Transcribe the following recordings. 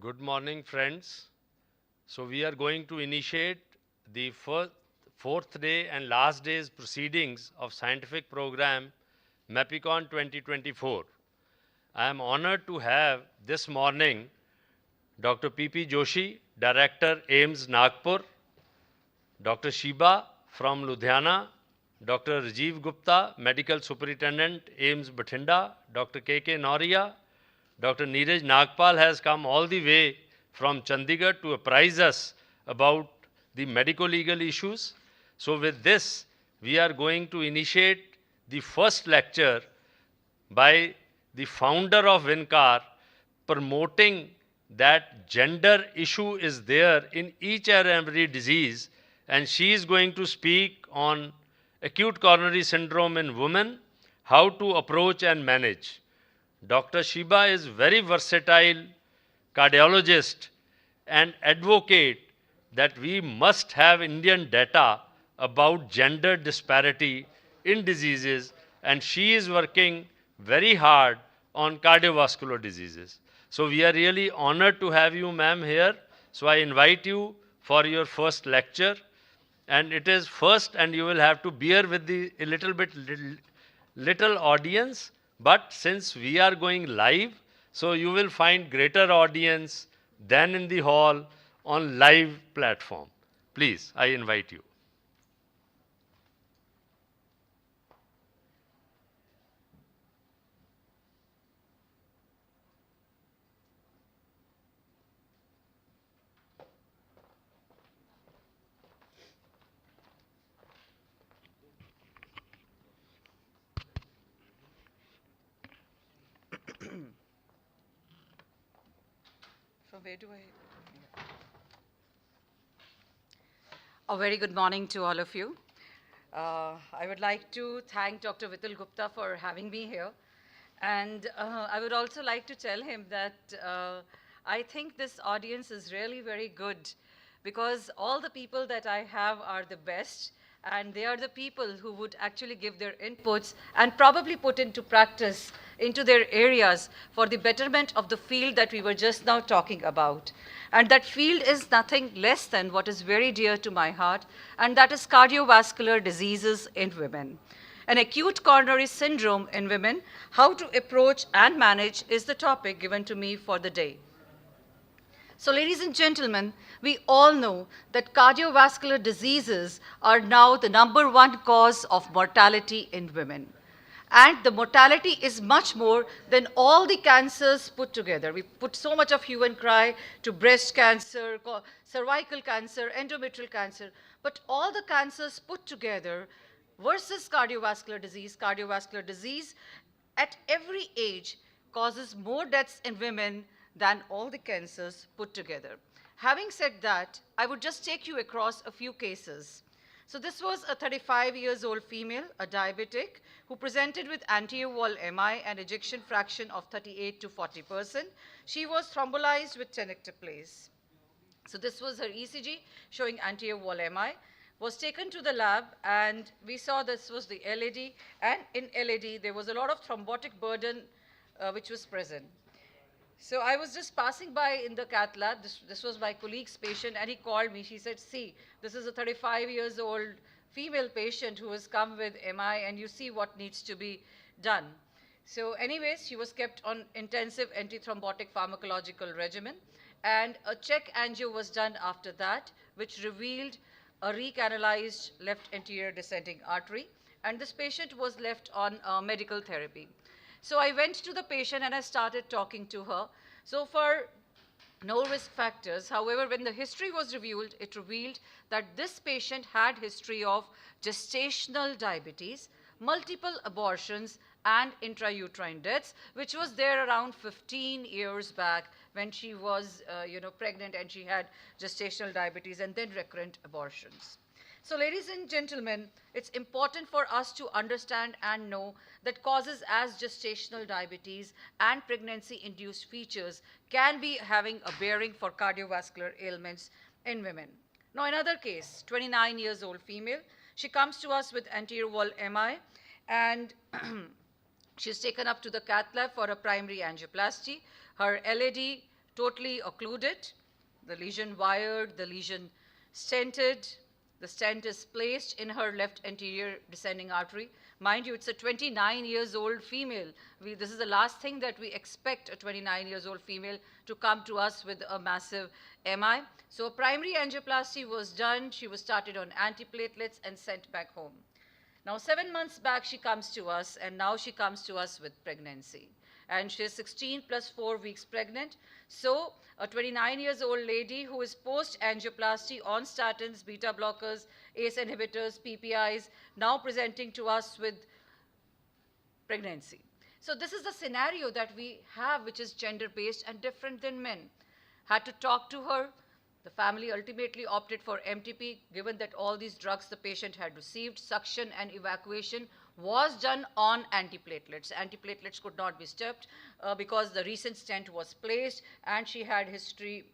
Good morning, friends. So we are going to initiate the fourth day and last day's proceedings of scientific program MAPICON 2024. I am honored to have this morning Dr. P.P. Joshi, Director AIIMS Nagpur, Dr. Shiba from Ludhiana, Dr. Rajiv Gupta, Medical Superintendent AIIMS Bathinda, Dr. K.K. Noria, Dr. Neeraj Nagpal has come all the way from Chandigarh to apprise us about the medico-legal issues. So with this, we are going to initiate the first lecture by the founder of WinCar, promoting that gender issue is there in each and every disease, and she is going to speak on acute coronary syndrome in women, how to approach and manage. Dr. Shiba is very versatile cardiologist and advocate that we must have Indian data about gender disparity in diseases, and she is working very hard on cardiovascular diseases. So we are really honored to have you, ma'am, here. So I invite you for your first lecture. And it is first, and you will have to bear with the little audience. But since we are going live, so you will find greater audience than in the hall on live platform. Please, I invite you. From where do I? A very good morning to all of you. I would like to thank Dr. Vitul Gupta for having me here. And I would also like to tell him that I think this audience is really very good because all the people that I have are the best, and they are the people who would actually give their inputs and probably put into practice into their areas for the betterment of the field that we were just now talking about. And that field is nothing less than what is very dear to my heart, and that is cardiovascular diseases in women. An acute coronary syndrome in women, how to approach and manage is the topic given to me for the day. So ladies and gentlemen, we all know that cardiovascular diseases are now the #1 cause of mortality in women. And the mortality is much more than all the cancers put together. We put so much of hue and cry to breast cancer, cervical cancer, endometrial cancer, but all the cancers put together versus cardiovascular disease at every age causes more deaths in women than all the cancers put together. Having said that, I would just take you across a few cases. So this was a 35 years old female, a diabetic, who presented with anterior wall MI and ejection fraction of 38 to 40%. She was thrombolized with tenecteplase. So this was her ECG showing anterior wall MI, was taken to the lab, and we saw this was the LAD, and in LAD there was a lot of thrombotic burden which was present. So I was just passing by in the cath lab. This was my colleague's patient, and he called me. She said, see, this is a 35 years old female patient who has come with MI, and you see what needs to be done. So anyways, she was kept on intensive antithrombotic pharmacological regimen, and a check angio was done after that, which revealed a recanalized left anterior descending artery, and this patient was left on medical therapy. So I went to the patient and I started talking to her. So for no risk factors, however, when the history was revealed, it revealed that this patient had history of gestational diabetes, multiple abortions, and intrauterine deaths, which was there around 15 years back when she was pregnant and she had gestational diabetes and then recurrent abortions. So ladies and gentlemen, it's important for us to understand and know that causes as gestational diabetes and pregnancy-induced features can be having a bearing for cardiovascular ailments in women. Now another case, 29 years old female. She comes to us with anterior wall MI, and she's taken up to the cath lab for a primary angioplasty. Her LAD totally occluded, the lesion wired, the lesion stented. The stent is placed in her left anterior descending artery. Mind you, it's a 29 years old female. This is the last thing that we expect a 29 years old female to come to us with a massive MI. So a primary angioplasty was done. She was started on antiplatelets and sent back home. Now, 7 months back, she comes to us, and now she comes to us with pregnancy. And she's 16 plus 4 weeks pregnant. So a 29 years old lady who is post-angioplasty on statins, beta blockers, ACE inhibitors, PPIs, now presenting to us with pregnancy. So this is the scenario that we have, which is gender-based and different than men. Had to talk to her. The family ultimately opted for MTP, given that all these drugs the patient had received, suction and evacuation was done on antiplatelets. Antiplatelets could not be stopped because the recent stent was placed and she had history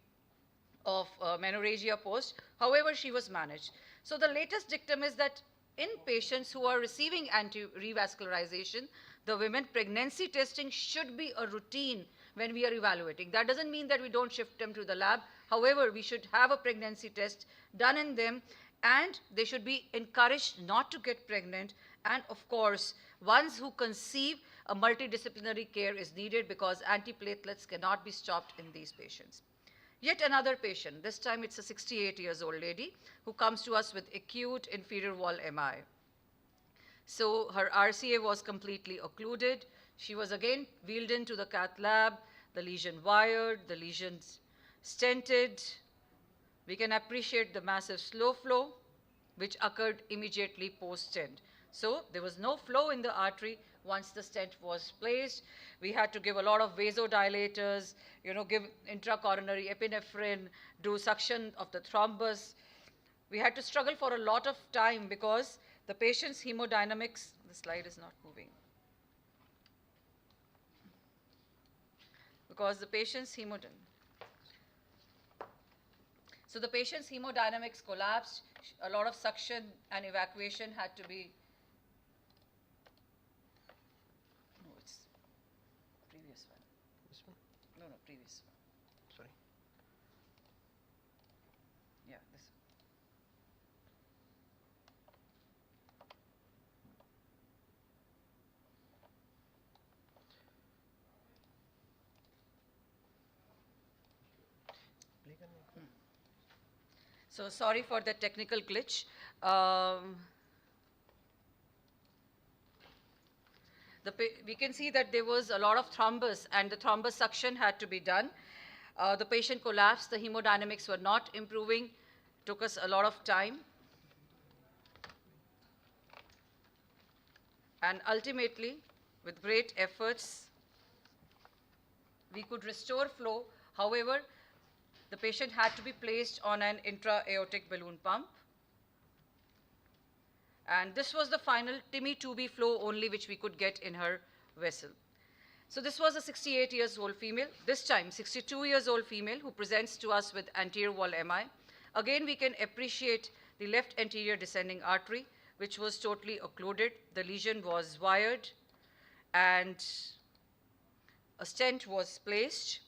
of menorrhagia post. However, she was managed. So the latest dictum is that in patients who are receiving anti-revascularization, the women pregnancy testing should be a routine when we are evaluating. That doesn't mean that we don't shift them to the lab. However, we should have a pregnancy test done in them, and they should be encouraged not to get pregnant. And of course, ones who conceive, a multidisciplinary care is needed because antiplatelets cannot be stopped in these patients. Yet another patient, this time it's a 68 years old lady who comes to us with acute inferior wall MI. So her RCA was completely occluded. She was again wheeled into the cath lab, the lesion wired, the lesions stented. We can appreciate the massive slow flow which occurred immediately post-stent. So there was no flow in the artery once the stent was placed. We had to give a lot of vasodilators, give intracoronary epinephrine, do suction of the thrombus. We had to struggle for a lot of time because the patient's hemodynamics, the slide is not moving. Because the patient's So the patient's hemodynamics collapsed. A lot of suction and evacuation had to be. No, it's previous one. This one? No, previous one. Sorry. Yeah, this one. So sorry for the technical glitch. We can see that there was a lot of thrombus and the thrombus suction had to be done. The patient collapsed, the hemodynamics were not improving, took us a lot of time. And ultimately, with great efforts, we could restore flow. However, the patient had to be placed on an intra-aortic balloon pump. And this was the final TIMI 2B flow only which we could get in her vessel. So this was a 68 years old female, this time 62 years old female who presents to us with anterior wall MI. Again, we can appreciate the left anterior descending artery which was totally occluded. The lesion was wired and a stent was placed.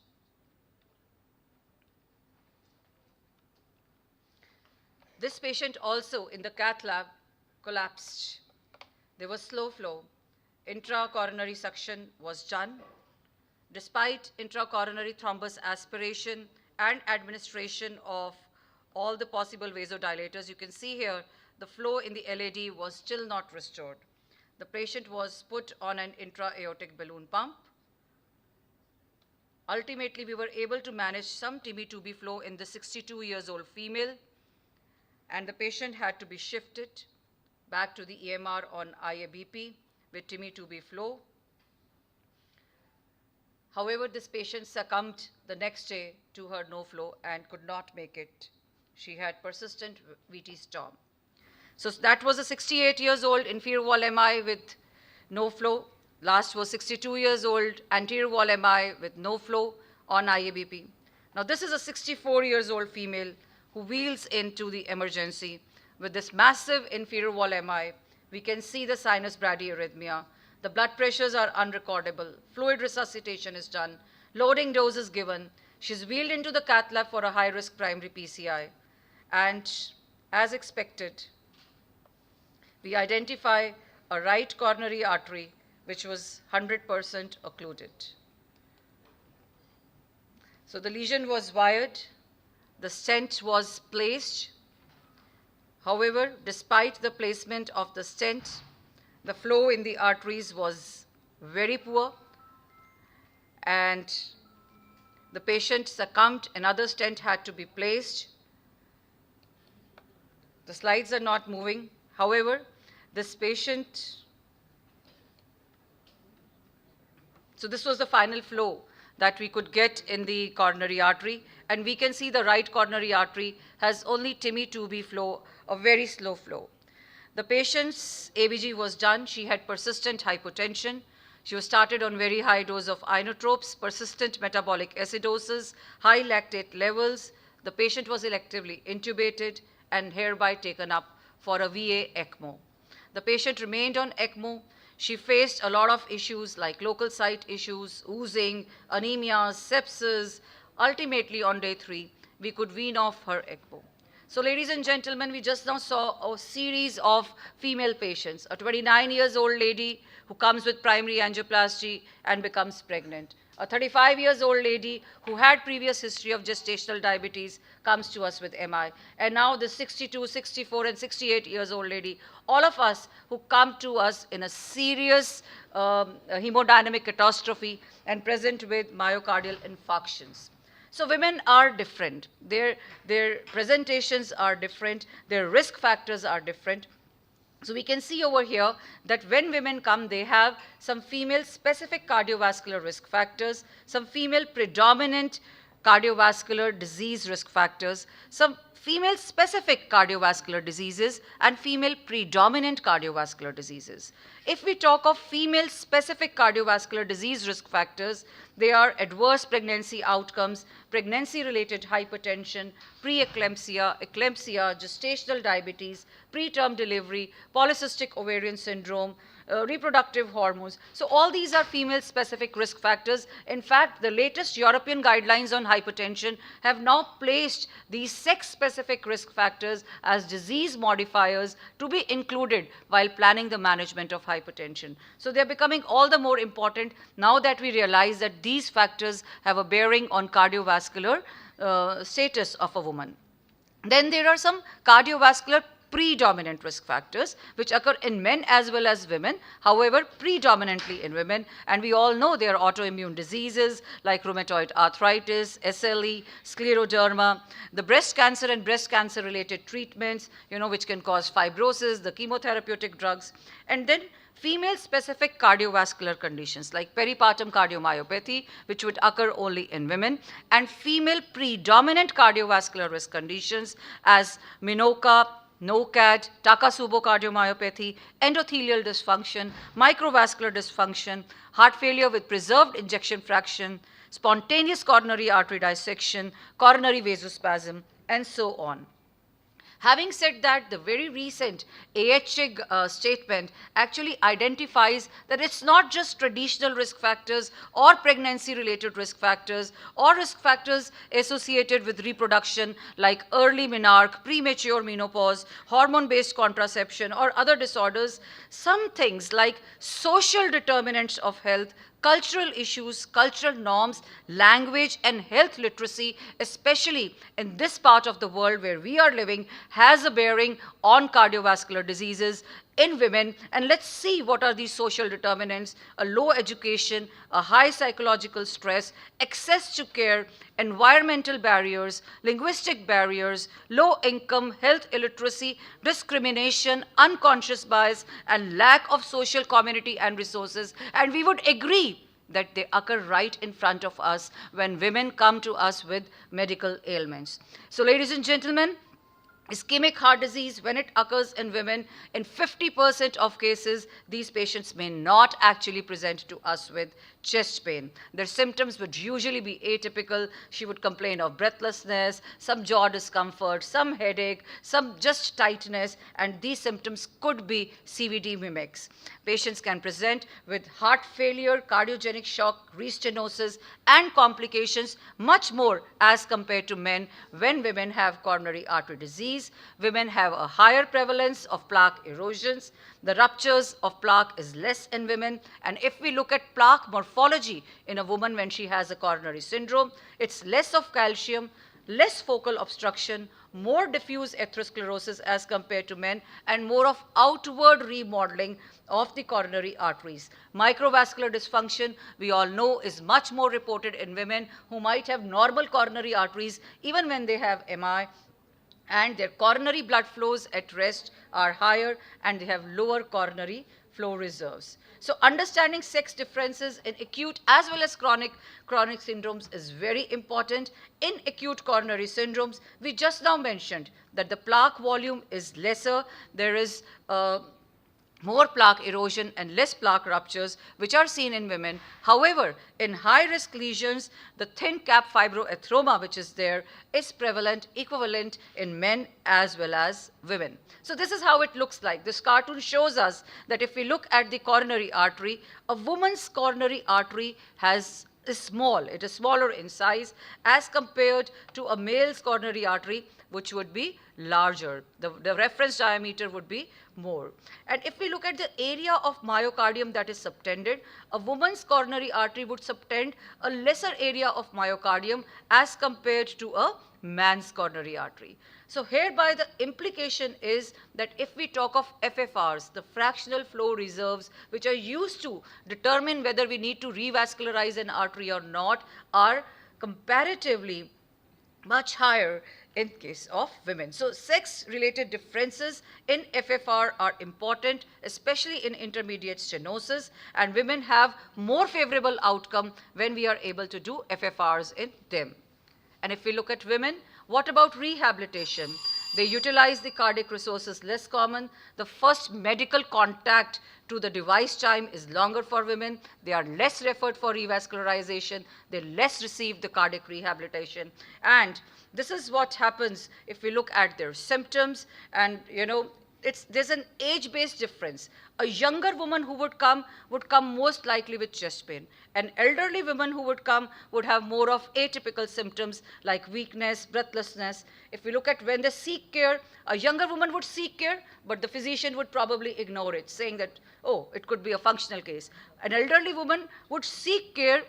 This patient also in the cath lab collapsed. There was slow flow. Intracoronary suction was done. Despite intracoronary thrombus aspiration and administration of all the possible vasodilators, you can see here the flow in the LAD was still not restored. The patient was put on an intra-aortic balloon pump. Ultimately, we were able to manage some TIMI 2B flow in the 62 years old female, and the patient had to be shifted back to the EMR on IABP with TIMI 2B flow. However, this patient succumbed the next day to her no flow and could not make it. She had persistent VT storm. So that was a 68 years old inferior wall MI with no flow. Last was 62 years old anterior wall MI with no flow on IABP. Now this is a 64 years old female who wheels into the emergency with this massive inferior wall MI. We can see the sinus bradyarrhythmia. The blood pressures are unrecordable. Fluid resuscitation is done. Loading dose is given. She's wheeled into the cath lab for a high-risk primary PCI. And as expected, we identify a right coronary artery which was 100% occluded. So the lesion was wired, the stent was placed. However, despite the placement of the stent, the flow in the arteries was very poor, and the patient succumbed. Another stent had to be placed. The slides are not moving. However, this patient, so this was the final flow that we could get in the coronary artery, and we can see the right coronary artery has only TIMI-2B flow, a very slow flow. The patient's ABG was done. She had persistent hypotension. She was started on very high dose of inotropes, persistent metabolic acidosis, high lactate levels. The patient was electively intubated and hereby taken up for a VA ECMO. The patient remained on ECMO. She faced a lot of issues like local site issues, oozing, anemia, sepsis. Ultimately, on day 3, we could wean off her ECMO. So ladies and gentlemen, we just now saw a series of female patients, a 29 years old lady who comes with primary angioplasty and becomes pregnant. A 35 years old lady who had previous history of gestational diabetes comes to us with MI. And now the 62, 64, and 68 years old lady, all of us who come to us in a serious hemodynamic catastrophe and present with myocardial infarctions. So women are different. Their presentations are different. Their risk factors are different. So we can see over here that when women come, they have some female-specific cardiovascular risk factors, some female predominant cardiovascular disease risk factors, some female-specific cardiovascular diseases, and female predominant cardiovascular diseases. If we talk of female-specific cardiovascular disease risk factors, they are adverse pregnancy outcomes, pregnancy-related hypertension, preeclampsia, eclampsia, gestational diabetes, preterm delivery, polycystic ovarian syndrome, reproductive hormones. So all these are female-specific risk factors. In fact, the latest European guidelines on hypertension have now placed these sex-specific risk factors as disease modifiers to be included while planning the management of hypertension. So they're becoming all the more important now that we realize that these factors have a bearing on cardiovascular status of a woman. Then there are some cardiovascular predominant risk factors which occur in men as well as women, however predominantly in women, and we all know there are autoimmune diseases like rheumatoid arthritis, SLE, scleroderma, the breast cancer and breast cancer related treatments, which can cause fibrosis, the chemotherapeutic drugs, and then female specific cardiovascular conditions like peripartum cardiomyopathy, which would occur only in women, and female predominant cardiovascular risk conditions as MINOCA, NOCAD, Takasubo cardiomyopathy, endothelial dysfunction, microvascular dysfunction, heart failure with preserved ejection fraction, spontaneous coronary artery dissection, coronary vasospasm, and so on. Having said that, the very recent AIIMS statement actually identifies that it's not just traditional risk factors or pregnancy-related risk factors or risk factors associated with reproduction like early menarche, premature menopause, hormone-based contraception, or other disorders. Some things like social determinants of health, cultural issues, cultural norms, language, and health literacy, especially in this part of the world where we are living, has a bearing on cardiovascular diseases in women. And let's see what are these social determinants: a low education, a high psychological stress, access to care, environmental barriers, linguistic barriers, low income, health illiteracy, discrimination, unconscious bias, and lack of social community and resources. And we would agree that they occur right in front of us when women come to us with medical ailments. So ladies and gentlemen, ischemic heart disease, when it occurs in women, in 50% of cases, these patients may not actually present to us with chest pain. Their symptoms would usually be atypical. She would complain of breathlessness, some jaw discomfort, some headache, some just tightness, and these symptoms could be CVD mimics. Patients can present with heart failure, cardiogenic shock, restenosis, and complications much more as compared to men when women have coronary artery disease. Women have a higher prevalence of plaque erosions. The ruptures of plaque is less in women. And if we look at plaque morphology in a woman when she has a coronary syndrome, it's less of calcium, less focal obstruction, more diffuse atherosclerosis as compared to men, and more of outward remodeling of the coronary arteries. Microvascular dysfunction, we all know, is much more reported in women who might have normal coronary arteries even when they have MI, and their coronary blood flows at rest are higher, and they have lower coronary flow reserves. So understanding sex differences in acute as well as chronic syndromes is very important. In acute coronary syndromes, we just now mentioned that the plaque volume is lesser. There is more plaque erosion and less plaque ruptures, which are seen in women. However, in high-risk lesions, the thin cap fibroatheroma, which is there, is prevalent, equivalent in men as well as women. So this is how it looks like. This cartoon shows us that if we look at the coronary artery, a woman's coronary artery is small. It is smaller in size as compared to a male's coronary artery, which would be larger. The reference diameter would be more. And if we look at the area of myocardium that is subtended, a woman's coronary artery would subtend a lesser area of myocardium as compared to a man's coronary artery. So hereby the implication is that if we talk of FFRs, the fractional flow reserves, which are used to determine whether we need to revascularize an artery or not, are comparatively much higher in case of women. So sex-related differences in FFR are important, especially in intermediate stenosis, and women have more favorable outcome when we are able to do FFRs in them. And if we look at women, what about rehabilitation? They utilize the cardiac resources less common. The first medical contact to the device time is longer for women. They are less referred for revascularization. They less receive the cardiac rehabilitation. And this is what happens if we look at their symptoms. And, you know, there's an age-based difference. A younger woman who would come most likely with chest pain. An elderly woman who would come would have more of atypical symptoms like weakness, breathlessness. If we look at when they seek care, a younger woman would seek care, but the physician would probably ignore it, saying that, oh, it could be a functional case. An elderly woman would seek care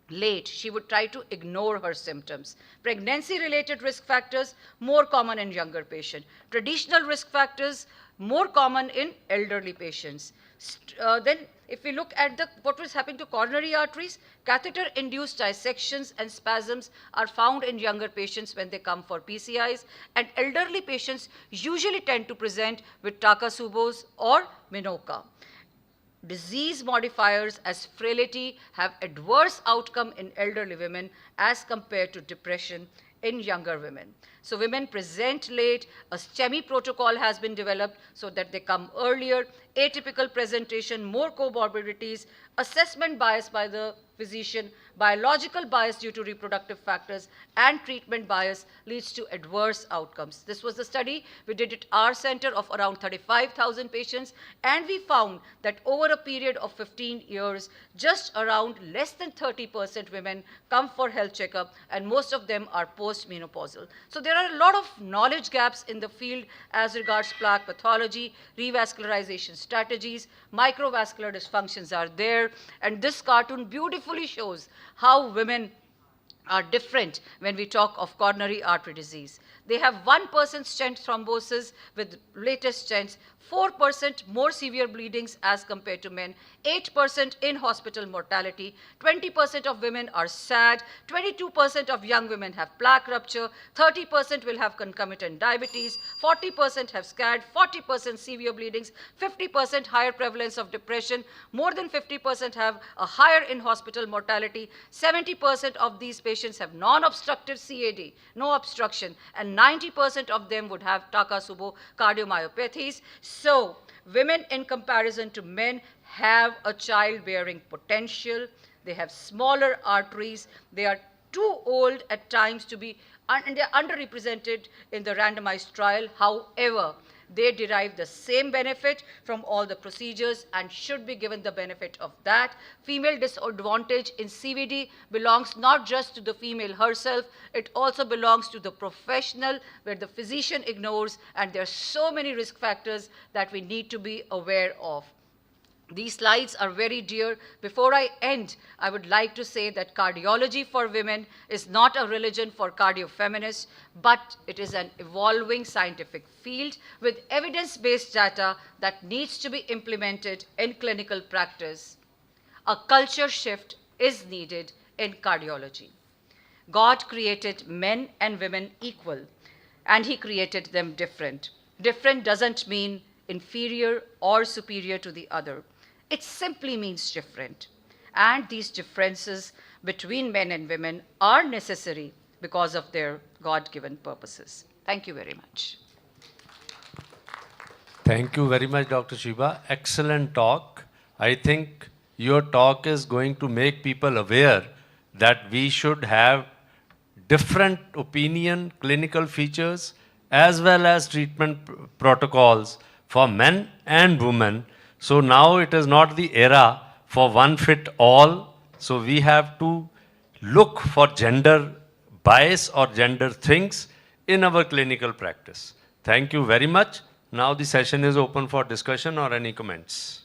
late. She would try to ignore her symptoms. Pregnancy-related risk factors, more common in younger patients. Traditional risk factors, more common in elderly patients. Then if we look at what was happening to coronary arteries, catheter-induced dissections and spasms are found in younger patients when they come for PCIs, and elderly patients usually tend to present with Takasubos or Minoka. Disease modifiers as frailty have adverse outcome in elderly women as compared to depression in younger women. So women present late. A STEMI protocol has been developed so that they come earlier. Atypical presentation, more comorbidities, assessment bias by the physician, biological bias due to reproductive factors, and treatment bias leads to adverse outcomes. This was the study we did at our center of around 35,000 patients, and we found that over a period of 15 years, just around less than 30% women come for health checkup, and most of them are postmenopausal. So there are a lot of knowledge gaps in the field as regards plaque pathology, revascularization strategies, microvascular dysfunctions are there, and this cartoon beautifully shows how women are different when we talk of coronary artery disease. They have 1% stent thrombosis with latest stents, 4% more severe bleedings as compared to men, 8% in-hospital mortality, 20% of women are SAD, 22% of young women have plaque rupture, 30% will have concomitant diabetes, 40% have SCAD, 40% severe bleedings, 50% higher prevalence of depression, more than 50% have a higher in-hospital mortality, 70% of these patients have non-obstructive CAD, no obstruction, and 90% of them would have Takasubo cardiomyopathies. So women in comparison to men have a childbearing potential. They have smaller arteries. They are too old at times to be, and they're underrepresented in the randomized trial. However, they derive the same benefit from all the procedures and should be given the benefit of that. Female disadvantage in CVD belongs not just to the female herself, it also belongs to the professional where the physician ignores, and there are so many risk factors that we need to be aware of. These slides are very dear. Before I end, I would like to say that cardiology for women is not a religion for cardiofeminists, but it is an evolving scientific field with evidence-based data that needs to be implemented in clinical practice. A culture shift is needed in cardiology. God created men and women equal, and he created them different. Different doesn't mean inferior or superior to the other. It simply means different. And these differences between men and women are necessary because of their God-given purposes. Thank you very much. Thank you very much, Dr. Shiba. Excellent talk. I think your talk is going to make people aware that we should have different opinion, clinical features, as well as treatment protocols for men and women. So now it is not the era for one fit all. So we have to look for gender bias or gender things in our clinical practice. Thank you very much. Now the session is open for discussion or any comments.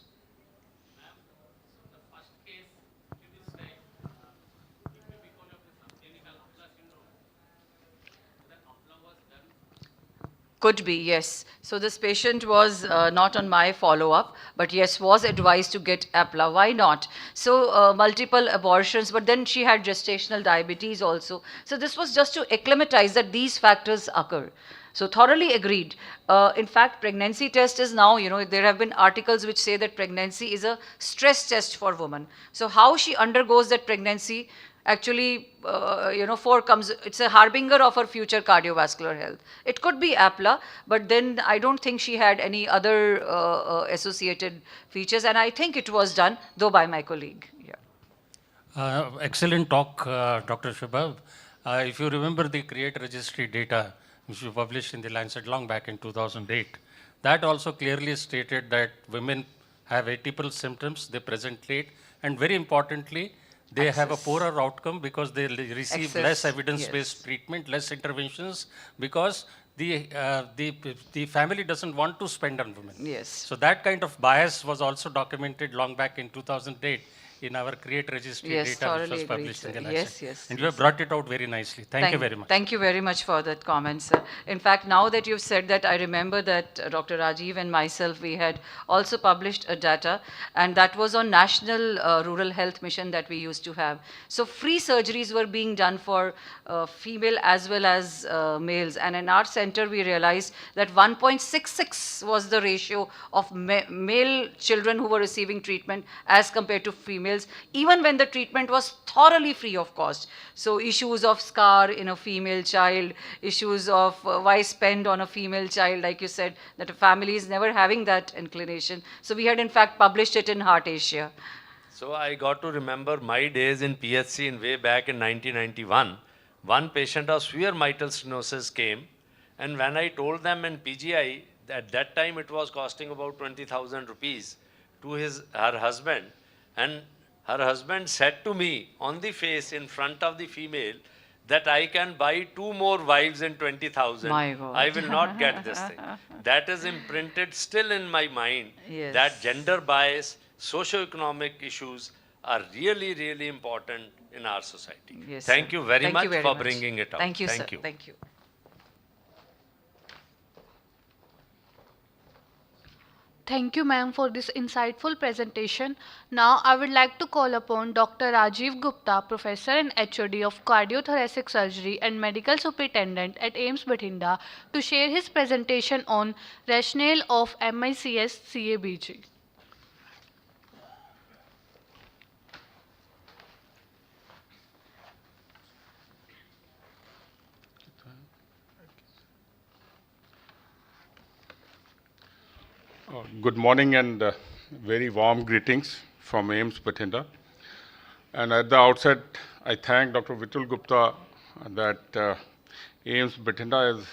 Could be, yes. So this patient was not on my follow-up, but yes, was advised to get APLA. Why not? So multiple abortions, but then she had gestational diabetes also. So this was just to acclimatize that these factors occur. So thoroughly agreed. In fact, pregnancy test is now, there have been articles which say that pregnancy is a stress test for women. So how she undergoes that pregnancy actually, forecomes, it's a harbinger of her future cardiovascular health. It could be APLA, but then I don't think she had any other associated features, and I think it was done, though by my colleague. Yeah. Excellent talk, Dr. Shubha. If you remember the CREATE registry data, which we published in the Lancet long back in 2008, that also clearly stated that women have atypical symptoms, they present late, and very importantly, they have a poorer outcome because they receive less evidence-based treatment, less interventions, because the family doesn't want to spend on women. Yes. So that kind of bias was also documented long back in 2008 in our CREATE registry data, which was published in the Lancet. Yes. And you have brought it out very nicely. Thank you very much. Thank you very much for that comment, sir. In fact, now that you've said that, I remember that Dr. Rajiv and myself, we had also published a data, and that was on National Rural Health Mission that we used to have. So free surgeries were being done for female as well as males. And in our center, we realized that 1.66 was the ratio of male children who were receiving treatment as compared to female, even when the treatment was thoroughly free of cost. So issues of scar in a female child, issues of why spend on a female child, like you said, that a family is never having that inclination. So we had in fact published it in Heart Asia. So I got to remember my days in PHC in way back in 1991. One patient of severe mitral stenosis came, and when I told them in PGI, at that time it was costing about 20,000 rupees to her husband, and her husband said to me on the face in front of the female that I can buy 2 more wives in 20,000. My God. I will not get this thing. That is imprinted still in my mind, Yes. that gender bias, socio-economic issues are really, really important in our society. Yes, Thank sir. you very Thank much you very for much. bringing it up. Thank you, sir. Thank you. Thank you. Thank you, ma'am, for this insightful presentation. Now, I would like to call upon Dr. Rajiv Gupta, Professor and HOD of Cardiothoracic Surgery and Medical Superintendent at AIIMS Bathinda, to share his presentation on rationale of MICS CABG. Good morning and very warm greetings from AIIMS Bathinda. And at the outset, I thank Dr. Vitul Gupta that AIIMS Bathinda is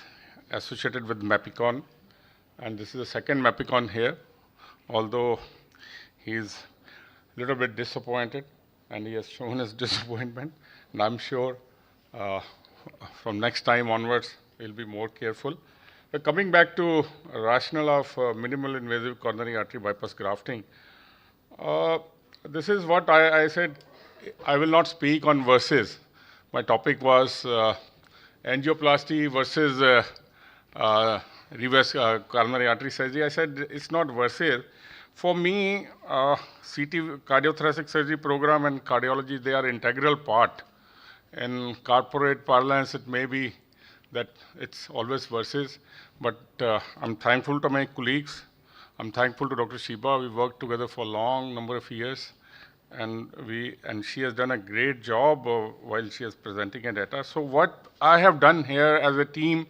associated with MAPICON, and this is the second MAPICON here, although he's a little bit disappointed, and he has shown his disappointment, and I'm sure from next time onwards, we'll be more careful. But coming back to rationale of minimal invasive coronary artery bypass grafting, this is what I said. I will not speak on verses. My topic was angioplasty versus reverse coronary artery surgery. I said it's not verses. For me, CT cardiothoracic surgery program and cardiology, they are integral part. In corporate parlance, it may be that it's always verses, but I'm thankful to my colleagues. I'm thankful to Dr. Shiba. We worked together for a long number of years, and she has done a great job while she is presenting a data. So what I have done here as a team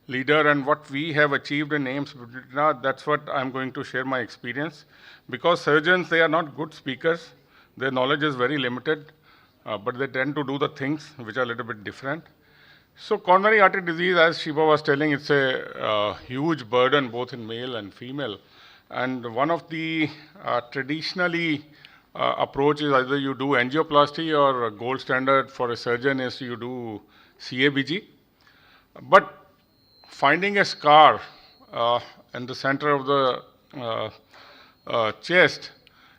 leader and what we have achieved in AIIMS, that's what I'm going to share my experience. Because surgeons, they are not good speakers. Their knowledge is very limited, but they tend to do the things which are a little bit different. So coronary artery disease, as Shiva was telling, it's a huge burden both in male and female. And one of the traditionally approach is either you do angioplasty, or a gold standard for a surgeon is you do CABG. But finding a scar in the center of the chest,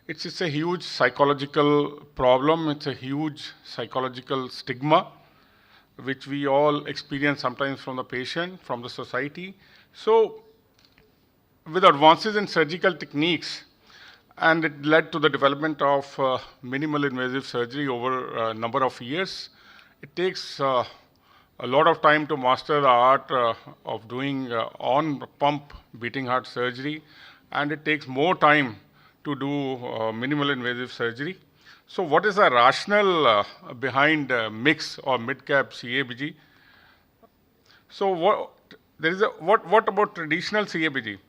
it's a huge psychological problem. It's a huge psychological stigma, which we all experience sometimes from the patient, from the society. So with advances in surgical techniques, and it led to the development of minimal invasive surgery over a number of years. It takes a lot of time to master the art of doing on-pump beating heart surgery, and it takes more time to do minimal invasive surgery. So what is the rationale behind mix or mid-cap CABG? So what about traditional CABG?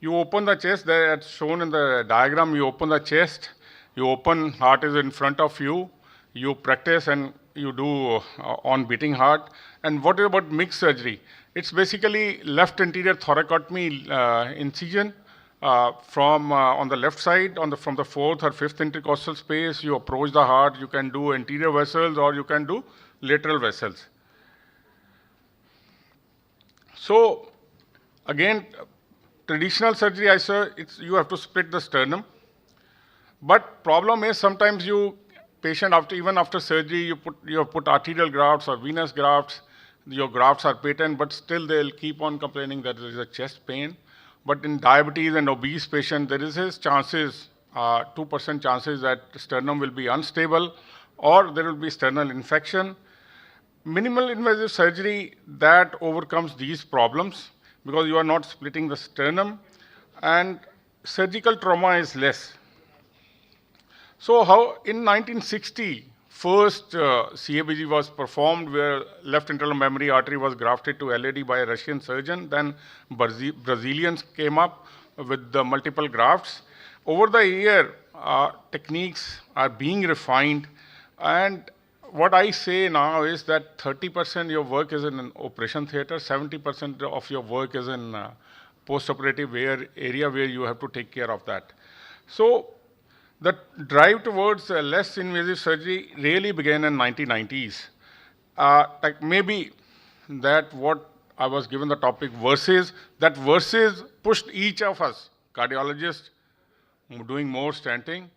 You open the chest, there as shown in the diagram, you open the chest, you open, heart is in front of you, you practice and you do on beating heart. And what about mixed surgery? It's basically left anterior thoracotomy incision from on the left side, from the fourth or fifth intercostal space, you approach the heart, you can do anterior vessels or you can do lateral vessels. So again, traditional surgery, I say, you have to split the sternum. But problem is sometimes patient even after surgery, you have put arterial grafts or venous grafts, your grafts are patent, but still they'll keep on complaining that there is a chest pain. But in diabetes and obese patient, there is 2% chances that sternum will be unstable or there will be sternal infection. Minimal invasive surgery that overcomes these problems, because you are not splitting the sternum, and surgical trauma is less. So how in 1960, first CABG was performed where left internal memory artery was grafted to LAD by a Russian surgeon. Then Brazilians came up with the multiple grafts. Over the year, techniques are being refined, and what I say now is that 30% your work is in an operation theater, 70% of your work is in post-operative area where you have to take care of that. So the drive towards less invasive surgery really began in 1990s. Maybe that what I was given the topic versus pushed each of us, cardiologist doing more stenting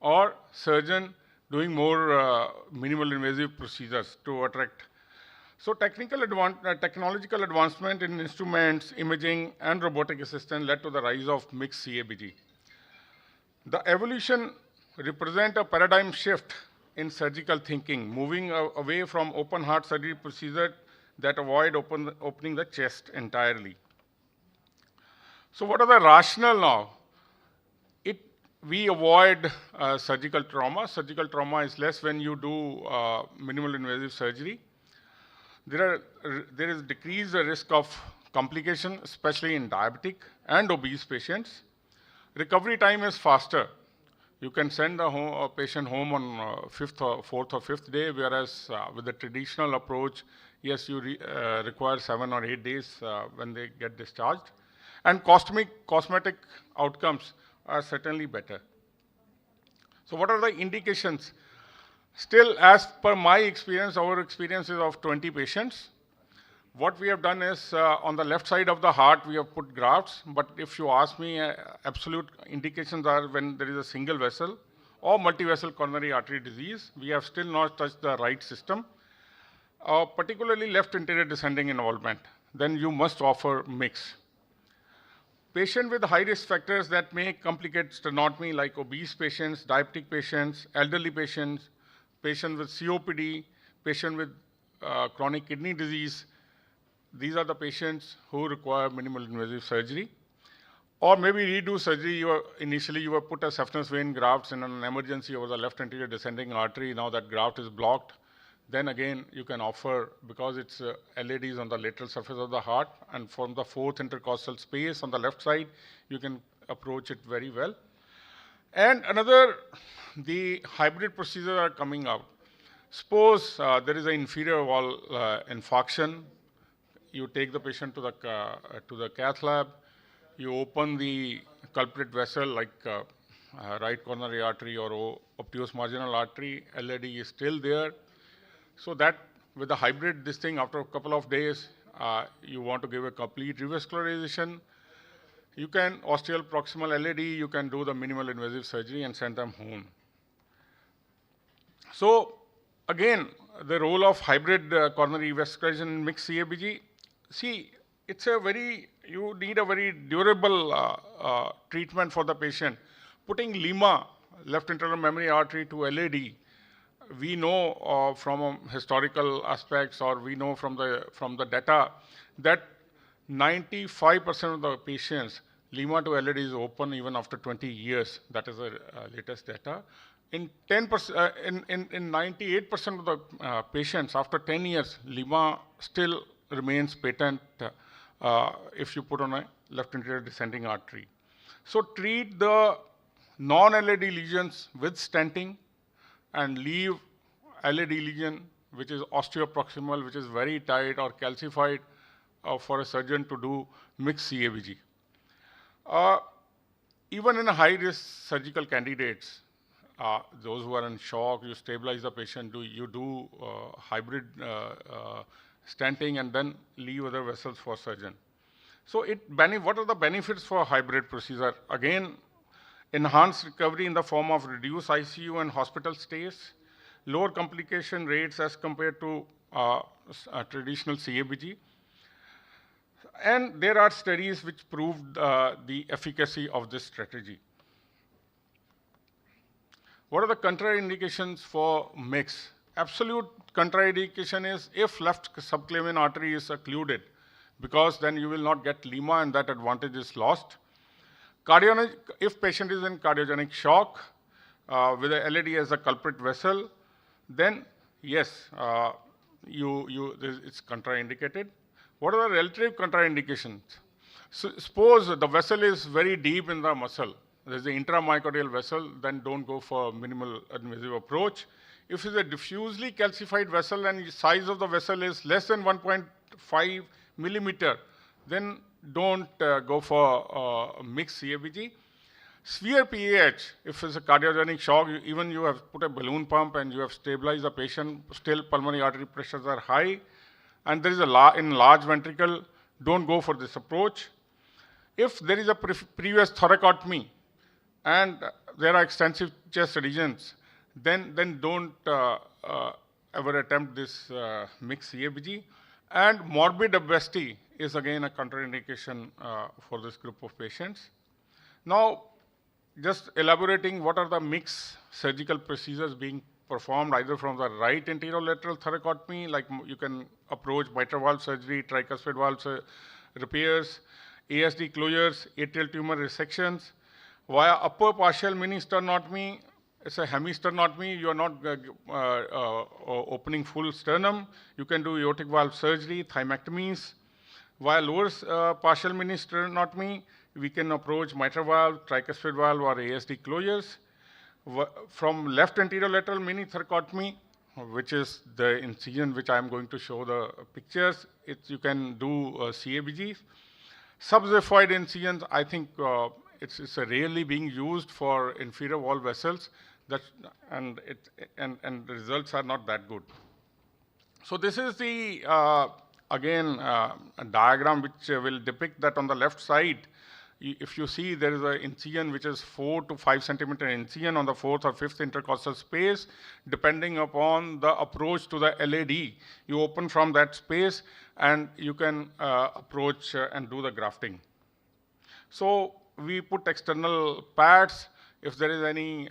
or surgeon doing more minimal invasive procedures to attract. So technological advancement in instruments, imaging, and robotic assistance led to the rise of mixed CABG. The evolution represents a paradigm shift in surgical thinking, moving away from open heart surgery procedure that avoid opening the chest entirely. So what are the rationale now? We avoid surgical trauma. Surgical trauma is less when you do minimal invasive surgery. There is decreased risk of complication, especially in diabetic and obese patients. Recovery time is faster. You can send a patient home on fourth or fifth day, whereas with the traditional approach, yes, you require 7 or 8 days when they get discharged. And cosmetic outcomes are certainly better. So what are the indications? Still, as per my experience, our experience is of 20 patients. What we have done is, on the left side of the heart, we have put grafts, but if you ask me, absolute indications are when there is a single vessel or multivessel coronary artery disease. We have still not touched the right system, particularly left anterior descending involvement. Then you must offer mix. Patient with high risk factors that may complicate sternotomy, like obese patients, diabetic patients, elderly patients, patient with COPD, patient with chronic kidney disease. These are the patients who require minimal invasive surgery. Or maybe redo surgery. Initially, you were put a saphenous vein grafts in an emergency over the left anterior descending artery. Now that graft is blocked. Then again, you can offer, because it's LADs on the lateral surface of the heart, and from the fourth intercostal space on the left side, you can approach it very well. And another, the hybrid procedures are coming out. Suppose there is an inferior wall infarction. You take the patient to the cath lab. You open the culprit vessel, like right coronary artery or obtuse marginal artery. LAD is still there. So that with the hybrid, this thing, after a couple of days, you want to give a complete revascularization. You can ostial proximal LAD, you can do the minimal invasive surgery and send them home. So again, the role of hybrid coronary revascularization in mixed CABG. See, it's you need a very durable treatment for the patient. Putting LIMA, left internal memory artery, to LAD, we know from historical aspects, or we know from the data, that 95% of the patients, LIMA to LAD is open even after 20 years. That is the latest data. In 98% of the patients, after 10 years, LIMA still remains patent if you put on a left anterior descending artery. So treat the non-LAD lesions with stenting and leave LAD lesion, which is osteoproximal, which is very tight or calcified, for a surgeon to do mixed CABG. Even in high-risk surgical candidates, those who are in shock, you stabilize the patient, you do hybrid stenting and then leave other vessels for surgeon. So what are the benefits for hybrid procedure? Again, enhanced recovery in the form of reduced ICU and hospital stays, lower complication rates as compared to traditional CABG. And there are studies which proved the efficacy of this strategy. What are the contraindications for mix? Absolute contraindication is if left subclavian artery is occluded, because then you will not get LIMA and that advantage is lost. If patient is in cardiogenic shock with a LAD as a culprit vessel, then yes, it's contraindicated. What are the relative contraindications? So suppose the vessel is very deep in the muscle. There's the intramyocardial vessel, then don't go for minimal invasive approach. If it's a diffusely calcified vessel and the size of the vessel is less than 1.5 millimeter, then don't go for mixed CABG. Severe PAH, if it's a cardiogenic shock, even you have put a balloon pump and you have stabilized the patient, still pulmonary artery pressures are high, and there is a enlarged ventricle, don't go for this approach. If there is a previous thoracotomy and there are extensive chest regions, then don't ever attempt this mixed CABG. And morbid obesity is again a contraindication for this group of patients. Now, just elaborating what are the mixed surgical procedures being performed either from the right anterolateral thoracotomy, like you can approach mitral valve surgery, tricuspid valve repairs, ASD closures, atrial tumor resections, via upper partial mini sternotomy. It's a hemisternotomy. You are not opening full sternum. You can do aortic valve surgery, thymectomies. Via lower partial mini sternotomy, we can approach mitral valve, tricuspid valve, or ASD closures. From left anterior lateral mini thoracotomy, which is the incision which I am going to show the pictures, you can do CABG. Subxiphoid incisions, I think it's rarely being used for inferior wall vessels, and the results are not that good. So this is the, again, a diagram which will depict that on the left side. If you see, there is an incision which is 4 to 5 centimeter incision on the 4th or 5th intercostal space. Depending upon the approach to the LAD, you open from that space and you can approach and do the grafting. So we put external pads if there is any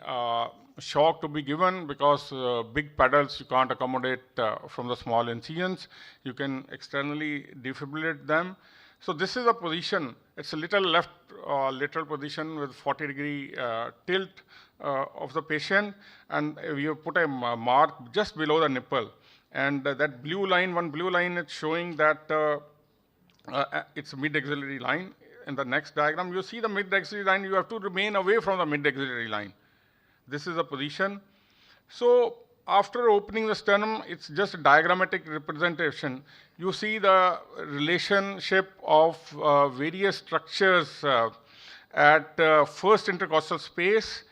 shock to be given, because big paddles you can't accommodate from the small incisions. You can externally defibrillate them. So this is a position. It's a little left lateral position with 40-degree tilt of the patient, and we have put a mark just below the nipple. And that blue line, one blue line, is showing that it's a mid-axillary line. In the next diagram, you see the mid-axillary line. You have to remain away from the mid-axillary line. This is a position. So after opening the sternum, it's just a diagrammatic representation. You see the relationship of various structures at first intercostal space.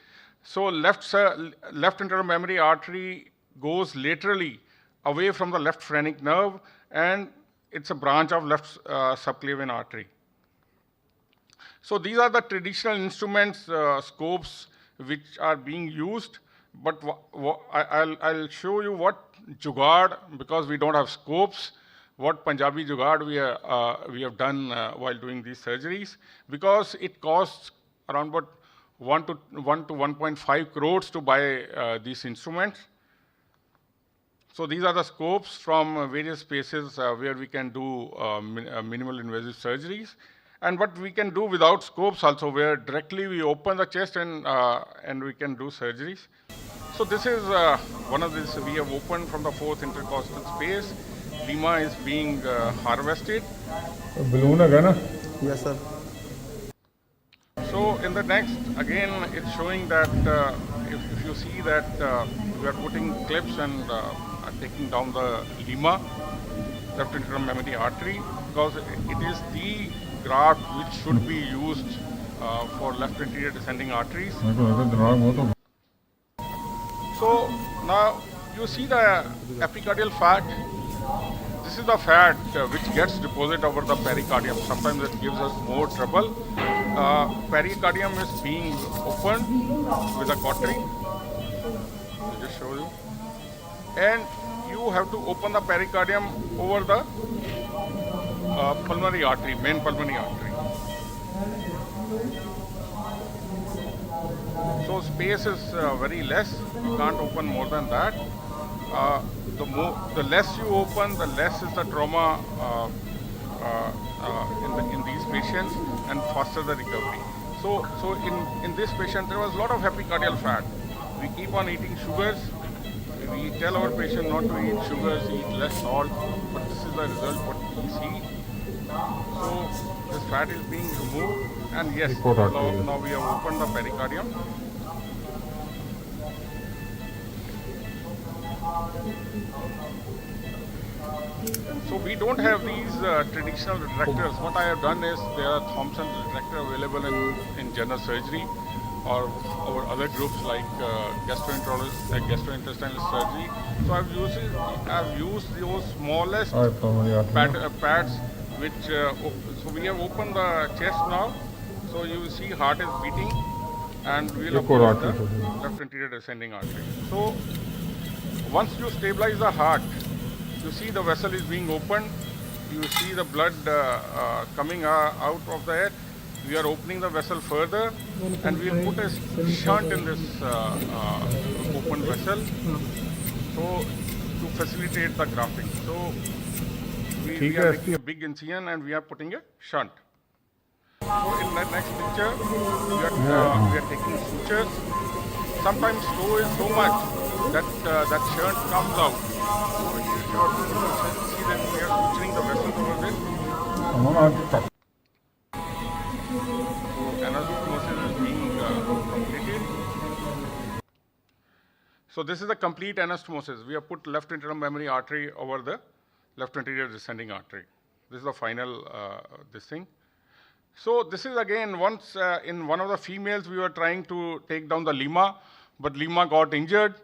So left internal mammary artery goes laterally away from the left phrenic nerve, and it's a branch of left subclavian artery. So these are the traditional instruments, scopes, which are being used. But I'll show you what jugaad, because we don't have scopes, what Punjabi jugaad we have done while doing these surgeries, because it costs around about 1 to 1.5 crores to buy these instruments. So these are the scopes from various spaces where we can do minimal invasive surgeries. And what we can do without scopes also, where directly we open the chest and we can do surgeries. So this is one of these we have opened from the 4th intercostal space. Lima is being harvested. Balloon again? Yes, sir. So in the next, again, it's showing that if you see that we are putting clips and taking down the lima, left internal mammary artery, because it is the graft which should be used for left anterior descending arteries. So now you see the epicardial fat. This is the fat which gets deposited over the pericardium. Sometimes it gives us more trouble. Pericardium is being opened with a cautery. I'll just show you. And you have to open the pericardium over the pulmonary artery, main pulmonary artery. So space is very less. You can't open more than that. The less you open, the less is the trauma in these patients, and faster the recovery. So in this patient, there was a lot of epicardial fat. We keep on eating sugars. We tell our patient not to eat sugars, eat less salt, but this is the result what we see. So this fat is being removed, and yes, now we have opened the pericardium. So we don't have these traditional retractors. What I have done is there are Thompson retractor available in general surgery or other groups like gastrointestinal surgery. So I've used those smallest pads which, so we have opened the chest now. So you will see heart is beating, and we will approach the left anterior descending artery. So once you stabilize the heart, you see the vessel is being opened, you see the blood coming out of the head. We are opening the vessel further, and we will put a shunt in this open vessel, so to facilitate the grafting. So we are making a big incision and we are putting a shunt. So in the next picture, we are taking sutures. Sometimes flow is so much that that shunt comes out. So you are able to see that we are suturing the vessel over this. So anastomosis is being completed. So this is a complete anastomosis. We have put left internal memory artery over the left anterior descending artery. This is the final this thing. So this is again, once in one of the females, we were trying to take down the lemma, but lemma got injured.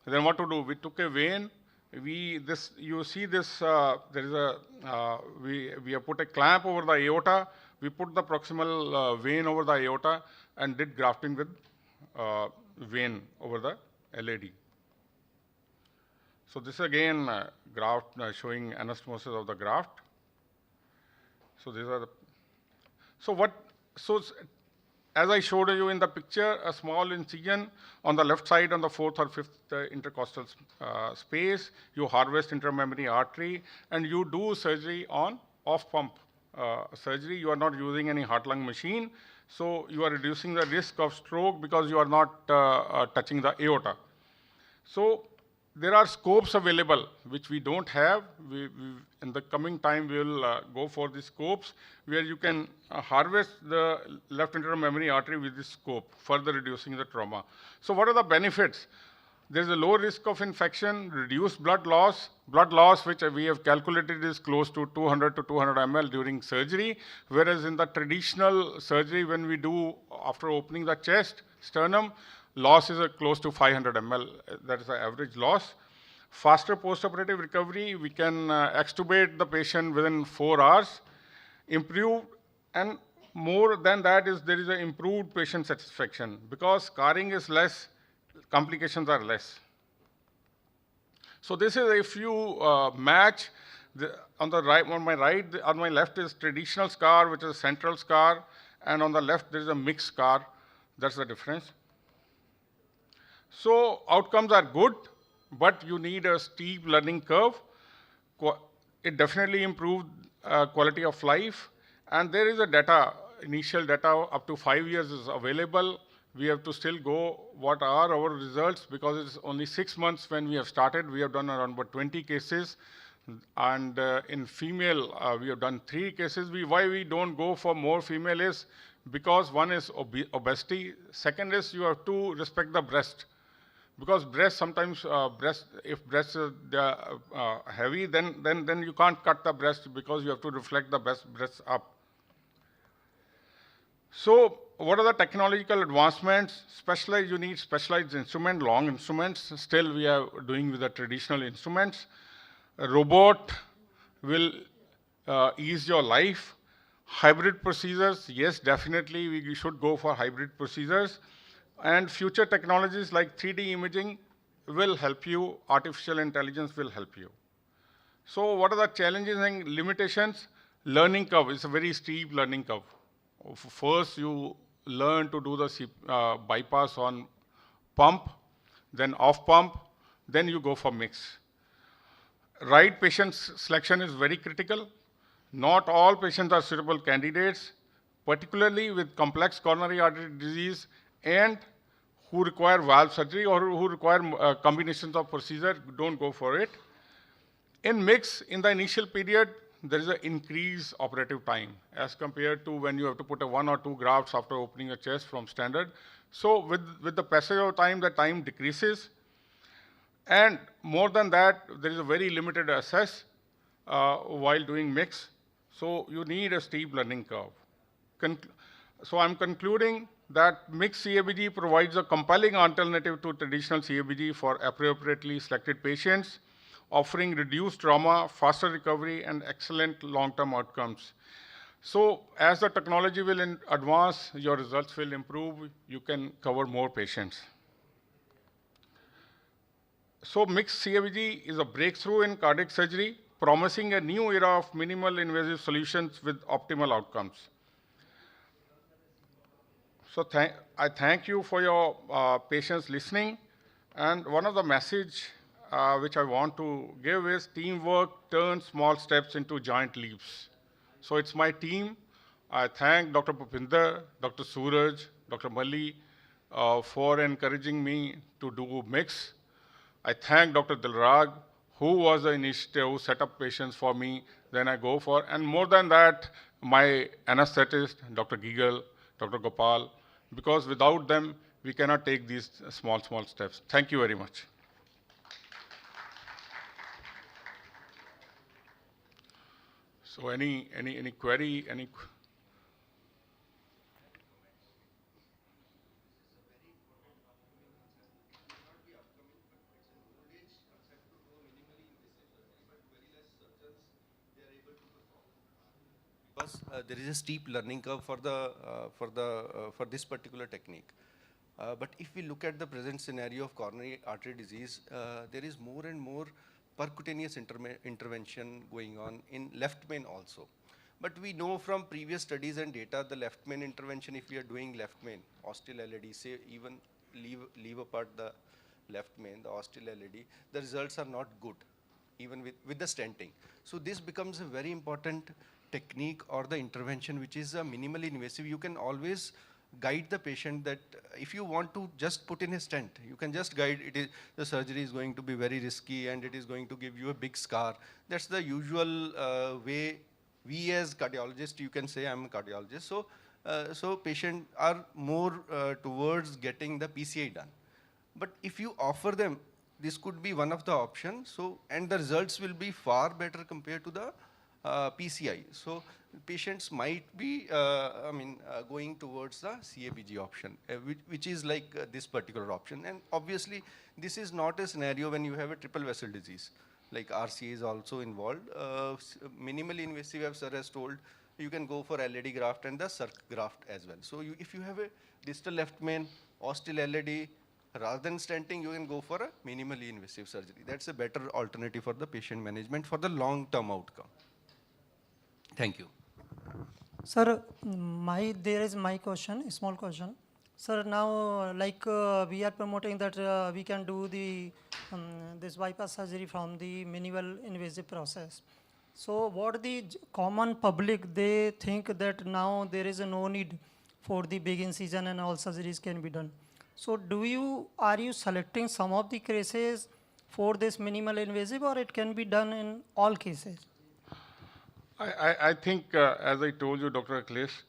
Then what to do? We took a vein. You see this, there is a, we have put a clamp over the aorta. We put the proximal vein over the aorta and did grafting with vein over the LAD. So this again graft showing anastomosis of the graft. So these are the, as I showed you in the picture, a small incision on the left side on the fourth or fifth intercostal space, you harvest intermemory artery, and you do surgery on off-pump surgery. You are not using any heart-lung machine, so you are reducing the risk of stroke because you are not touching the aorta. So there are scopes available which we don't have. In the coming time, we will go for the scopes where you can harvest the left internal memory artery with this scope, further reducing the trauma. So what are the benefits? There is a low risk of infection, reduced blood loss which we have calculated is close to 200 to 200 ml during surgery, whereas in the traditional surgery when we do after opening the chest, sternum, loss is close to 500 ml, that is the average loss. Faster postoperative recovery, we can extubate the patient within 4 hours, improved, and more than that is there is an improved patient satisfaction because scarring is less, complications are less. So this is if you match, on my left is traditional scar, which is central scar, and on the left there is a mixed scar, that's the difference. So outcomes are good, but you need a steep learning curve. It definitely improved quality of life. And there is a data, initial data up to 5 years is available. We have to still go what are our results because it's only 6 months when we have started. We have done around about 20 cases. And in female, we have done 3 cases. Why we don't go for more female is because one is obesity. Second is you have to respect the breast. Because breast, sometimes if breasts are heavy, then you can't cut the breast because you have to reflect the breasts up. So what are the technological advancements? You need specialized instrument, long instruments. Still we are doing with the traditional instruments. A robot will ease your life. Hybrid procedures, yes, definitely we should go for hybrid procedures. And future technologies like 3D imaging will help you, artificial intelligence will help you. So what are the challenges and limitations? Learning curve is a very steep learning curve. First you learn to do the bypass on pump, then off pump, then you go for mix. Right patient selection is very critical. Not all patients are suitable candidates, particularly with complex coronary artery disease and who require valve surgery or who require combinations of procedure, don't go for it. In mix, in the initial period, there is an increased operative time as compared to when you have to put 1 or 2 grafts after opening a chest from standard. So with the passage of time, the time decreases. And more than that, there is a very limited access while doing mix. So you need a steep learning curve. So I'm concluding that mixed CABG provides a compelling alternative to traditional CABG for appropriately selected patients, offering reduced trauma, faster recovery, and excellent long-term outcomes. So as the technology will advance, your results will improve, you can cover more patients. So mixed CABG is a breakthrough in cardiac surgery, promising a new era of minimal invasive solutions with optimal outcomes. So I thank you for your patience listening. And one of the message which I want to give is teamwork turns small steps into giant leaps. So it's my team. I thank Dr. Bathinda, Dr. Suraj, Dr. Malli for encouraging me to do mix. I thank Dr. Dilrag, who was the initiator who set up patients for me, then I go for, and more than that, my anesthetist, Dr. Gigal, Dr. Gopal, because without them, we cannot take these small steps. Thank you very much. So any query, any? Because there is a steep learning curve for this particular technique. But if we look at the present scenario of coronary artery disease, there is more and more percutaneous intervention going on in left main also. But we know from previous studies and data, the left main intervention, if we are doing left main, ostial LAD, say even leave apart the left main, the ostial LAD, the results are not good, even with the stenting. So this becomes a very important technique or the intervention which is minimally invasive. You can always guide the patient that if you want to just put in a stent, you can just guide it. The surgery is going to be very risky and it is going to give you a big scar. That's the usual way we as cardiologists, you can say I'm a cardiologist. So patients are more towards getting the PCI done. But if you offer them, this could be one of the options. So, and the results will be far better compared to the PCI. So patients might be, going towards the CABG option, which is like this particular option. And obviously, this is not a scenario when you have a triple vessel disease, like RCA is also involved. Minimally invasive, as sir has told, you can go for LAD graft and the circ graft as well. So if you have a distal left main, ostial LAD, rather than stenting, you can go for a minimally invasive surgery. That's a better alternative for the patient management for the long-term outcome. Thank you. Sir, there is my question, a small question. Sir, now we are promoting that we can do the this bypass surgery from the minimal invasive process. So what the common public, they think that now there is no need for the big incision and all surgeries can be done. So are you selecting some of the cases for this minimal invasive, or it can be done in all cases? I think, as I told you, Dr. Akhilesh,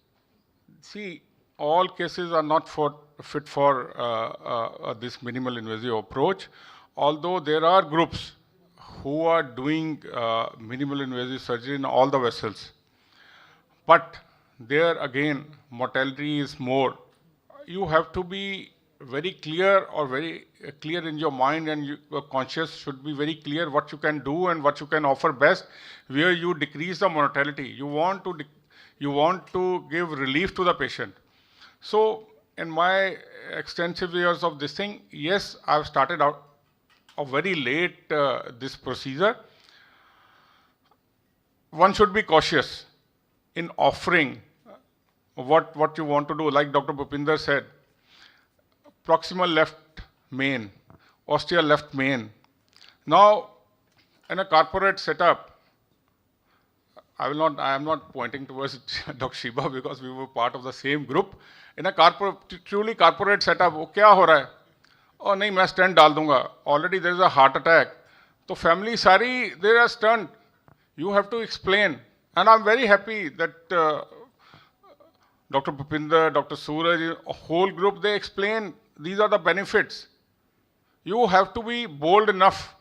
see, all cases are not fit for this minimal invasive approach, although there are groups who are doing minimal invasive surgery in all the vessels. But there again, mortality is more. You have to be very clear or very clear in your mind, and your conscious should be very clear what you can do and what you can offer best, where you decrease the mortality. You want to give relief to the patient. So in my extensive years of this thing, yes, I've started out very late this procedure. One should be cautious in offering what you want to do. Like Dr. Bhupinder said, proximal left main, ostial left main. Now, in a corporate setup, I am not pointing towards Dr. Shiba because we were part of the same group. In a truly corporate setup, वो क्या हो रहा है? Oh, नहीं, मैं stent डाल दूंगा. Already there is a heart attack. So family sari, they are stunned. You have to explain. And I'm very happy that Dr. Bhupinder, Dr. Suraj, a whole group, they explain these are the benefits. You have to be bold enough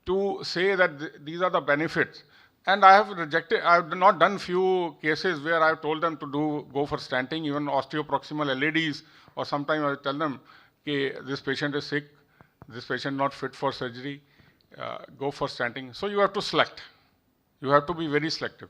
to say that these are the benefits. And I have not done few cases where I've told them to go for stenting, even osteoproximal LADs, or sometimes I tell them, okay, this patient is sick, this patient not fit for surgery, go for stenting. So you have to select. You have to be very selective.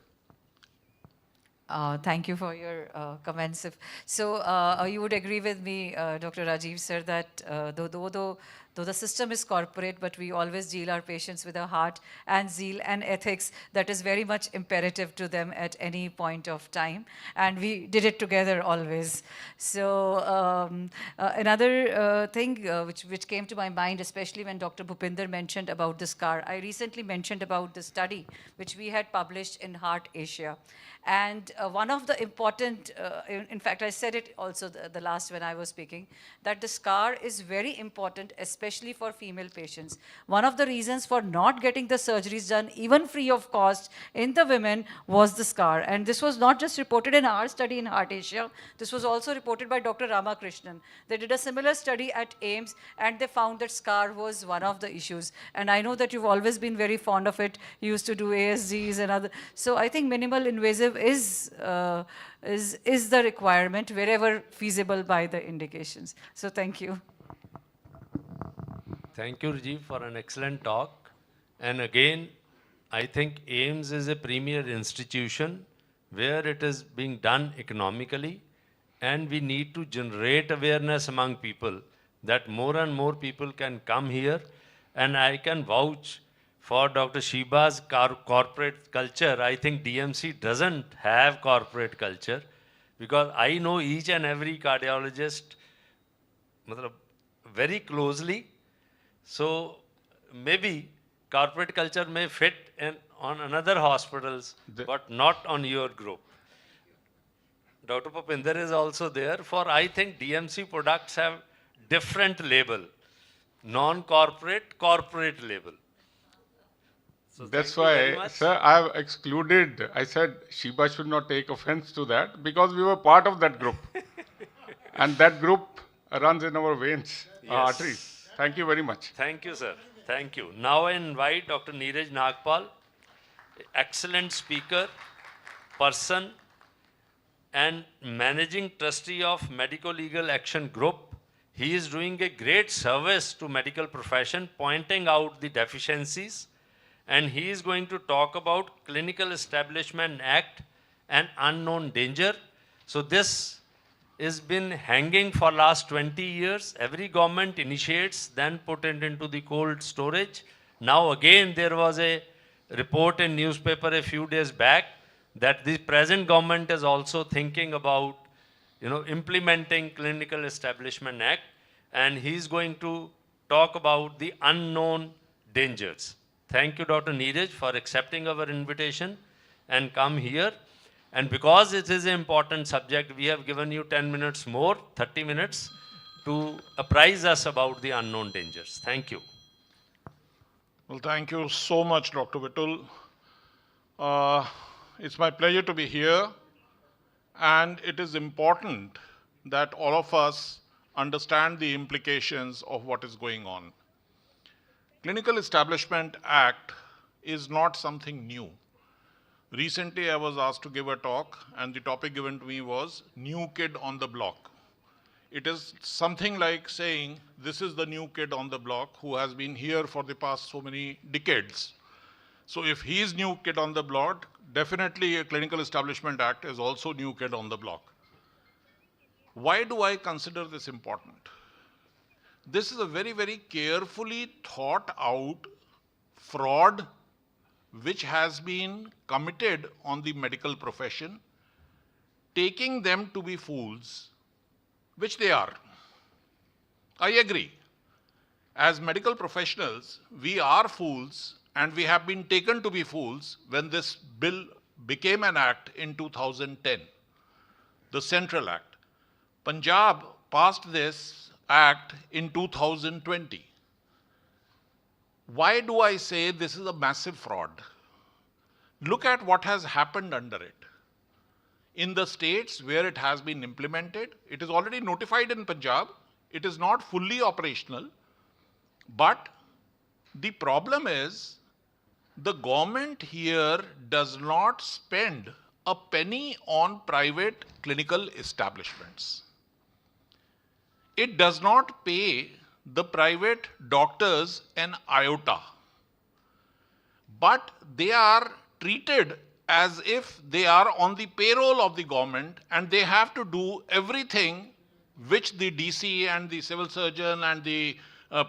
Thank you for your comments. So you would agree with me, Dr. Rajiv sir, that though the system is corporate, but we always deal our patients with a heart and zeal and ethics that is very much imperative to them at any point of time. And we did it together always. So another thing which came to my mind, especially when Dr. Bhupinder mentioned about the scar, I recently mentioned about the study which we had published in Heart Asia. And one of the important, in fact, I said it also the last when I was speaking, that the scar is very important, especially especially for female patients. One of the reasons for not getting the surgeries done, even free of cost, in the women was the scar. And this was not just reported in our study in Heart Asia, this was also reported by Dr. Ramakrishnan. They did a similar study at AIIMS, and they found that scar was one of the issues. And I know that you've always been very fond of it. You used to do ASGs and other. So I think minimal invasive is the requirement wherever feasible by the indications. So thank you. Thank you, Rajiv, for an excellent talk. And again, I think AIIMS is a premier institution where it is being done economically, and we need to generate awareness among people that more and more people can come here. And I can vouch for Dr. Shiba's corporate culture. I think DMC doesn't have corporate culture, because I know each and every cardiologist very closely. So maybe corporate culture may fit on another hospitals, but not on your group. Dr. Papinder is also there. For I think DMC products have different label, non-corporate, corporate label. So that's why, sir, I've excluded, I said Shiba should not take offense to that, because we were part of that group. And that group runs in our veins, arteries. Thank you very much. Thank you, sir. Thank you. Now I invite Dr. Neeraj Nagpal, excellent speaker, person, and managing trustee of Medical Legal Action Group. He is doing a great service to medical profession, pointing out the deficiencies, and he is going to talk about Clinical Establishment Act and unknown danger. So this has been hanging for last 20 years. Every government initiates, then put it into the cold storage. Now again, there was a report in newspaper a few days back that the present government is also thinking about, implementing Clinical Establishment Act, and he's going to talk about the unknown dangers. Thank you, Dr. Neeraj, for accepting our invitation and come here. And because it is an important subject, we have given you 10 minutes more, 30 minutes, to apprise us about the unknown dangers. Thank you. Well, thank you so much, Dr. Vitul. It's my pleasure to be here. And it is important that all of us understand the implications of what is going on. Clinical Establishment Act is not something new. Recently, I was asked to give a talk, and the topic given to me was new kid on the block. It is something like saying, this is the new kid on the block who has been here for the past so many decades. So if he is new kid on the block, definitely a Clinical Establishment Act is also new kid on the block. Why do I consider this important? This is a very, very carefully thought out fraud which has been committed on the medical profession, taking them to be fools, which they are. I agree. As medical professionals, we are fools, and we have been taken to be fools when this bill became an act in 2010, the Central Act. Punjab passed this act in 2020. Why do I say this is a massive fraud? Look at what has happened under it. In the states where it has been implemented, it is already notified in Punjab. It is not fully operational. But the problem is the government here does not spend a penny on private clinical establishments. It does not pay the private doctors an iota, but they are treated as if they are on the payroll of the government, and they have to do everything which the DC and the civil surgeon and the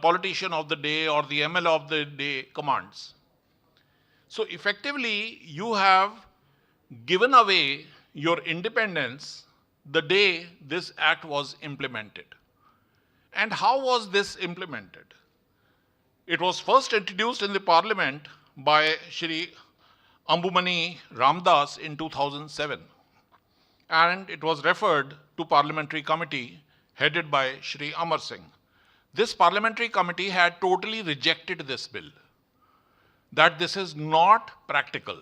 politician of the day or the ML of the day commands. So effectively, you have given away your independence the day this act was implemented. And how was this implemented? It was first introduced in the parliament by Shri Ambumani Ramdas in 2007. And it was referred to parliamentary committee headed by Shri Amar Singh. This parliamentary committee had totally rejected this bill, that this is not practical.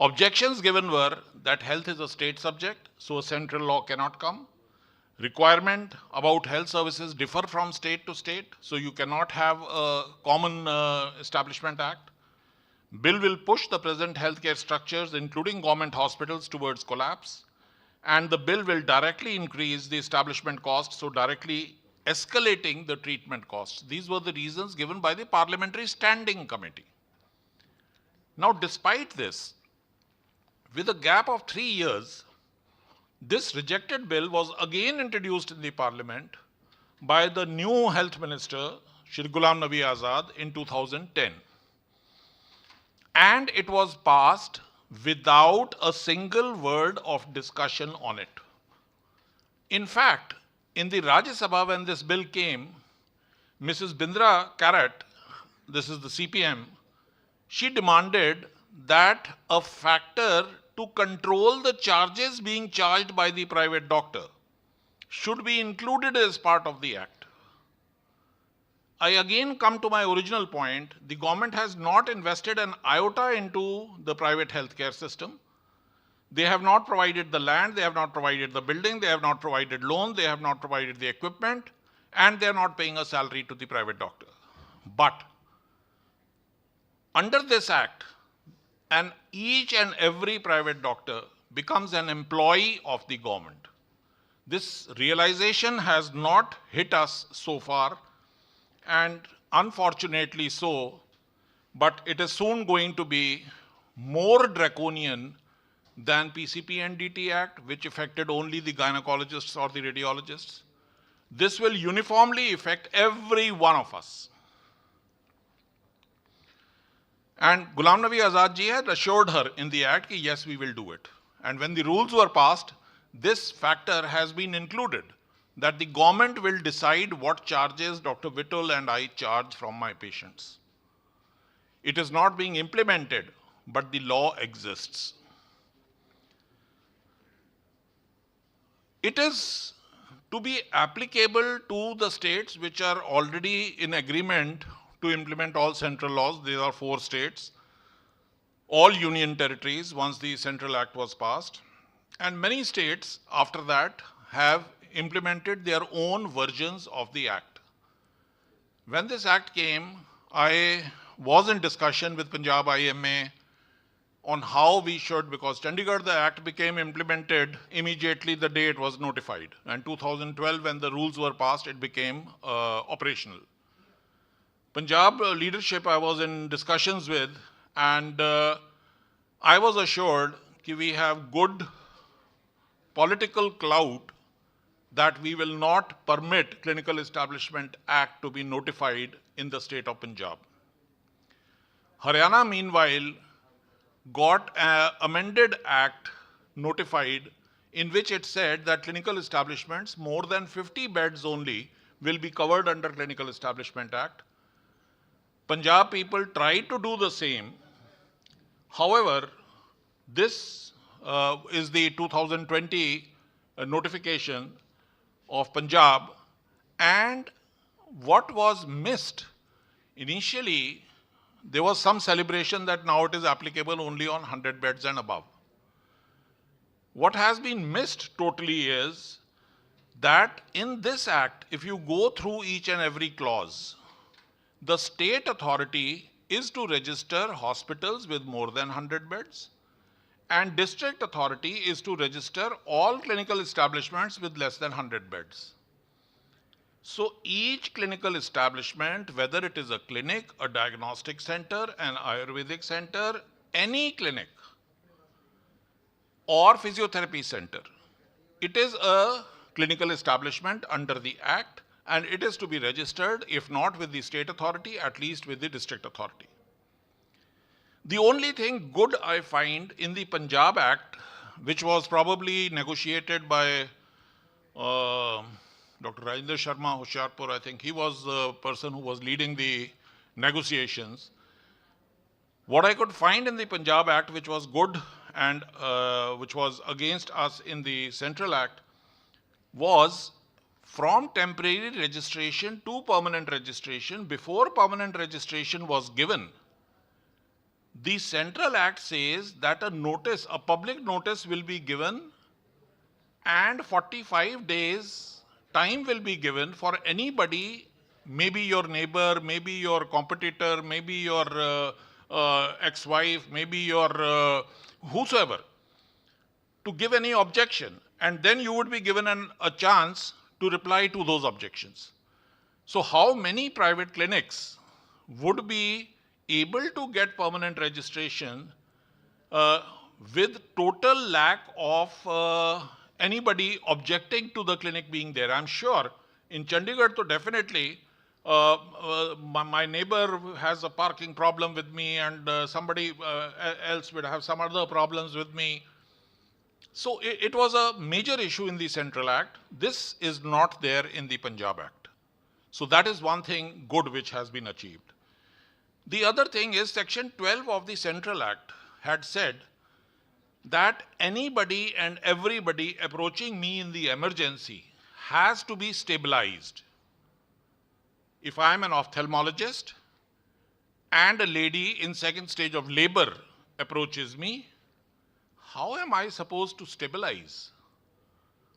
Objections given were that health is a state subject, so a central law cannot come. Requirement about health services differ from state to state, so you cannot have a common establishment act. Bill will push the present healthcare structures, including government hospitals, towards collapse. And the bill will directly increase the establishment costs, so directly escalating the treatment costs. These were the reasons given by the Parliamentary Standing Committee. Now, despite this, with a gap of 3 years, this rejected bill was again introduced in the Parliament by the new Health Minister, Shri Ghulam Nabi Azad, in 2010. And it was passed without a single word of discussion on it. In fact, in the Rajya Sabha, when this bill came, Mrs. Bindra Karat, this is the CPM, she demanded that a factor to control the charges being charged by the private doctor should be included as part of the act. I again come to my original point. The government has not invested an iota into the private healthcare system. They have not provided the land, they have not provided the building, they have not provided loans, they have not provided the equipment, and they are not paying a salary to the private doctor. But under this act, and each and every private doctor becomes an employee of the government. This realization has not hit us so far, and unfortunately so, but it is soon going to be more draconian than PCP and DT Act, which affected only the gynecologists or the radiologists. This will uniformly affect every one of us. And Ghulam Nabi Azad ji had assured her in the act that yes, we will do it. And when the rules were passed, this factor has been included, that the government will decide what charges Dr. Vittal and I charge from my patients. It is not being implemented, but the law exists. It is to be applicable to the states which are already in agreement to implement all central laws. There are 4 states, all union territories once the Central Act was passed. And many states after that have implemented their own versions of the act. When this act came, I was in discussion with Punjab IMA on how we should, because Chandigarh, the act became implemented immediately the day it was notified. And 2012, when the rules were passed, it became operational. Punjab leadership I was in discussions with, and I was assured that we have good political clout that we will not permit Clinical Establishment Act to be notified in the state of Punjab. Haryana, meanwhile, got an amended act notified in which it said that clinical establishments more than 50 beds only will be covered under Clinical Establishment Act. Punjab people tried to do the same. However, this is the 2020 notification of Punjab, and what was missed initially, there was some celebration that now it is applicable only on 100 beds and above. What has been missed totally is that in this act, if you go through each and every clause, the state authority is to register hospitals with more than 100 beds, and district authority is to register all clinical establishments with less than 100 beds. So each clinical establishment, whether it is a clinic, a diagnostic center, an Ayurvedic center, any clinic or physiotherapy center, it is a clinical establishment under the Act, and it is to be registered, if not with the state authority, at least with the district authority. The only thing good I find in the Punjab Act, which was probably negotiated by Dr. Rajendra Sharma Hoshiarpur, I think he was the person who was leading the negotiations. What I could find in the Punjab Act, which was good and which was against us in the Central Act, was from temporary registration to permanent registration. Before permanent registration was given, the Central Act says that a public notice will be given and 45 days time will be given for anybody, maybe your neighbor, maybe your competitor, maybe your ex-wife, maybe your whosoever, to give any objection, and then you would be given a chance to reply to those objections. So how many private clinics would be able to get permanent registration with total lack of anybody objecting to the clinic being there? I'm sure in Chandigarh, so definitely my neighbor has a parking problem with me, and somebody else would have some other problems with me. So it was a major issue in the Central Act. This is not there in the Punjab Act. So that is one thing good which has been achieved. The other thing is Section 12 of the Central Act had said that anybody and everybody approaching me in the emergency has to be stabilized. If I'm an ophthalmologist and a lady in second stage of labor approaches me, how am I supposed to stabilize?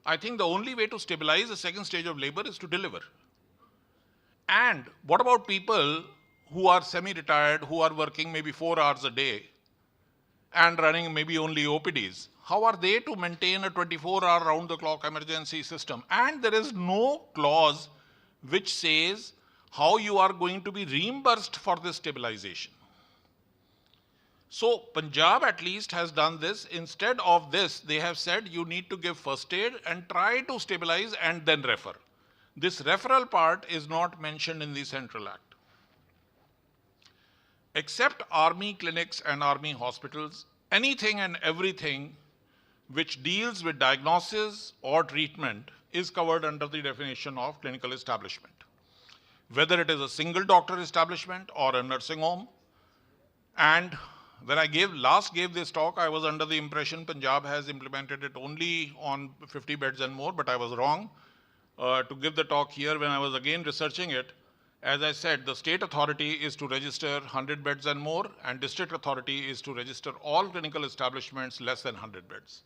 I think the only way to stabilize the second stage of labor is to deliver. And what about people who are semi-retired, who are working maybe 4 hours a day and running maybe only OPDs? How are they to maintain a 24-hour round-the-clock emergency system? And there is no clause which says how you are going to be reimbursed for this stabilization. So Punjab at least has done this. Instead of this, they have said you need to give first aid and try to stabilize and then refer. This referral part is not mentioned in the Central Act. Except army clinics and army hospitals, anything and everything which deals with diagnosis or treatment is covered under the definition of clinical establishment. Whether it is a single doctor establishment or a nursing home. And when I last gave this talk, I was under the impression Punjab has implemented it only on 50 beds and more, but I was wrong. To give the talk here, when I was again researching it, as I said, the state authority is to register 100 beds and more, and district authority is to register all clinical establishments less than 100 beds.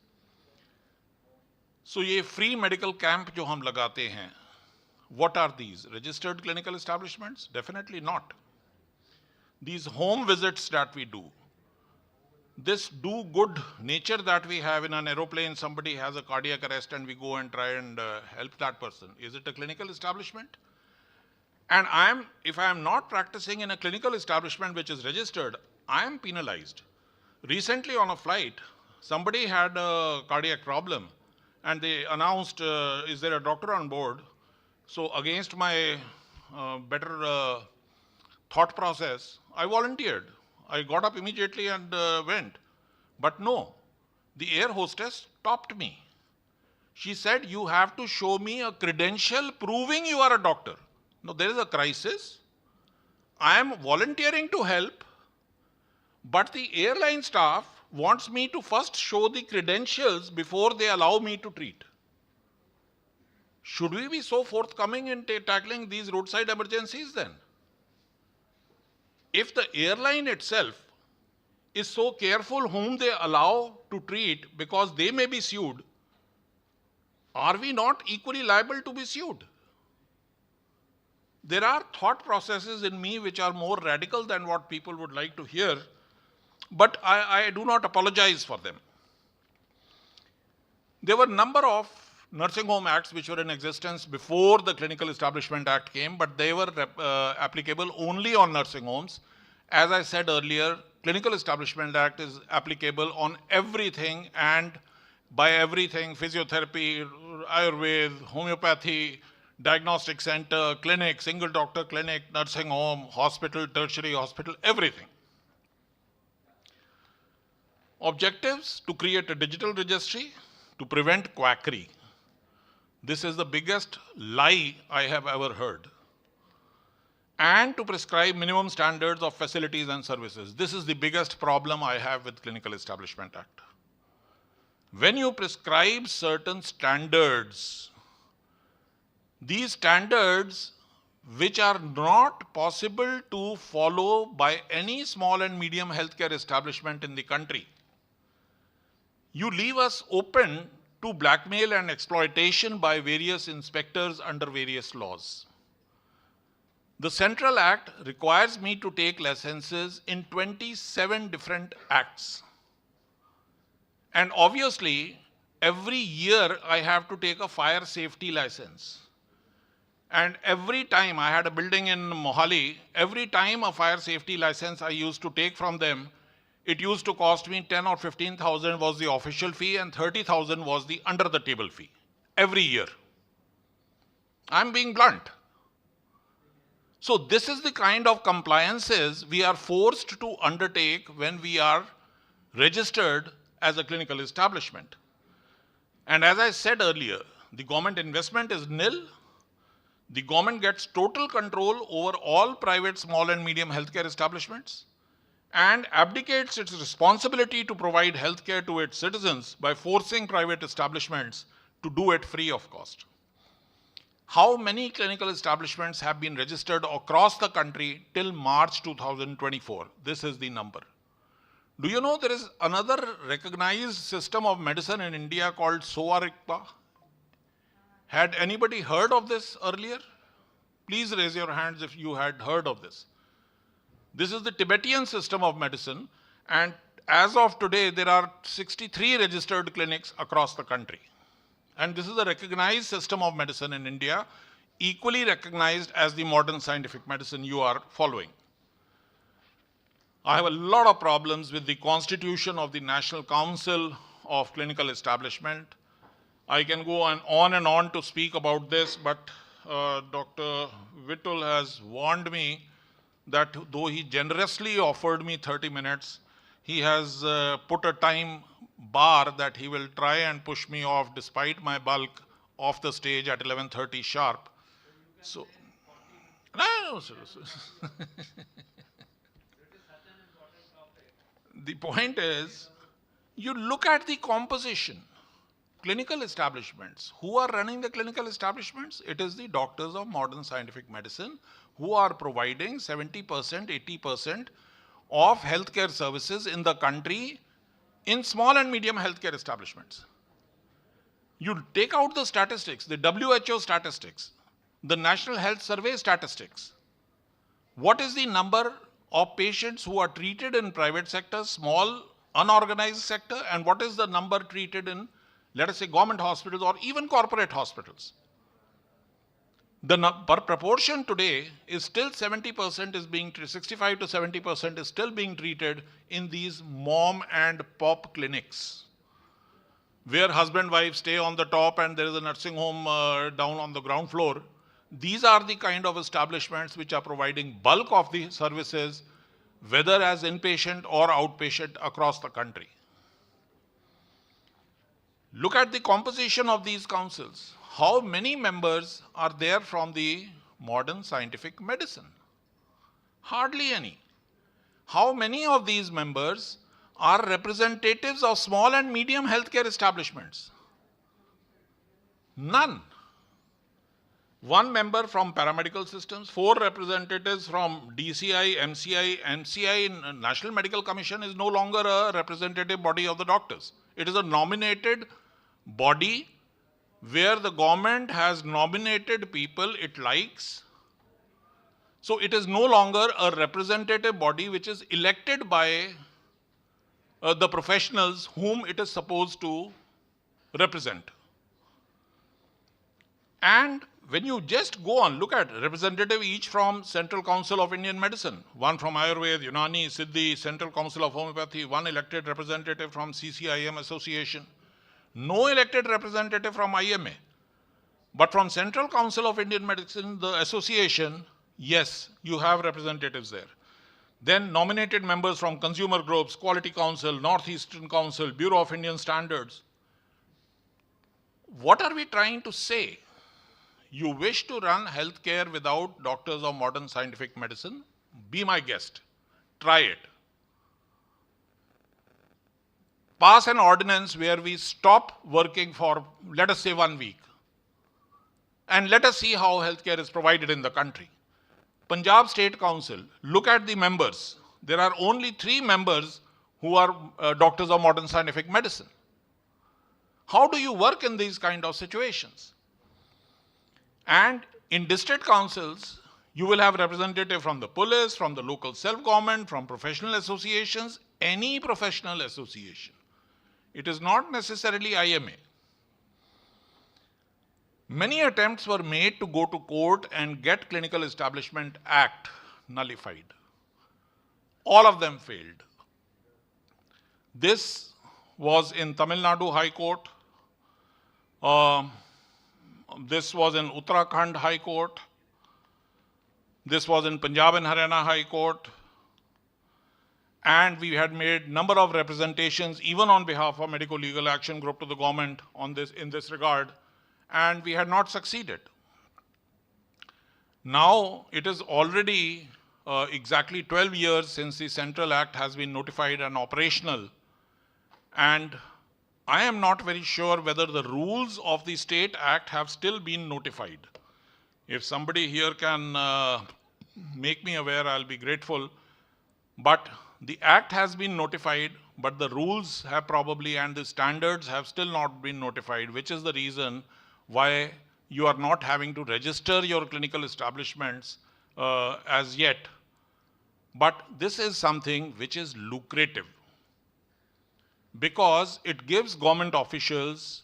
So ये free medical camp जो हम लगाते हैं, what are these? Registered clinical establishments? Definitely not. These home visits that we do, this do good nature that we have in an aeroplane, somebody has a cardiac arrest and we go and try and help that person. Is it a clinical establishment? And if I am not practicing in a clinical establishment which is registered, I am penalized. Recently on a flight, somebody had a cardiac problem and they announced, is there a doctor on board? So against my better thought process, I volunteered. I got up immediately and went. But no, the air hostess stopped me. She said, you have to show me a credential proving you are a doctor. No, there is a crisis. I am volunteering to help, but the airline staff wants me to first show the credentials before they allow me to treat. Should we be so forthcoming in tackling these roadside emergencies then? If the airline itself is so careful whom they allow to treat because they may be sued, are we not equally liable to be sued? There are thought processes in me which are more radical than what people would like to hear, but I do not apologize for them. There were a number of nursing home acts which were in existence before the Clinical Establishment Act came, but they were applicable only on nursing homes. As I said earlier, Clinical Establishment Act is applicable on everything, and by everything, physiotherapy, Ayurveda, homeopathy, diagnostic center, clinic, single doctor clinic, nursing home, hospital, tertiary hospital, everything. Objectives: to create a digital registry, to prevent quackery. This is the biggest lie I have ever heard. And to prescribe minimum standards of facilities and services. This is the biggest problem I have with Clinical Establishment Act. When you prescribe certain standards, These standards, which are not possible to follow by any small and medium healthcare establishment in the country, you leave us open to blackmail and exploitation by various inspectors under various laws. The Central Act requires me to take licenses in 27 different acts. And obviously, every year I have to take a fire safety license. And every time I had a building in Mohali, every time a fire safety license I used to take from them, it used to cost me 10 or 15,000 was the official fee and 30,000 was the under the table fee every year. I'm being blunt. So this is the kind of compliances we are forced to undertake when we are registered as a clinical establishment. And as I said earlier, the government investment is nil. The government gets total control over all private small and medium healthcare establishments and abdicates its responsibility to provide healthcare to its citizens by forcing private establishments to do it free of cost. How many clinical establishments have been registered across the country till March 2024? This is the number. Do you know there is another recognized system of medicine in India called Soarikpa? Had anybody heard of this earlier? Please raise your hands if you had heard of this. This is the Tibetan system of medicine, and as of today, there are 63 registered clinics across the country. And this is a recognized system of medicine in India, equally recognized as the modern scientific medicine you are following. I have a lot of problems with the constitution of the National Council of Clinical Establishment. I can go on and on to speak about this, but Dr. Vittul has warned me that though he generously offered me 30 minutes, he has put a time bar that he will try and push me off despite my bulk off the stage at 11:30 sharp. So, no, sir. The point is, you look at the composition. Clinical establishments. Who are running the clinical establishments? It is the doctors of modern scientific medicine who are providing 70%, 80% of healthcare services in the country in small and medium healthcare establishments. You take out the statistics, the WHO statistics, the National Health Survey statistics. What is the number of patients who are treated in private sector, small, unorganized sector, and what is the number treated in, let us say, government hospitals or even corporate hospitals? The proportion today is still 70% is being, 65 to 70% is still being treated in these mom and pop clinics, where husband and wife stay on the top and there is a nursing home down on the ground floor. These are the kind of establishments which are providing bulk of the services, whether as inpatient or outpatient across the country. Look at the composition of these councils. How many members are there from the modern scientific medicine? Hardly any. How many of these members are representatives of small and medium healthcare establishments? None. One member from paramedical systems, 4 representatives from DCI, MCI. MCI, National Medical Commission, is no longer a representative body of the doctors. It is a nominated body where the government has nominated people it likes. So it is no longer a representative body which is elected by the professionals whom it is supposed to represent. And when you just go on, look at representative each from Central Council of Indian Medicine, one from Ayurveda, Unani, Siddhi, Central Council of Homeopathy, one elected representative from CCIM Association, no elected representative from IMA. But from Central Council of Indian Medicine, the association, yes, you have representatives there. Then nominated members from consumer groups, Quality Council, Northeastern Council, Bureau of Indian Standards. What are we trying to say? You wish to run healthcare without doctors of modern scientific medicine? Be my guest. Try it. Pass an ordinance where we stop working for, let us say, 1 week. And let us see how healthcare is provided in the country. Punjab State Council, look at the members. There are only 3 members who are doctors of modern scientific medicine. How do you work in these kind of situations? And in district councils, you will have representative from the police, from the local self-government, from professional associations, any professional association. It is not necessarily IMA. Many attempts were made to go to court and get Clinical Establishment Act nullified. All of them failed. This was in Tamil Nadu High Court. This was in Uttarakhand High Court. This was in Punjab and Haryana High Court. And we had made number of representations, even on behalf of Medical Legal Action Group, to the government on this, in this regard, and we had not succeeded. Now it is already exactly 12 years since the Central Act has been notified and operational, and I am not very sure whether the rules of the State Act have still been notified. If somebody here can make me aware, I'll be grateful. But the Act has been notified, but the rules have probably, and the standards have still not been notified, which is the reason why you are not having to register your clinical establishments as yet. But this is something which is lucrative, because it gives government officials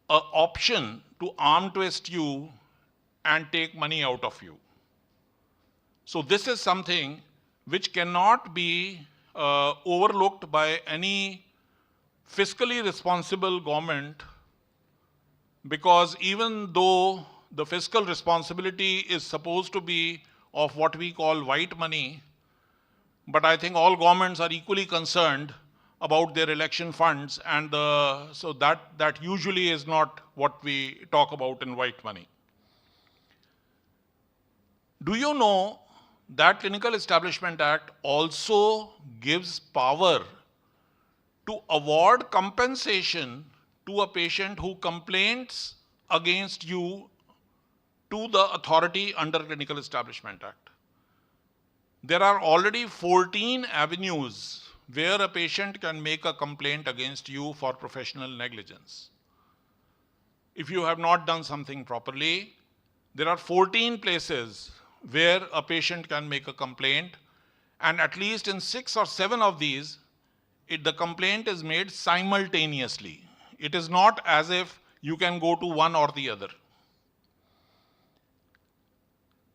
an option to arm twist you and take money out of you. So this is something which cannot be overlooked by any fiscally responsible government, because even though the fiscal responsibility is supposed to be of what we call white money, but I think all governments are equally concerned about their election funds, and so that usually is not what we talk about in white money. Do you know that Clinical Establishment Act also gives power to award compensation to a patient who complains against you to the authority under Clinical Establishment Act? There are already 14 avenues where a patient can make a complaint against you for professional negligence. If you have not done something properly, there are 14 places where a patient can make a complaint, and at least in 6 or 7 of these, the complaint is made simultaneously. It is not as if you can go to one or the other.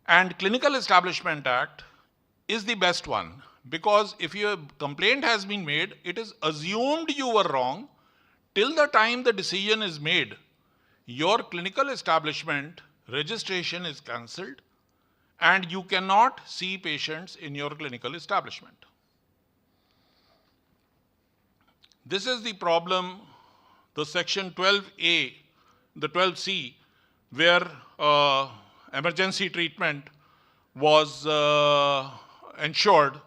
And Clinical Establishment Act is the best one, because if your complaint has been made, it is assumed you were wrong. Till the time the decision is made, your clinical establishment registration is cancelled, and you cannot see patients in your clinical establishment. This is the problem, the section 12A, the 12C, where emergency treatment was ensured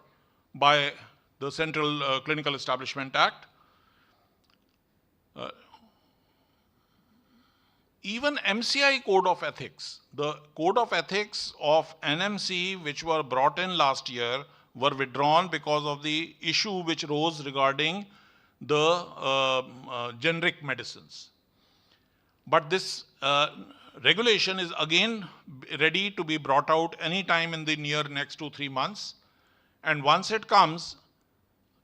by the Central Clinical Establishment Act. Even MCI Code of Ethics, the Code of Ethics of NMC, which were brought in last year, were withdrawn because of the issue which rose regarding the generic medicines. But this regulation is again ready to be brought out anytime in the near next 2-3 months. And once it comes,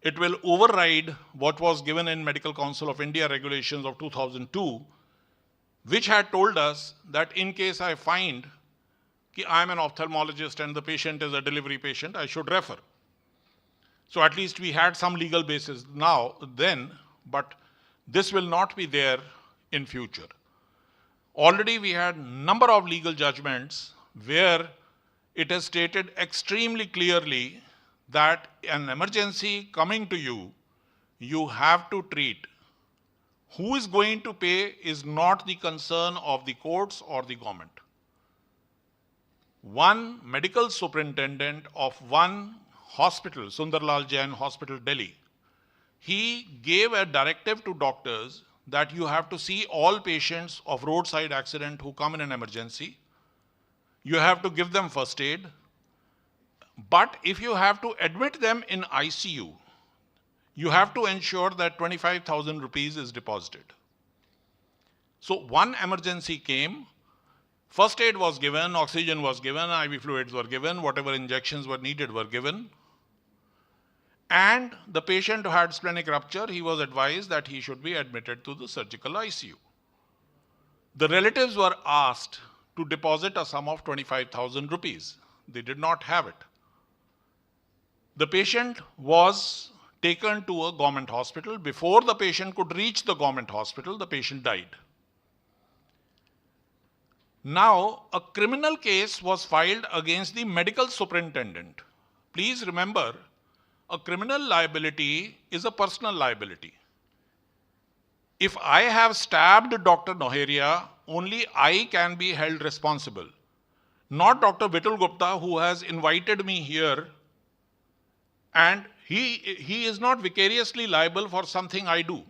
it will override what was given in Medical Council of India regulations of 2002, which had told us that in case I find that I am an ophthalmologist and the patient is a delivery patient, I should refer. So at least we had some legal basis then, but this will not be there in future. Already we had number of legal judgments where it is stated extremely clearly that an emergency coming to you, you have to treat. Who is going to pay is not the concern of the courts or the government. One medical superintendent of one hospital, Sundarlal Jain Hospital, Delhi, he gave a directive to doctors that you have to see all patients of roadside accident who come in an emergency. You have to give them first aid. But if you have to admit them in ICU, you have to ensure that 25,000 rupees is deposited. So one emergency came, first aid was given, oxygen was given, IV fluids were given, whatever injections were needed were given. And the patient who had splenic rupture, he was advised that he should be admitted to the surgical ICU. The relatives were asked to deposit a sum of 25,000 rupees. They did not have it. The patient was taken to a government hospital. Before the patient could reach the government hospital, the patient died. Now, a criminal case was filed against the medical superintendent. Please remember, a criminal liability is a personal liability. If I have stabbed Dr. Noheria, only I can be held responsible, not Dr. Vitul Gupta, who has invited me here, and he is not vicariously liable for something I do.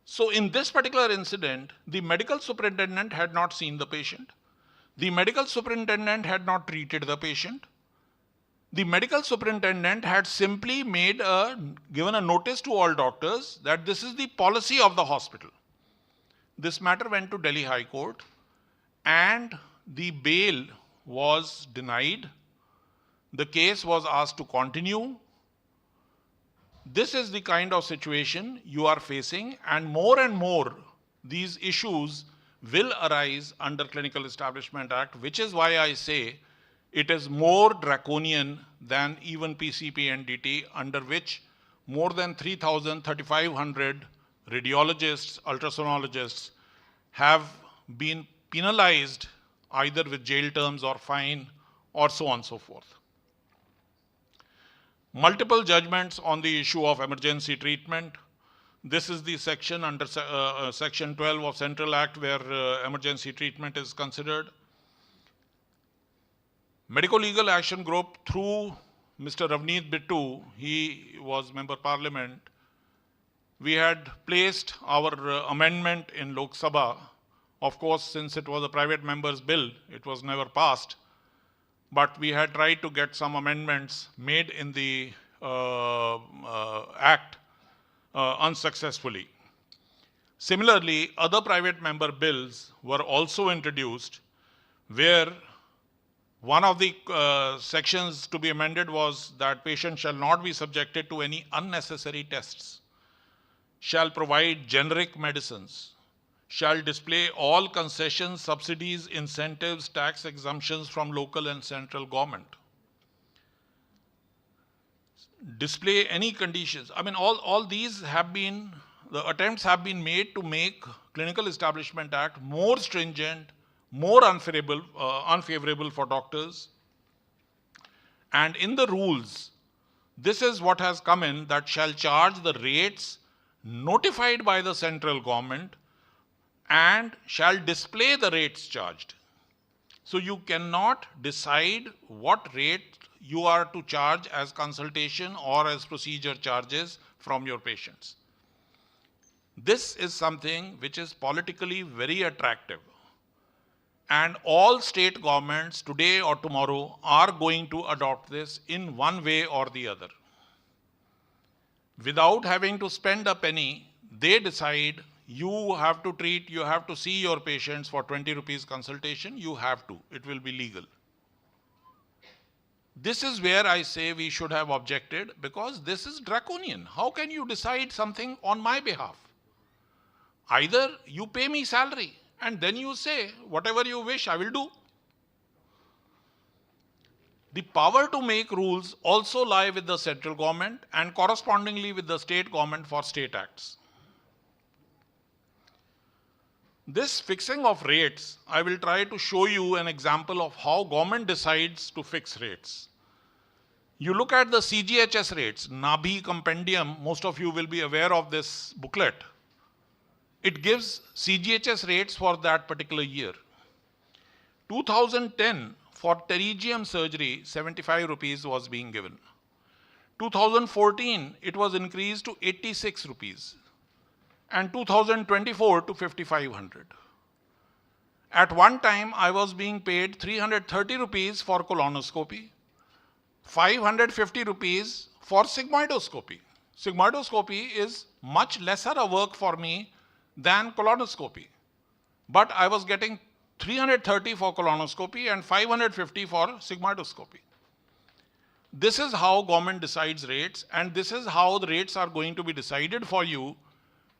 So in this particular incident, the medical superintendent had not seen the patient. The medical superintendent had not treated the patient. The medical superintendent had simply given a notice to all doctors that this is the policy of the hospital. This matter went to Delhi High Court and the bail was denied. The case was asked to continue. This is the kind of situation you are facing, and more these issues will arise under Clinical Establishment Act, which is why I say it is more draconian than even PCP NDT, under which more than 3,500 radiologists, ultrasonologists have been penalized either with jail terms or fine or so on and so forth. Multiple judgments on the issue of emergency treatment. This is the section under Section 12 of Central Act where emergency treatment is considered. Medical Legal Action Group through Mr. Ravneet Bittu, he was Member Parliament, we had placed our amendment in Lok Sabha. Of course, since it was a private member's bill, it was never passed. But we had tried to get some amendments made in the Act unsuccessfully. Similarly, other private member bills were also introduced where one of the sections to be amended was that patients shall not be subjected to any unnecessary tests, shall provide generic medicines, shall display all concessions, subsidies, incentives, tax exemptions from local and central government. Display any conditions. I mean, all these have been, the attempts have been made to make Clinical Establishment Act more stringent, more unfavorable for doctors. And in the rules, this is what has come in, that shall charge the rates notified by the central government and shall display the rates charged. So you cannot decide what rate you are to charge as consultation or as procedure charges from your patients. This is something which is politically very attractive. And all state governments today or tomorrow are going to adopt this in one way or the other. Without having to spend a penny, they decide you have to treat, you have to see your patients for 20 rupees consultation, you have to, it will be legal. This is where I say we should have objected, because this is draconian. How can you decide something on my behalf? Either you pay me salary and then you say, whatever you wish, I will do. The power to make rules also lie with the central government and correspondingly with the state government for state acts. This fixing of rates, I will try to show you an example of how government decides to fix rates. You look at the CGHS rates, NABHI compendium, most of you will be aware of this booklet. It gives CGHS rates for that particular year. 2010, for pterygium surgery, 75 rupees was being given. 2014, it was increased to 86 rupees. and 2024 to 5,500. At one time, I was being paid 330 rupees for colonoscopy, 550 rupees for sigmoidoscopy. Sigmoidoscopy is much lesser a work for me than colonoscopy. But I was getting 330 for colonoscopy and 550 for sigmoidoscopy. This is how government decides rates, and this is how the rates are going to be decided for you.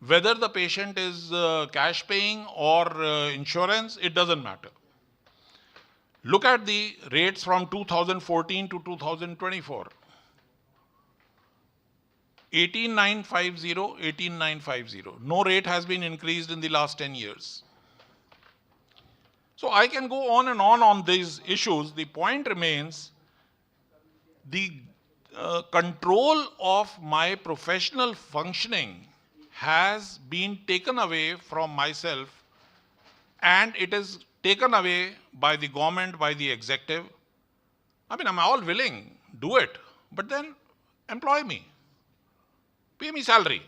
Whether the patient is cash paying or insurance, it doesn't matter. Look at the rates from 2014 to 2024. 18,950, 18,950. No rate has been increased in the last 10 years. So I can go on these issues. The point remains, the control of my professional functioning has been taken away from myself, and it is taken away by the government, by the executive. I mean, I'm all willing, do it, but then employ me. Pay me salary.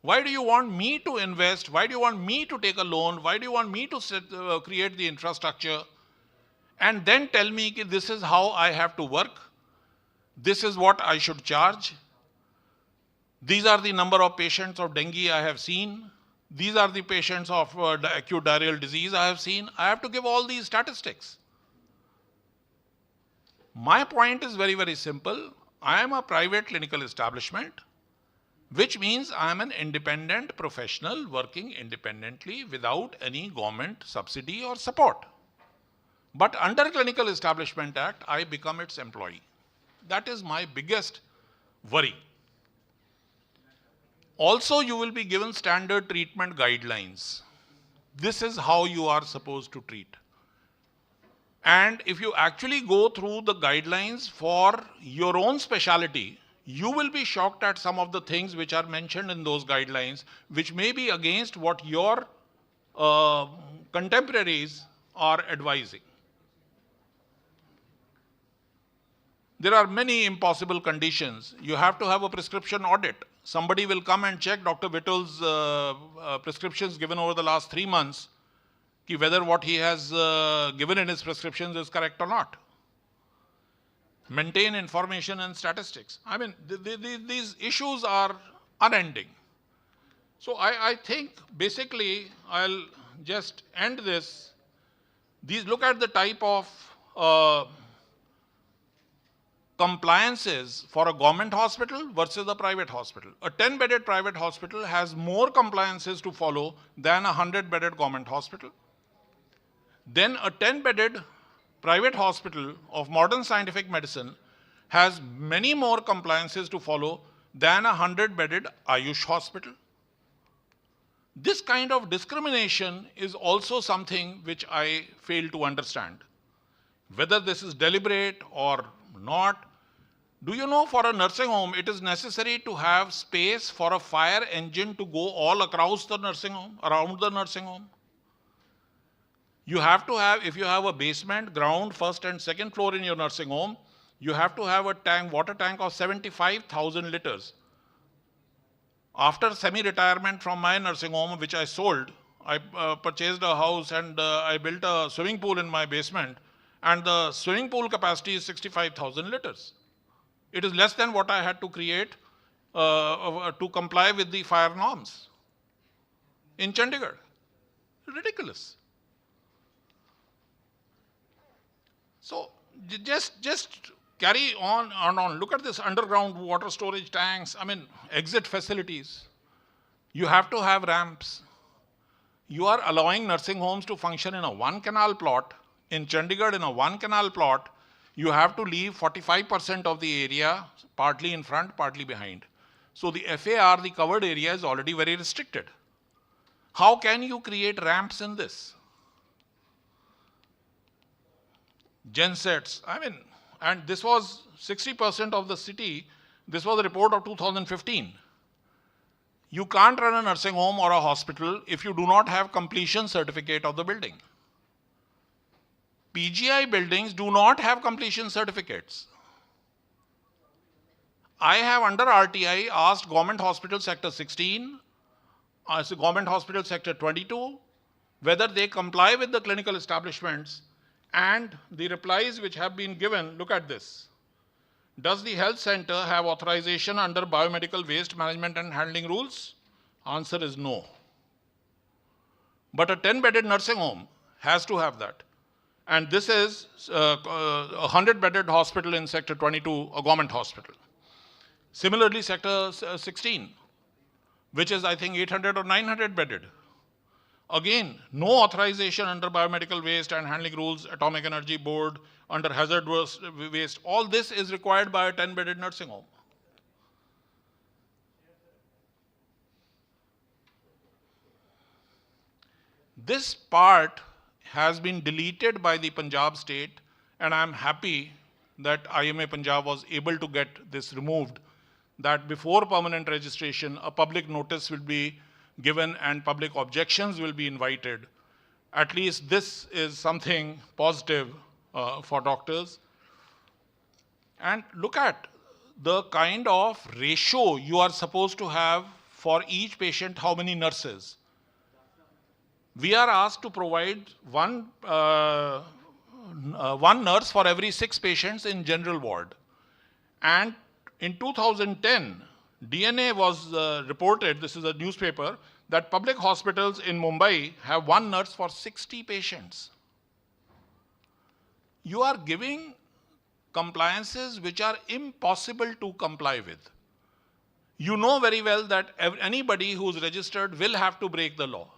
Why do you want me to invest? Why do you want me to take a loan? Why do you want me to create the infrastructure? And then tell me that this is how I have to work. This is what I should charge. These are the number of patients of dengue I have seen. These are the patients of acute diarrheal disease I have seen. I have to give all these statistics. My point is very, very simple. I am a private clinical establishment, which means I am an independent professional working independently without any government subsidy or support. But under Clinical Establishment Act, I become its employee. That is my biggest worry. Also, you will be given standard treatment guidelines. This is how you are supposed to treat. And if you actually go through the guidelines for your own specialty, you will be shocked at some of the things which are mentioned in those guidelines, which may be against what your contemporaries are advising. There are many impossible conditions. You have to have a prescription audit. Somebody will come and check Dr. Vittal's prescriptions given over the last 3 months, whether what he has given in his prescriptions is correct or not. Maintain information and statistics. I mean, these issues are unending. So I think basically I'll just end this. Look at the type of compliances for a government hospital versus a private hospital. A 10-bedded private hospital has more compliances to follow than a 100-bedded government hospital. Then a 10-bedded private hospital of modern scientific medicine has many more compliances to follow than a 100-bedded Ayush hospital. This kind of discrimination is also something which I fail to understand. Whether this is deliberate or not. Do you know, for a nursing home, it is necessary to have space for a fire engine to go all across the nursing home, around the nursing home? You have to have, if you have a basement, ground, first and second floor in your nursing home, you have to have a water tank of 75,000 liters. After semi-retirement from my nursing home, which I sold, I purchased a house and I built a swimming pool in my basement, and the swimming pool capacity is 65,000 liters. It is less than what I had to create to comply with the fire norms in Chandigarh. Ridiculous. So just carry on and on. Look at this underground water storage tanks. I mean, exit facilities. You have to have ramps. You are allowing nursing homes to function in a 1-canal plot. In Chandigarh, in a 1-canal plot, you have to leave 45% of the area, partly in front, partly behind. So the FAR, the covered area, is already very restricted. How can you create ramps in this? Gensets, I mean, and this was 60% of the city. This was a report of 2015. You can't run a nursing home or a hospital if you do not have completion certificate of the building. PGI buildings do not have completion certificates. I have under RTI asked Government Hospital Sector 16, as a government hospital sector 22, whether they comply with the clinical establishments, and the replies which have been given, look at this. Does the health center have authorization under biomedical waste management and handling rules? Answer is no. But a 10-bedded nursing home has to have that. And this is a 100-bedded hospital in Sector 22, a government hospital. Similarly, Sector 16, which is, I think, 800 or 900 bedded. Again, no authorization under biomedical waste and handling rules, Atomic Energy Board, under hazardous waste. All this is required by a 10-bedded nursing home. This part has been deleted by the Punjab state, and I'm happy that IMA Punjab was able to get this removed, that before permanent registration, a public notice will be given and public objections will be invited. At least this is something positive for doctors. And look at the kind of ratio you are supposed to have for each patient, how many nurses. We are asked to provide one nurse for every 6 patients in general ward. And in 2010, DNA was reported, this is a newspaper, that public hospitals in Mumbai have 1 nurse for 60 patients. You are giving compliances which are impossible to comply with. You know very well that anybody who's registered will have to break the law.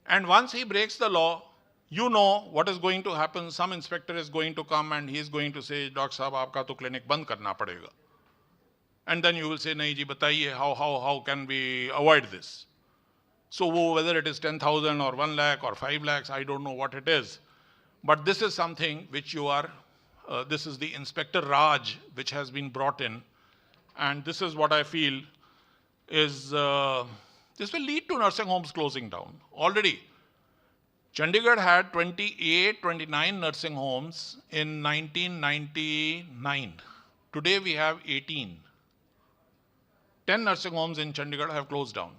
And once he breaks the law, you know what is going to happen. Some inspector is going to come and he is going to say, Doctor Sahab, aapka to clinic band karna padega. And then you will say, nahi ji, bataiye, how can we avoid this? So whether it is 10,000 or 1 lakh or 5 lakhs, I don't know what it is. But this is something which you are, this is the Inspector Raj which has been brought in. And this is what I feel is, this will lead to nursing homes closing down. Already, Chandigarh had 28, 29 nursing homes in 1999. Today we have 18. 10 nursing homes in Chandigarh have closed down.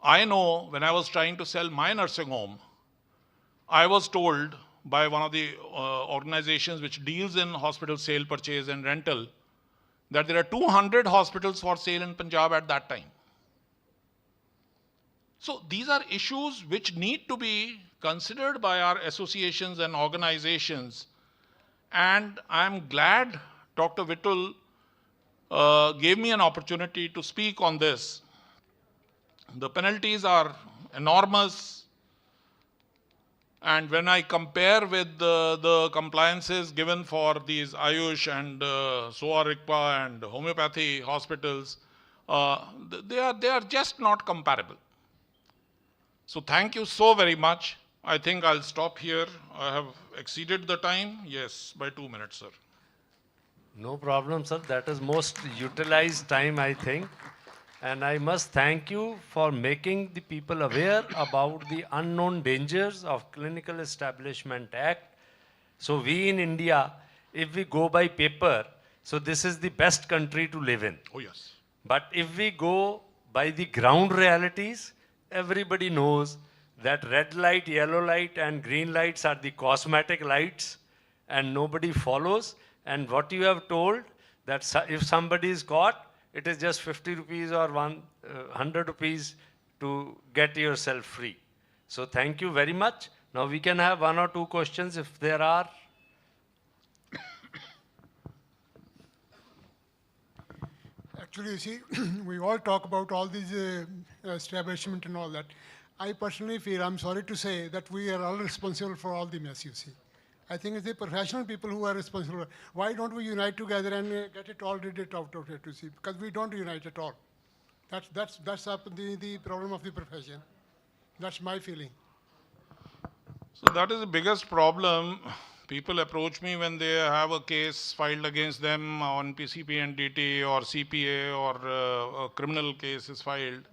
I know when I was trying to sell my nursing home, I was told by one of the organizations which deals in hospital sale, purchase and rental that there are 200 hospitals for sale in Punjab at that time. So these are issues which need to be considered by our associations and organizations. And I'm glad Dr. Vitul gave me an opportunity to speak on this. The penalties are enormous. And when I compare with the compliances given for these Ayush and SOA Rigpa and homeopathy hospitals, they are just not comparable. So thank you so very much. I think I'll stop here. I have exceeded the time. Yes, by 2 minutes, sir. No problem, sir. That is most utilized time, I think. And I must thank you for making the people aware about the unknown dangers of Clinical Establishment Act. So we in India, if we go by paper, so this is the best country to live in. Oh, yes. But if we go by the ground realities, everybody knows that red light, yellow light and green lights are the cosmetic lights and nobody follows. And what you have told, that if somebody is caught, it is just 50 rupees or 100 rupees to get yourself free. So thank you very much. Now we can have 1 or 2 questions if there are. Actually, you see, we all talk about all these establishment and all that. I personally feel, I'm sorry to say, that we are all responsible for all the mess, you see. I think it's the professional people who are responsible. Why don't we unite together and get it all did it out of it, you see? Because we don't unite at all. That's the problem of the profession. That's my feeling. So that is the biggest problem. People approach me when they have a case filed against them on PCP and DT or CPA or a criminal case is filed.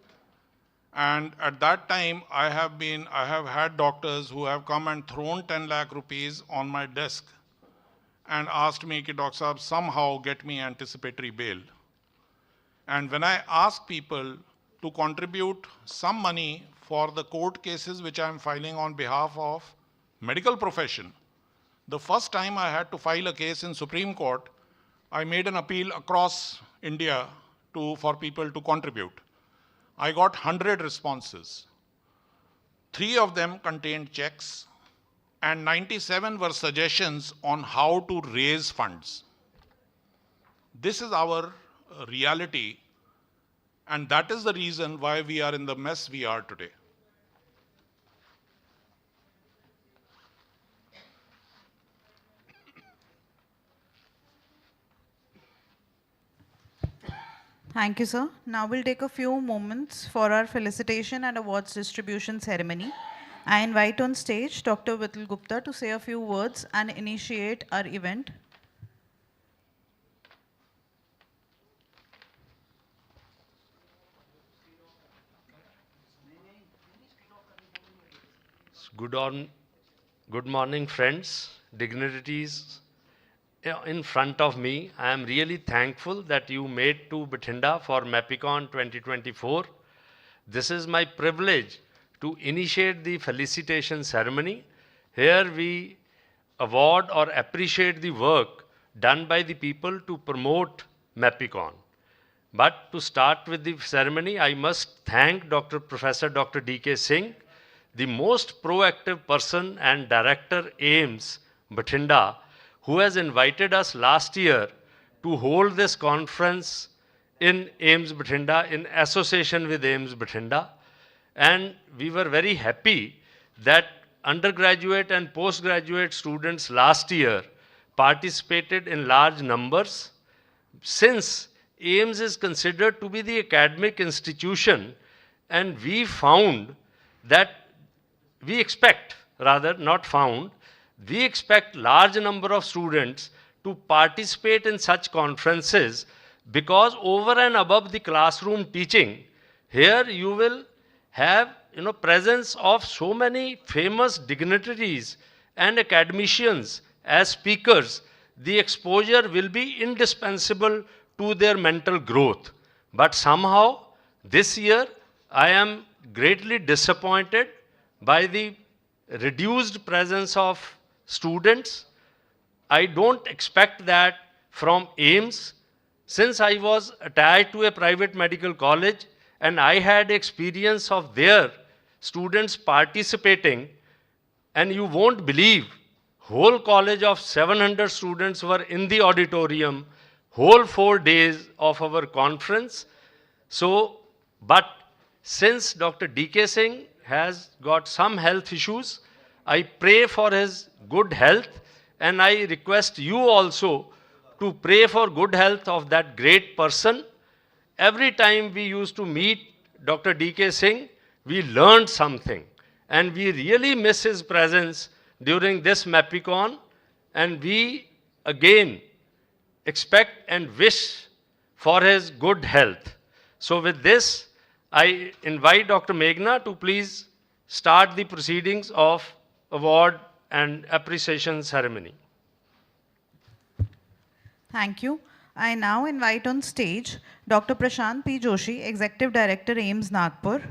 And at that time, I have had doctors who have come and thrown 10 lakh rupees on my desk and asked me, Ki, Doctor Sahab, somehow get me anticipatory bail. And when I ask people, to contribute some money for the court cases which I am filing on behalf of medical profession. The first time I had to file a case in Supreme Court, I made an appeal across India for people to contribute. I got 100 responses. 3 of them contained checks and 97 were suggestions on how to raise funds. This is our reality, and that is the reason why we are in the mess we are today. Thank you, sir. Now we'll take a few moments for our felicitation and awards distribution ceremony. I invite on stage Dr. Vitul Gupta to say a few words and initiate our event. Good morning, friends, dignitaries. In front of me, I am really thankful that you made to Bathinda for MAPICON 2024. This is my privilege to initiate the felicitation ceremony. Here we award or appreciate the work done by the people to promote MAPICON. But to start with the ceremony, I must thank Professor Dr. D.K. Singh, the most proactive person and director AIIMS Bathinda, who has invited us last year to hold this conference in AIIMS Bathinda in association with AIIMS Bathinda. And we were very happy that undergraduate and postgraduate students last year participated in large numbers. Since AIIMS is considered to be the academic institution, and we found that we expect large number of students to participate in such conferences, because over and above the classroom teaching, here you will have presence of so many famous dignitaries and academicians as speakers. The exposure will be indispensable to their mental growth. But somehow this year I am greatly disappointed by the reduced presence of students. I don't expect that from AIIMS, since I was attached to a private medical college and I had experience of their students participating, and you won't believe, whole college of 700 students were in the auditorium whole 4 days of our conference. So, but since Dr. D.K. Singh has got some health issues, I pray for his good health, and I request you also to pray for good health of that great person. Every time we used to meet Dr. D.K. Singh, we learned something, and we really miss his presence during this MAPICON, and we again expect and wish for his good health. So with this, I invite Dr. Meghna to please start the proceedings of award and appreciation ceremony. Thank you. I now invite on stage Dr. Prashant P. Joshi, Executive Director, AIIMS Nagpur,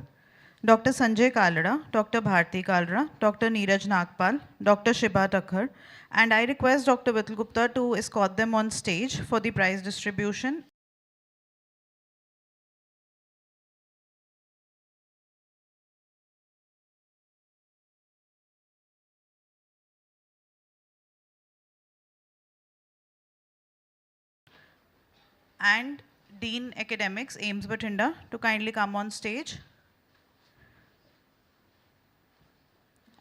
Dr. Sanjay Kalra, Dr. Bharti Kalra, Dr. Neeraj Nagpal, Dr. Shibha Takhar, and I request Dr. Vitul Gupta to escort them on stage for the prize distribution. And Dean Academics, AIIMS Bathinda, to kindly come on stage.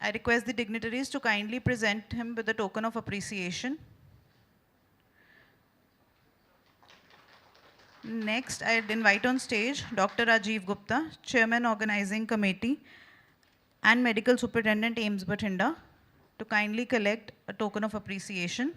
I request the dignitaries to kindly present him with a token of appreciation. Next, I invite on stage Dr. Rajiv Gupta, Chairman Organizing Committee and Medical Superintendent, AIIMS Bathinda, to kindly collect a token of appreciation.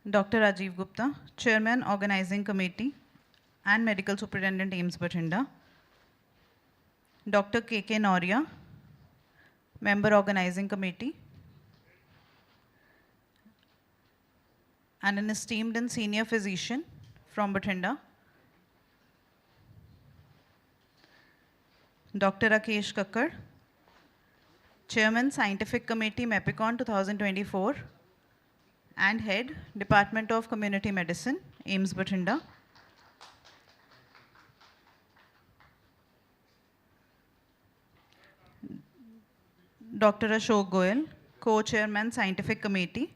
Dr. Rajiv Gupta, Chairman, Organizing Committee and Medical Superintendent, AIIMS Bathinda. Dr. K.K. Noria, Member Organizing Committee, and an esteemed and senior physician from Bathinda, Dr. Rakesh Kakkar, Chairman Scientific Committee MAPICON 2024 and Head Department of Community Medicine, AIIMS Bathinda. Dr. Ashok Goyal, Co-Chairman Scientific Committee.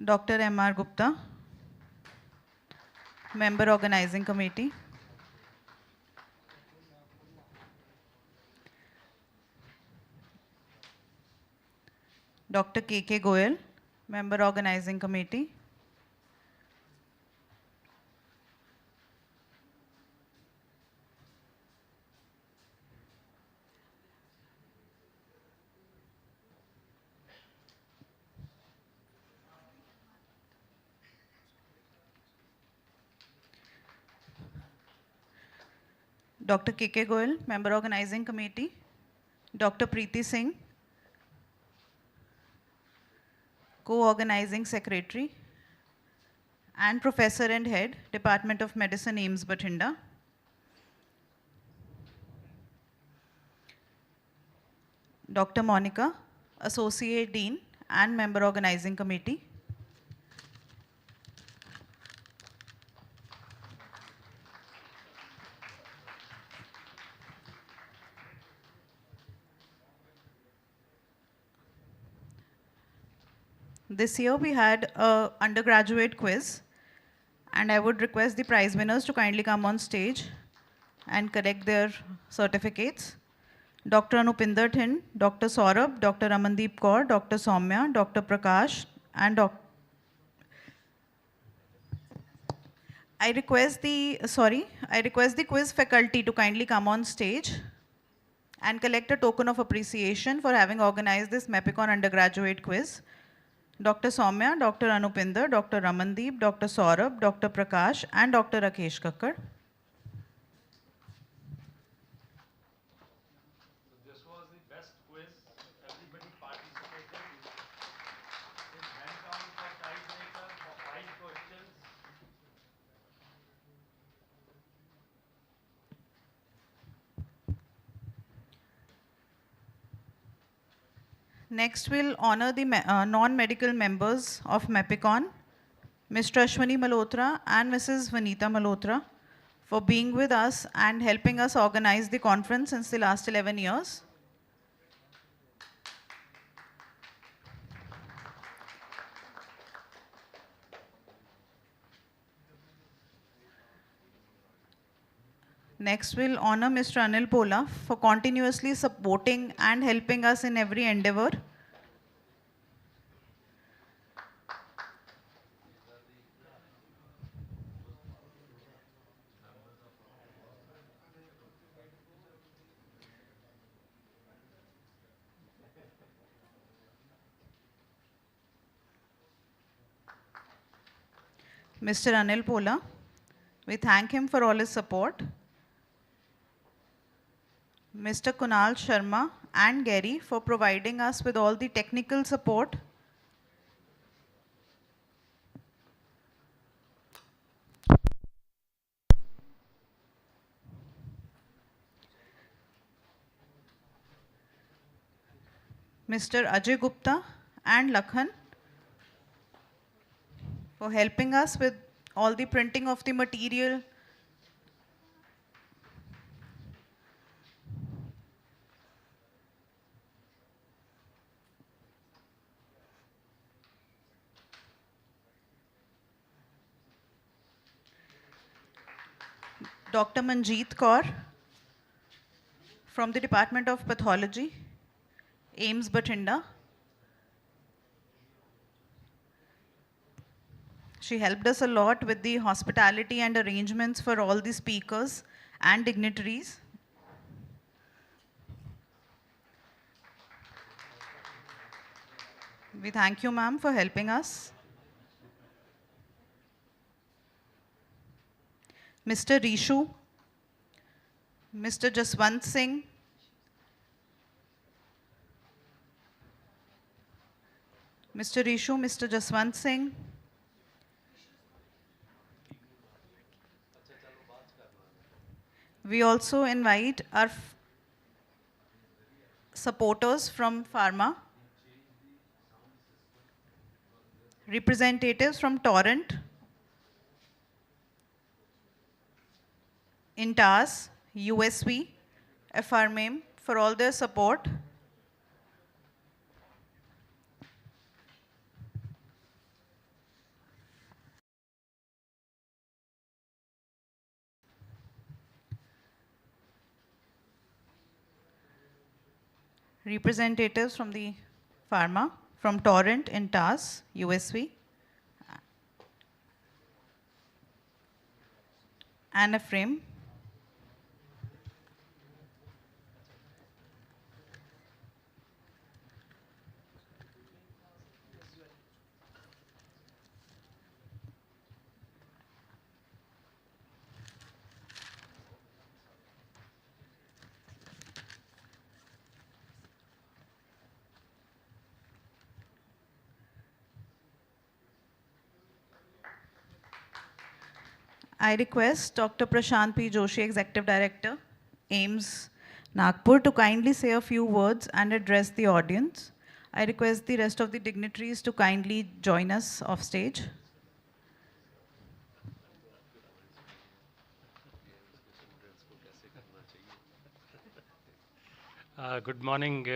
Dr. M.R. Gupta, Member Organizing Committee. Dr. K.K. Goyal, Member Organizing Committee. Dr. K.K. Goyal, Member Organizing Committee. Dr. Preeti Singh, Co-Organizing Secretary and Professor and Head, Department of Medicine, AIIMS Bathinda. Dr. Monica, Associate Dean and Member Organizing Committee. This year we had an undergraduate quiz, and I would request the prize winners to kindly come on stage and collect their certificates. Dr. Anupinder Thind, Dr. Saurabh, Dr. Amandeep Kaur, Dr. Soumya, Dr. Prakash, and I request the quiz faculty to kindly come on stage and collect a token of appreciation for having organized this MAPICON undergraduate quiz. Dr. Soumya, Dr. Anupinder, Dr. Ramandeep, Dr. Saurabh, Dr. Prakash, and Dr. Rakesh Kakkar. This was the best quiz. Everybody participated. It went on for tiebreaker for 5 questions. Next, we'll honor the non-medical members of MAPICON, Mr. Ashwani Malhotra and Mrs. Vanita Malhotra, for being with us and helping us organize the conference since the last 11 years. Next, we'll honor Mr. Anil Pola for continuously supporting and helping us in every endeavor. Mr. Anil Pola, we thank him for all his support. Mr. Kunal Sharma and Gary for providing us with all the technical support. Mr. Ajay Gupta and Lakhan for helping us with all the printing of the material. Dr. Manjeet Kaur from the Department of Pathology, AIIMS Bathinda. She helped us a lot with the hospitality and arrangements for all the speakers and dignitaries. We thank you, ma'am, for helping us. Mr. Rishu, Mr. Jaswant Singh, Mr. Rishu, Mr. Jaswant Singh. We also invite our supporters from Pharma, representatives from Torrent, INTAS, USV, FRMAIM for all their support. Representatives from the Pharma, from Torrent, INTAS, USV, and FRAME. I request Dr. Prashant P. Joshi, Executive Director, AIIMS, Nagpur, to kindly say a few words and address the audience. I request the rest of the dignitaries to kindly join us off stage. Good morning,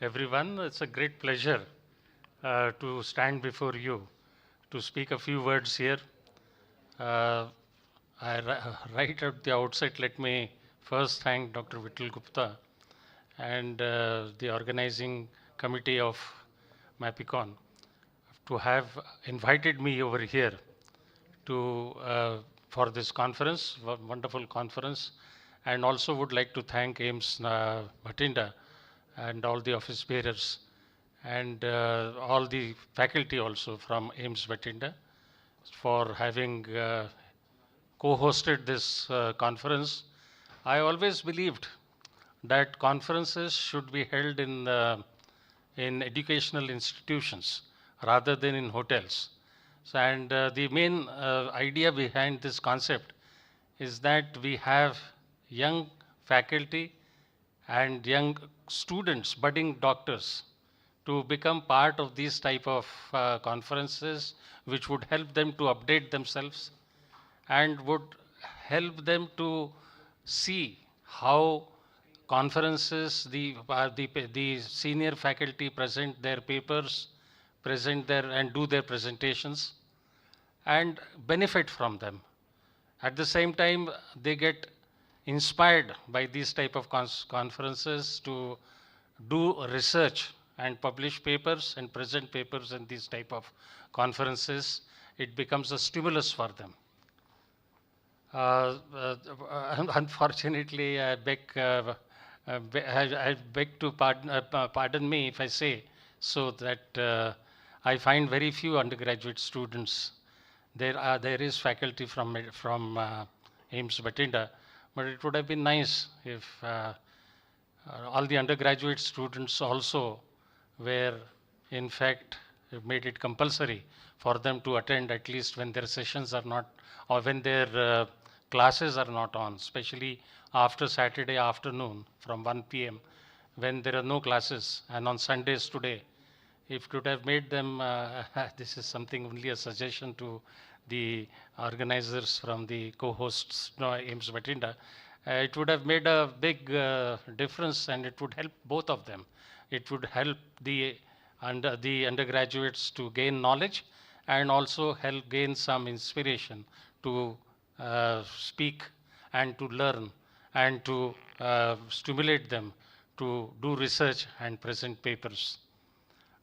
everyone. It's a great pleasure to stand before you to speak a few words here. Right at the outset, let me first thank Dr. Vital Gupta and the organizing committee of MAPICON to have invited me over here to for this conference, wonderful conference, and also would like to thank AIIMS Bathinda and all the office bearers and all the faculty also from AIIMS Bathinda for having co-hosted this conference. I always believed that conferences should be held in educational institutions rather than in hotels. So, and the main idea behind this concept is that we have young faculty and young students, budding doctors, to become part of these type of conferences, which would help them to update themselves and would help them to see how conferences, the senior faculty present their papers, and do their presentations and benefit from them. At the same time, they get inspired by these type of conferences to do research and publish papers and present papers in these type of conferences. It becomes a stimulus for them. Unfortunately, I beg to pardon me if I say so that I find very few undergraduate students. There is faculty from AIIMS Bathinda, but it would have been nice if all the undergraduate students also were, in fact, made it compulsory for them to attend at least when their sessions are not, or when their classes are not on, especially after Saturday afternoon from 1 p.m. when there are no classes, and on Sundays today. If it would have made them, this is something only a suggestion to the organizers from the co-hosts, AIIMS Bathinda, it would have made a big difference and it would help both of them. It would help the undergraduates to gain knowledge and also help gain some inspiration to speak and to learn and to stimulate them to do research and present papers.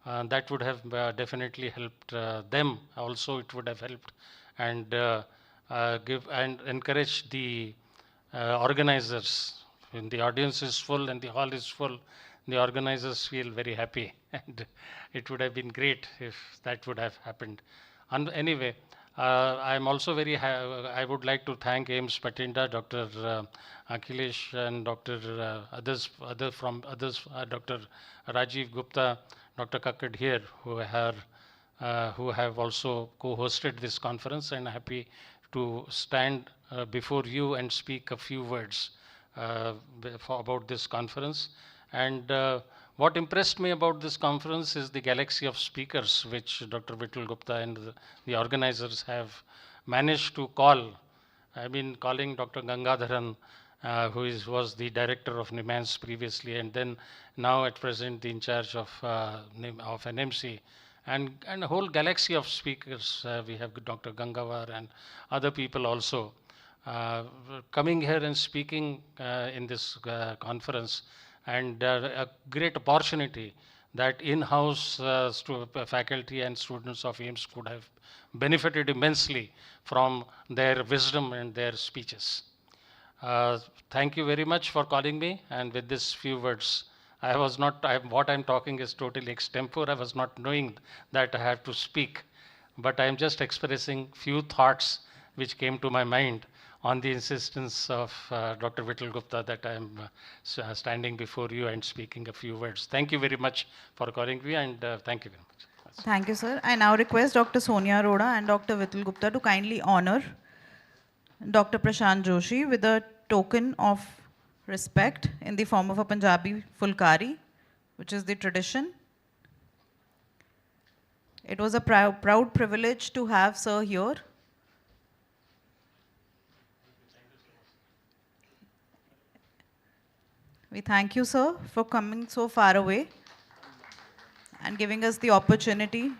That would have definitely helped them. Also, it would have helped and give and encourage the organizers. When the audience is full and the hall is full, the organizers feel very happy, and it would have been great if that would have happened. And anyway, I'm also I would like to thank AIIMS Bathinda, Dr. Akhilesh, and Dr. Others, Dr. Rajiv Gupta, Dr. Kakkad here, who have also co-hosted this conference, and happy to stand before you and speak a few words about this conference. And what impressed me about this conference is the galaxy of speakers which Dr. Vitul Gupta and the organizers have managed to call. I mean, calling Dr. Gangadharan, who was the director of NIMANS previously, and then now at present the in charge of NMC, and a whole galaxy of speakers. We have Dr. Gangavar and other people also coming here and speaking in this conference, and a great opportunity that in-house faculty and students of AIIMS could have benefited immensely from their wisdom and their speeches. Thank you very much for calling me, and with this few words, what I'm talking is totally extempore. I was not knowing that I have to speak, but I'm just expressing few thoughts which came to my mind on the insistence of Dr. Vitul Gupta that I'm standing before you and speaking a few words. Thank you very much for calling me, and thank you very much. Thank you, sir. I now request Dr. Sonia Arora and Dr. Vitul Gupta to kindly honor Dr. Prashant Joshi with a token of respect in the form of a Punjabi fulkari, which is the tradition. It was a proud privilege to have sir here. We thank you, sir, for coming so far away and giving us the opportunity.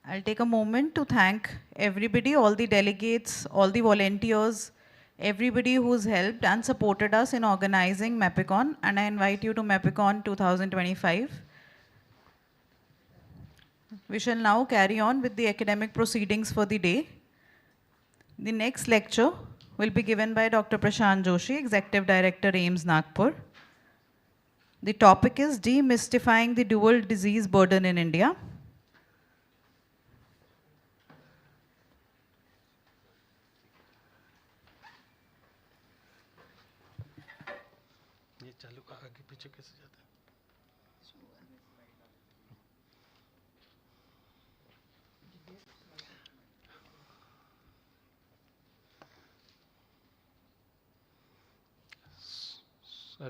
I'll take a moment to thank everybody, all the delegates, all the volunteers, everybody who's helped and supported us in organizing MAPICON, and I invite you to MAPICON 2025. We shall now carry on with the academic proceedings for the day. The next lecture will be given by Dr. Prashant Joshi, Executive Director, AIIMS Nagpur. The topic is Demystifying the Dual Disease Burden in India.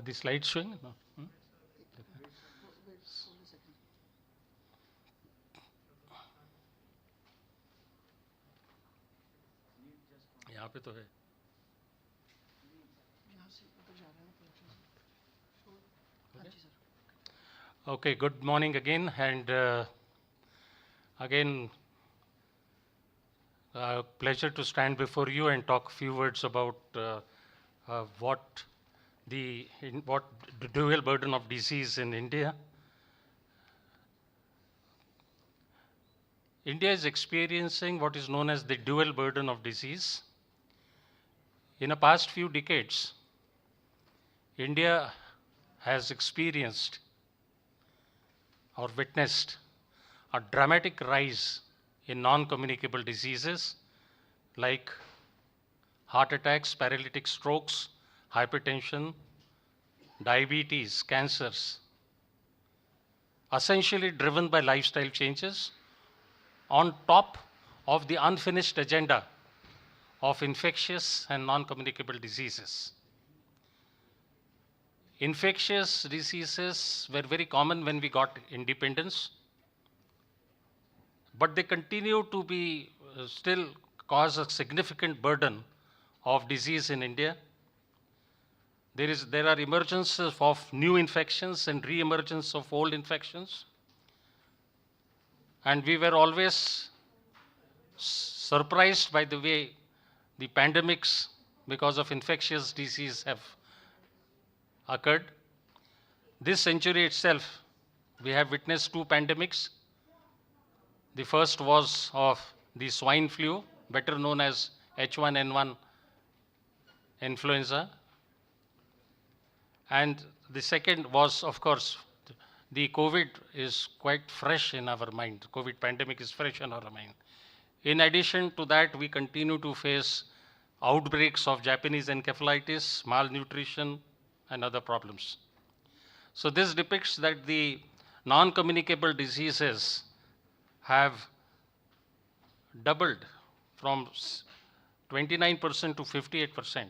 The slides showing? No. यहाँ पे तो है. Okay, good morning again, and again, pleasure to stand before you and talk a few words about what the dual burden of disease in India. India is experiencing what is known as the dual burden of disease. In the past few decades, India has experienced or witnessed a dramatic rise in non-communicable diseases like heart attacks, paralytic strokes, hypertension, diabetes, cancers, essentially driven by lifestyle changes on top of the unfinished agenda of infectious and non-communicable diseases. Infectious diseases were very common when we got independence, but they continue to be still cause a significant burden of disease in India. There are emergences of new infections and re-emergence of old infections. And we were always surprised by the way the pandemics because of infectious disease have occurred. This century itself, we have witnessed 2 pandemics. The first was of the swine flu, better known as H1N1 influenza. And the second was, of course, the COVID is quite fresh in our mind. COVID pandemic is fresh in our mind. In addition to that, we continue to face outbreaks of Japanese encephalitis, malnutrition, and other problems. So this depicts that the non-communicable diseases have doubled from 29% to 58%,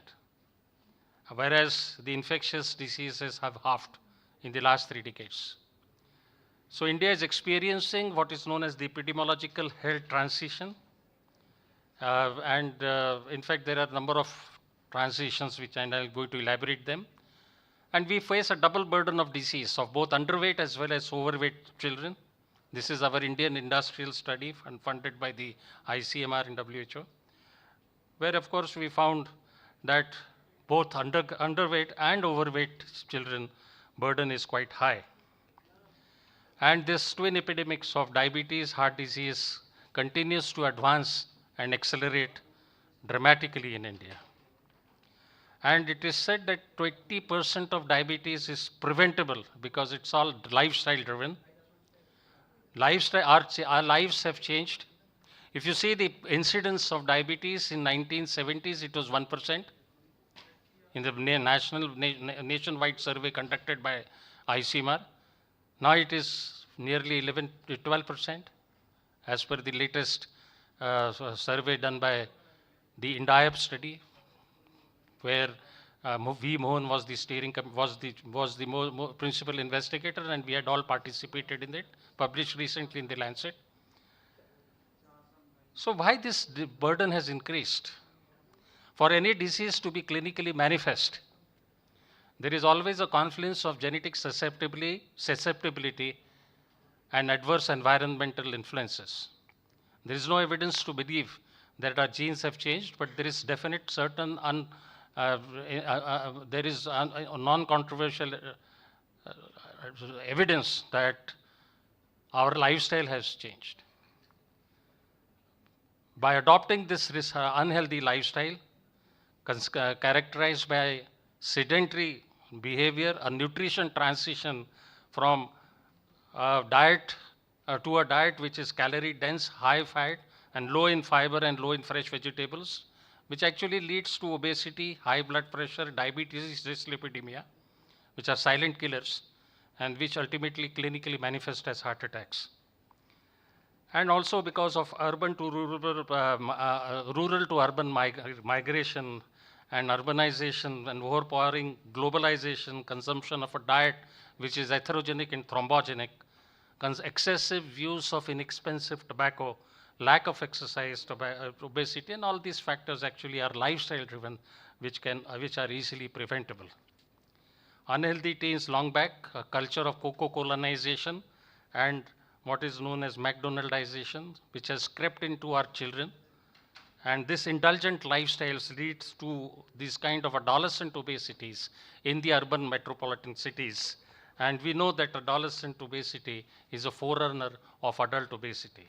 whereas the infectious diseases have halved in the last 3 decades. So India is experiencing what is known as the epidemiological health transition. In fact, there are a number of transitions which I'm going to elaborate them. And we face a double burden of disease of both underweight as well as overweight children. This is our Indian industrial study and funded by the ICMR and WHO, where of course we found that both underweight and overweight children burden is quite high. And this twin epidemics of diabetes, heart disease continues to advance and accelerate dramatically in India. And it is said that 20% of diabetes is preventable because it's all lifestyle driven. Our lives have changed. If you see the incidence of diabetes in 1970s, it was 1%. In the nationwide survey conducted by ICMR, now it is nearly 11 to 12%, as per the latest survey done by the INDIAP study, where V. Mohan was the principal investigator, and we had all participated in it, published recently in the Lancet. So why this burden has increased? For any disease to be clinically manifest, there is always a confluence of genetic susceptibility and adverse environmental influences. There is no evidence to believe that our genes have changed, but there is definite certain non-controversial evidence that our lifestyle has changed. By adopting this unhealthy lifestyle, characterized by sedentary behavior, a nutrition transition from a diet to a diet which is calorie dense, high fat, and low in fiber and low in fresh vegetables, which actually leads to obesity, high blood pressure, diabetes, dyslipidemia, which are silent killers, and which ultimately clinically manifest as heart attacks. And also because of urban to rural to urban migration and urbanization and overpowering globalization, consumption of a diet which is atherogenic and thrombogenic, excessive use of inexpensive tobacco, lack of exercise, obesity, and all these factors actually are lifestyle driven, which are easily preventable. Unhealthy teens long back, a culture of coco-colonization and what is known as McDonaldization, which has crept into our children. And this indulgent lifestyles leads to these kind of adolescent obesities in the urban metropolitan cities. And we know that adolescent obesity is a forerunner of adult obesity.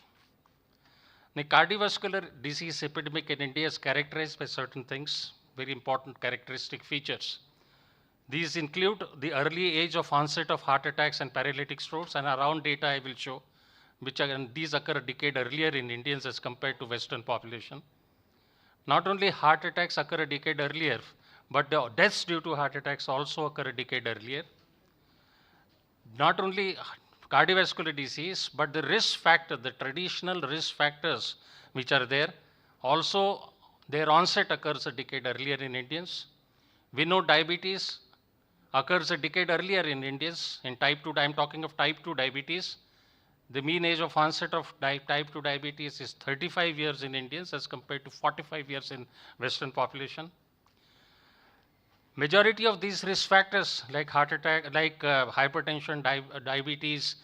The cardiovascular disease epidemic in India is characterized by certain things, very important characteristic features. These include the early age of onset of heart attacks and paralytic strokes, and around data I will show, these occur a decade earlier in Indians as compared to Western population. Not only heart attacks occur a decade earlier, but the deaths due to heart attacks also occur a decade earlier. Not only cardiovascular disease, but the risk factor, the traditional risk factors which are there, also their onset occurs a decade earlier in Indians. We know diabetes occurs a decade earlier in Indians. In type 2, I'm talking of type 2 diabetes. The mean age of onset of type 2 diabetes is 35 years in Indians as compared to 45 years in Western population. Majority of these risk factors like heart attack, like hypertension, diabetes,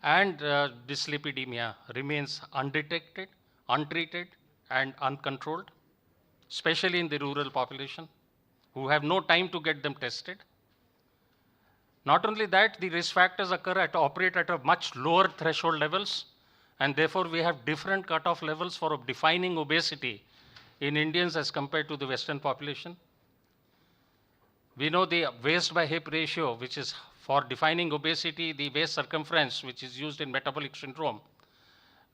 and dyslipidemia remains undetected, untreated, and uncontrolled, especially in the rural population, who have no time to get them tested. Not only that, the risk factors operate at a much lower threshold levels, And therefore, we have different cutoff levels for defining obesity in Indians as compared to the Western population. We know the waist by hip ratio, which is for defining obesity, the waist circumference, which is used in metabolic syndrome.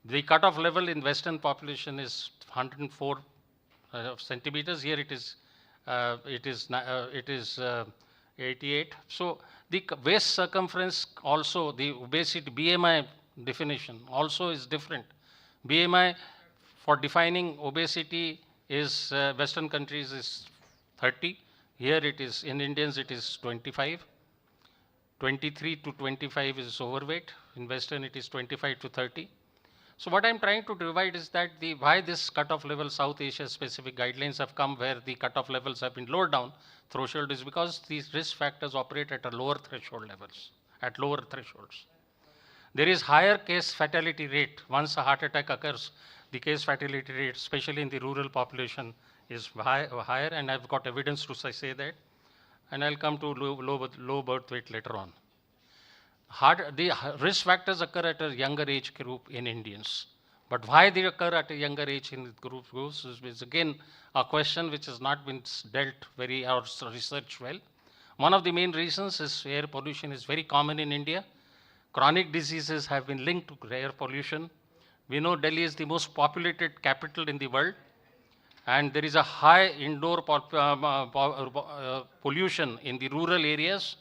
The cutoff level in Western population is 104 centimeters. Here it is 88. So the waist circumference also, the obesity BMI definition also is different. BMI for defining obesity is Western countries is 30. Here it is, in Indians it is 25. 23 to 25 is overweight. In Western it is 25 to 30. So what I'm trying to divide is that why this cutoff level South Asia specific guidelines have come where the cutoff levels have been lowered down threshold is because these risk factors operate at a lower threshold levels, at lower thresholds. There is higher case fatality rate. Once a heart attack occurs, the case fatality rate, especially in the rural population, is higher, and I've got evidence to say that. And I'll come to low birth weight later on. The risk factors occur at a younger age group in Indians. But why they occur at a younger age in the groups is again a question which has not been dealt very or researched well. One of the main reasons is air pollution is very common in India. Chronic diseases have been linked to air pollution. We know Delhi is the most populated capital in the world, and there is a high indoor pollution in the rural areas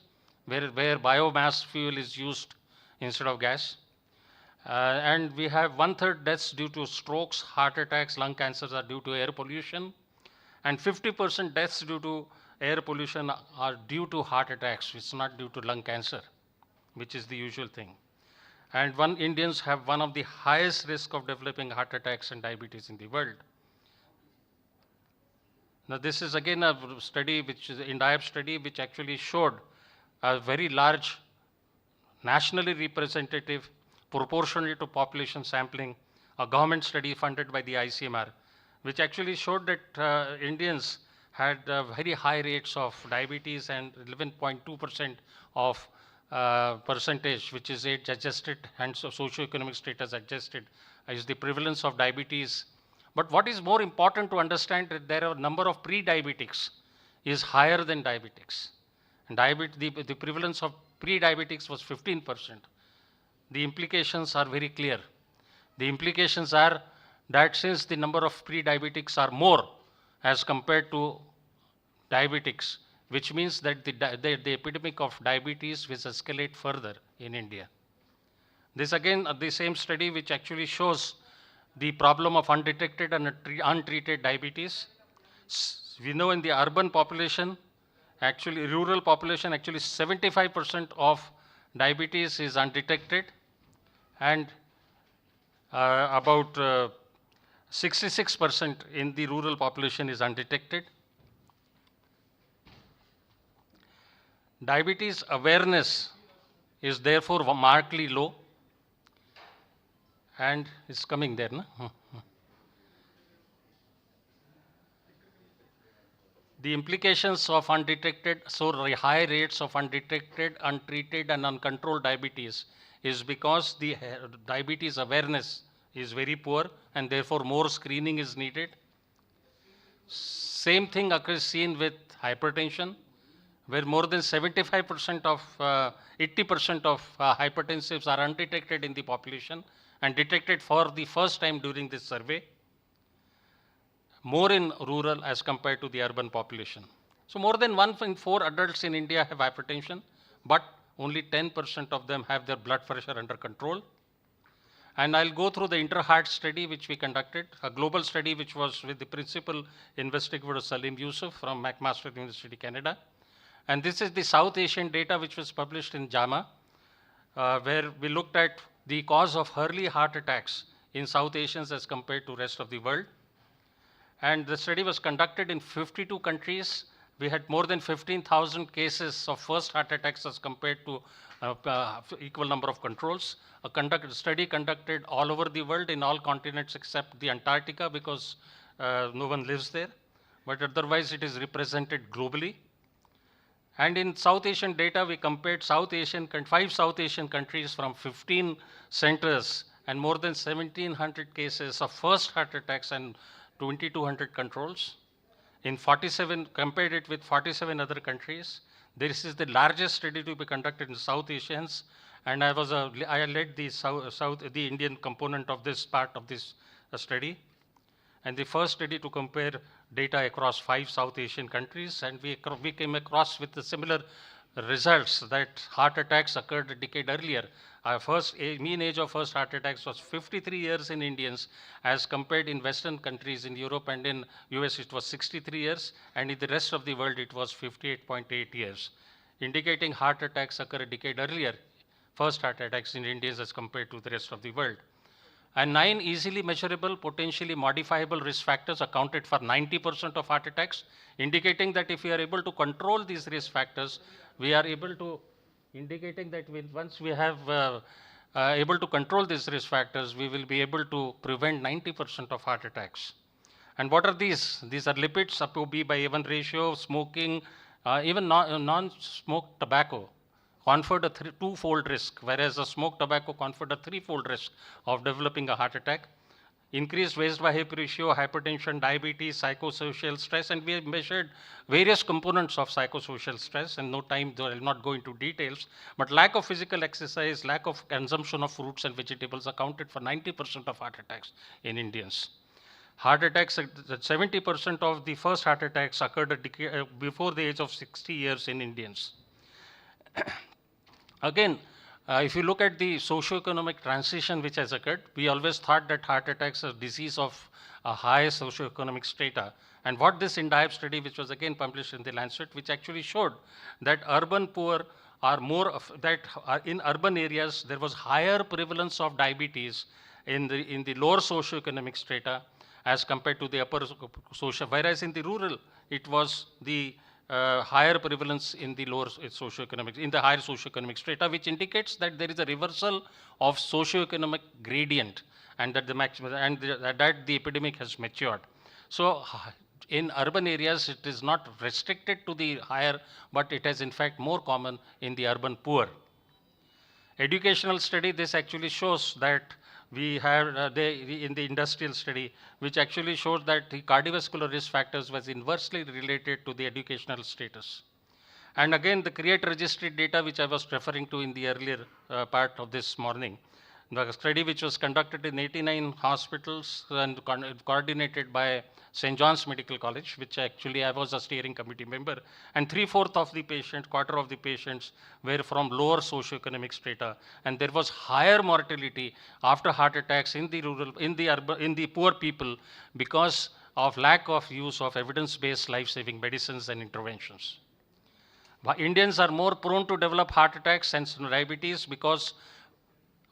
where biomass fuel is used instead of gas. And we have 1/3 deaths due to strokes, heart attacks, lung cancers are due to air pollution. And 50% deaths due to air pollution are due to heart attacks. It's not due to lung cancer, which is the usual thing. And Indians have one of the highest risk of developing heart attacks and diabetes in the world. Now this is again a study which is an INDIAP study which actually showed a very large nationally representative proportionally to population sampling, a government study funded by the ICMR, which actually showed that Indians had very high rates of diabetes and 11.2% of percentage, which is age adjusted and socioeconomic status adjusted, is the prevalence of diabetes. But what is more important to understand that there are a number of pre-diabetics is higher than diabetics. And the prevalence of pre-diabetics was 15%. The implications are very clear. The implications are that since the number of pre-diabetics are more as compared to diabetics, which means that the epidemic of diabetes will escalate further in India. This again, the same study which actually shows the problem of undetected and untreated diabetes. We know in the urban population, actually rural population, actually 75% of diabetes is undetected, and about 66% in the rural population is undetected. Diabetes awareness is therefore markedly low, and it's coming there, no? The implications of undetected, so high rates of undetected, untreated, and uncontrolled diabetes is because the diabetes awareness is very poor, and therefore more screening is needed. Same thing occurs seen with hypertension, where more than 75% of, 80% of hypertensives are undetected in the population and detected for the first time during this survey. More in rural as compared to the urban population. So more than 1 in 4 adults in India have hypertension, but only 10% of them have their blood pressure under control. And I'll go through the inter-heart study which we conducted, a global study which was with the principal investigator Salim Yusuf from McMaster University, Canada. And this is the South Asian data which was published in JAMA, where we looked at the cause of early heart attacks in South Asians as compared to rest of the world. And the study was conducted in 52 countries. We had more than 15,000 cases of first heart attacks as compared to equal number of controls. A study conducted all over the world in all continents except the Antarctica because no one lives there. But otherwise it is represented globally. And in South Asian data, we compared 5 South Asian countries from 15 centers and more than 1,700 cases of first heart attacks and 2,200 controls. In 47, compared it with 47 other countries. This is the largest study to be conducted in South Asians, and I led the Indian component of this part of this study, and the first study to compare data across 5 South Asian countries, and we came across with the similar results that heart attacks occurred a decade earlier. Our mean age of first heart attacks was 53 years in Indians, as compared in Western countries, in Europe and in US it was 63 years, and in the rest of the world it was 58.8 years, indicating heart attacks occur a decade earlier, first heart attacks in Indians as compared to the rest of the world. And 9 easily measurable, potentially modifiable risk factors accounted for 90% of heart attacks, indicating that if we are able to control these risk factors, we are able to, indicating that once we have able to control these risk factors, we will be able to prevent 90% of heart attacks. And what are these? These are lipids, ApoB by A1 ratio, smoking, even non-smoked tobacco conferred a two-fold risk, whereas a smoked tobacco conferred a threefold risk of developing a heart attack. Increased waist by hip ratio, hypertension, diabetes, psychosocial stress, and we have measured various components of psychosocial stress, and no time, I will not go into details, but lack of physical exercise, lack of consumption of fruits and vegetables accounted for 90% of heart attacks in Indians. Heart attacks, 70% of the first heart attacks occurred before the age of 60 years in Indians. Again, if you look at the socioeconomic transition which has occurred, we always thought that heart attacks are disease of a high socioeconomic strata. And what this INDIAB study, which was again published in the Lancet, which actually showed that urban poor are in urban areas, there was higher prevalence of diabetes in the lower socioeconomic strata as compared to the upper social, whereas in the rural, it was the higher prevalence in the lower socioeconomic, in the higher socioeconomic strata, which indicates that there is a reversal of socioeconomic gradient, and that that the epidemic has matured. So in urban areas, it is not restricted to the higher, but it is in fact more common in the urban poor. Educational study, this actually shows that we have in the industrial study, which actually shows that the cardiovascular risk factors was inversely related to the educational status. And again, the CREATE registry data, which I was referring to in the earlier part of this morning, the study which was conducted in 89 hospitals and coordinated by St. John's Medical College, which actually I was a steering committee member, and 3/4 of the patients, quarter of the patients were from lower socioeconomic strata, and there was higher mortality after heart attacks in the rural, in the poor people because of lack of use of evidence-based life-saving medicines and interventions. Indians are more prone to develop heart attacks and diabetes because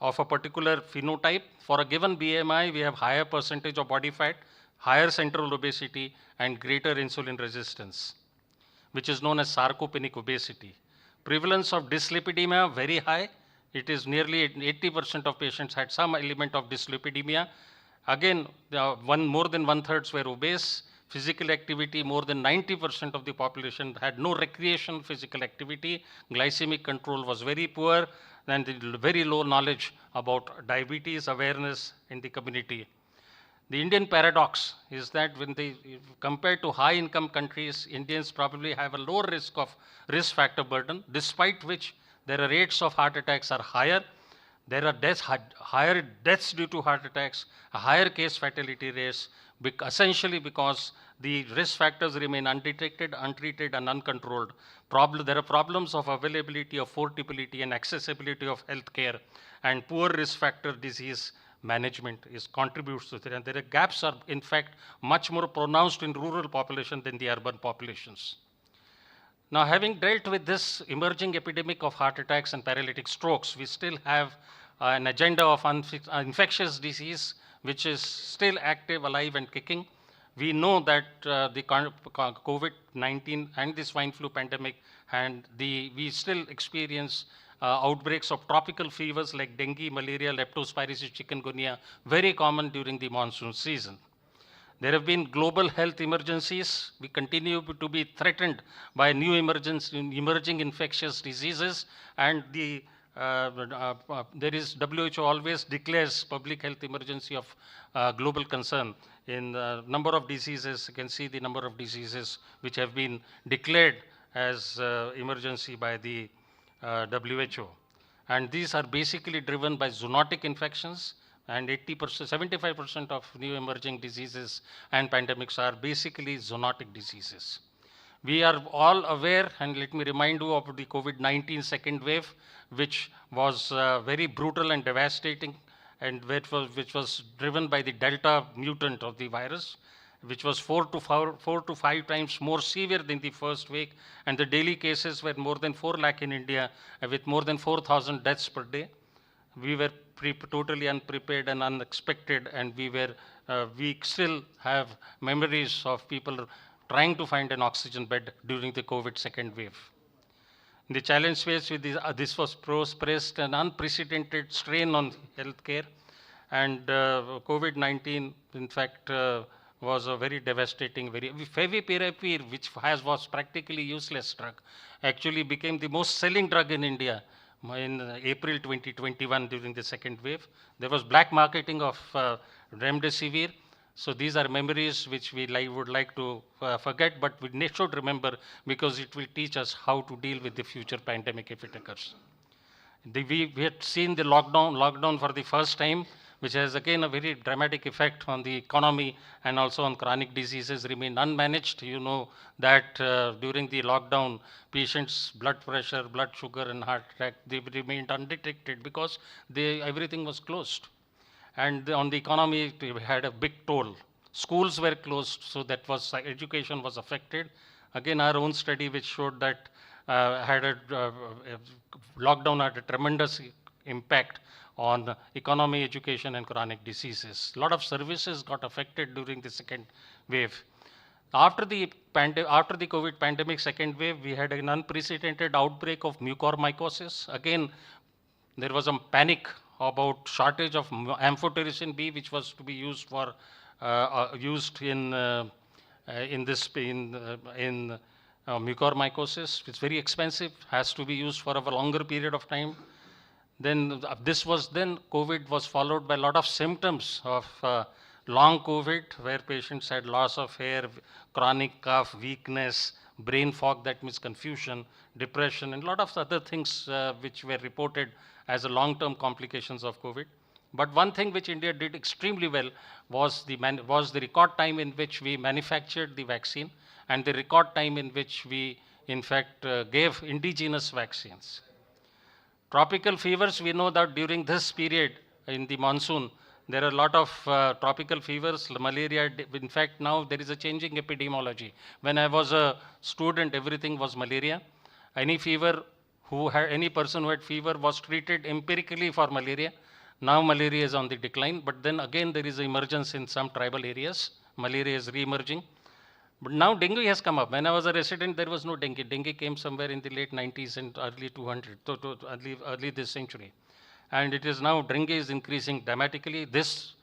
of a particular phenotype. For a given BMI, we have higher percentage of body fat, higher central obesity, and greater insulin resistance, which is known as sarcopenic obesity. Prevalence of dyslipidemia, very high. It is nearly 80% of patients had some element of dyslipidemia. Again, more than 1/3 were obese. Physical activity, more than 90% of the population had no recreational physical activity. Glycemic control was very poor, and very low knowledge about diabetes awareness in the community. The Indian paradox is that when compared to high income countries, Indians probably have a lower risk factor burden, despite which their rates of heart attacks are higher. There are higher deaths due to heart attacks, a higher case fatality rates, essentially because the risk factors remain undetected, untreated, and uncontrolled. There are problems of availability, affordability, and accessibility of healthcare, and poor risk factor disease management contributes to it. And there are gaps are, in fact, much more pronounced in rural population than the urban populations. Now, having dealt with this emerging epidemic of heart attacks and paralytic strokes, we still have an agenda of infectious disease, which is still active, alive, and kicking. We know that the COVID-19 and the swine flu pandemic, and we still experience outbreaks of tropical fevers like dengue, malaria, leptospirosis, chikungunya, very common during the monsoon season. There have been global health emergencies. We continue to be threatened by new emerging infectious diseases, and the there is WHO always declares public health emergency of global concern in number of diseases. You can see the number of diseases which have been declared as emergency by the WHO. And these are basically driven by zoonotic infections, and 80%, 75% of new emerging diseases and pandemics are basically zoonotic diseases. We are all aware, and let me remind you of the COVID-19 second wave, which was very brutal and devastating, and which was driven by the Delta mutant of the virus, which was 4 to 5 times more severe than the first wave, and the daily cases were more than 4 lakh in India, with more than 4,000 deaths per day. We were totally unprepared and unexpected, and we still have memories of people trying to find an oxygen bed during the COVID second wave. The challenge faced with this was pressed an unprecedented strain on healthcare, and COVID-19, in fact, was a very devastating, favipiravir, which was practically useless drug, actually became the most selling drug in India in April 2021 during the second wave. There was black marketing of remdesivir. So these are memories which we would like to forget, but we should remember, because it will teach us how to deal with the future pandemic if it occurs. We had seen the lockdown for the first time, which has again a very dramatic effect on the economy and also on chronic diseases remain unmanaged. You know that during the lockdown, patients' blood pressure, blood sugar, and heart attack, they remained undetected because everything was closed. And on the economy, it had a big toll. Schools were closed, so that was education was affected. Again, our own study which showed that lockdown had a tremendous impact on economy, education, and chronic diseases. A lot of services got affected during the second wave. After the COVID pandemic second wave, we had an unprecedented outbreak of mucormycosis. Again, there was a panic about shortage of amphotericin B, which was to be used for mucormycosis. It's very expensive, has to be used for a longer period of time. Then COVID was followed by a lot of symptoms of long COVID, where patients had loss of hair, chronic cough, weakness, brain fog, that means confusion, depression, and a lot of other things which were reported as a long-term complications of COVID. But one thing which India did extremely well was the record time in which we manufactured the vaccine, and the record time in which we, in fact, gave indigenous vaccines. Tropical fevers, we know that during this period in the monsoon, there are a lot of tropical fevers, malaria. In fact, now there is a changing epidemiology. When I was a student, everything was malaria. Any person who had fever was treated empirically for malaria. Now malaria is on the decline, but then again there is an emergence in some tribal areas. Malaria is re-emerging. But now dengue has come up. When I was a resident, there was no dengue. Dengue came somewhere in the late 90s and early 200, early this century. And it is now, dengue is increasing dramatically. This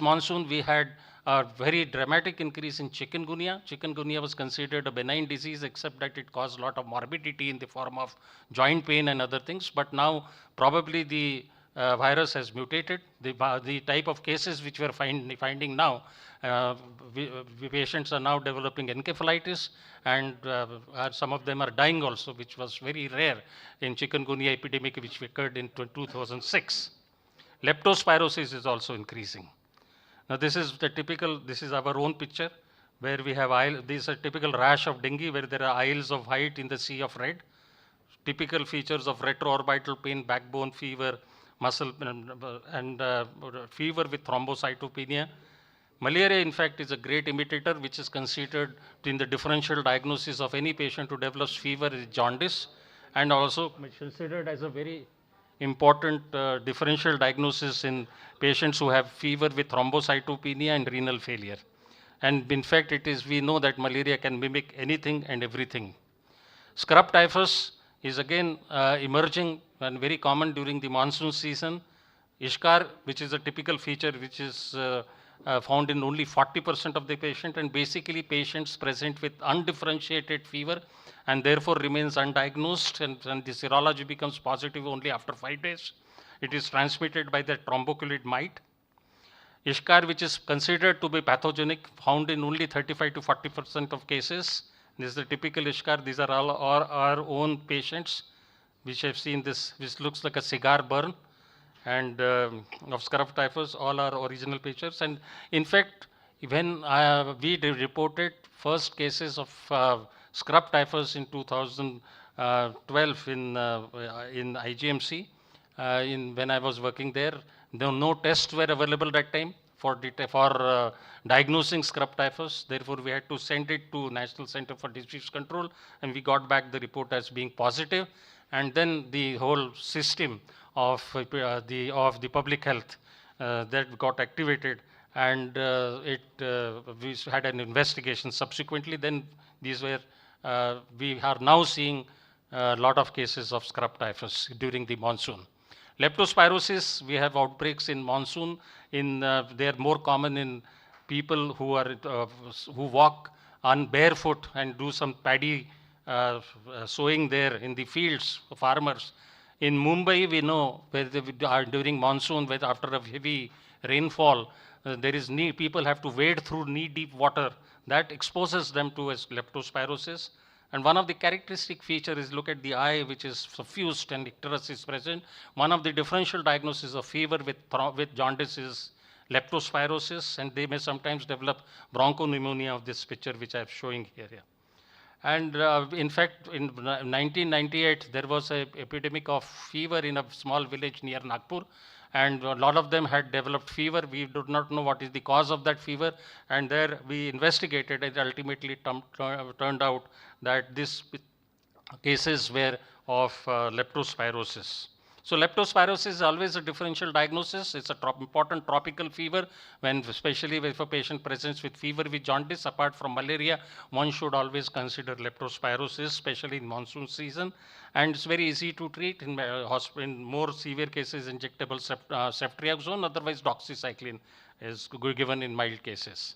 monsoon, we had a very dramatic increase in chikungunya. Chikungunya was considered a benign disease, except that it caused a lot of morbidity in the form of joint pain and other things. But now, probably the virus has mutated. The type of cases which we are finding now, patients are now developing encephalitis, and some of them are dying also, which was very rare in chikungunya epidemic, which occurred in 2006. Leptospirosis is also increasing. Now this is our own picture, where we have this is a typical rash of dengue, where there are isles of white in the sea of red. Typical features of retroorbital pain, backbone fever, muscle, and fever with thrombocytopenia. Malaria, in fact, is a great imitator, which is considered in the differential diagnosis of any patient who develops fever is jaundice, and also considered as a very important differential diagnosis in patients who have fever with thrombocytopenia and renal failure. And in fact, we know that malaria can mimic anything and everything. Scrub typhus is again emerging and very common during the monsoon season. Ishkar, which is a typical feature, which is found in only 40% of the patient, and basically patients present with undifferentiated fever and therefore remains undiagnosed, and the serology becomes positive only after 5 days. It is transmitted by the tromboculid mite. Ishkar, which is considered to be pathogenic, found in only 35 to 40% of cases. This is the typical Ishkar. These are all our own patients, which have seen this, which looks like a cigar burn, and of scrub typhus, all our original pictures. And in fact, when we reported first cases of scrub typhus in 2012 in IGMC, when I was working there, no tests were available that time for diagnosing scrub typhus. Therefore, we had to send it to National Center for Disease Control, and we got back the report as being positive. And then the whole system of the public health that got activated, and we had an investigation subsequently. Then these were, we are now seeing a lot of cases of scrub typhus during the monsoon. Leptospirosis, we have outbreaks in monsoon. They are more common in people who walk on barefoot and do some paddy sowing there in the fields, farmers. In Mumbai, we know during monsoon, after a heavy rainfall, people have to wade through knee-deep water. That exposes them to leptospirosis. And one of the characteristic features is, look at the eye, which is suffused and icterus is present. One of the differential diagnoses of fever with jaundice is leptospirosis, and they may sometimes develop bronchopneumonia of this picture, which I am showing here. And in fact, in 1998, there was an epidemic of fever in a small village near Nagpur, and a lot of them had developed fever. We did not know what is the cause of that fever, and there we investigated, and ultimately turned out that these cases were of leptospirosis. So leptospirosis is always a differential diagnosis. It's an important tropical fever, especially if a patient presents with fever with jaundice. Apart from malaria, one should always consider leptospirosis, especially in monsoon season. And it's very easy to treat. In more severe cases, injectable ceftriaxone, otherwise doxycycline is given in mild cases.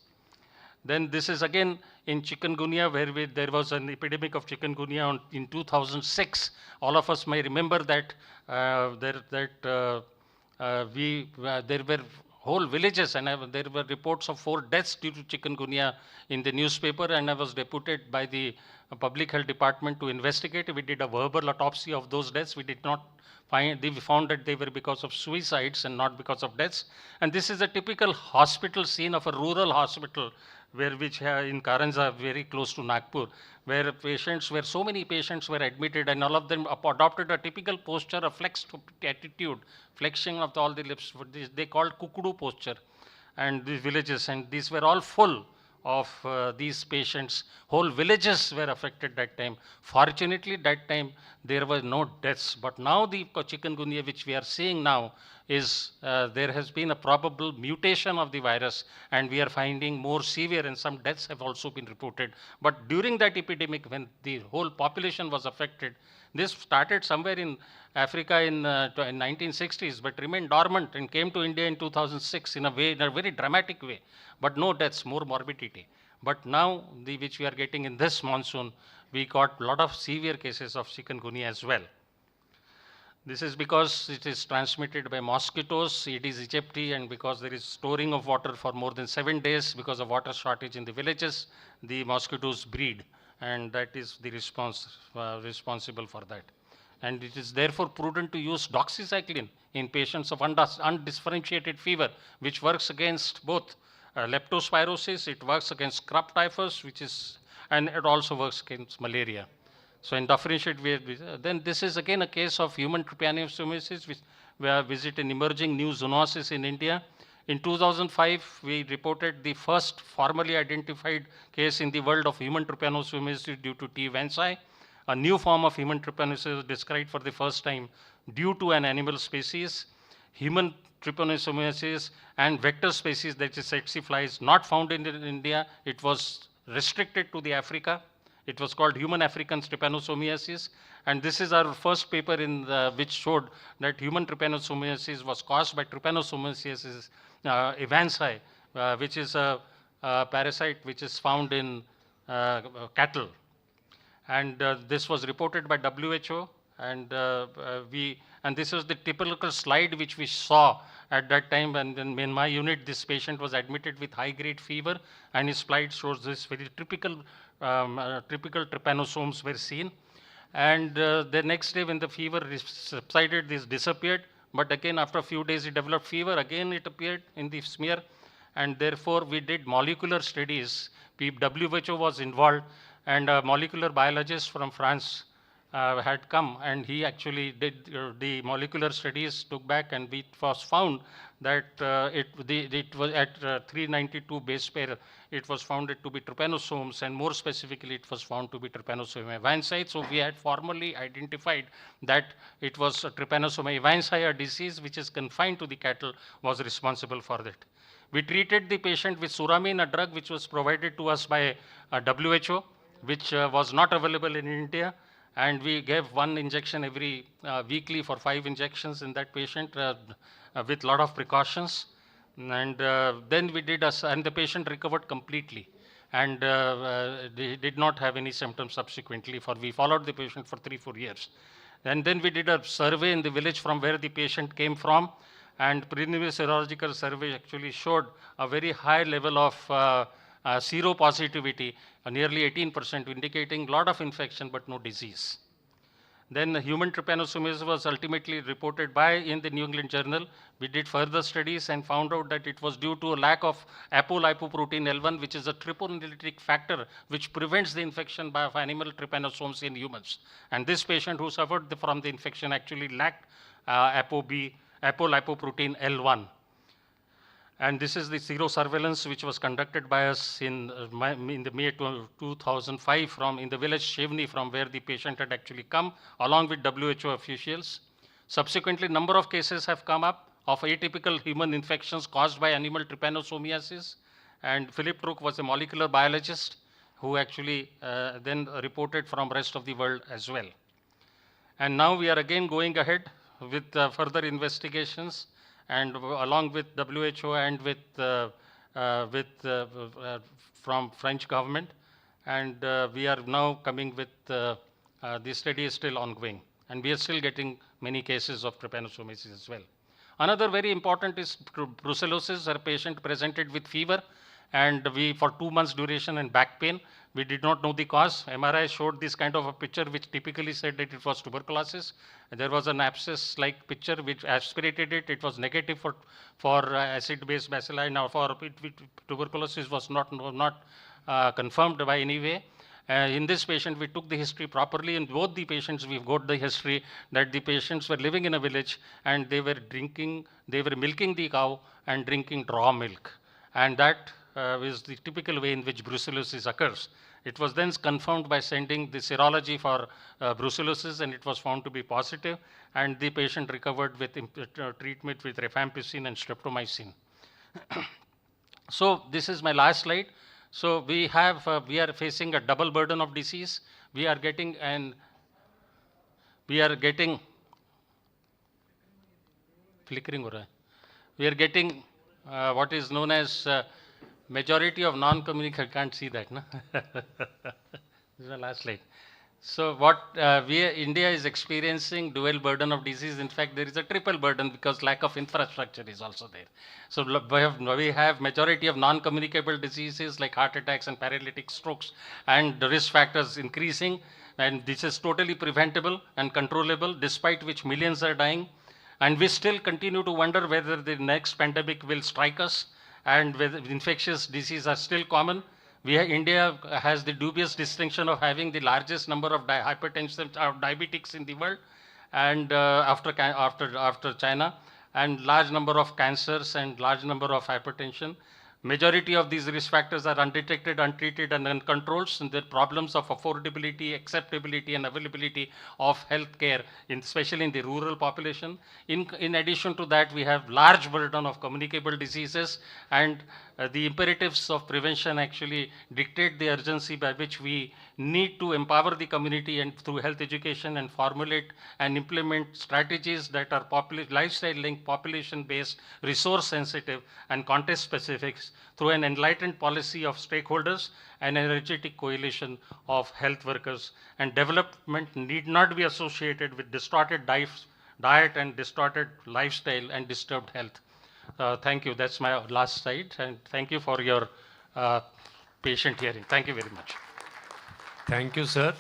Then this is again in chikungunya, where there was an epidemic of chikungunya in 2006. All of us may remember that there were whole villages, and there were reports of 4 deaths due to chikungunya in the newspaper, and I was deputed by the public health department to investigate. We did a verbal autopsy of those deaths. We did not we found that they were because of suicides and not because of deaths. And this is a typical hospital scene of a rural hospital, which in Karanja, very close to Nagpur, where so many patients were admitted, and all of them adopted a typical posture, a flexed attitude, flexing of all the lips. They called kukudu posture, and these villages, and these were all full of these patients. Whole villages were affected that time. Fortunately, that time there were no deaths. But now the chikungunya, which we are seeing now, is there has been a probable mutation of the virus, and we are finding more severe, and some deaths have also been reported. But during that epidemic, when the whole population was affected, this started somewhere in Africa in 1960s, but remained dormant and came to India in 2006 in a very dramatic way. But no deaths, more morbidity. But now, which we are getting in this monsoon, we got a lot of severe cases of chikungunya as well. This is because it is transmitted by mosquitoes, Aedes aegypti, and because there is storing of water for more than 7 days because of water shortage in the villages, the mosquitoes breed, and that is the responsible for that. And it is therefore prudent to use doxycycline in patients of undifferentiated fever, which works against both leptospirosis, it works against scrub typhus, and it also works against malaria. So in differentiated way, then this is again a case of human trypanosomiasis, which visit an emerging new zoonosis in India. In 2005, we reported the first formally identified case in the world of human trypanosomiasis due to T. vensei. A new form of human trypanosomiasis described for the first time due to an animal species. Human trypanosomiasis and vector species, that is tsetse flies, not found in India. It was restricted to the Africa. It was called human African trypanosomiasis. And this is our first paper which showed that human trypanosomiasis was caused by trypanosomiasis evansii, which is a parasite which is found in cattle. And this was reported by WHO, and and this is the typical slide which we saw at that time. And then in my unit, this patient was admitted with high-grade fever, and his slide shows this very typical trypanosomes were seen. And the next day, when the fever subsided, this disappeared. But again, after a few days, he developed fever. Again, it appeared in the smear. And therefore, we did molecular studies. WHO was involved, and a molecular biologist from France had come, and he actually did the molecular studies, took back, and it was found that it was at 392 base pair, it was found to be trypanosomes, and more specifically, it was found to be Trypanosoma evansii. So we had formally identified that it was a Trypanosoma evansii, a disease which is confined to the cattle, was responsible for that. We treated the patient with Suramine, a drug which was provided to us by WHO, which was not available in India. And we gave one injection every weekly for 5 injections in that patient with a lot of precautions. And then we did, and the patient recovered completely. And they did not have any symptoms subsequently. We followed the patient for 3-4 years. And then we did a survey in the village from where the patient came from. And preliminary serological survey actually showed a very high level of seropositivity, nearly 18%, indicating a lot of infection but no disease. Then human trypanosomes was ultimately reported in the New England Journal. We did further studies and found out that it was due to a lack of apolipoprotein L1, which is a triponephrotic factor which prevents the infection of animal trypanosomes in humans. And this patient who suffered from the infection actually lacked apolipoprotein L1. And this is the serosurveillance which was conducted by us in the May 2005 in the village Shevni, from where the patient had actually come, along with WHO officials. Subsequently, number of cases have come up of atypical human infections caused by animal trypanosomiasis. And Philip Trook was a molecular biologist who actually then reported from rest of the world as well. And now we are again going ahead with further investigations, and along with WHO and from French government. And we are now coming with, the study is still ongoing. And we are still getting many cases of trypanosomiasis as well. Another very important is brucellosis. A patient presented with fever, and for 2 months duration and back pain. We did not know the cause. MRI showed this kind of a picture which typically said that it was tuberculosis. There was an abscess-like picture which aspirated it. It was negative for acid-based bacilli. Now for tuberculosis was not confirmed by any way. In this patient, we took the history properly. In both the patients, we've got the history that the patients were living in a village and they were milking the cow and drinking raw milk. And that is the typical way in which brucellosis occurs. It was then confirmed by sending the serology for brucellosis, and it was found to be positive, and the patient recovered with treatment with rifampicin and streptomycin. So this is my last slide. So we are facing a double burden of disease. We are getting flickering हो रहा है. We are getting what is known as majority of non-communicable. Can't see that, no? This is the last slide. So what India is experiencing dual burden of disease. In fact, there is a triple burden because lack of infrastructure is also there. So we have majority of non-communicable diseases like heart attacks and paralytic strokes, and the risk factors increasing. And this is totally preventable and controllable, despite which millions are dying. And we still continue to wonder whether the next pandemic will strike us, and whether infectious diseases are still common. India has the dubious distinction of having the largest number of diabetics in the world, and after China, and large number of cancers and large number of hypertension. Majority of these risk factors are undetected, untreated, and uncontrolled. And the problems of affordability, acceptability, and availability of health care, especially in the rural population. In addition to that, we have large burden of communicable diseases, and the imperatives of prevention actually dictate the urgency by which we need to empower the community and through health education and formulate and implement strategies that are lifestyle linked, population based, resource sensitive, and context specific, diabetes through an enlightened policy of stakeholders and an energetic coalition of health workers. And development need not be associated with distorted diet and distorted lifestyle and disturbed health. Thank you. That's my last slide. And thank you for your patient hearing. Thank you very much. Thank you, sir,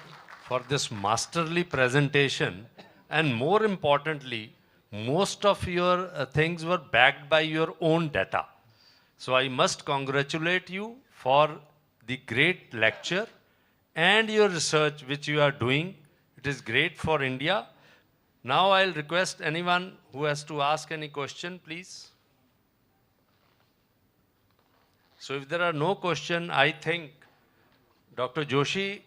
for this masterly presentation. And more importantly, most of your things were backed by your own data. So I must congratulate you for the great lecture and your research which you are doing. It is great for India. Now I'll request anyone who has to ask any question, please. So if there are no questions, I think Dr. Joshi,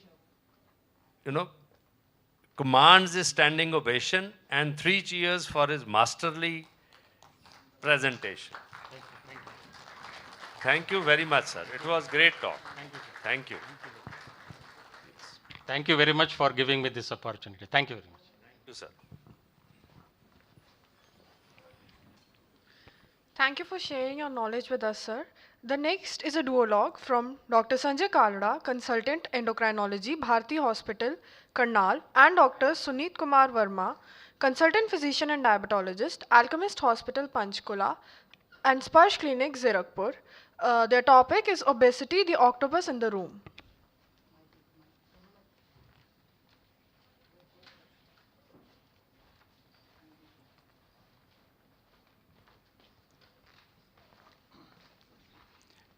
commands a standing ovation and 3 cheers for his masterly presentation. Thank you very much, sir. It was great talk. Thank you. Thank you very much for giving me this opportunity. Thank you very much. Thank you, sir. Thank you for sharing your knowledge with us, sir. The next is a duologue from Dr. Sanjay Kalra, Consultant Endocrinology, Bharti Hospital, Karnal, and Dr. Suneet Kumar Verma, Consultant Physician and Diabetologist, Alchemist Hospital, Panchkula, and Sparsh Clinic, Zirakpur. Their topic is obesity, the octopus in the room.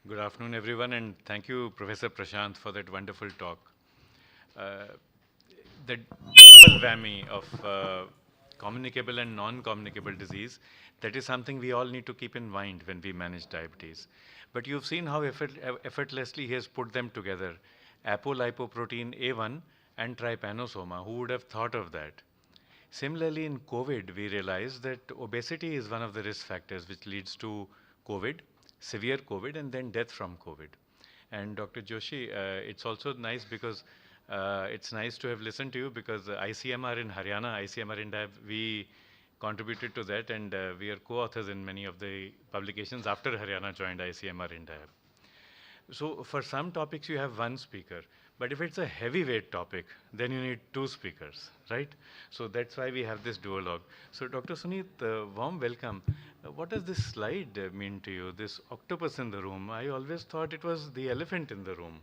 Good afternoon, everyone, and thank you, Professor Prashant, for that wonderful talk. The double whammy of communicable and non-communicable disease, that is something we all need to keep in mind when we manage diabetes. But you've seen how effortlessly he has put them together, apolipoprotein A1 and trypanosoma. Who would have thought of that? Similarly, in COVID, we realized that obesity is one of the risk factors which leads to COVID, severe COVID, and then death from COVID. And Dr. Joshi, it's also nice because it's nice to have listened to you, because ICMR in Haryana, ICMR in Dab, we contributed to that, and we are co-authors in many of the publications after Haryana joined ICMR in Dab. So for some topics you have one speaker, but if it's a heavyweight topic, then you need 2 speakers, right? So that's why we have this duologue. So Dr. Suneet, warm welcome. What does this slide mean to you, this octopus in the room? I always thought it was the elephant in the room.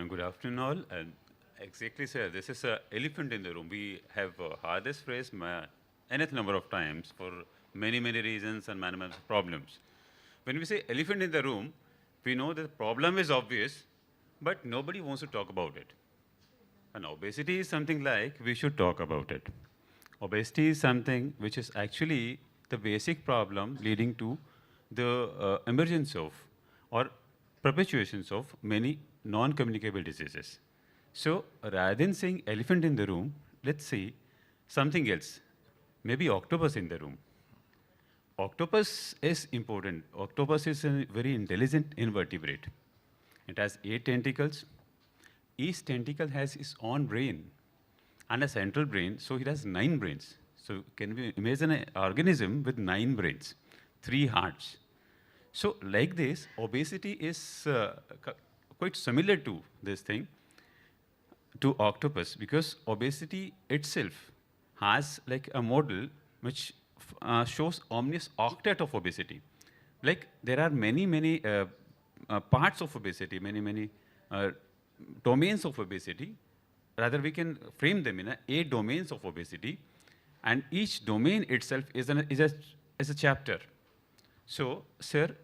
Good afternoon all. Exactly, sir. This is an elephant in the room. We have heard this phrase nth number of times for many, many reasons and many, many problems. When we say elephant in the room, we know the problem is obvious, but nobody wants to talk about it. And obesity is something like we should talk about it. Obesity is something which is actually the basic problem leading to the emergence of or perpetuations of many non-communicable diseases. So rather than saying elephant in the room, let's say something else, maybe octopus in the room. Octopus is important. Octopus is a very intelligent invertebrate. It has 8 tentacles. Each tentacle has its own brain and a central brain, so it has 9 brains. So can we imagine an organism with 9 brains, 3 hearts? So like this, obesity is quite similar to this thing, to octopus, because obesity itself has like a model which shows omnious octet of obesity. Like there are many, many parts of obesity, many domains of obesity. Rather, we can frame them in 8 domains of obesity, and each domain itself is a chapter. So, sir,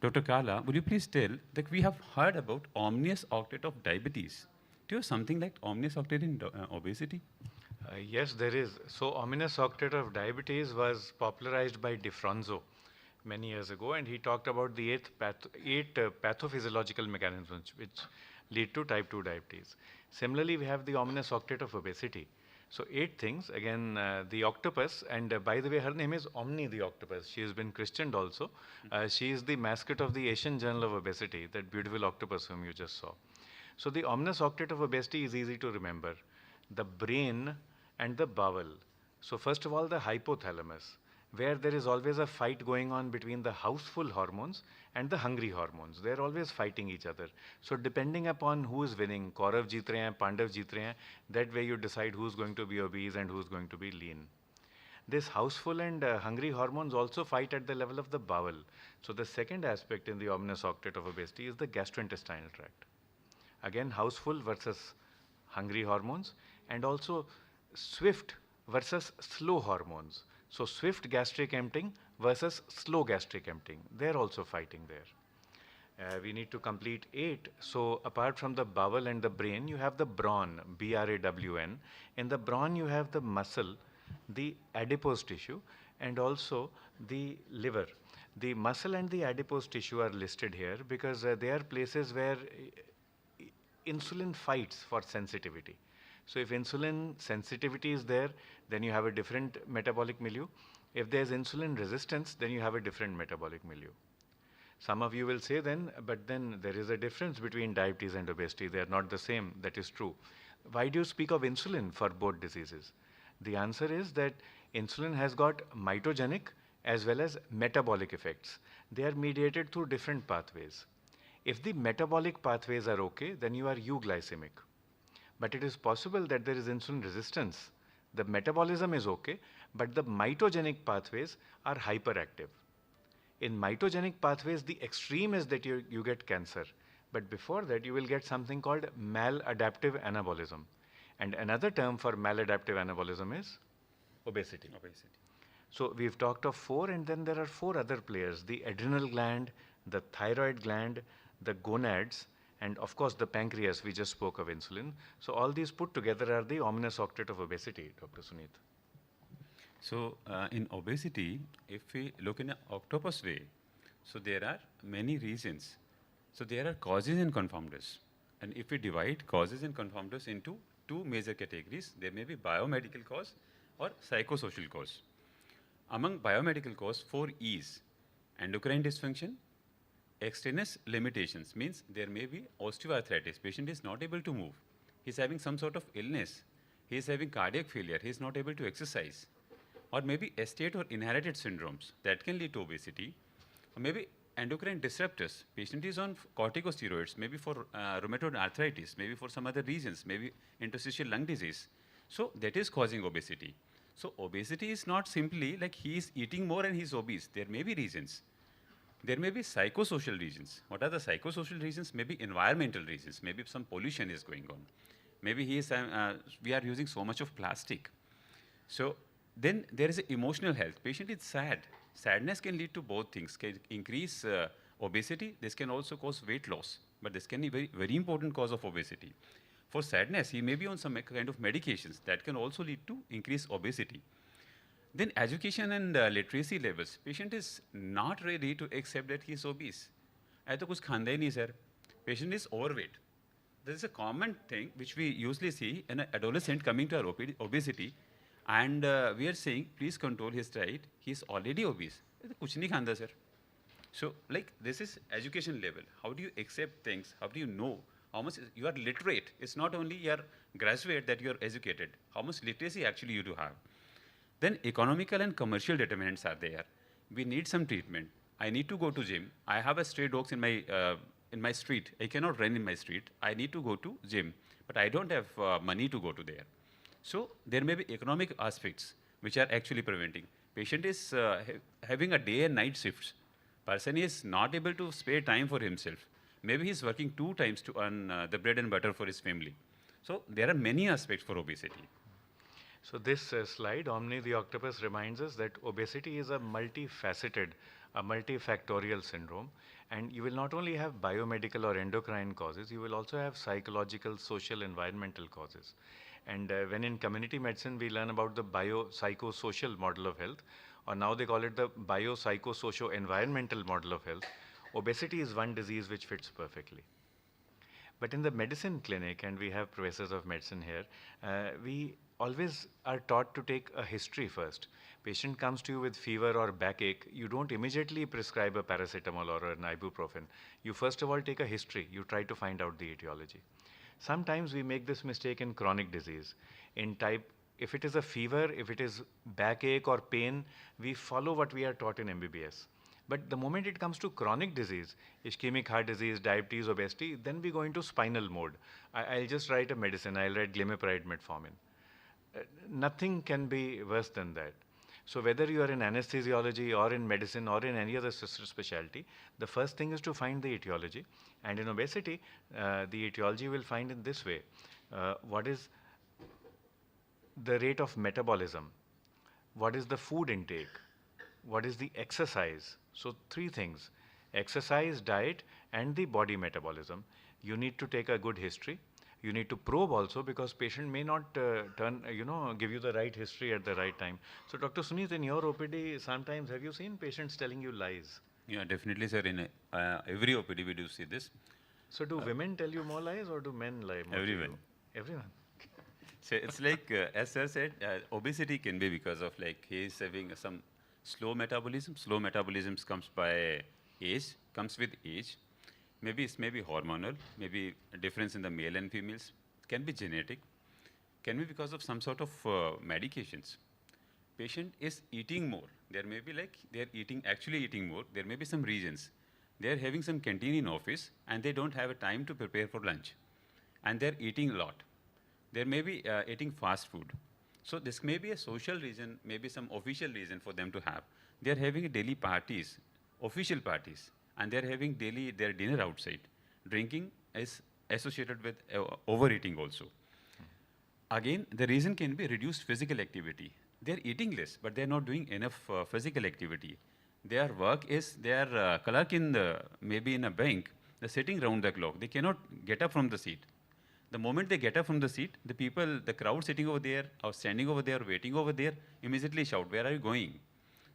Dr. Kala, would you please tell that we have heard about omnious octet of diabetes? Do you have something like omnious octet in obesity? Yes, there is. So omnious octet of diabetes was popularized by DeFronzo many years ago, and he talked about the 8 pathophysiological mechanisms which lead to type 2 diabetes. Similarly, we have the omnious octet of obesity. So 8 things, again, the octopus, and by the way, her name is Omni the octopus. She has been christened also. She is the mascot of the Asian Journal of Obesity, that beautiful octopus whom you just saw. So the omnious octet of obesity is easy to remember. The brain and the bowel. So first of all, the hypothalamus. where there is always a fight going on between the houseful hormones and the hungry hormones. They're always fighting each other. So depending upon who is winning, Kaurav jeet rahe hain, Pandav jeet rahe hain, that way you decide who's going to be obese and who's going to be lean. This houseful and hungry hormones also fight at the level of the bowel. So the second aspect in the ominous octet of obesity is the gastrointestinal tract. Again, houseful versus hungry hormones, and also swift versus slow hormones. So swift gastric emptying versus slow gastric emptying. They're also fighting there. We need to complete 8. So apart from the bowel and the brain, you have the brawn, B-R-A-W-N. In the brawn, you have the muscle, the adipose tissue, and also the liver. The muscle and the adipose tissue are listed here because they are places where insulin fights for sensitivity. So if insulin sensitivity is there, then you have a different metabolic milieu. If there's insulin resistance, then you have a different metabolic milieu. Some of you will say then, but then there is a difference between diabetes and obesity. They are not the same. That is true. Why do you speak of insulin for both diseases? The answer is that insulin has got mitogenic as well as metabolic effects. They are mediated through different pathways. If the metabolic pathways are okay, then you are euglycemic. But it is possible that there is insulin resistance. The metabolism is okay, but the mitogenic pathways are hyperactive. In mitogenic pathways, the extreme is that you get cancer. But before that, you will get something called maladaptive anabolism. And another term for maladaptive anabolism is obesity. So we've talked of 4, and then there are 4 other players: the adrenal gland, the thyroid gland, the gonads, and of course the pancreas. We just spoke of insulin. So all these put together are the ominous octet of obesity, Dr. Suneet. So in obesity, if we look in an octopus way, so there are many reasons. So there are causes and confounders. And if we divide causes and confounders into 2 major categories, there may be biomedical cause or psychosocial cause. Among biomedical cause, 4 E's: endocrine dysfunction, extraneous limitations, means there may be osteoarthritis, patient is not able to move, he is having some sort of illness, he is having cardiac failure, he is not able to exercise, or maybe estate or inherited syndromes that can lead to obesity, or maybe endocrine disruptors, patient is on corticosteroids, maybe for rheumatoid arthritis, maybe for some other reasons, maybe interstitial lung disease. So that is causing obesity. So obesity is not simply like he is eating more and he is obese. There may be reasons. There may be psychosocial reasons. What are the psychosocial reasons? Maybe environmental reasons. Maybe some pollution is going on. Maybe he is, we are using so much of plastic. So then there is emotional health. Patient is sad. Sadness can lead to both things. Can increase obesity. This can also cause weight loss. But this can be very, very important cause of obesity. For sadness, he may be on some kind of medications that can also lead to increased obesity. Then education and literacy levels. Patient is not ready to accept that he is obese. I तो कुछ खांदा ही नहीं sir. Patient is overweight. This is a common thing which we usually see in an adolescent coming to our obesity, and we are saying please control his diet. He is already obese. कुछ नहीं खांदा sir. So like this is education level. How do you accept things? How do you know? How much you are literate? It's not only you are graduate that you are educated. How much literacy actually you do have? Then economical and commercial determinants are there. We need some treatment. I need to go to gym. I have a stray dogs in my street. I cannot run in my street. I need to go to gym, but I don't have money to go to there. So there may be economic aspects which are actually preventing. Patient is having a day and night shifts. Person is not able to spare time for himself. Maybe he's working 2 times to earn the bread and butter for his family. So there are many aspects for obesity. So this slide, Omni the Octopus, reminds us that obesity is a multifaceted, a multifactorial syndrome. And you will not only have biomedical or endocrine causes, you will also have psychological, social, environmental causes. And when in community medicine, we learn about the biopsychosocial model of health, or now they call it the biopsychosocial-environmental model of health. Obesity is one disease which fits perfectly. But in the medicine clinic, and we have professors of medicine here, we always are taught to take a history first. Patient comes to you with fever or backache, you don't immediately prescribe a paracetamol or an ibuprofen. You first of all take a history, you try to find out the etiology. Sometimes we make this mistake in chronic disease. In type if it is a fever, if it is backache or pain, we follow what we are taught in MBBS. But the moment it comes to chronic disease, ischemic heart disease, diabetes, obesity, then we go into spinal mode. I'll just write a medicine. I'll write glimepiride, metformin. Nothing can be worse than that. So whether you are in anesthesiology or in medicine or in any other sister specialty, the first thing is to find the etiology. And in obesity, the etiology will find in this way. What is the rate of metabolism? What is the food intake? What is the exercise? So 3 things: exercise, diet, and the body metabolism. You need to take a good history. You need to probe also, because patient may not give you the right history at the right time. So Dr. Sunit, in your OPD, sometimes have you seen patients telling you lies? Yeah, definitely, sir. In every OPD, we do see this. So do women tell you more lies, or do men lie more? Everyone. Everyone. So it's like, as sir said, obesity can be because of like he is having some slow metabolism. Slow metabolism comes by age, comes with age. Maybe it's maybe hormonal, maybe a difference in the male and females, can be genetic, can be because of some sort of medications. Patient is eating more. There may be like they are actually eating more. There may be some reasons. They are having some canteen in office and they don't have a time to prepare for lunch. And they're eating a lot. They may be eating fast food. So this may be a social reason, maybe some official reason for them to have. They're having daily parties, official parties, and they're having daily their dinner outside. Drinking is associated with overeating also. Again, the reason can be reduced physical activity. They're eating less, but they're not doing enough physical activity. Their work is, they are clerk in maybe in a bank, they're sitting round the clock. They cannot get up from the seat. The moment they get up from the seat, the people, the crowd sitting over there or standing over there, waiting over there, immediately shout, where are you going?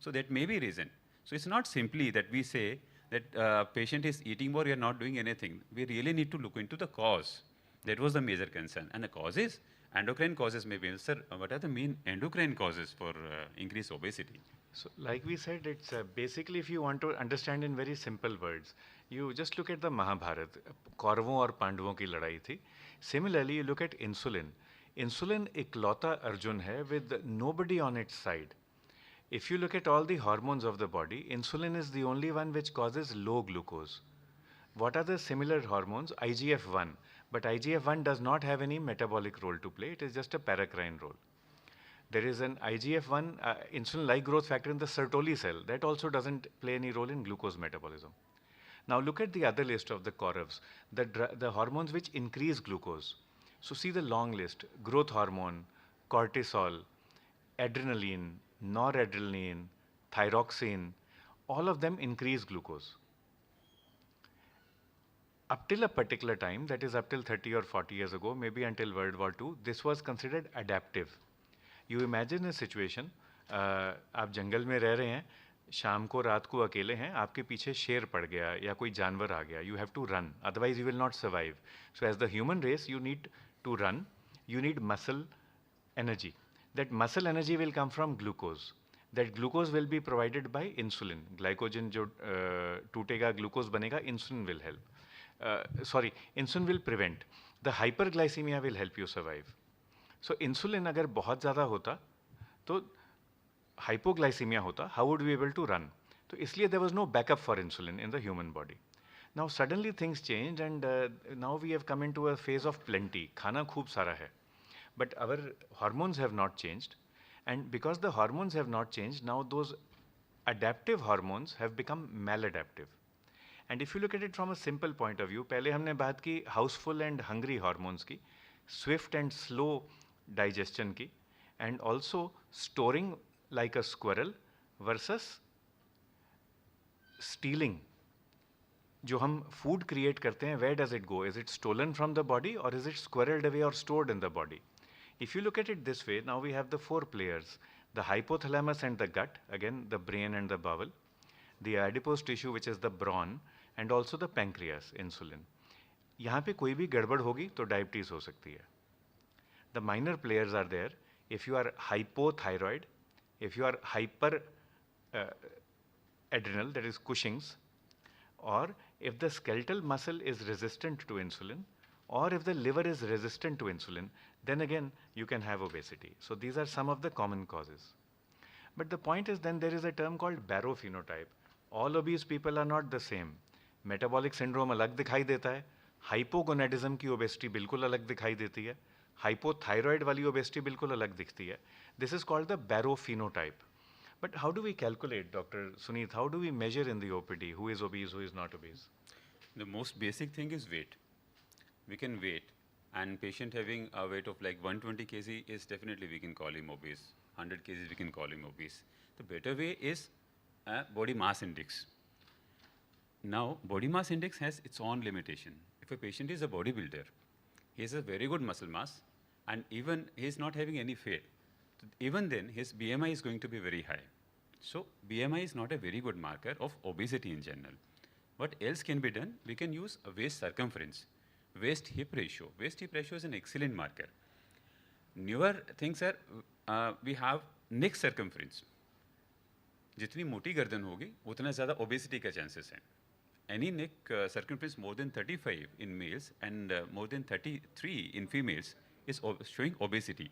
So that may be reason. So it's not simply that we say that patient is eating more, you're not doing anything. We really need to look into the cause. That was the major concern. And the causes, endocrine causes may be. Sir, what are the main endocrine causes for increased obesity? So like we said, it's basically, if you want to understand in very simple words, you just look at the Mahabharata. कौरवों और पांडवों की लड़ाई थी. Similarly, you look at insulin. Insulin इकलौता अर्जुन है with nobody on its side. If you look at all the hormones of the body, insulin is the only one which causes low glucose. What are the similar hormones? IGF-1. But IGF-1 does not have any metabolic role to play. It is just a paracrine role. There is an IGF-1 insulin-like growth factor in the Sertoli cell. That also doesn't play any role in glucose metabolism. Now look at the other list of the Kauravas, the hormones which increase glucose. So see the long list: growth hormone, cortisol, adrenaline, noradrenaline, thyroxine, all of them increase glucose. Up till a particular time, that is up till 30 or 40 years ago, maybe until World War II, this was considered adaptive. You imagine a situation, आप जंगल में रह रहे हैं, शाम को रात को अकेले हैं, आपके पीछे शेर पड़ गया या कोई जानवर आ गया, you have to run, otherwise you will not survive. So as the human race, you need to run, you need muscle energy. That muscle energy will come from glucose. That glucose will be provided by insulin. Glycogen जो टूटेगा, glucose बनेगा, insulin will help. Insulin will prevent. The hyperglycemia will help you survive. So insulin अगर बहुत ज़्यादा होता, तो hypoglycemia होता, how would we be able to run? So इसलिए there was no backup for insulin in the human body. Now suddenly things changed, and now we have come into a phase of plenty. खाना खूब सारा है. But our hormones have not changed, and because the hormones have not changed, now those adaptive hormones have become maladaptive. And if you look at it from a simple point of view, पहले हमने बात की houseful and hungry hormones की, swift and slow digestion की, and also storing like a squirrel versus stealing. जो हम food create करते हैं, where does it go? Is it stolen from the body, or is it squirreled away or stored in the body? If you look at it this way, now we have the 4 players: the hypothalamus and the gut, again the brain and the bowel, the adipose tissue which is the brawn, and also the pancreas, insulin. यहाँ पे कोई भी गड़बड़ होगी तो diabetes हो सकती है. The minor players are there. If you are hypothyroid, if you are hyper adrenal, that is Cushing's, or if the skeletal muscle is resistant to insulin, Or if the liver is resistant to insulin, then again you can have obesity. So these are some of the common causes. But the point is then there is a term called Barrow phenotype. All obese people are not the same. Metabolic syndrome अलग दिखाई देता है, hypogonadism की obesity बिल्कुल अलग दिखाई देती है, hypothyroid वाली obesity बिल्कुल अलग दिखती है. This is called the Barrow phenotype. But how do we calculate, Dr. Suneet, how do we measure in the OPD who is obese, who is not obese? The most basic thing is weight. We can weight, and patient having a weight of like 120 kg is definitely we can call him obese. 100 kg we can call him obese. The better way is body mass index. Now, body mass index has its own limitation. If a patient is a bodybuilder, he has a very good muscle mass, and even he is not having any fat, even then his BMI is going to be very high. So, BMI is not a very good marker of obesity in general. What else can be done? We can use a waist circumference, waist hip ratio. Waist hip ratio is an excellent marker. Newer things are, we have neck circumference. जितनी मोटी गर्दन होगी उतना ज़्यादा obesity का chances हैं. Any neck circumference more than 35 in males and more than 33 in females is showing obesity.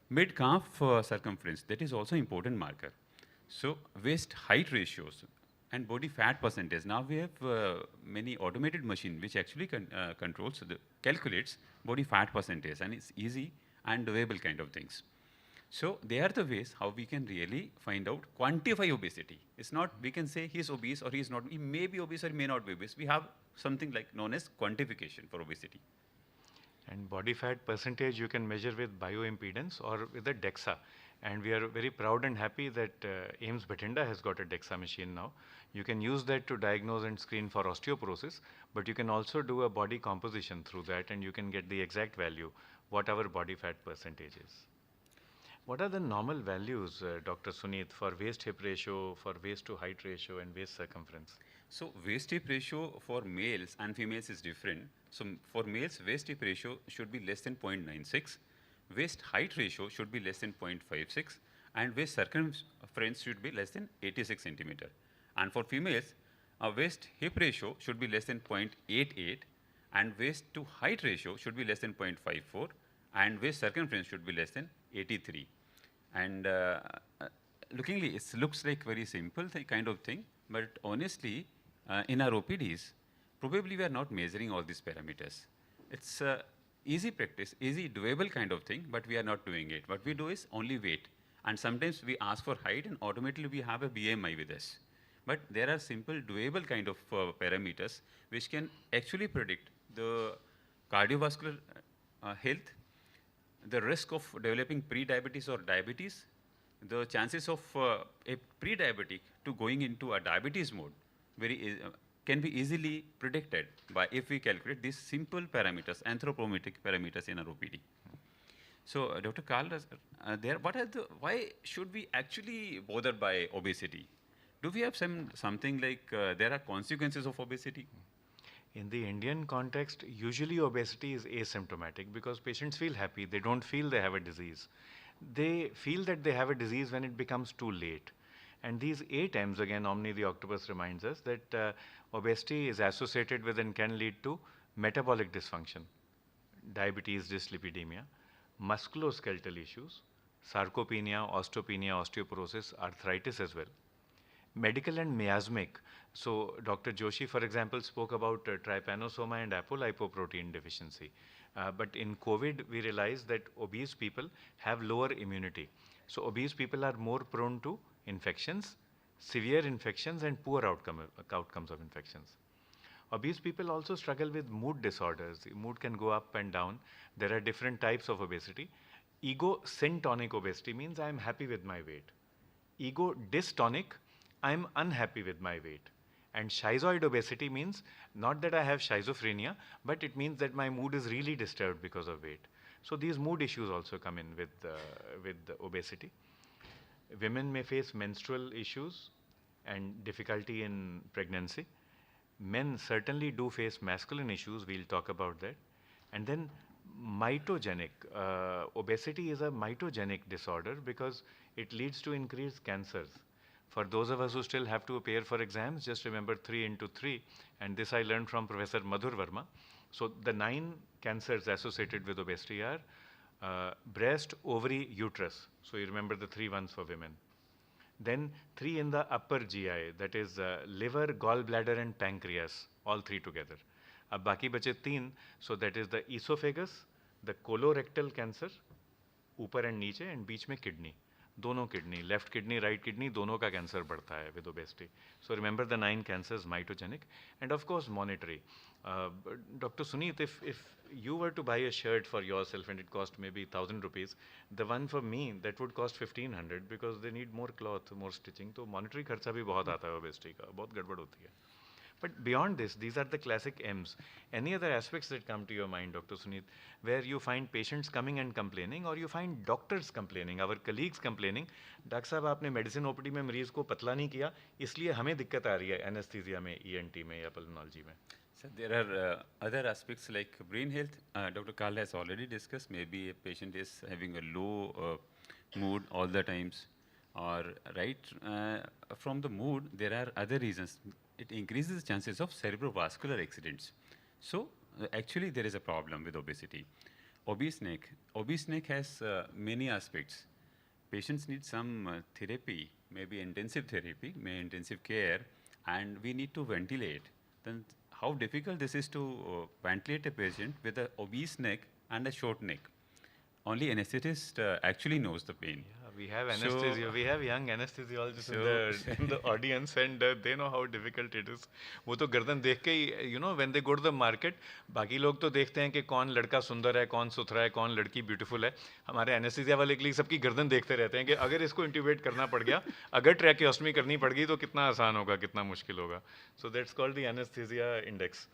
Mid calf circumference, that is also important marker. So waist height ratios and body fat percentage. Now we have many automated machine which actually controls, calculates body fat percentage, and it's easy and doable kind of things. So they are the ways how we can really find out, quantify obesity. It's not we can say he is obese or he is not. He may be obese or he may not be obese. We have something like known as quantification for obesity. And body fat percentage you can measure with bioimpedance or with a DEXA. And we are very proud and happy that AIIMS Bathinda has got a DEXA machine now. You can use that to diagnose and screen for osteoporosis, but you can also do a body composition through that and you can get the exact value, what our body fat percentage is. What are the normal values, Dr. Suneet, for waist hip ratio, for waist to height ratio and waist circumference? So waist hip ratio for males and females is different. So for males, waist hip ratio should be less than 0.96. Waist height ratio should be less than 0.56, and waist circumference should be less than 86 centimeter. And for females, a waist hip ratio should be less than 0.88, and waist to height ratio should be less than 0.54, and waist circumference should be less than 83. And lookingly, it looks like very simple kind of thing, but honestly, in our OPDs, probably we are not measuring all these parameters. It's easy practice, easy doable kind of thing, but we are not doing it. What we do is only weight. And sometimes we ask for height and automatically we have a BMI with us. But there are simple doable kind of parameters which can actually predict the cardiovascular health, the risk of developing pre-diabetes or diabetes, the chances of a pre-diabetic to going into a diabetes mode can be easily predicted by if we calculate these simple parameters, anthropometric parameters in our OPD. So, Dr. Karl, why should we actually bother by obesity? Do we have something like there are consequences of obesity? In the Indian context, usually obesity is asymptomatic because patients feel happy. They don't feel they have a disease. They feel that they have a disease when it becomes too late. And these AIIMS, again, Omni the octopus reminds us that obesity is associated with and can lead to metabolic dysfunction, diabetes, dyslipidemia, musculoskeletal issues, sarcopenia, osteopenia, osteoporosis, arthritis as well. Medical and miasmic. So Dr. Joshi, for example, spoke about trypanosoma and apolipoprotein deficiency. But in COVID, we realized that obese people have lower immunity. So obese people are more prone to infections, severe infections, and poor outcomes of infections. Obese people also struggle with mood disorders. Mood can go up and down. There are different types of obesity. Ego syntonic obesity means I am happy with my weight. Ego dystonic, I am unhappy with my weight. And schizoid obesity means not that I have schizophrenia, but it means that my mood is really disturbed because of weight. So these mood issues also come in with obesity. Women may face menstrual issues and difficulty in pregnancy. Men certainly do face masculine issues. We'll talk about that. And then mitogenic. Obesity is a mitogenic disorder because it leads to increased cancers. For those of us who still have to appear for exams, just remember 3 into 3. And this I learned from Professor Madhur Verma. So the 9 cancers associated with obesity are breast, ovary, uterus. So you remember the 3 ones for women. Then 3 in the upper GI, that is liver, gallbladder and pancreas, all 3 together. अब बाकी बचे 3, so that is the esophagus, the colorectal cancer, ऊपर and नीचे and बीच में kidney, दोनों kidney, left kidney, right kidney, दोनों का कैंसर बढ़ता है with obesity. So remember the 9 cancers mitogenic and of course monetary. Dr. Suneet, if you were to buy a shirt for yourself and it cost maybe 1,000 rupees, the one for me that would cost 1,500 because they need more cloth, more stitching. तो monetary खर्चा भी बहुत आता है obesity का, बहुत गड़बड़ होती है. But beyond this, these are the classic M's. Any other aspects that come to your mind, Dr. Suneet, where you find patients coming and complaining, or you find doctors complaining, our colleagues complaining, doctor साहब आपने medicine OPD में मरीज को पतला नहीं किया, इसलिए हमें दिक्कत आ रही है एनेस्थीसिया में, ENT में या पल्मोनोलॉजी में. So there are other aspects like brain health. Dr. Kal has already discussed. Maybe a patient is having a low mood all the times, or right from the mood there are other reasons. It increases the chances of cerebrovascular accidents. So actually there is a problem with obesity. Obese neck has many aspects. Patients need some therapy, maybe intensive therapy, maybe intensive care, and we need to ventilate. Then how difficult this is to ventilate a patient with an obese neck and a short neck. Only anesthetist actually knows the pain. Yeah, we have anesthesia. We have young anesthesiologists in the audience, and they know how difficult it is. वो तो गर्दन देख के ही, you know, when they go to the market, बाकी लोग तो देखते हैं कि कौन लड़का सुंदर है, कौन सुथरा है, कौन लड़की ब्यूटीफुल है. हमारे anesthesia वाले के लिए सबकी गर्दन देखते रहते हैं कि अगर इसको intubate करना पड़ गया, अगर tracheostomy करनी पड़ गई तो कितना आसान होगा, कितना मुश्किल होगा. So that's called the anesthesia index.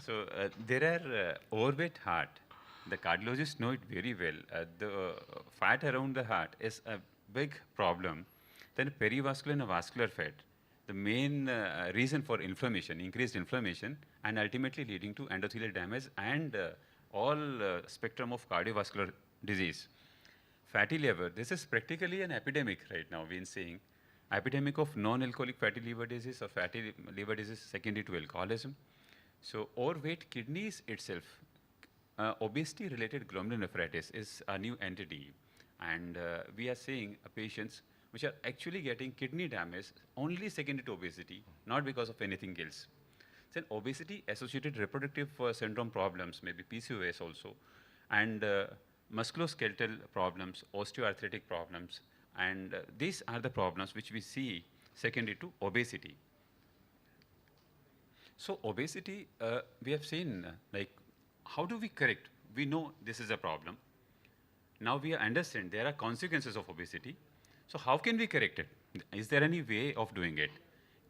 So there are overweight heart. The cardiologists know it very well. The fat around the heart is a big problem. Then perivascular and vascular fat, the main reason for inflammation, increased inflammation, and ultimately leading to endothelial damage and all spectrum of cardiovascular disease. Fatty liver, this is practically an epidemic right now. We've been saying epidemic of non-alcoholic fatty liver disease or fatty liver disease secondary to alcoholism. So overweight kidneys itself. Obesity-related glomerulonephritis is a new entity, and we are seeing patients which are actually getting kidney damage only secondary to obesity, not because of anything else. Then obesity-associated reproductive syndrome problems, maybe PCOS also, and musculoskeletal problems, osteoarthritic problems, and these are the problems which we see secondary to obesity. So obesity, we have seen like, how do we correct? We know this is a problem. Now we understand there are consequences of obesity. So how can we correct it? Is there any way of doing it?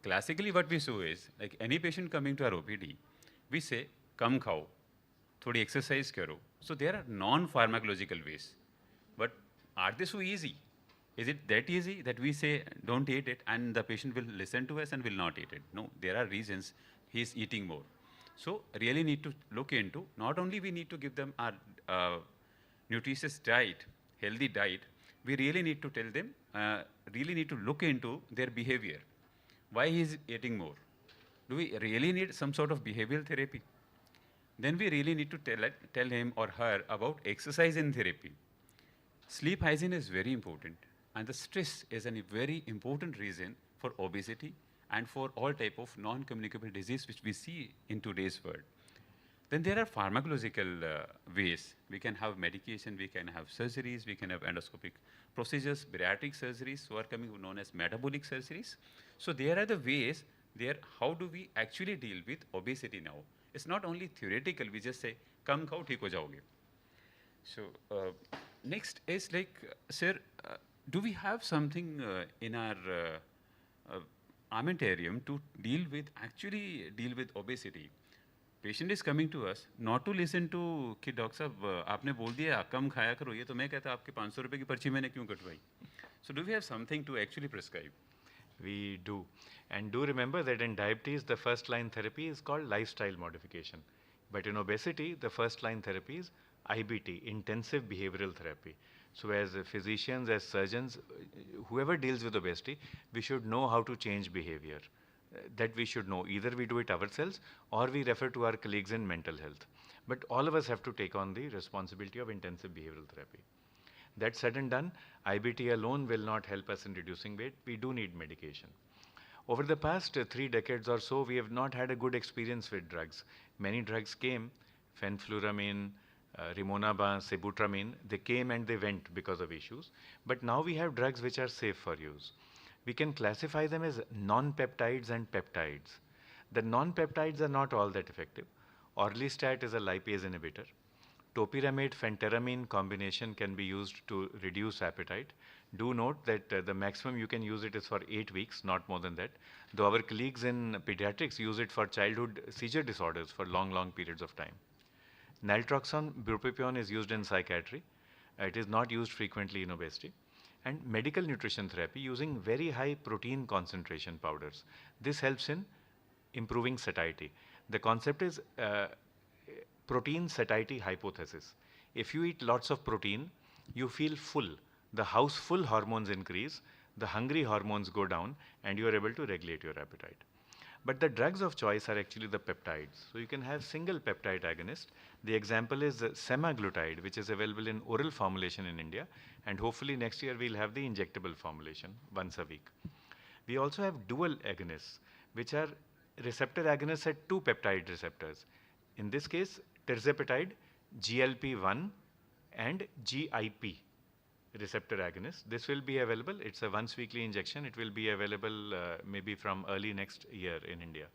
Classically what we do is, like any patient coming to our OPD, we say, come khao, thodi exercise karo. So there are non-pharmacological ways. But are they so easy? Is it that easy that we say, don't eat it, and the patient will listen to us and will not eat it? No, there are reasons he is eating more. So really need to look into, not only we need to give them our nutritious diet, healthy diet, we really need to tell them, really need to look into their behavior. Why he is eating more? Do we really need some sort of behavioral therapy? Then we really need to tell him or her about exercise and therapy. Sleep hygiene is very important, and the stress is a very important reason for obesity and for all type of non-communicable disease which we see in today's world. Then there are pharmacological ways. We can have medication, we can have surgeries, we can have endoscopic procedures, bariatric surgeries, who are coming known as metabolic surgeries. So there are the ways there, how do we actually deal with obesity now? It's not only theoretical, we just say, come khao, theek ho jaoge. So next is like, sir, do we have something in our armamentarium to actually deal with obesity? Patient is coming to us not to listen to कि doctor साहब आपने बोल दिया कम खाया करो, ये तो मैं कहता आपके 500 रुपए की पर्ची मैंने क्यों कटवाई? So do we have something to actually prescribe? We do. And do remember that in diabetes, the first line therapy is called lifestyle modification. But in obesity, the first line therapy is IBT, intensive behavioral therapy. So as physicians, as surgeons, whoever deals with obesity, we should know how to change behavior. that we should know. Either we do it ourselves or we refer to our colleagues in mental health. But all of us have to take on the responsibility of intensive behavioral therapy. That said and done, IBT alone will not help us in reducing weight. We do need medication. Over the past 3 decades or so, we have not had a good experience with drugs. Many drugs came, fenfluramine, rimonabant, sibutramine, they came and they went because of issues. But now we have drugs which are safe for use. We can classify them as non-peptides and peptides. The non-peptides are not all that effective. Orlistat is a lipase inhibitor. Topiramate phentermine combination can be used to reduce appetite. Do note that the maximum you can use it is for 8 weeks, not more than that. Though our colleagues in pediatrics use it for childhood seizure disorders for long, long periods of time. Naltrexone, bupropion is used in psychiatry. It is not used frequently in obesity. And medical nutrition therapy using very high protein concentration powders. This helps in improving satiety. The concept is protein satiety hypothesis. If you eat lots of protein, you feel full. The houseful hormones increase, the hungry hormones go down, and you are able to regulate your appetite. But the drugs of choice are actually the peptides. So you can have single peptide agonist. The example is semaglutide, which is available in oral formulation in India, and hopefully next year we'll have the injectable formulation once a week. We also have dual agonists, which are receptor agonists at 2 peptide receptors. In this case, tirzepatide, GLP-1 and GIP receptor agonist. This will be available. It's a once weekly injection. It will be available maybe from early next year in India.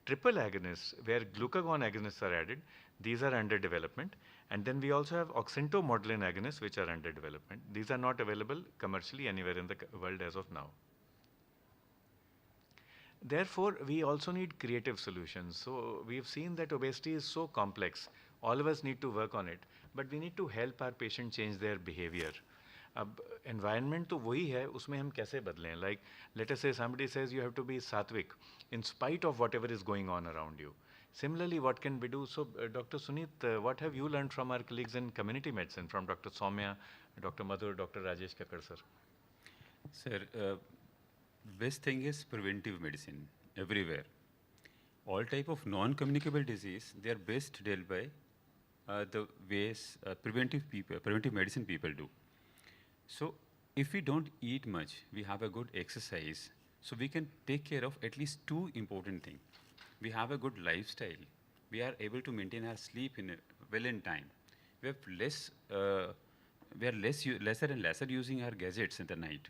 Triple agonists, where glucagon agonists are added, these are under development. And then we also have oxyntomodulin agonists, which are under development. These are not available commercially anywhere in the world as of now. Therefore, we also need creative solutions. So we've seen that obesity is so complex. All of us need to work on it, but we need to help our patient change their behavior. Environment तो वही है, उसमें हम कैसे बदलें? Like, let us say somebody says you have to be sattvic in spite of whatever is going on around you. Similarly, what can we do? So, Dr. Sunit, what have you learned from our colleagues in community medicine, from Dr. Soumya, Dr. Madhur, Dr. Rajesh Kakkar, sir? Sir, best thing is preventive medicine everywhere. All type of non-communicable disease, they are best dealt by the ways preventive medicine people do. So if we don't eat much, we have a good exercise, so we can take care of at least 2 important things. We have a good lifestyle. We are able to maintain our sleep well in time. We have we are lesser and lesser using our gadgets in the night.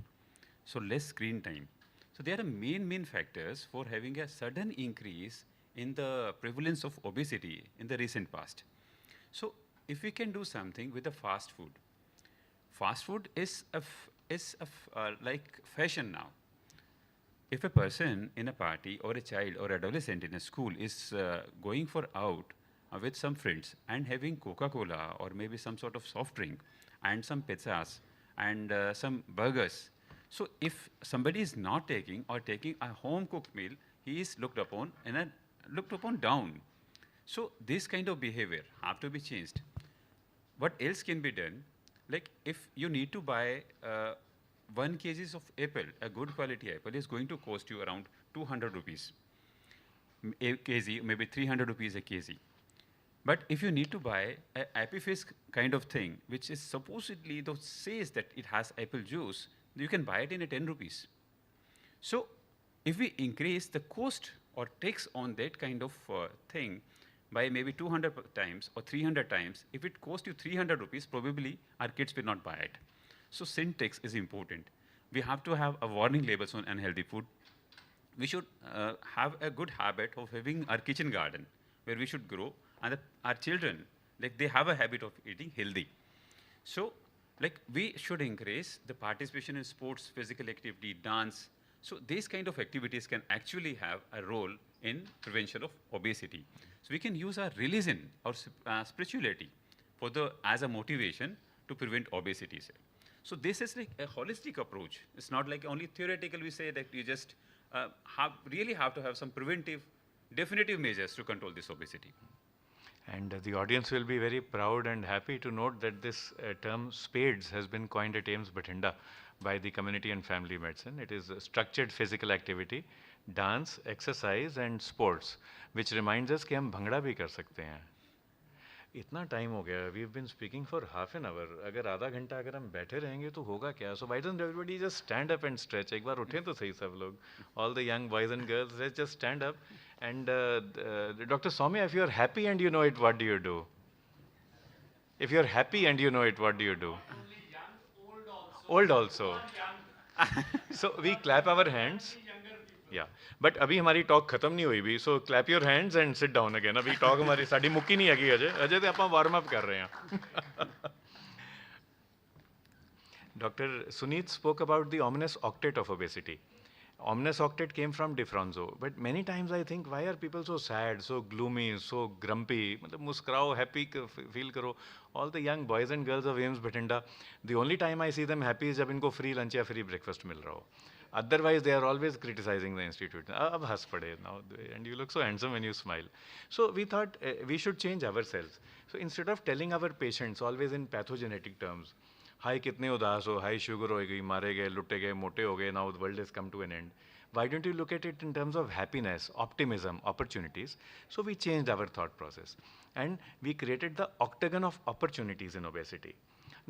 So less screen time. So there are main factors for having a sudden increase in the prevalence of obesity in the recent past. So if we can do something with the fast food is like fashion now. If a person in a party or a child or adolescent in a school is going for out with some friends and having Coca-Cola or maybe some sort of soft drink and some pizzas and some burgers, so if somebody is not taking or taking a home cooked meal, he is looked upon down. So this kind of behavior have to be changed. What else can be done? Like if you need to buy 1 kg of apple, a good quality apple is going to cost you around 200 rupees a kg, maybe 300 rupees a kg. But if you need to buy a Apifizz kind of thing, which is supposedly says that it has apple juice, you can buy it in a 10 rupees. So if we increase the cost or tax on that kind of thing by maybe 200 times or 300 times, if it costs you 300 rupees, probably our kids will not buy it. So syntax is important. We have to have a warning labels on unhealthy food. We should have a good habit of having our kitchen garden where we should grow, and our children, like they have a habit of eating healthy. So like we should increase the participation in sports, physical activity, dance. So these kind of activities can actually have a role in prevention of obesity. So we can use our religion or spirituality as a motivation to prevent obesity. So this is like a holistic approach. It's not like only theoretical. We say that you just really have to have some preventive, definitive measures to control this obesity. And the audience will be very proud and happy to note that this term SPADES has been coined at AIIMS Bathinda by the Community and Family Medicine. It is structured physical activity dance, exercise and sports, which reminds us कि हम भंगड़ा भी कर सकते हैं. इतना time हो गया, we have been speaking for half an hour. अगर आधा घंटा अगर हम बैठे रहेंगे तो होगा क्या? So why don't everybody just stand up and stretch? एक बार उठें तो सही सब लोग. All the young boys and girls, let's just stand up. And doctor Saumya, if you are happy and you know it, what do you do? If you're happy and you know it, what do you do? Old also. So we clap our hands. Yeah. But अभी हमारी talk खत्म नहीं हुई भी. So clap your hands and sit down again. अभी talk हमारी साड़ी मुक्की नहीं है अजय. अजय तो ਆਪਾਂ warm up कर रहे हैं. Dr. Suneet spoke about the ominous octet of obesity. Ominous octet came from Diffronzo, but many times I think, why are people so sad, so gloomy, so grumpy? मतलब मुस्कुराओ, happy feel करो. All the young boys and girls of AIIMS Bathinda, the only time I see them happy is जब इनको free lunch या free breakfast मिल रहा हो. Otherwise, they are always criticizing the institute. अब हंस पड़े now, and you look so handsome when you smile. So we thought we should change ourselves. So instead of telling our patients always in pathogenetic terms, हाय कितने उदास हो, हाय sugar हो गई, मारे गए, लुटे गए, मोटे हो गए, now the world has come to an end. Why don't you look at it in terms of happiness, optimism, opportunities? So we changed our thought process and we created the octagon of opportunities in obesity.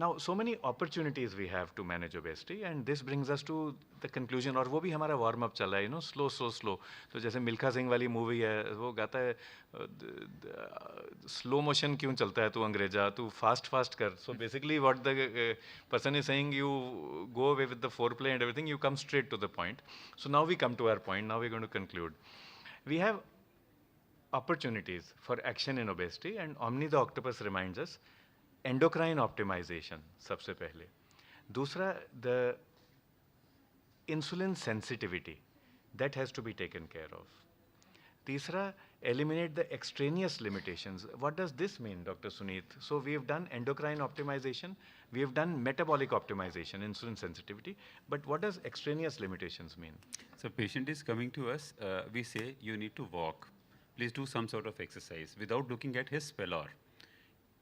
Now, so many opportunities we have to manage obesity, and this brings us to the conclusion. और वो भी हमारा warm up चला है, you know, slow, slow, slow. तो जैसे मिल्खा सिंह वाली movie है, वो गाता है slow motion क्यों चलता है तू अंग्रेजा, तू fast fast कर. So basically, what the person is saying, you go away with the foreplay and everything, you come straight to the point. So now we come to our point. Now we're going to conclude. We have opportunities for action in obesity, and Omni the octopus reminds us. Endocrine optimization सबसे पहले. दूसरा, the insulin sensitivity, that has to be taken care of. तीसरा, eliminate the extraneous limitations. What does this mean, Dr. Suneet? So we have done endocrine optimization, we have done metabolic optimization, insulin sensitivity, but what does extraneous limitations mean? So patient is coming to us, we say you need to walk. Please do some sort of exercise without looking at his pallor.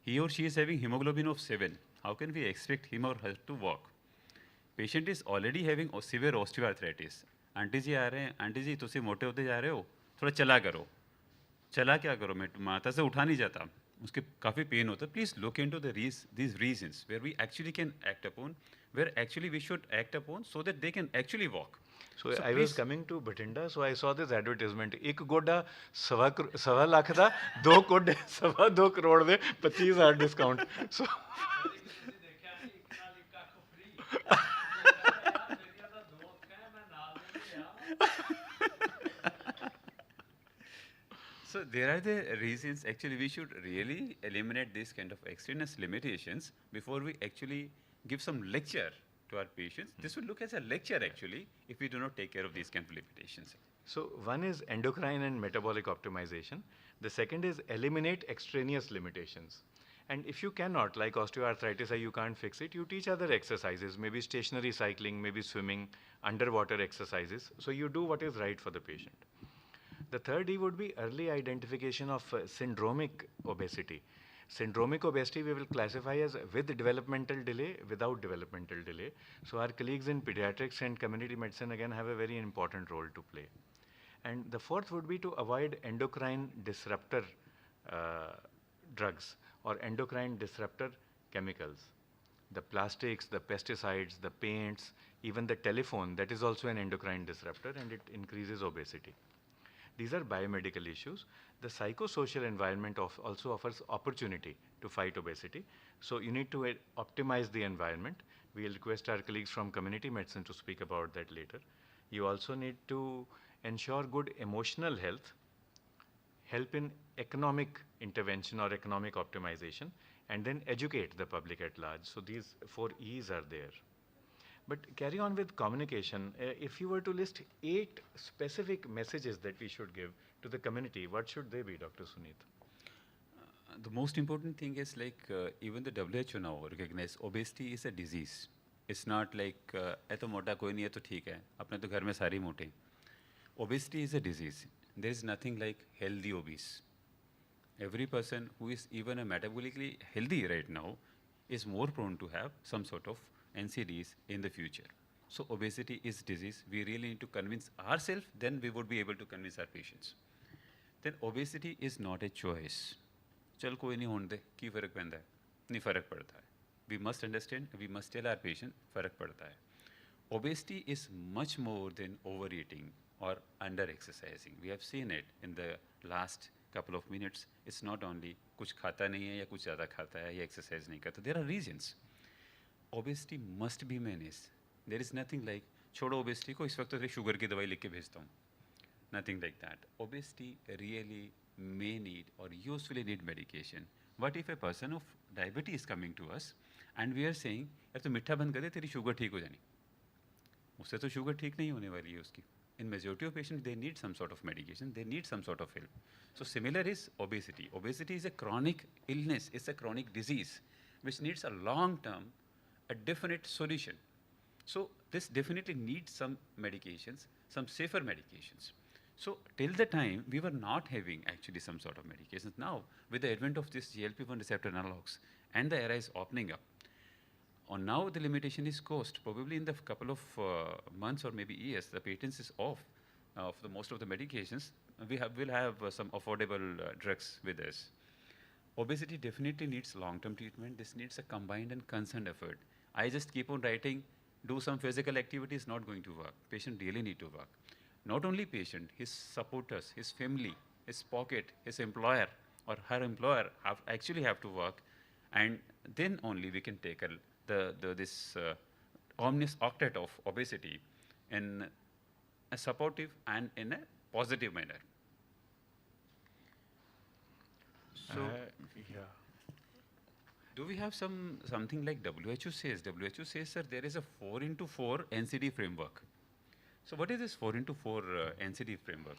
He or she is having hemoglobin of 7. How can we expect him or her to walk? Patient is already having severe osteoarthritis. Aunty ji आ रहे हैं, aunty जी तुसी मोटे होते जा रहे हो, थोड़ा चला करो. चला क्या करो, मैं माता से उठा नहीं जाता, उसके काफ़ी पेन होता है. Please look into these reasons where we actually can act upon, where actually we should act upon so that they can actually walk. So I was coming to Bathinda, so I saw this advertisement. एक गोडा सवा लाख दा, दो गोडे सवा दो करोड़ दे, 25,000 discount. So So there are the reasons. Actually, we should really eliminate these kind of extraneous limitations before we actually give some lecture to our patients. This will look as a lecture actually if we do not take care of these kind of limitations. So one is endocrine and metabolic optimization. The second is eliminate extraneous limitations. And if you cannot, like osteoarthritis, you can't fix it, you teach other exercises, maybe stationary cycling, maybe swimming, underwater exercises. So you do what is right for the patient. The third E would be early identification of syndromic obesity. Syndromic obesity we will classify as with developmental delay, without developmental delay. So our colleagues in pediatrics and community medicine again have a very important role to play. And the fourth would be to avoid endocrine disruptor drugs or endocrine disruptor chemicals. The plastics, the pesticides, the paints, even the telephone, that is also an endocrine disruptor and it increases obesity. These are biomedical issues. The psychosocial environment also offers opportunity to fight obesity. So you need to optimize the environment. We'll request our colleagues from community medicine to speak about that later. You also need to ensure good emotional health, help in economic intervention or economic optimization, and then educate the public at large. So these 4 E's are there. But carry on with communication. If you were to list 8 specific messages that we should give to the community, what should they be, Dr. Suneet? The most important thing is like even the WHO now recognize obesity is a disease. It's not like ऐतो मोटा कोई नहीं है तो ठीक है, अपने तो घर में सारी मोटे. Obesity is a disease. There is nothing like healthy obese. Every person who is even a metabolically healthy right now is more prone to have some sort of NCDs in the future. So obesity is disease. We really need to convince ourselves, then we would be able to convince our patients. Then obesity is not a choice. चल कोई नहीं होने दे की फ़र्क पैंदा है नहीं फ़र्क पड़ता है. We must understand, we must tell our patient फ़र्क पड़ता है. Obesity is much more than overeating or under exercising. We have seen it in the last couple of minutes. It's not only कुछ खाता नहीं है या कुछ ज़्यादा खाता है या exercise नहीं करता. There are reasons. Obesity must be managed. There is nothing like छोड़ो obesity को इस वक्त तो शुगर की दवाई लिख के भेजता हूँ. Nothing like that. Obesity really may need or usually need medication. What if a person of diabetes is coming to us and we are saying यार तो मीठा बंद कर दे तेरी शुगर ठीक हो जानी. उससे तो शुगर ठीक नहीं होने वाली है उसकी. In majority of patients, they need some sort of medication, they need some sort of help. So similar is obesity. Obesity is a chronic illness, it's a chronic disease which needs a long term, a definite solution. So this definitely needs some medications, some safer medications. So till the time we were not having actually some sort of medications. Now with the advent of this GLP-1 receptor analogs and the era is opening up, on now the limitation is cost. Probably in the couple of months or maybe years, the patents is off of the most of the medications. We'll have some affordable drugs with us. Obesity definitely needs long-term treatment. This needs a combined and concerned effort. I just keep on writing, do some physical activity is not going to work. Patient really need to work. Not only patient, his supporters, his family, his pocket, his employer or her employer actually have to work, and then only we can tackle this omnis octet of obesity in a supportive and in a positive manner. So, yeah. Do we have something like WHO says? WHO says, sir, there is a 4x4 NCD framework. So what is this 4x4 NCD framework?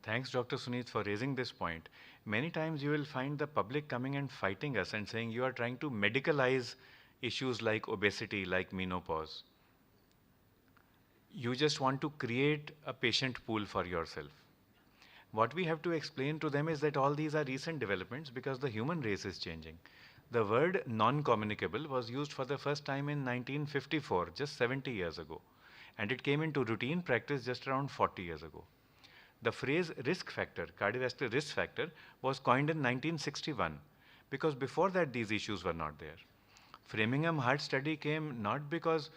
Thanks, Dr. Sunit, for raising this point. Many times you will find the public coming and fighting us and saying you are trying to medicalize issues like obesity, like menopause. You just want to create a patient pool for yourself. What we have to explain to them is that all these are recent developments because the human race is changing. The word non-communicable was used for the first time in 1954, just 70 years ago. And it came into routine practice just around 40 years ago. The phrase risk factor, cardiovascular risk factor, was coined in 1961 because before that these issues were not there. Framingham Heart Study came not because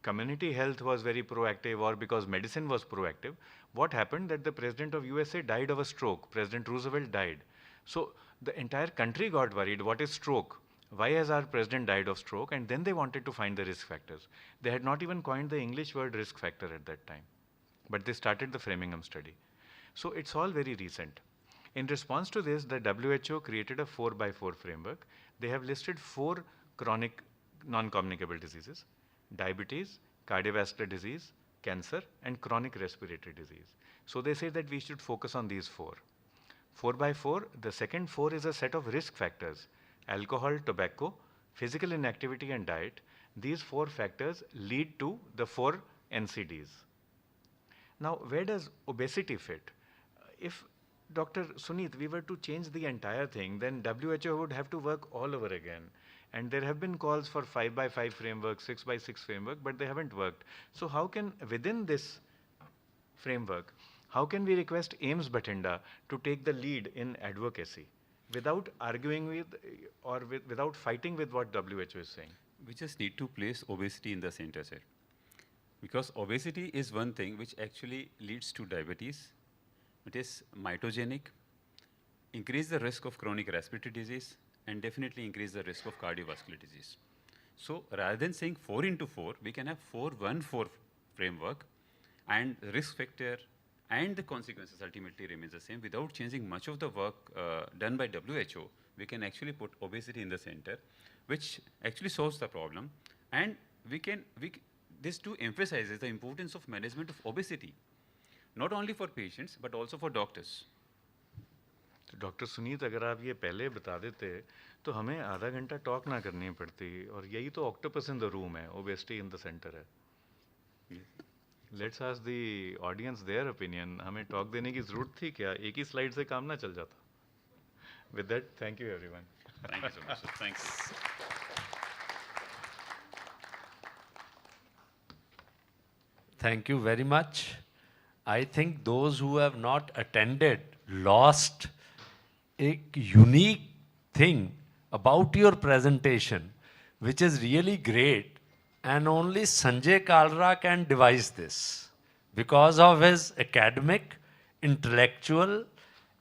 community health was very proactive or because medicine was proactive. What happened that the president of USA died of a stroke. President Roosevelt died. So the entire country got worried, what is stroke? Why has our president died of stroke? And then they wanted to find the risk factors. They had not even coined the English word risk factor at that time. But they started the Framingham study. So it's all very recent. In response to this, the WHO created a 4x4 framework. They have listed 4 chronic non-communicable diseases: diabetes, cardiovascular disease, cancer, and chronic respiratory disease. So they say that we should focus on these 4. 4x4, the second 4 is a set of risk factors: alcohol, tobacco, physical inactivity, and diet. These 4 factors lead to the 4 NCDs. Now, where does obesity fit? If Dr. Sunit, we were to change the entire thing, then WHO would have to work all over again. And there have been calls for 5x5 framework, 6x6 framework, but they haven't worked. So how can, within this framework, how can we request AIIMS Bathinda to take the lead in advocacy without arguing with or without fighting with what WHO is saying? We just need to place obesity in the center, sir. Because obesity is one thing which actually leads to diabetes. It is mitogenic, increase the risk of chronic respiratory disease, and definitely increase the risk of cardiovascular disease. So rather than saying 4x4, we can have 4-1-4 framework, and the risk factor and the consequences ultimately remains the same. Without changing much of the work done by WHO, we can actually put obesity in the center, which actually solves the problem. And this too emphasizes the importance of management of obesity, not only for patients, but also for doctors. तो doctor Sunit, अगर आप ये पहले बता देते तो हमें आधा घंटा टॉक ना करनी पड़ती, और यही तो ऑक्टोपस इन द रूम है, ओबेसिटी इन द सेंटर है. Let's ask the audience their opinion. हमें टॉक देने की ज़रूरत थी क्या? एक ही स्लाइड से काम ना चल जाता. With that, thank you everyone. Thank you so much. Thanks. Thank you very much. I think those who have not attended lost a unique thing about your presentation, which is really great, and only Sanjay Kalra can devise this because of his academic, intellectual,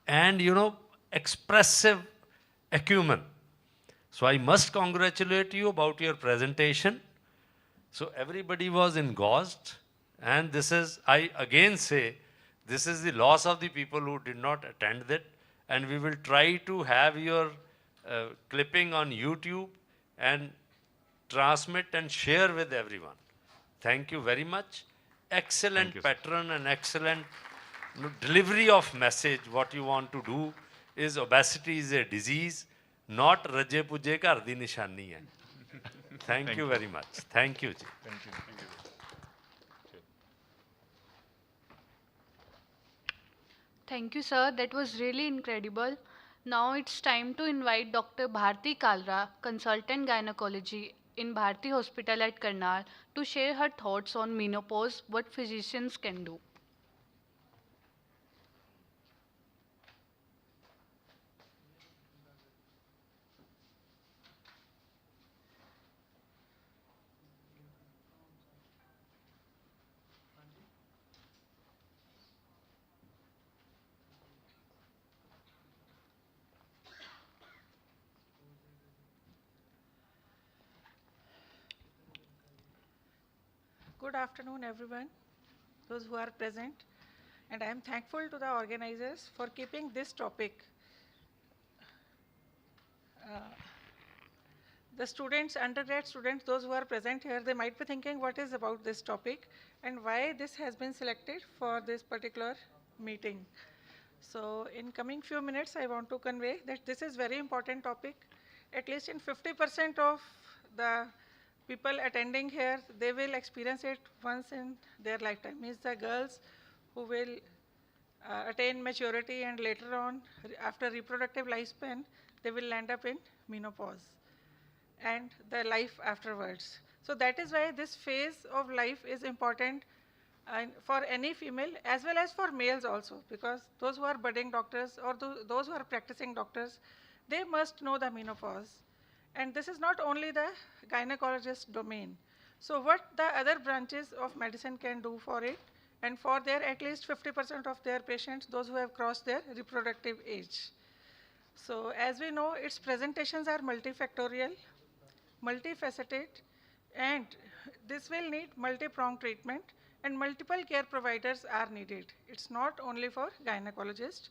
and expressive acumen. So I must congratulate you about your presentation. So everybody was engrossed, and this is, I again say, this is the loss of the people who did not attend it, and we will try to have your clipping on YouTube and transmit and share with everyone. Thank you very much. Excellent you, sir. pattern and excellent delivery of message. What you want to do is obesity is a disease, not raje puje ghar di nishani hai. Thank you very much. Thank you, ji. Thank you. Thank you. Thank you, sir. That was really incredible. Now it's time to invite Dr. Bharti Kalra, consultant gynecology in Bharti Hospital at Karnal, to share her thoughts on menopause, what physicians can do. Good afternoon, everyone, those who are present. And I am thankful to the organizers for keeping this topic. The students, undergrad students, those who are present here, they might be thinking what is about this topic and why this has been selected for this particular meeting. So in coming few minutes, I want to convey that this is very important topic. At least in 50% of the people attending here, they will experience it once in their lifetime. Means the girls who will attain maturity and later on, after reproductive lifespan, they will end up in menopause and the life afterwards. So that is why this phase of life is important for any female as well as for males also, because those who are budding doctors or those who are practicing doctors, they must know the menopause. And this is not only the gynecologist domain. So what the other branches of medicine can do for it, and for their at least 50% of their patients, those who have crossed their reproductive age. So as we know, its presentations are multifactorial, multifaceted, and this will need multi-pronged treatment, and multiple care providers are needed. It's not only for gynecologists.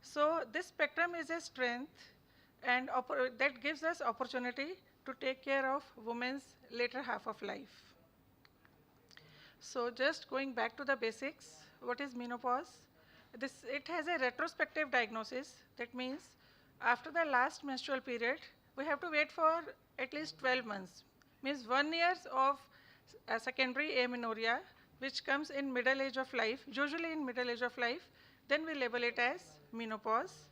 So this spectrum is a strength, and that gives us opportunity to take care of women's later half of life. So just going back to the basics, what is menopause? It has a retrospective diagnosis. That means after the last menstrual period, we have to wait for at least 12 months. Means 1 year of secondary amenorrhea, which comes in middle age of life, usually in middle age of life, then we label it as menopause.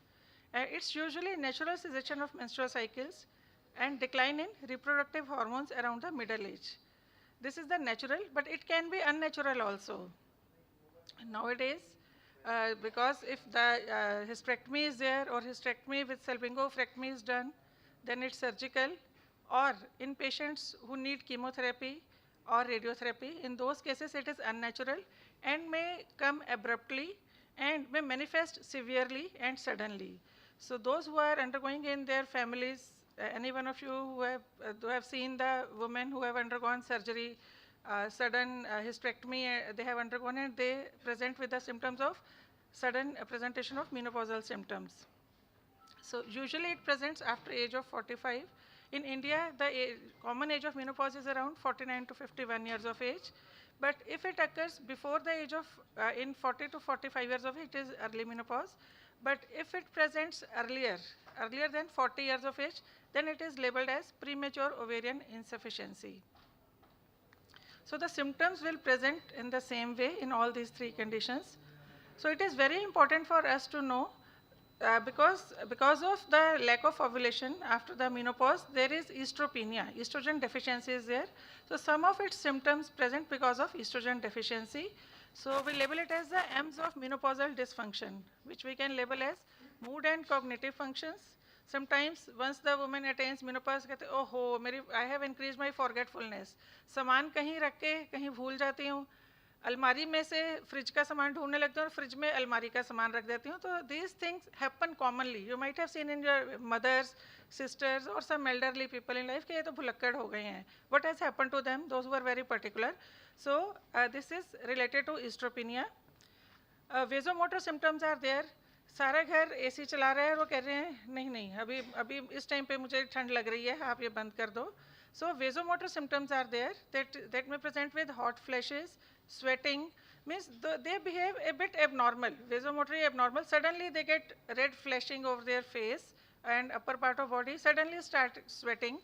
It's usually natural cessation of menstrual cycles and decline in reproductive hormones around the middle age. This is the natural, but it can be unnatural also. Nowadays, because if the hysterectomy is there or hysterectomy with salpingophorectomy is done, then it's surgical, or in patients who need chemotherapy or radiotherapy, in those cases it is unnatural and may come abruptly and may manifest severely and suddenly. So those who are undergoing in their families, any one of you who have seen the women who have undergone surgery, sudden hysterectomy they have undergone, and they present with the symptoms of sudden presentation of menopausal symptoms. So usually it presents after age of 45. In India, the common age of menopause is around 49 to 51 years of age. But if it occurs before the age of, in 40 to 45 years of age, it is early menopause. But if it presents earlier than 40 years of age, then it is labeled as premature ovarian insufficiency. So the symptoms will present in the same way in all these three conditions. So it is very important for us to know because of the lack of ovulation after the menopause, there is estropenia. Estrogen deficiency is there. So some of its symptoms present because of estrogen deficiency. So we label it as the AIIMS of menopausal dysfunction, which we can label as mood and cognitive functions. Sometimes once the woman attains menopause, कहते oh ho, I have increased my forgetfulness. सामान कहीं रख के कहीं भूल जाती हूँ. अलमारी में से फ्रिज का सामान ढूंढने लगती हूँ और फ्रिज में अलमारी का सामान रख देती हूँ. तो these things happen commonly. You might have seen in your mothers, sisters or some elderly people in life कि ये तो भुलक्कड़ हो गए हैं. What has happened to them? Those who are very particular. So this is related to estropenia. Vasomotor symptoms are there. सारा घर AC चला रहा है और वो कह रहे हैं नहीं नहीं अभी इस टाइम पे मुझे ठंड लग रही है आप ये बंद कर दो. So vasomotor symptoms are there that may present with hot flashes, sweating, means they behave a bit abnormal, vasomotor abnormal. Suddenly they get red flashing over their face and upper part of body, suddenly start sweating.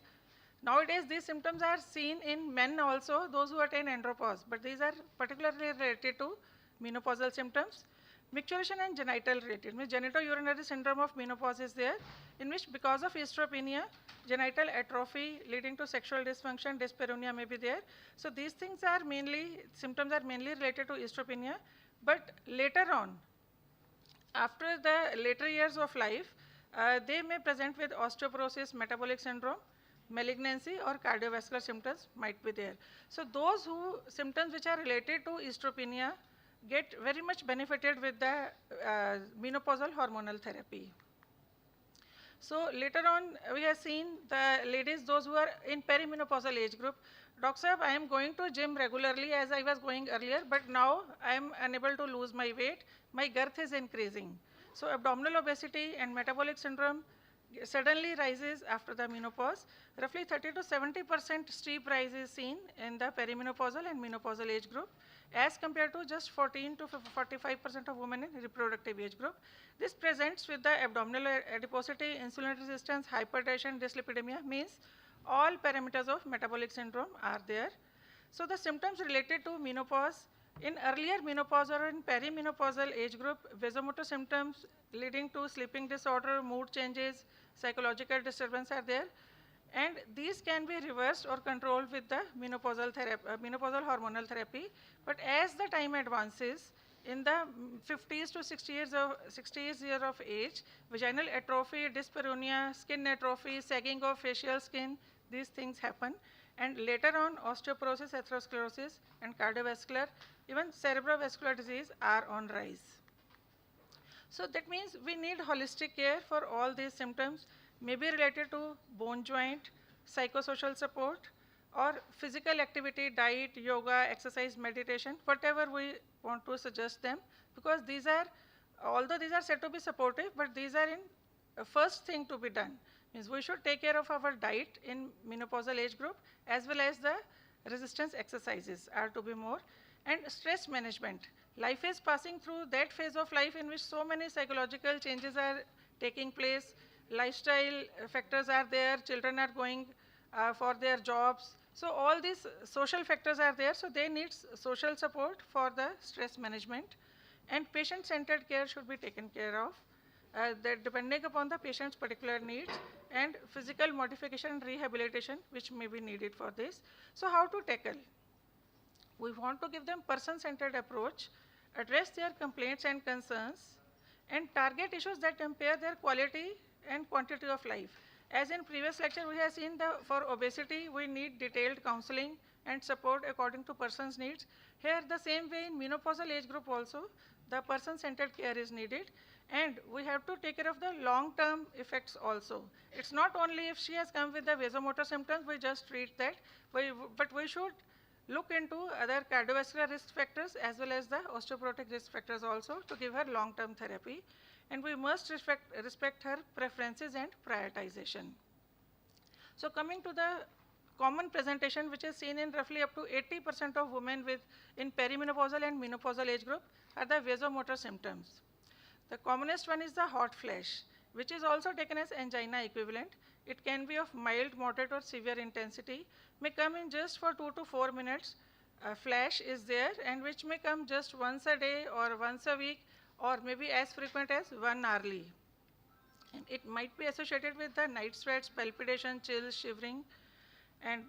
Nowadays these symptoms are seen in men also, those who attain andropause, but these are particularly related to menopausal symptoms. Micturition and genital related, means genitourinary syndrome of menopause is there, in which because of estropenia, genital atrophy leading to sexual dysfunction, dyspareunia may be there. So these things are symptoms are mainly related to estropenia, but later on, after the later years of life, they may present with osteoporosis, metabolic syndrome, malignancy or cardiovascular symptoms might be there. So those symptoms which are related to estropenia get very much benefited with the menopausal hormonal therapy. So later on we have seen the ladies, those who are in perimenopausal age group. Doctor Sahab, I am going to gym regularly as I was going earlier, but now I am unable to lose my weight. My girth is increasing. So abdominal obesity and metabolic syndrome suddenly rises after the menopause. Roughly 30 to 70% steep rise is seen in the perimenopausal and menopausal age group, as compared to just 14 to 45% of women in reproductive age group. This presents with the abdominal adiposity, insulin resistance, hypertension, dyslipidemia, means all parameters of metabolic syndrome are there. So the symptoms related to menopause, in earlier menopause or in perimenopausal age group, vasomotor symptoms leading to sleeping disorder, mood changes, psychological disturbance are there. And these can be reversed or controlled with the menopausal hormonal therapy. But as the time advances, in the 50s to 60s year of age, vaginal atrophy, dyspareunia, skin atrophy, sagging of facial skin, these things happen. And later on, osteoporosis, atherosclerosis, and cardiovascular, even cerebrovascular disease are on rise. So that means we need holistic care for all these symptoms, may be related to bone joint, psychosocial support, or physical activity, diet, yoga, exercise, meditation, whatever we want to suggest them, because these are, although these are said to be supportive, but these are in first thing to be done. Means we should take care of our diet in menopausal age group, as well as the resistance exercises are to be more, and stress management. Life is passing through that phase of life in which so many psychological changes are taking place, lifestyle factors are there, children are going for their jobs. So all these social factors are there, so they need social support for the stress management, and patient-centered care should be taken care of, that depending upon the patient's particular needs, and physical modification and rehabilitation which may be needed for this. So how to tackle? We want to give them person-centered approach, address their complaints and concerns, and target issues that impair their quality and quantity of life. As in previous lecture, we have seen for obesity, we need detailed counseling and support according to person's needs. Here, the same way in menopausal age group also, the person-centered care is needed, and we have to take care of the long-term effects also. It's not only if she has come with the vasomotor symptoms, we just treat that, but we should look into other cardiovascular risk factors as well as the osteoporotic risk factors also to give her long-term therapy. And we must respect her preferences and prioritization. So coming to the common presentation which is seen in roughly up to 80% of women in perimenopausal and menopausal age group are the vasomotor symptoms. The commonest one is the hot flash, which is also taken as angina equivalent. It can be of mild, moderate or severe intensity, may come in just for 2 to 4 minutes. A flash is there, and which may come just once a day or once a week, or maybe as frequent as one hourly. And it might be associated with the night sweats, palpitation, chills, shivering. And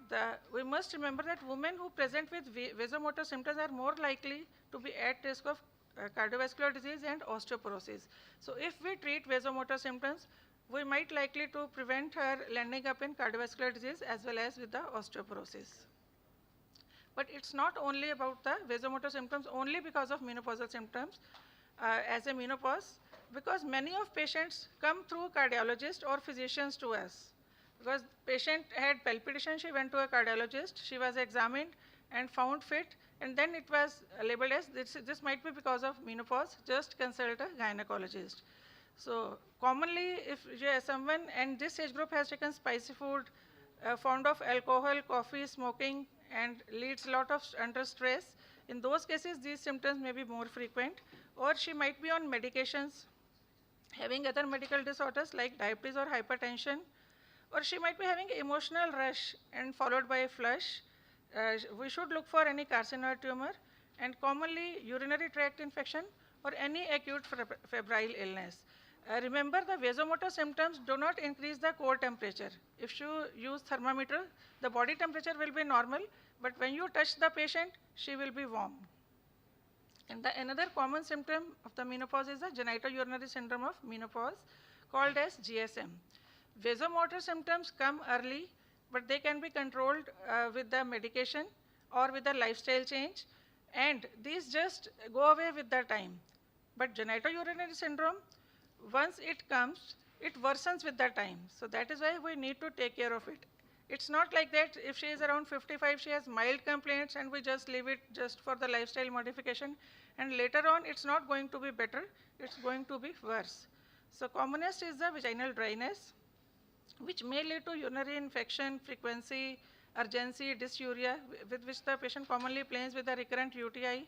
we must remember that women who present with vasomotor symptoms are more likely to be at risk of cardiovascular disease and osteoporosis. So if we treat vasomotor symptoms, we might likely to prevent her landing up in cardiovascular disease as well as with the osteoporosis. But it's not only about the vasomotor symptoms only because of menopausal symptoms as a menopause, because many of patients come through cardiologists or physicians to us. Because patient had palpitation, she went to a cardiologist, she was examined and found fit, and then it was labeled as this might be because of menopause, just consult a gynecologist. So commonly if someone and this age group has taken spicy food, fond of alcohol, coffee, smoking, and leads a lot of under stress, in those cases these symptoms may be more frequent, or she might be on medications, having other medical disorders like diabetes or hypertension, or she might be having emotional rush and followed by a flush. We should look for any carcinoid tumor and commonly urinary tract infection or any acute febrile illness. Remember, the vasomotor symptoms do not increase the core temperature. If you use thermometer, the body temperature will be normal, but when you touch the patient, she will be warm. And another common symptom of the menopause is the genitourinary syndrome of menopause, called as GSM. Vasomotor symptoms come early, but they can be controlled with the medication or with the lifestyle change, and these just go away with the time. But genitourinary syndrome, once it comes, it worsens with the time. So that is why we need to take care of it. It's not like that if she is around 55, she has mild complaints and we just leave it just for the lifestyle modification, and later on it's not going to be better, it's going to be worse. So commonest is the vaginal dryness, which may lead to urinary infection, frequency, urgency, dysuria, with which the patient commonly plays with a recurrent UTI,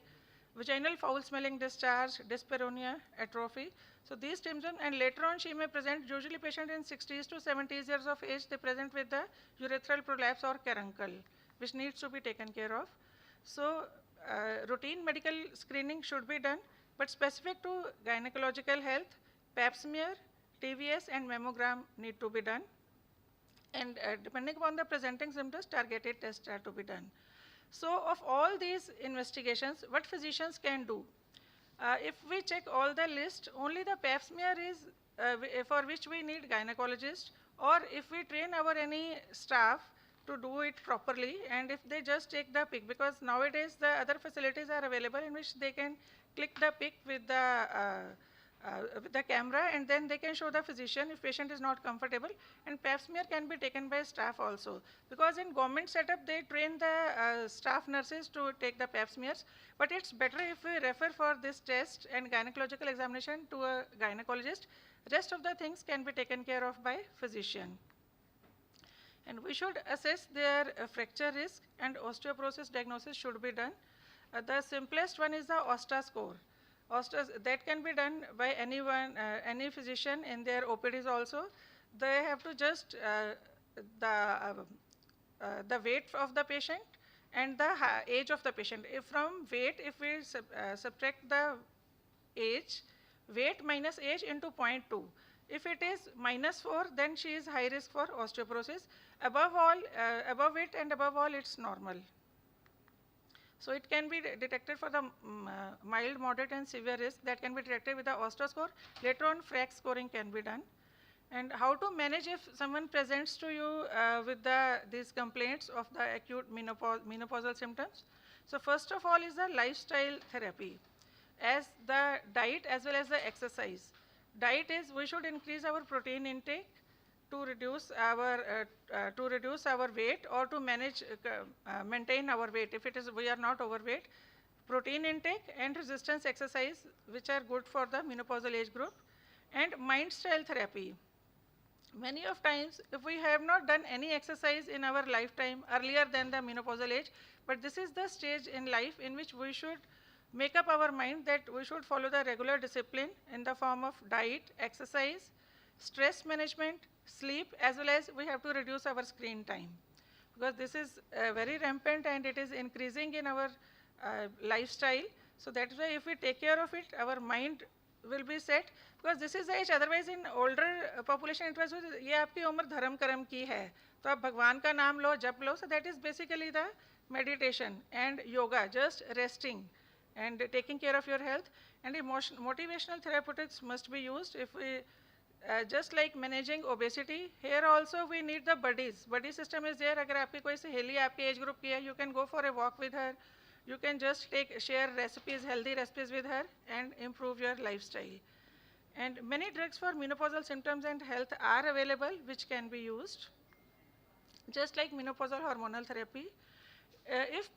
vaginal foul-smelling discharge, dyspareunia, atrophy. So these symptoms, and later on she may present, usually patient in 60s to 70s years of age, they present with the urethral prolapse or caruncle, which needs to be taken care of. So routine medical screening should be done, but specific to gynecological health, pap smear, TVS and mammogram need to be done. And depending upon the presenting symptoms, targeted tests are to be done. So of all these investigations, what physicians can do? If we check all the list, only the pap smear is for which we need gynecologist, or if we train our any staff to do it properly, and if they just take the pic, because nowadays the other facilities are available in which they can click the pic with the camera, and then they can show the physician if patient is not comfortable, and pap smear can be taken by staff also, because in government setup they train the staff nurses to take the pap smears, but it's better if we refer for this test and gynecological examination to a gynecologist. Rest of the things can be taken care of by physician. And we should assess their fracture risk, and osteoporosis diagnosis should be done. The simplest one is the OSTA score. That can be done by anyone, any physician in their OPDs also. They have to just the weight of the patient and the age of the patient. If from weight, if we subtract the age, weight minus age into 0.2. If it is -4, then she is high risk for osteoporosis. Above all, above it and above all, it's normal. So it can be detected for the mild, moderate and severe risk that can be detected with the OSTA score. Later on, FRAC scoring can be done. And how to manage if someone presents to you with these complaints of the acute menopausal symptoms. So first of all is the lifestyle therapy, as the diet as well as the exercise. Diet is we should increase our protein intake to reduce our weight, or to manage maintain our weight if it is we are not overweight. Protein intake and resistance exercise, which are good for the menopausal age group, and mind style therapy. Many of times if we have not done any exercise in our lifetime earlier than the menopausal age, but this is the stage in life in which we should make up our mind that we should follow the regular discipline in the form of diet, exercise, stress management, sleep, as well as we have to reduce our screen time, because this is very rampant and it is increasing in our lifestyle. So that is why if we take care of it, our mind will be set, because this is the age. Otherwise in older population it was ये आपकी उम्र धर्म कर्म की है, तो आप भगवान का नाम लो, जप लो. So that is basically the meditation and yoga, just resting and taking care of your health. And motivational therapeutics must be used. If we just like managing obesity, here also we need the buddies. Buddy system is there. अगर आपकी कोई सहेली आपके age group की है, you can go for a walk with her. You can just share recipes, healthy recipes with her and improve your lifestyle. And many drugs for menopausal symptoms and health are available which can be used, just like menopausal hormonal therapy. If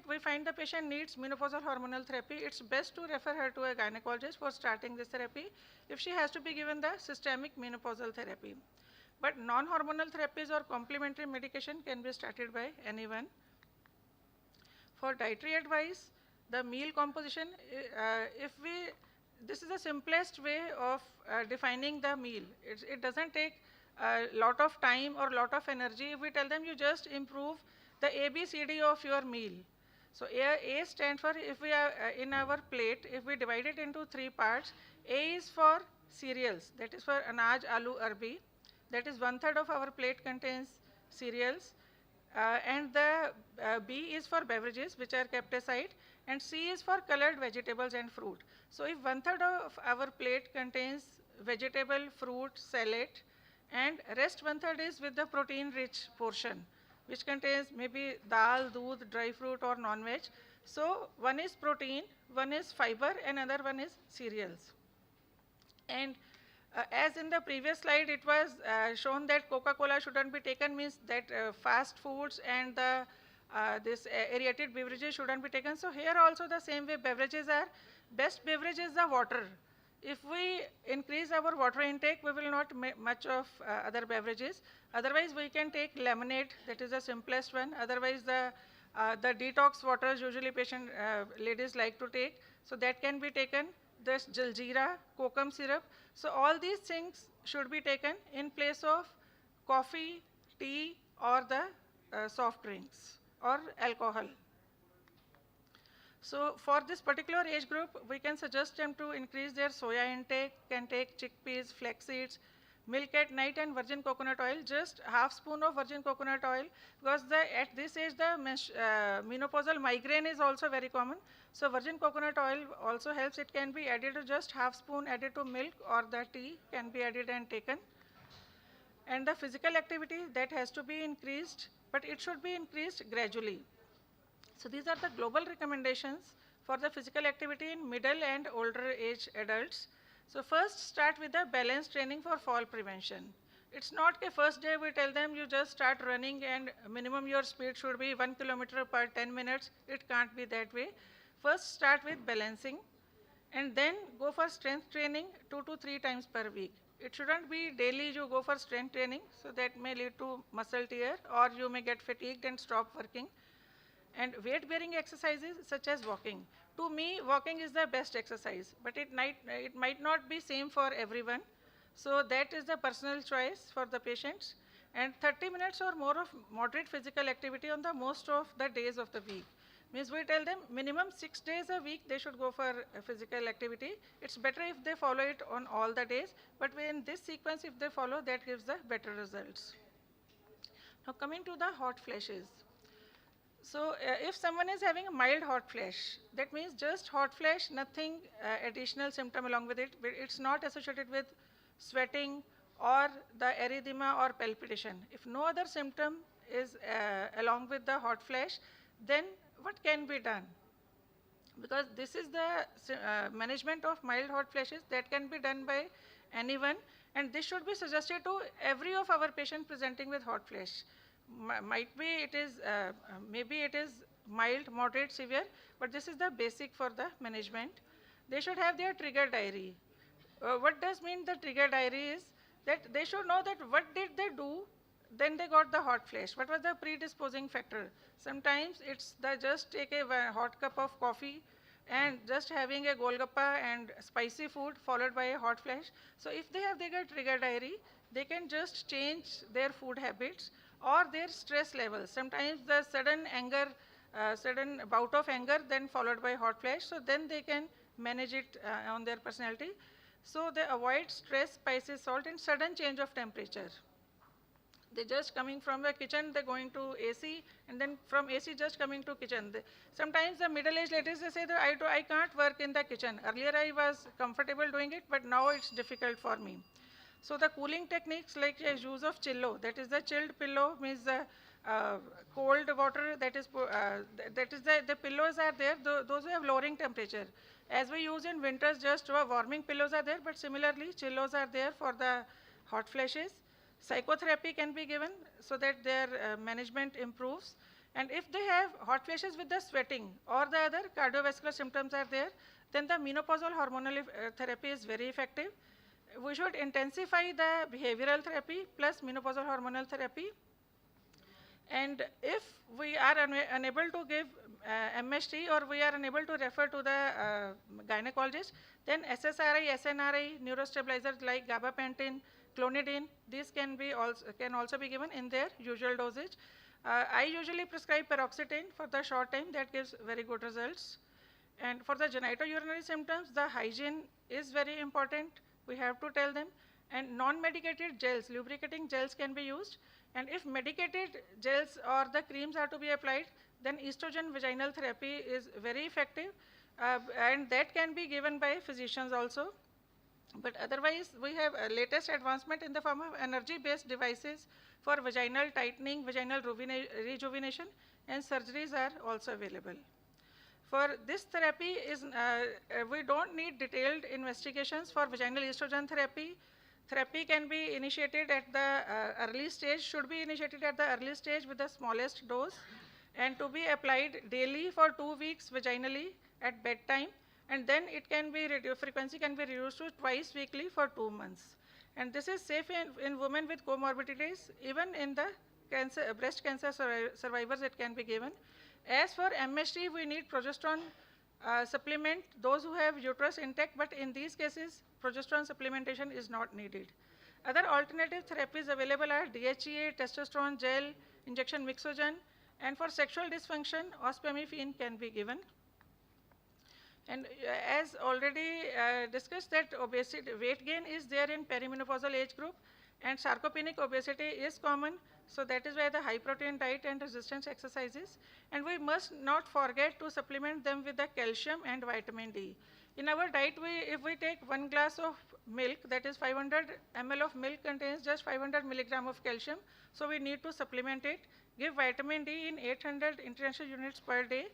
we find the patient needs menopausal hormonal therapy, it's best to refer her to a gynecologist for starting this therapy if she has to be given the systemic menopausal therapy. But non-hormonal therapies or complementary medication can be started by anyone. For dietary advice, the meal composition, this is the simplest way of defining the meal. It doesn't take a lot of time or lot of energy. If we tell them you just improve the ABCD of your meal. So A stands for, if we are in our plate, if we divide it into 3 parts, A is for cereals, that is for anaj, aloo, arbi. That is 1/3 of our plate contains cereals. And the B is for beverages, which are kept aside, and C is for colored vegetables and fruit. So if 1/3 of our plate contains vegetable, fruit, salad, and rest 1/3 is with the protein-rich portion, which contains maybe dal, doodh, dry fruit, or non-veg. So one is protein, one is fiber, and another one is cereals. And as in the previous slide, it was shown that Coca-Cola shouldn't be taken, means that fast foods and the this aerated beverages shouldn't be taken. So here also the same way beverages are, best beverage is the water. If we increase our water intake, we will not make much of other beverages. Otherwise, we can take lemonade, that is the simplest one. Otherwise, the detox waters usually ladies like to take, so that can be taken. There's jaljeera, kokum syrup. So all these things should be taken in place of coffee, tea, or the soft drinks or alcohol. So for this particular age group, we can suggest them to increase their soya intake, can take chickpeas, flax seeds, milk at night, and virgin coconut oil, just half spoon of virgin coconut oil, because at this age the menopausal migraine is also very common. So virgin coconut oil also helps. It can be added to just half spoon added to milk, or the tea can be added and taken. And the physical activity, that has to be increased, but it should be increased gradually. So these are the global recommendations for the physical activity in middle and older age adults. So first start with the balance training for fall prevention. It's not the first day we tell them you just start running and minimum your speed should be 1 kilometer per 10 minutes. It can't be that way. First start with balancing and then go for strength training 2 to 3 times per week. It shouldn't be daily you go for strength training, so that may lead to muscle tear or you may get fatigued and stop working. And weight bearing exercises such as walking. To me, walking is the best exercise, but it might not be same for everyone. So that is the personal choice for the patients. And 30 minutes or more of moderate physical activity on the most of the days of the week. Means we tell them minimum 6 days a week they should go for physical activity. It's better if they follow it on all the days, but in this sequence if they follow, that gives the better results. Now coming to the hot flashes. So if someone is having a mild hot flash, that means just hot flash, nothing additional symptom along with it. It's not associated with sweating or the erythema or palpitation. If no other symptom is along with the hot flash, then what can be done? Because this is the management of mild hot flashes that can be done by anyone, and this should be suggested to every of our patients presenting with hot flash. Might be it is, maybe it is mild, moderate, severe, but this is the basic for the management. They should have their trigger diary. What does mean the trigger diary is that they should know that what did they do, then they got the hot flash. What was the predisposing factor? Sometimes it's just take a hot cup of coffee and just having a golgappa and spicy food followed by a hot flash. So if they have their trigger diary, they can just change their food habits or their stress levels. Sometimes the sudden anger, sudden bout of anger then followed by hot flash, so then they can manage it on their personality. So they avoid stress, spices, salt, and sudden change of temperature. They just coming from the kitchen, they're going to AC, and then from AC just coming to kitchen. Sometimes the middle-aged ladies, they say that I can't work in the kitchen. Earlier I was comfortable doing it, but now it's difficult for me. So the cooling techniques like use of chillo, that is the chilled pillow, means the cold water, that is the pillows are there, those who have lowering temperature. As we use in winters, just warming pillows are there, but similarly chillos are there for the hot flashes. Psychotherapy can be given so that their management improves. And if they have hot flashes with the sweating or the other cardiovascular symptoms are there, then the menopausal hormonal therapy is very effective. We should intensify the behavioral therapy plus menopausal hormonal therapy. And if we are unable to give MST or we are unable to refer to the gynecologist, then SSRI, SNRI, neurostabilizers like gabapentin, clonidine, these can also be given in their usual dosage. I usually prescribe paroxetine for the short time, that gives very good results. And for the genitourinary symptoms, the hygiene is very important. We have to tell them. And non-medicated gels, lubricating gels can be used. And if medicated gels or the creams are to be applied, then estrogen vaginal therapy is very effective. And that can be given by physicians also. But otherwise, we have a latest advancement in the form of energy-based devices for vaginal tightening, vaginal rejuvenation, and surgeries are also available. For this therapy, we don't need detailed investigations for vaginal estrogen therapy. Therapy can be initiated at the early stage, should be initiated at the early stage with the smallest dose, and to be applied daily for 2 weeks vaginally at bedtime. And then it can be frequency can be reduced to twice weekly for 2 months. And this is safe in women with comorbidities. Even in the breast cancer survivors, it can be given. As for MST, we need progesterone supplement, those who have uterus intact, but in these cases, progesterone supplementation is not needed. Other alternative therapies available are DHEA, testosterone gel, injection mixogen, and for sexual dysfunction, ospemifene can be given. And as already discussed, that obesity, weight gain is there in perimenopausal age group, and sarcopenic obesity is common. So that is why the high protein diet and resistance exercises. And we must not forget to supplement them with the calcium and vitamin D. In our diet, if we take 1 glass of milk, that is 500 ml of milk contains just 500 milligram of calcium. So we need to supplement it, give vitamin D in 800 international units per day.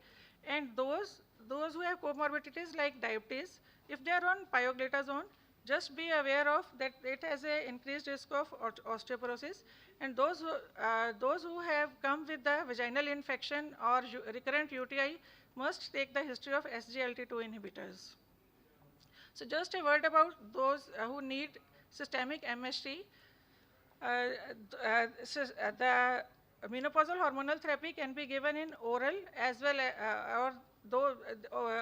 And those who have comorbidities like diabetes, if they are on pioglitazone, just be aware of that it has an increased risk of osteoporosis. And those who have come with the vaginal infection or recurrent UTI must take the history of SGLT2 inhibitors. So just a word about those who need systemic MST. The menopausal hormonal therapy can be given in oral as well, or though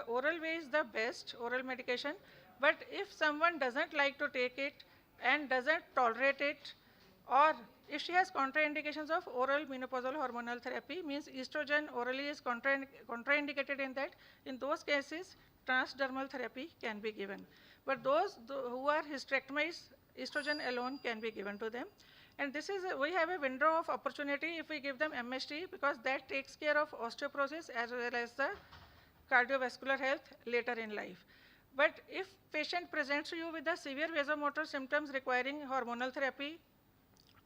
oral way is the best oral medication. But if someone doesn't like to take it and doesn't tolerate it, or if she has contraindications of oral menopausal hormonal therapy, means estrogen orally is contraindicated in that, in those cases, transdermal therapy can be given. But those who are hysterectomized, estrogen alone can be given to them. And this is, we have a window of opportunity if we give them MST, because that takes care of osteoporosis as well as the cardiovascular health later in life. But if patient presents to you with the severe vasomotor symptoms requiring hormonal therapy,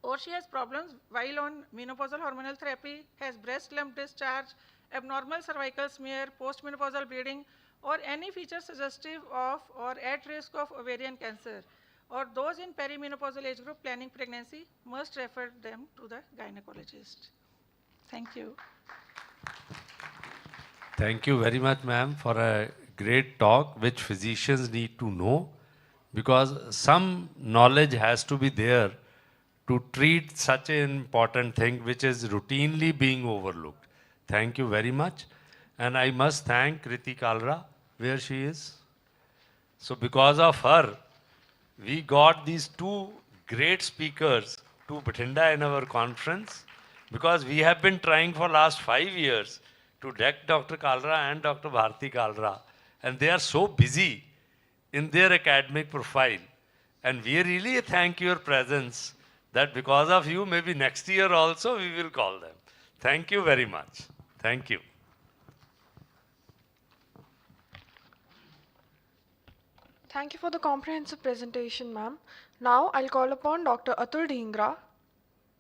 or she has problems while on menopausal hormonal therapy, has breast lump discharge, abnormal cervical smear, postmenopausal bleeding, or any feature suggestive of or at risk of ovarian cancer, or those in perimenopausal age group planning pregnancy, must refer them to the gynecologist. Thank you. Thank you very much, ma'am, for a great talk which physicians need to know, because some knowledge has to be there to treat such an important thing which is routinely being overlooked. Thank you very much. And I must thank Kriti Kalra, where she is. So because of her, we got these two great speakers to Bathinda in our conference, because we have been trying for last 5 years to deck Dr. Kalra and Dr. Bharti Kalra. and they are so busy in their academic profile. And we really thank your presence that because of you, maybe next year also we will call them. Thank you very much. Thank you. Thank you for the comprehensive presentation, ma'am. Now I'll call upon Dr. Atul Dhingra,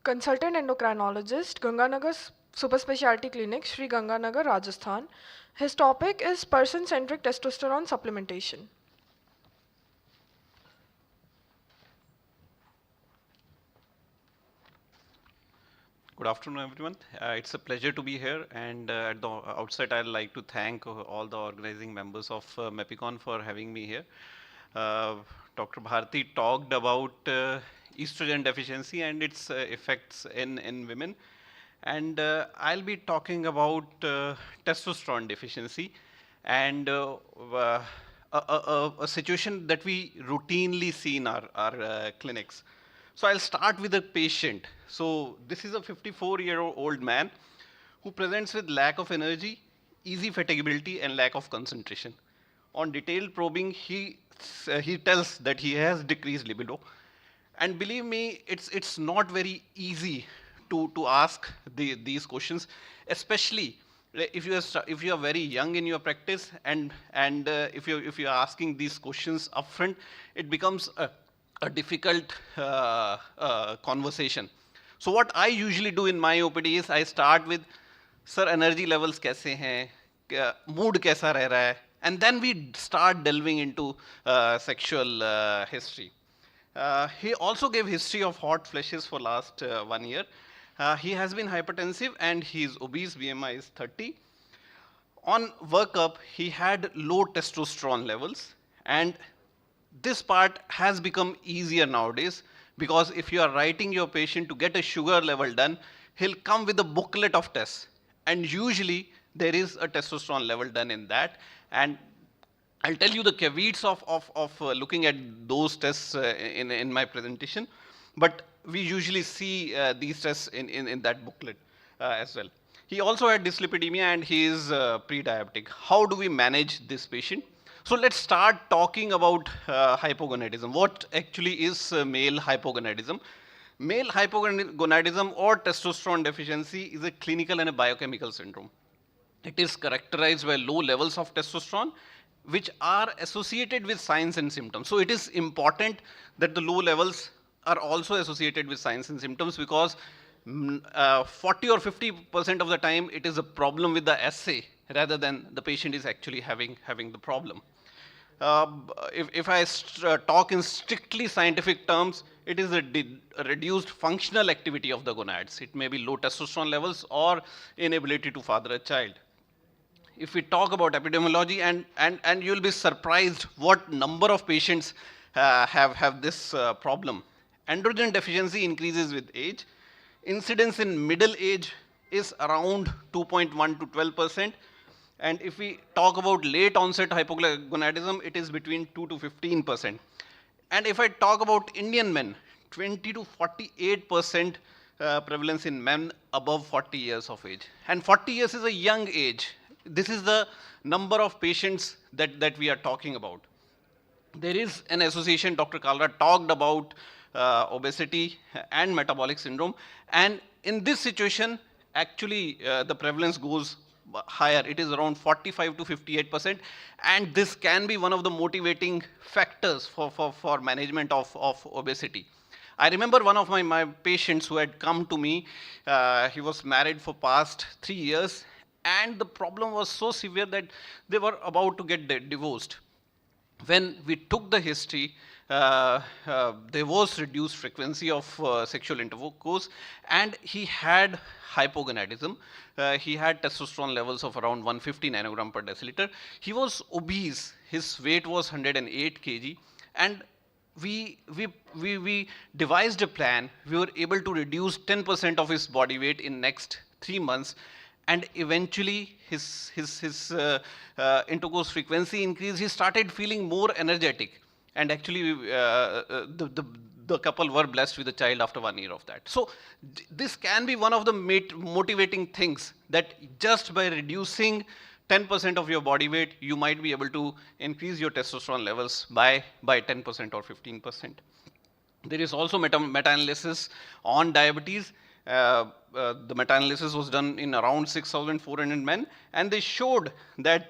Consultant Endocrinologist, Ganganagar Super Specialty Clinic, Sri Ganganagar, Rajasthan. His topic is person-centric testosterone supplementation. Good afternoon, everyone. It's a pleasure to be here, and at the outset, I'd like to thank all the organizing members of MAPICON for having me here. Dr. Bharti talked about estrogen deficiency and its effects in women, and I'll be talking about testosterone deficiency and a situation that we routinely see in our clinics. So I'll start with a patient. So this is a 54-year-old man who presents with lack of energy, easy fatigability, and lack of concentration. On detailed probing, he tells that he has decreased libido. And believe me, it's not very easy to ask these questions, especially if you are very young in your practice, and if you're asking these questions upfront, it becomes a difficult conversation. So what I usually do in my OPD is I start with, sir, energy levels kaise hain, mood kaisa reh raha hai, and then we start delving into sexual history. He also gave history of hot flashes for last 1 year. He has been hypertensive and he is obese, BMI is 30. On workup, he had low testosterone levels, and this part has become easier nowadays, because if you are writing your patient to get a sugar level done, he'll come with a booklet of tests. And usually there is a testosterone level done in that. And I'll tell you the caveats of looking at those tests in my presentation. But we usually see these tests in that booklet as well. He also had dyslipidemia and he is pre-diabetic. How do we manage this patient? So let's start talking about hypogonadism. What actually is male hypogonadism? Male hypogonadism or testosterone deficiency is a clinical and a biochemical syndrome. It is characterized by low levels of testosterone, which are associated with signs and symptoms. So it is important that the low levels are also associated with signs and symptoms, because 40 or 50% of the time it is a problem with the assay rather than the patient is actually having the problem. If I talk in strictly scientific terms, it is a reduced functional activity of the gonads. It may be low testosterone levels or inability to father a child. If we talk about epidemiology, and you'll be surprised what number of patients have this problem. Androgen deficiency increases with age. Incidence in middle age is around 2.1 to 12%. And if we talk about late onset hypogonadism, it is between 2 to 15%. And if I talk about Indian men, 20 to 48% prevalence in men above 40 years of age. And 40 years is a young age. This is the number of patients that we are talking about. There is an association, Dr. Kalra talked about obesity and metabolic syndrome. And in this situation, actually the prevalence goes higher. It is around 45 to 58%. And this can be one of the motivating factors for management of obesity. I remember one of my patients who had come to me. He was married for past 3 years. And the problem was so severe that they were about to get divorced. When we took the history, there was reduced frequency of sexual intercourse, and he had hypogonadism. He had testosterone levels of around 150 nanogram per deciliter. He was obese. His weight was 108 kg, and we devised a plan. We were able to reduce 10% of his body weight in next 3 months. And eventually, his intercourse frequency increased. He started feeling more energetic. And actually, the couple were blessed with a child after 1 year of that. So this can be one of the motivating things, that just by reducing 10% of your body weight, you might be able to increase your testosterone levels by 10% or 15%. There is also meta-analysis on diabetes. The meta-analysis was done in around 6,400 men, and they showed that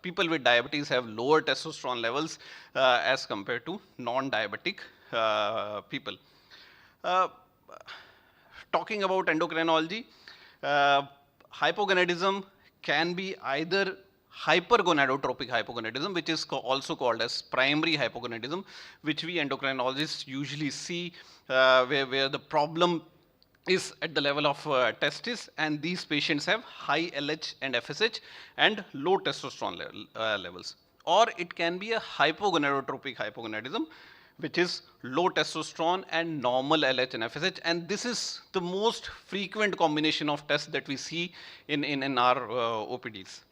people with diabetes have lower testosterone levels as compared to non-diabetic people. Talking about endocrinology, hypogonadism can be either hypergonadotropic hypogonadism, which is also called as primary hypogonadism, which we endocrinologists usually see where the problem is at the level of testis, and these patients have high LH and FSH and low testosterone levels. Or it can be a hypogonadotropic hypogonadism, which is low testosterone and normal LH and FSH, and this is the most frequent combination of tests that we see in our OPDs.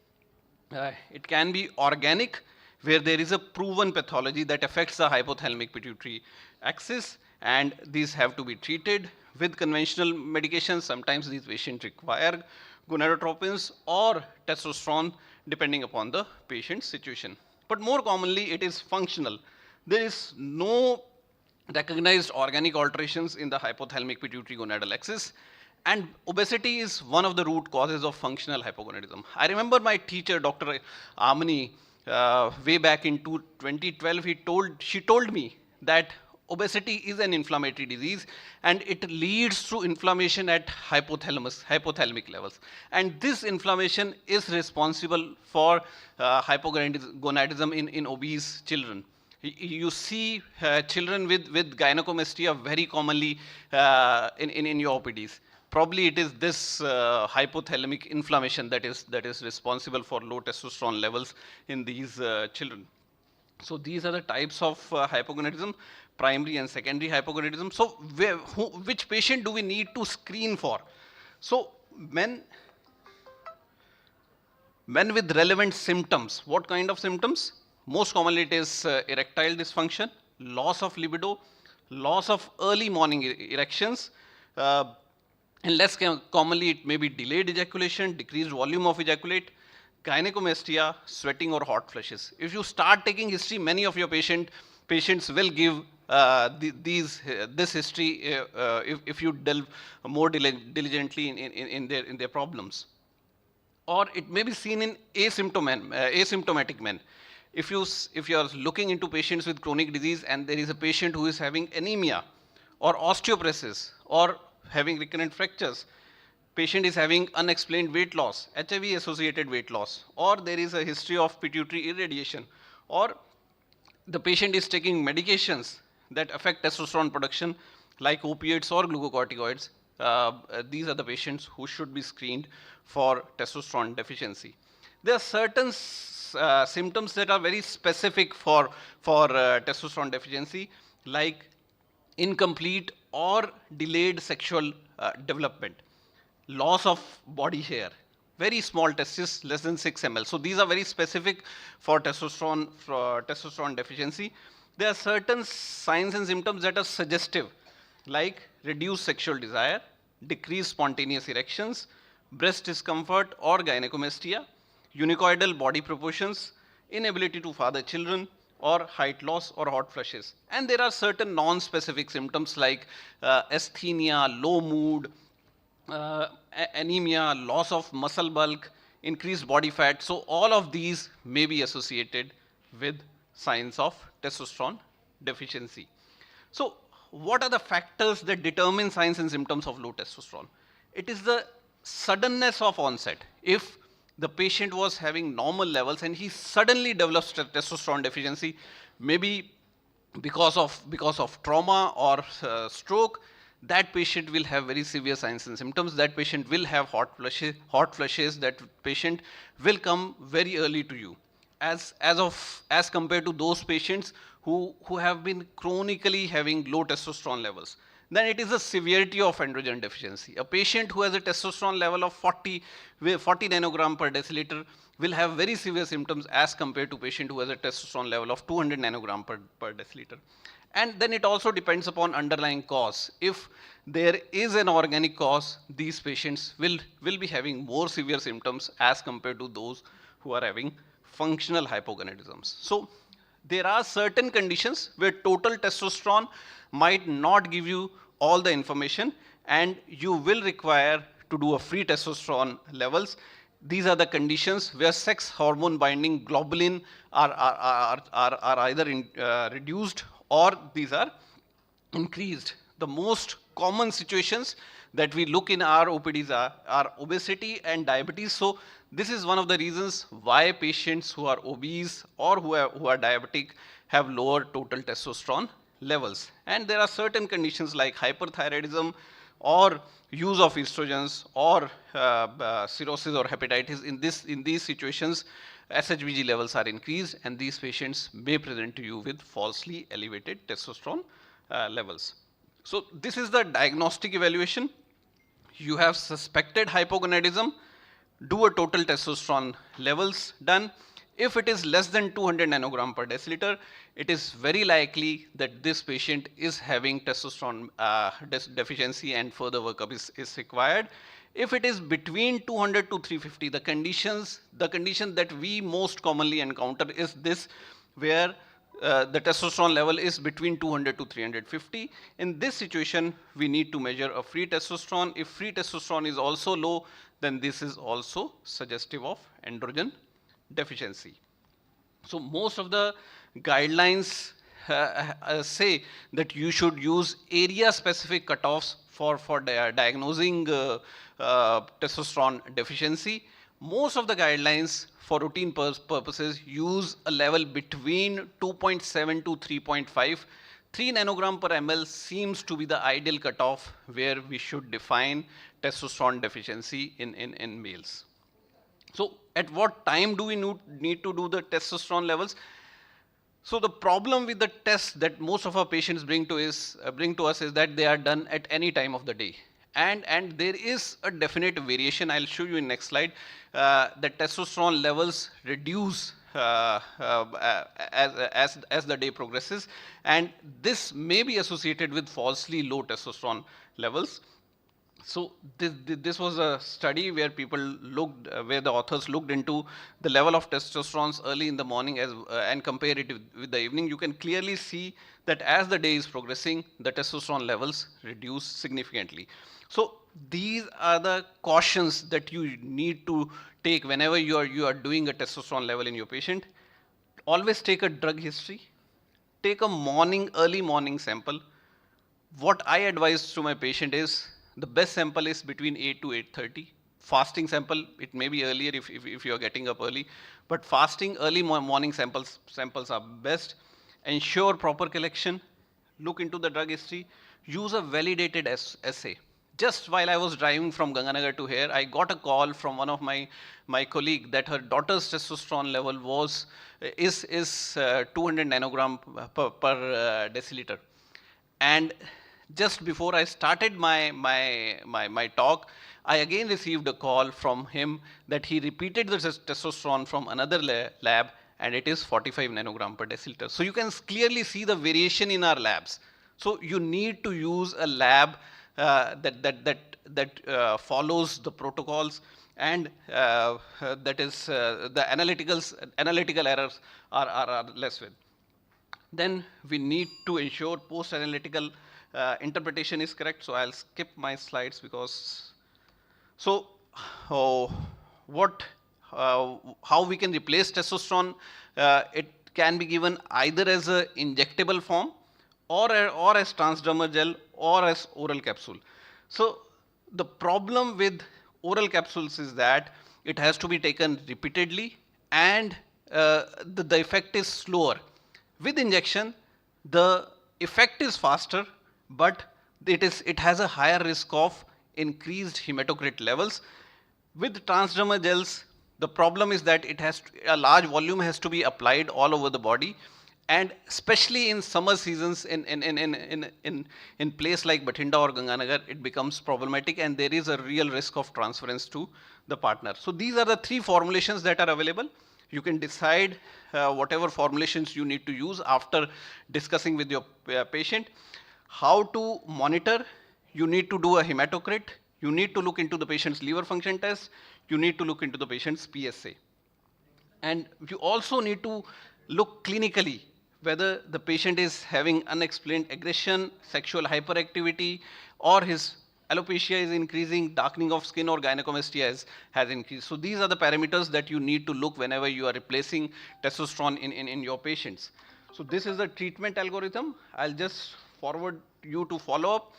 It can be organic, where there is a proven pathology that affects the hypothalamic pituitary axis, and these have to be treated with conventional medications. Sometimes these patients require gonadotropins or testosterone, depending upon the patient's situation. But more commonly, it is functional. There is no recognized organic alterations in the hypothalamic pituitary gonadal axis, and obesity is one of the root causes of functional hypogonadism. I remember my teacher, Dr. Amini, way back in 2012, she told me that obesity is an inflammatory disease, and it leads to inflammation at hypothalamic levels. And this inflammation is responsible for hypogonadism in obese children. You see children with gynecomastia very commonly in your OPDs. Probably it is this hypothalamic inflammation that is responsible for low testosterone levels in these children. So these are the types of hypogonadism, primary and secondary hypogonadism. So which patient do we need to screen for? So men with relevant symptoms. What kind of symptoms? Most commonly it is erectile dysfunction, loss of libido, loss of early morning erections, and less commonly it may be delayed ejaculation, decreased volume of ejaculate, gynecomastia, sweating or hot flushes. If you start taking history, many of your patients will give this history if you delve more diligently in their problems. Or it may be seen in asymptomatic men. If you are looking into patients with chronic disease and there is a patient who is having anemia or osteoporosis or having recurrent fractures, patient is having unexplained weight loss, HIV associated weight loss, or there is a history of pituitary irradiation, or the patient is taking medications that affect testosterone production like opiates or glucocorticoids, these are the patients who should be screened for testosterone deficiency. There are certain symptoms that are very specific for testosterone deficiency, like incomplete or delayed sexual development, loss of body hair, very small testes, less than 6 ml. So these are very specific for testosterone deficiency. There are certain signs and symptoms that are suggestive, like reduced sexual desire, decreased spontaneous erections, breast discomfort or gynecomastia, unicoidal body proportions, inability to father children, or height loss or hot flushes. And there are certain non-specific symptoms like asthenia, low mood, anemia, loss of muscle bulk, increased body fat. So all of these may be associated with signs of testosterone deficiency. So what are the factors that determine signs and symptoms of low testosterone? It is the suddenness of onset. If the patient was having normal levels and he suddenly develops testosterone deficiency, maybe because of trauma or stroke, that patient will have very severe signs and symptoms. That patient will have hot flushes. That patient will come very early to you, as compared to those patients who have been chronically having low testosterone levels. then it is a severity of androgen deficiency. A patient who has a testosterone level of 40 nanogram per deciliter will have very severe symptoms as compared to patient who has a testosterone level of 200 nanogram per deciliter. And then it also depends upon underlying cause. If there is an organic cause, these patients will be having more severe symptoms as compared to those who are having functional hypogonadisms. So there are certain conditions where total testosterone might not give you all the information, and you will require to do a free testosterone levels. These are the conditions where sex hormone binding globulin are either reduced or these are increased. The most common situations that we look in our OPDs are obesity and diabetes. So this is one of the reasons why patients who are obese or who are diabetic have lower total testosterone levels. And there are certain conditions like hyperthyroidism or use of estrogens or cirrhosis or hepatitis. In these situations, SHBG levels are increased, and these patients may present to you with falsely elevated testosterone levels. So this is the diagnostic evaluation. You have suspected hypogonadism, do a total testosterone levels done. If it is less than 200 nanogram per deciliter, it is very likely that this patient is having testosterone deficiency and further workup is required. If it is between 200 to 350, the condition that we most commonly encounter is this, where the testosterone level is between 200 to 350. In this situation, we need to measure a free testosterone. If free testosterone is also low, then this is also suggestive of androgen deficiency. So most of the guidelines say that you should use area-specific cutoffs for diagnosing testosterone deficiency. Most of the guidelines for routine purposes use a level between 2.7 to 3.5. 3 nanogram per ml seems to be the ideal cutoff where we should define testosterone deficiency in males. So at what time do we need to do the testosterone levels? So the problem with the tests that most of our patients bring to us is that they are done at any time of the day. And there is a definite variation. I'll show you in next slide. The testosterone levels reduce as the day progresses, and this may be associated with falsely low testosterone levels. So this was a study where where the authors looked into the level of testosterone early in the morning and compare it with the evening. You can clearly see that as the day is progressing, the testosterone levels reduce significantly. So these are the cautions that you need to take whenever you are doing a testosterone level in your patient. Always take a drug history. Take a early morning sample. What I advise to my patient is, the best sample is between 8 to 8:30. Fasting sample, it may be earlier if you are getting up early, but fasting early morning samples are best. Ensure proper collection. Look into the drug history. Use a validated assay. Just while I was driving from Ganganagar to here, I got a call from one of my colleague that her daughter's testosterone level is 200 nanogram per deciliter. And just before I started my talk, I again received a call from him that he repeated the testosterone from another lab, and it is 45 nanogram per deciliter. So you can clearly see the variation in our labs. So you need to use a lab that follows the protocols, and that is the analytical errors are less with. Then we need to ensure post-analytical interpretation is correct. So I'll skip my slides because. So how we can replace testosterone? It can be given either as an injectable form, or as transdermal gel, or as oral capsule. So the problem with oral capsules is that it has to be taken repeatedly, and the effect is slower. With injection, the effect is faster, but it has a higher risk of increased hematocrit levels. With transdermal gels, the problem is that a large volume has to be applied all over the body, And especially in summer seasons in place like Bathinda or Ganganagar, it becomes problematic and there is a real risk of transference to the partner. So these are the 3 formulations that are available. You can decide whatever formulations you need to use after discussing with your patient. How to monitor, you need to do a hematocrit, you need to look into the patient's liver function test, you need to look into the patient's PSA. And you also need to look clinically whether the patient is having unexplained aggression, sexual hyperactivity, or his alopecia is increasing, darkening of skin or gynecomastia has increased. So these are the parameters that you need to look whenever you are replacing testosterone in your patients. So this is the treatment algorithm. I'll just forward you to follow up.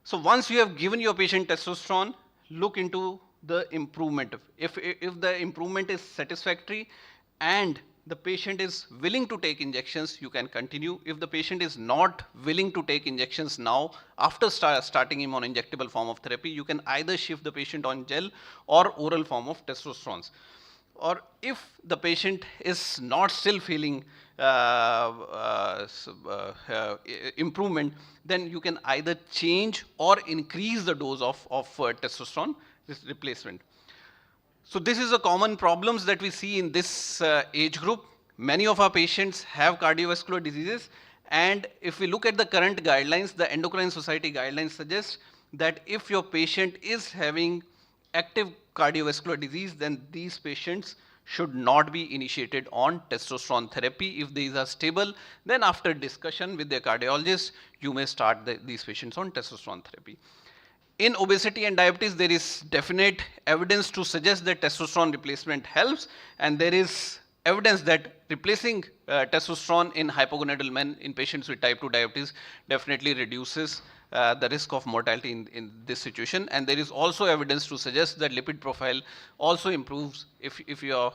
So once you have given your patient testosterone, look into the improvement. If the improvement is satisfactory and the patient is willing to take injections, you can continue. If the patient is not willing to take injections now, after starting him on injectable form of therapy, you can either shift the patient on gel or oral form of testosterone. Or if the patient is not still feeling improvement, then you can either change or increase the dose of testosterone replacement. So this is a common problems that we see in this age group. Many of our patients have cardiovascular diseases, and if we look at the current guidelines, the Endocrine Society guidelines suggest that if your patient is having active cardiovascular disease, then these patients should not be initiated on testosterone therapy. If these are stable, then after discussion with their cardiologist, you may start these patients on testosterone therapy. In obesity and diabetes, there is definite evidence to suggest that testosterone replacement helps, and there is evidence that replacing testosterone in hypogonadal men in patients with type 2 diabetes definitely reduces the risk of mortality in this situation. And there is also evidence to suggest that lipid profile also improves if you are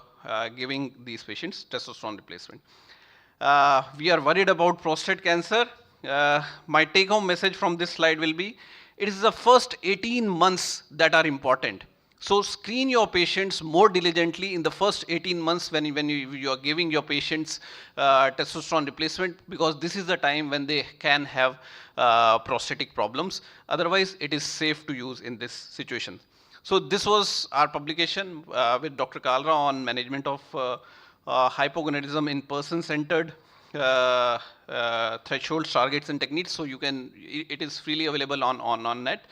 giving these patients testosterone replacement. We are worried about prostate cancer. My take-home message from this slide will be, it is the first 18 months that are important. So screen your patients more diligently in the first 18 months when you are giving your patients testosterone replacement, because this is the time when they can have prostatic problems. Otherwise, it is safe to use in this situation. So this was our publication with Dr. Kalra on management of hypogonadism in person-centered thresholds, targets, and techniques. So you can, it is freely available on net.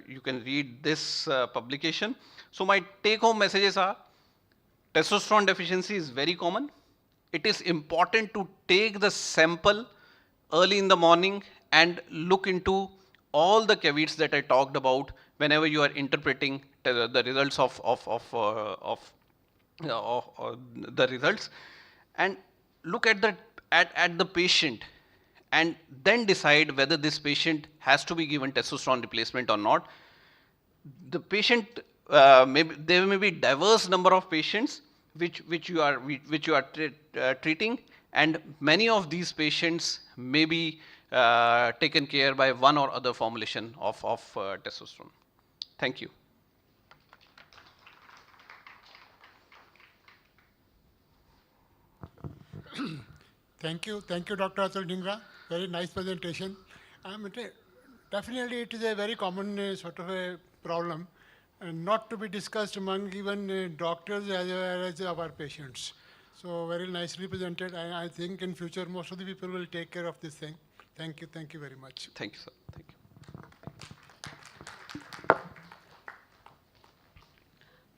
You can read this publication. So my take-home messages are, testosterone deficiency is very common. It is important to take the sample early in the morning and look into all the caveats that I talked about whenever you are interpreting the results of the results, and look at the patient and then decide whether this patient has to be given testosterone replacement or not. The patient, there may be diverse number of patients which you are treating, and many of these patients may be taken care by one or other formulation of testosterone. Thank you. Thank you, Dr. Atul Dhingra. Very nice presentation. Definitely, it is a very common sort of a problem, and not to be discussed among even doctors as well as our patients. So very nicely presented. I think in future most of the people will take care of this thing. Thank you very much. Thank you, sir. Thank you.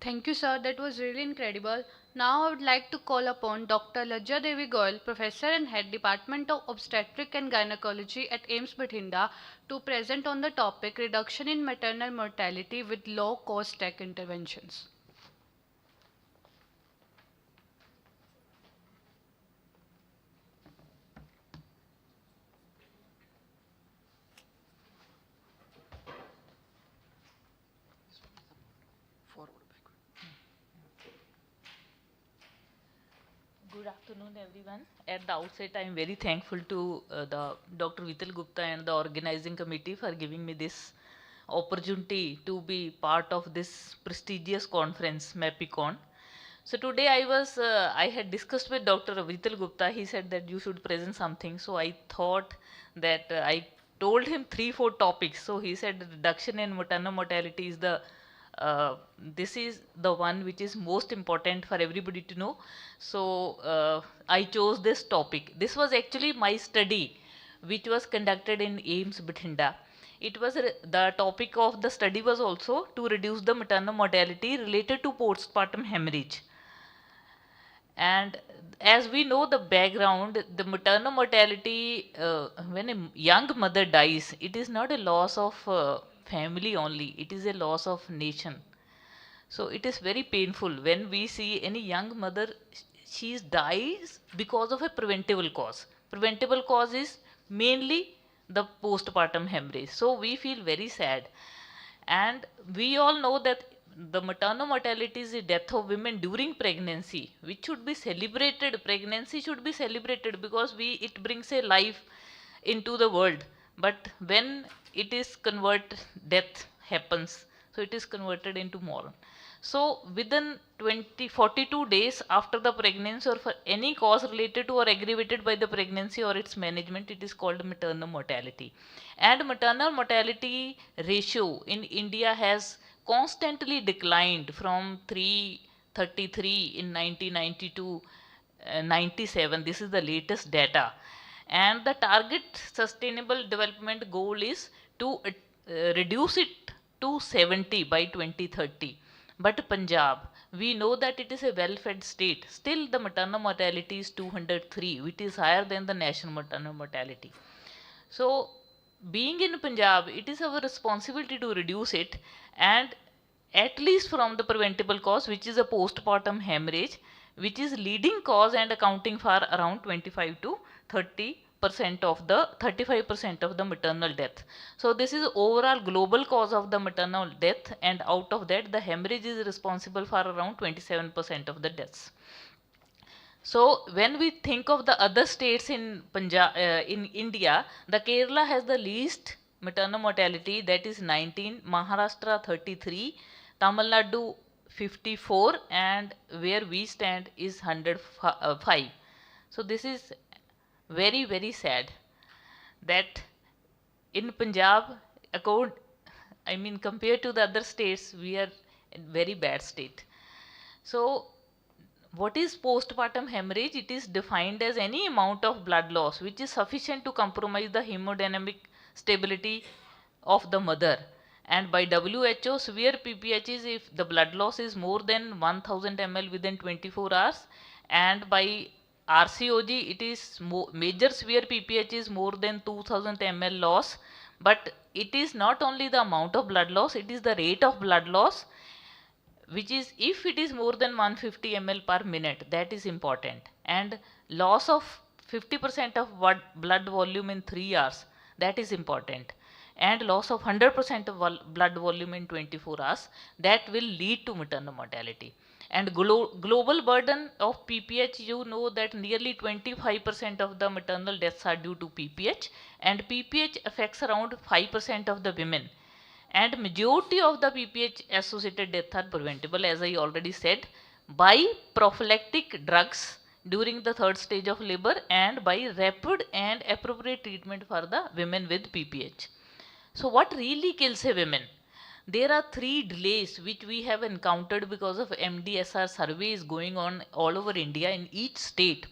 Thank you, sir. That was really incredible. Now I would like to call upon Dr. Lajja Devi Goyal, Professor and Head Department of Obstetric and Gynecology at AIIMS Bathinda, to present on the topic Reduction in Maternal Mortality with Low-Cost Tech Interventions. Good afternoon, everyone. At the outset, I am very thankful to the Dr. Vital Gupta and the organizing committee for giving me this opportunity to be part of this prestigious conference, MAPICON. So today I had discussed with Dr. Vital Gupta. He said that you should present something. So I thought that I told him 3-4 topics. So he said reduction in maternal mortality is this is the one which is most important for everybody to know. So I chose this topic. This was actually my study, which was conducted in AIIMS Bathinda. It was the topic of the study was also to reduce the maternal mortality related to postpartum hemorrhage. And as we know the background, the maternal mortality, when a young mother dies, it is not a loss of family only, it is a loss of nation. So it is very painful when we see any young mother, she dies because of a preventable cause. Preventable cause is mainly the postpartum hemorrhage. So we feel very sad. And we all know that the maternal mortality is the death of women during pregnancy, which should be celebrated. Pregnancy should be celebrated because it brings a life into the world. But when it is converted, death happens. So it is converted into mourn. So within 42 days after the pregnancy or for any cause related to or aggravated by the pregnancy or its management, it is called maternal mortality. And maternal mortality ratio in India has constantly declined from 333 in 1990 to 97. This is the latest data. And the target sustainable development goal is to reduce it to 70 by 2030. But Punjab, we know that it is a well-fed state. Still the maternal mortality is 203, which is higher than the national maternal mortality. So being in Punjab, it is our responsibility to reduce it, and at least from the preventable cause, which is a postpartum hemorrhage, which is leading cause and accounting for around 25 to 30% of the 35% of the maternal death. So this is overall global cause of the maternal death, and out of that the hemorrhage is responsible for around 27% of the deaths. So when we think of the other states in Punjab, in India, the Kerala has the least maternal mortality, that is 19, Maharashtra 33, Tamil Nadu 54, and where we stand is 105. So this is very, very sad that in Punjab, compared to the other states, we are in very bad state. So what is postpartum hemorrhage? It is defined as any amount of blood loss which is sufficient to compromise the hemodynamic stability of the mother. And by WHO, severe PPH is if the blood loss is more than 1000 ml within 24 hours, and by RCOG, it is major severe PPH is more than 2000 ml loss. But it is not only the amount of blood loss, it is the rate of blood loss, which is if it is more than 150 ml per minute, that is important. And loss of 50% of blood volume in 3 hours, that is important. And loss of 100% of blood volume in 24 hours, that will lead to maternal mortality. And global burden of PPH, you know that nearly 25% of the maternal deaths are due to PPH, and PPH affects around 5% of the women. And majority of the PPH associated deaths are preventable, as I already said, by prophylactic drugs during the 3rd stage of labor and by rapid and appropriate treatment for the women with PPH. So what really kills a woman? There are 3 delays which we have encountered because of MDSR surveys going on all over India in each state.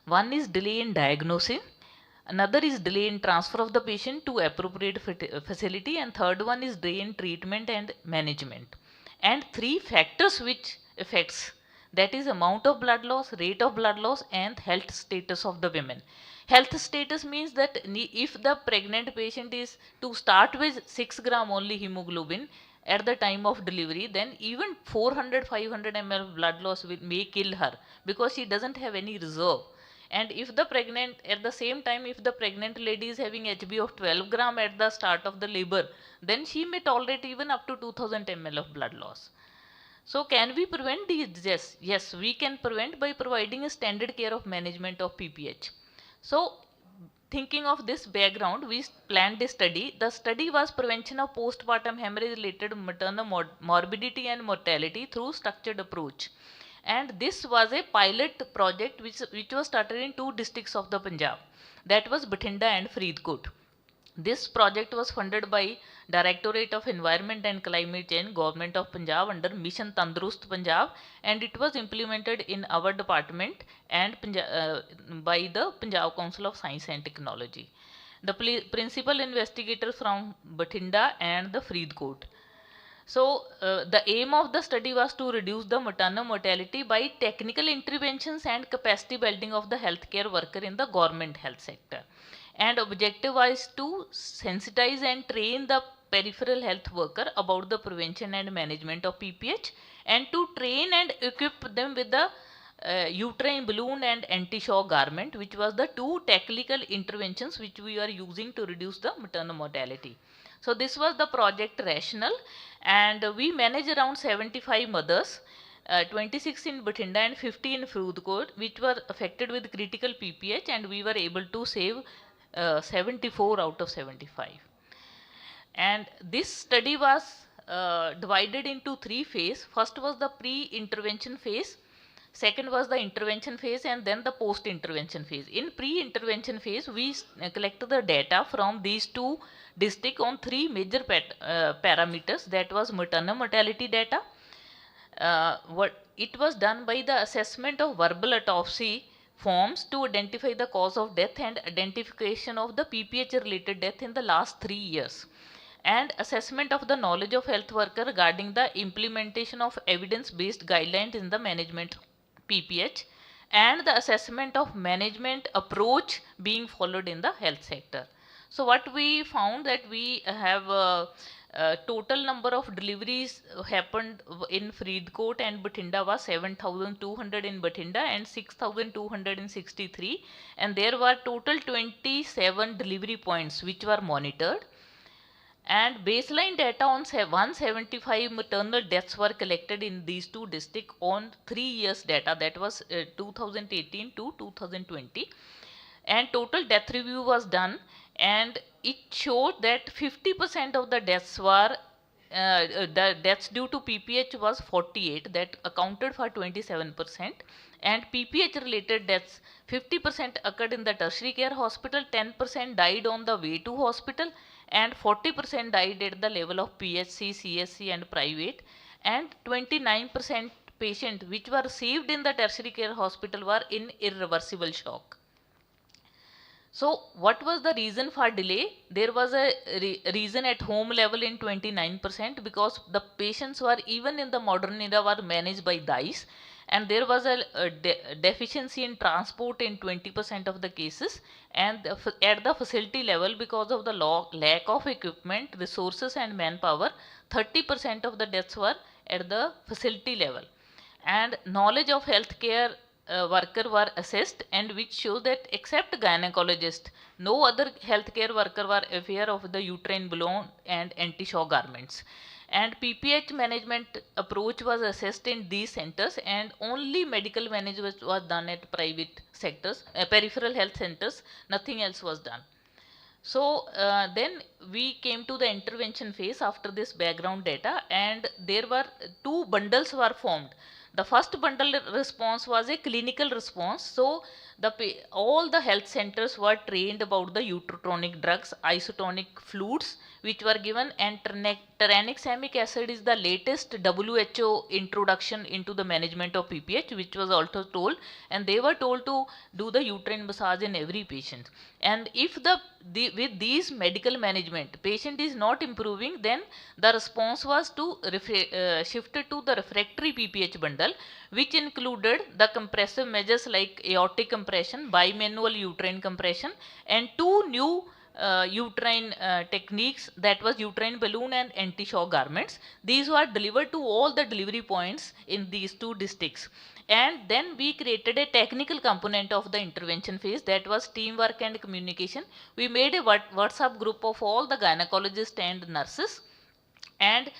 One is delay in diagnosing, another is delay in transfer of the patient to appropriate facility, and third one is delay in treatment and management. And 3 factors which affects, that is amount of blood loss, rate of blood loss, and health status of the women. Health status means that if the pregnant patient is to start with 6 gram only hemoglobin at the time of delivery, then even 400-500 ml blood loss may kill her because she doesn't have any reserve. And if the pregnant, at the same time, if the pregnant lady is having HB of 12 gram at the start of the labor, then she may tolerate even up to 2000 ml of blood loss. So can we prevent these? Yes, we can prevent by providing a standard care of management of PPH. So thinking of this background, we planned a study. The study was prevention of postpartum hemorrhage related maternal morbidity and mortality through structured approach. And this was a pilot project which was started in 2 districts of the Punjab. That was Bathinda and Faridkot. This project was funded by Directorate of Environment and Climate Change, Government of Punjab under Mission Tandurust Punjab, and it was implemented in our department and by the Punjab Council of Science and Technology. The principal investigators from Bathinda and the Faridkot. So, the aim of the study was to reduce the maternal mortality by technical interventions and capacity building of the healthcare worker in the government health sector. And objective was to sensitize and train the peripheral health worker about the prevention and management of PPH, and to train and equip them with the uterine balloon and anti-shock garment, which was the 2 technical interventions which we are using to reduce the maternal mortality. So this was the project rationale, and we managed around 75 mothers, 26 in Bathinda and 50 in Faridkot, which were affected with critical PPH, and we were able to save 74 out of 75. And this study was divided into 3 phases. First was the pre-intervention phase, second was the intervention phase, and then the post-intervention phase. In pre-intervention phase, we collected the data from these 2 districts on 3 major parameters. That was maternal mortality data. It was done by the assessment of verbal autopsy forms to identify the cause of death and identification of the PPH related death in the last 3 years, and assessment of the knowledge of health worker regarding the implementation of evidence based guidelines in the management PPH, and the assessment of management approach being followed in the health sector. So what we found that we have total number of deliveries happened in Faridkot and Bathinda was 7,200 in Bathinda and 6,263, and there were total 27 delivery points which were monitored. And baseline data on 175 maternal deaths were collected in these 2 districts on 3 years data, that was 2018 to 2020, and total death review was done, and it showed that 50% of the deaths were the deaths due to PPH was 48, that accounted for 27%, and PPH related deaths 50% occurred in the tertiary care hospital, 10% died on the way to hospital, and 40% died at the level of PHC, CSC and private, and 29% patients which were received in the tertiary care hospital were in irreversible shock. So what was the reason for delay? There was a reason at home level in 29%, because the patients were even in the modern era were managed by DICE, and there was a deficiency in transport in 20% of the cases, and at the facility level, because of the lack of equipment, resources and manpower, 30% of the deaths were at the facility level. And knowledge of healthcare worker were assessed, and which shows that except gynecologist, no other healthcare worker were aware of the uterine balloon and anti-shock garments. And PPH management approach was assessed in these centers, and only medical management was done at private sectors, peripheral health centers, nothing else was done. So then we came to the intervention phase after this background data, and there were 2 bundles were formed. The first bundle response was a clinical response. So all the health centers were trained about the uterotonic drugs, isotonic fluids which were given, and tranexamic acid is the latest WHO introduction into the management of PPH, which was also told, and they were told to do the uterine massage in every patient. And if with these medical management patient is not improving, then the response was to shifted to the refractory PPH bundle, which included the compressive measures like aortic compression, bimanual uterine compression, and 2 new uterine techniques, that was uterine balloon and anti-shock garments. These were delivered to all the delivery points in these 2 districts. And then we created a technical component of the intervention phase, that was teamwork and communication. We made a WhatsApp group of all the gynecologists and nurses, and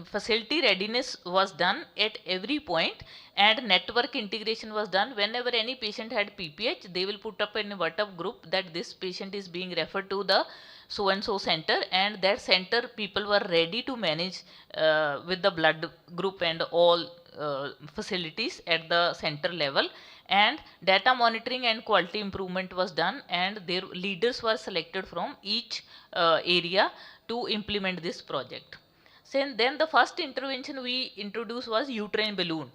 facility readiness was done at every point, and network integration was done. Whenever any patient had PPH, they will put up in a WhatsApp group that this patient is being referred to the so and so center, and that center people were ready to manage with the blood group and all facilities at the center level, and data monitoring and quality improvement was done, and their leaders were selected from each area to implement this project. Then the first intervention we introduced was uterine balloon.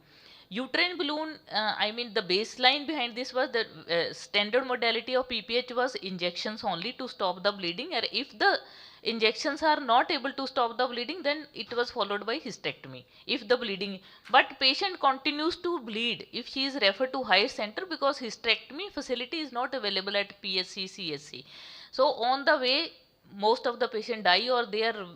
Uterine balloon, I mean the baseline behind this was that standard modality of PPH was injections only to stop the bleeding, and if the injections are not able to stop the bleeding, then it was followed by hysterectomy. If the bleeding, but patient continues to bleed if she is referred to higher center, because hysterectomy facility is not available at PSC, CSC. So on the way, most of the patient die, or they are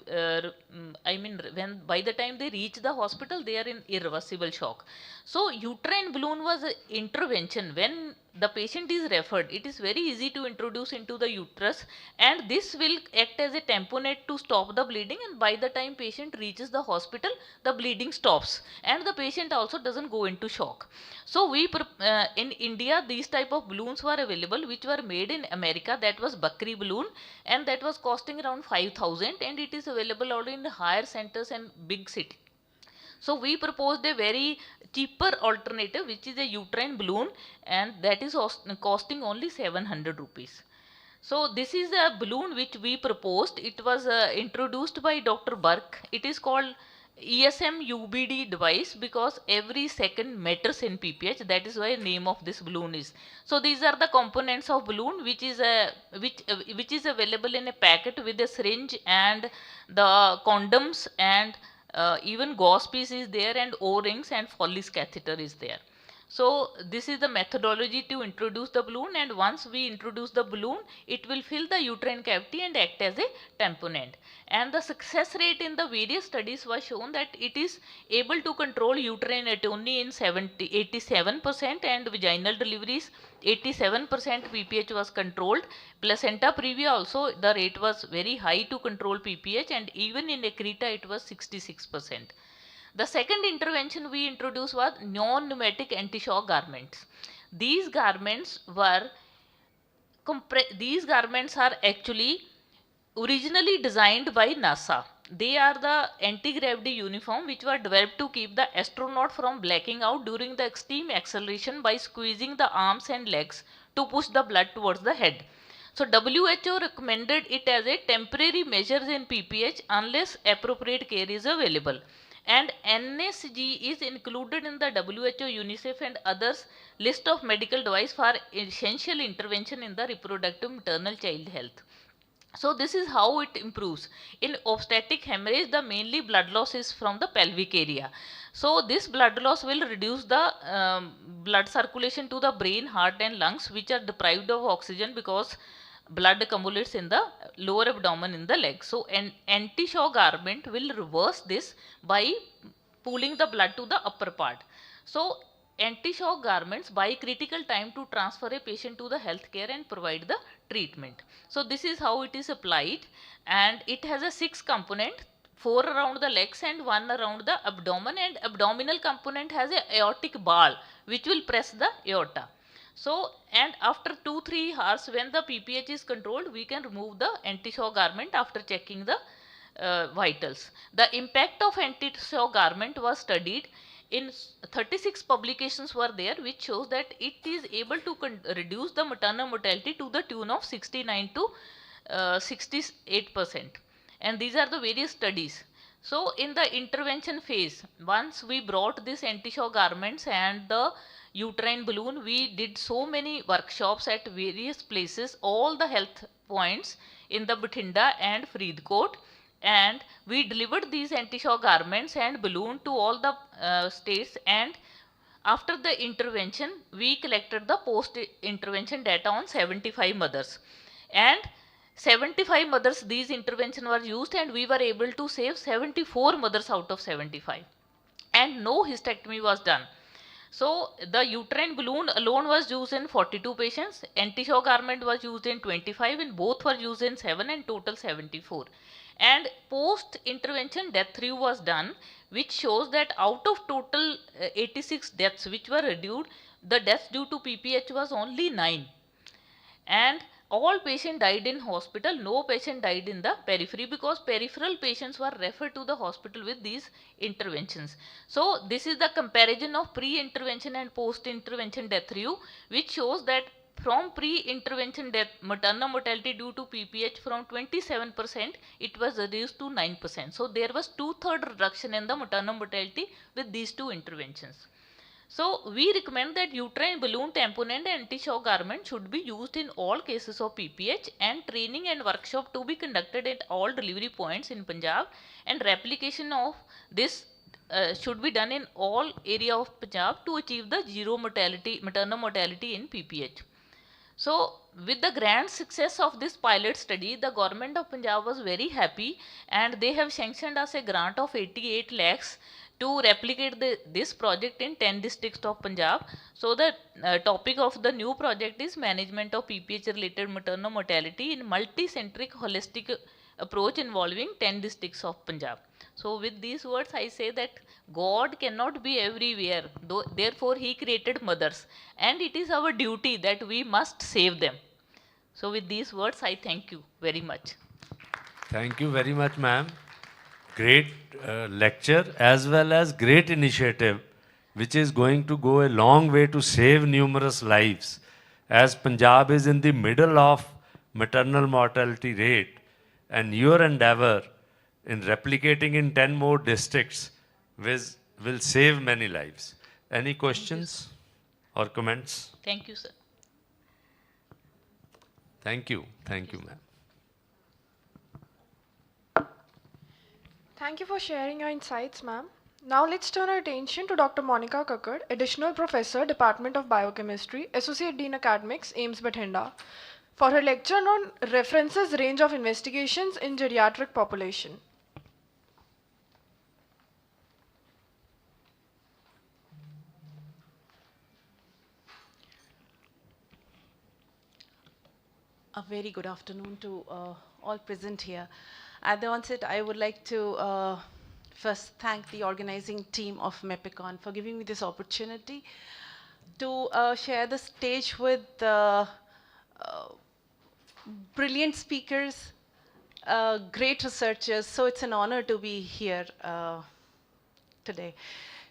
I mean when by the time they reach the hospital they are in irreversible shock. So uterine balloon was an intervention. When the patient is referred, it is very easy to introduce into the uterus, and this will act as a tamponade to stop the bleeding, and by the time patient reaches the hospital the bleeding stops and the patient also doesn't go into shock. So we in India these type of balloons were available, which were made in America. That was Bakri balloon, and that was costing around 5,000, and it is available only in higher centers and big cities. So we proposed a very cheaper alternative, which is a uterine balloon, and that is costing only 700 rupees. So this is a balloon which we proposed. It was introduced by Dr. Burke. It is called ESM UBD device because every second matters in PPH. That is why name of this balloon is. So these are the components of balloon, which is which is available in a packet with a syringe and the condoms, and even gauze piece is there, and O-rings and Foley's catheter is there. So this is the methodology to introduce the balloon, and once we introduce the balloon, it will fill the uterine cavity and act as a tamponade. And the success rate in the various studies was shown that it is able to control uterine atony in 87%, and vaginal deliveries 87% PPH was controlled. Placenta previa also the rate was very high to control PPH, and even in accreta it was 66%. The second intervention we introduced was non-pneumatic anti-shock garments. These garments are actually originally designed by NASA. They are the anti-gravity uniform which were developed to keep the astronaut from blacking out during the extreme acceleration by squeezing the arms and legs to push the blood towards the head. So WHO recommended it as a temporary measure in PPH unless appropriate care is available. And NSG is included in the WHO, UNICEF and others list of medical device for essential intervention in the reproductive maternal child health. So this is how it improves. In obstetric hemorrhage, the mainly blood loss is from the pelvic area. So this blood loss will reduce the blood circulation to the brain, heart and lungs, which are deprived of oxygen because blood accumulates in the lower abdomen in the leg. So an anti-shock garment will reverse this by pulling the blood to the upper part. So anti-shock garments buy critical time to transfer a patient to the healthcare and provide the treatment. So this is how it is applied, and it has a 6 component, 4 around the legs and 1 around the abdomen, and abdominal component has a aortic ball which will press the aorta. So, and after 2-3 hours when the PPH is controlled, we can remove the anti-shock garment after checking the vitals. The impact of anti-shock garment was studied in 36 publications were there, which shows that it is able to reduce the maternal mortality to the tune of 69 to 68%. And these are the various studies. So in the intervention phase, once we brought this anti-shock garments and the uterine balloon, we did so many workshops at various places, all the health points in the Bathinda and Faridkot, and we delivered these anti-shock garments and balloon to all the states. And after the intervention, we collected the post-intervention data on 75 mothers. And 75 mothers, these interventions were used, and we were able to save 74 mothers out of 75. And no hysterectomy was done. So the uterine balloon alone was used in 42 patients, anti-shock garment was used in 25, and both were used in 7, and total 74. And post-intervention death review was done, which shows that out of total 86 deaths which were reduced, the deaths due to PPH was only 9. And all patient died in hospital, no patient died in the periphery, because peripheral patients were referred to the hospital with these interventions. So this is the comparison of pre-intervention and post-intervention death review, which shows that from pre-intervention death, maternal mortality due to PPH from 27%, it was reduced to 9%. So there was 2/3 reduction in the maternal mortality with these two interventions. So we recommend that uterine balloon tamponade and anti-shock garment should be used in all cases of PPH, and training and workshop to be conducted at all delivery points in Punjab, and replication of this should be done in all area of Punjab to achieve the zero mortality, maternal mortality in PPH. So with the grand success of this pilot study, the government of Punjab was very happy, and they have sanctioned us a grant of 88 lakhs to replicate this project in 10 districts of Punjab. So the topic of the new project is management of PPH related maternal mortality in multi-centric holistic approach involving 10 districts of Punjab. So with these words I say that God cannot be everywhere, therefore he created mothers, and it is our duty that we must save them. So with these words I thank you very much. Thank you very much, ma'am. Great lecture as well as great initiative, which is going to go a long way to save numerous lives. As Punjab is in the middle of maternal mortality rate, and your endeavor in replicating in 10 more districts will save many lives. Any questions or comments? Thank you, sir. Thank you. Thank you, ma'am. Thank you for sharing your insights, ma'am. Now let's turn our attention to Dr. Monica Kakkad, Additional Professor, Department of Biochemistry, Associate Dean Academics, AIIMS Bathinda, for her lecture on references range of investigations in geriatric population. A very good afternoon to all present here. At the onset, I would like to first thank the organizing team of MAPICON for giving me this opportunity to share the stage with brilliant speakers, great researchers. So it's an honor to be here today.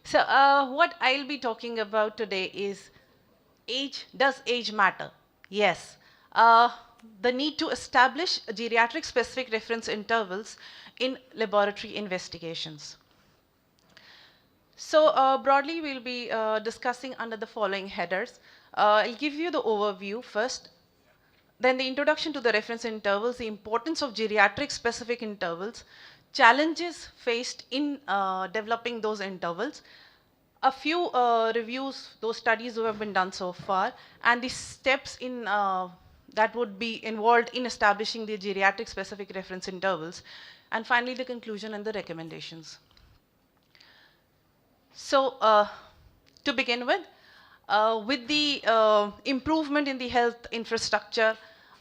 So what I'll be talking about today is age. Does age matter? Yes. The need to establish geriatric specific reference intervals in laboratory investigations. So broadly, we'll be discussing under the following headers. I'll give you the overview first, then the introduction to the reference intervals, the importance of geriatric specific intervals, challenges faced in developing those intervals, a few reviews, those studies who have been done so far, and the steps in that would be involved in establishing the geriatric specific reference intervals, and finally the conclusion and the recommendations. So to begin with the improvement in the health infrastructure,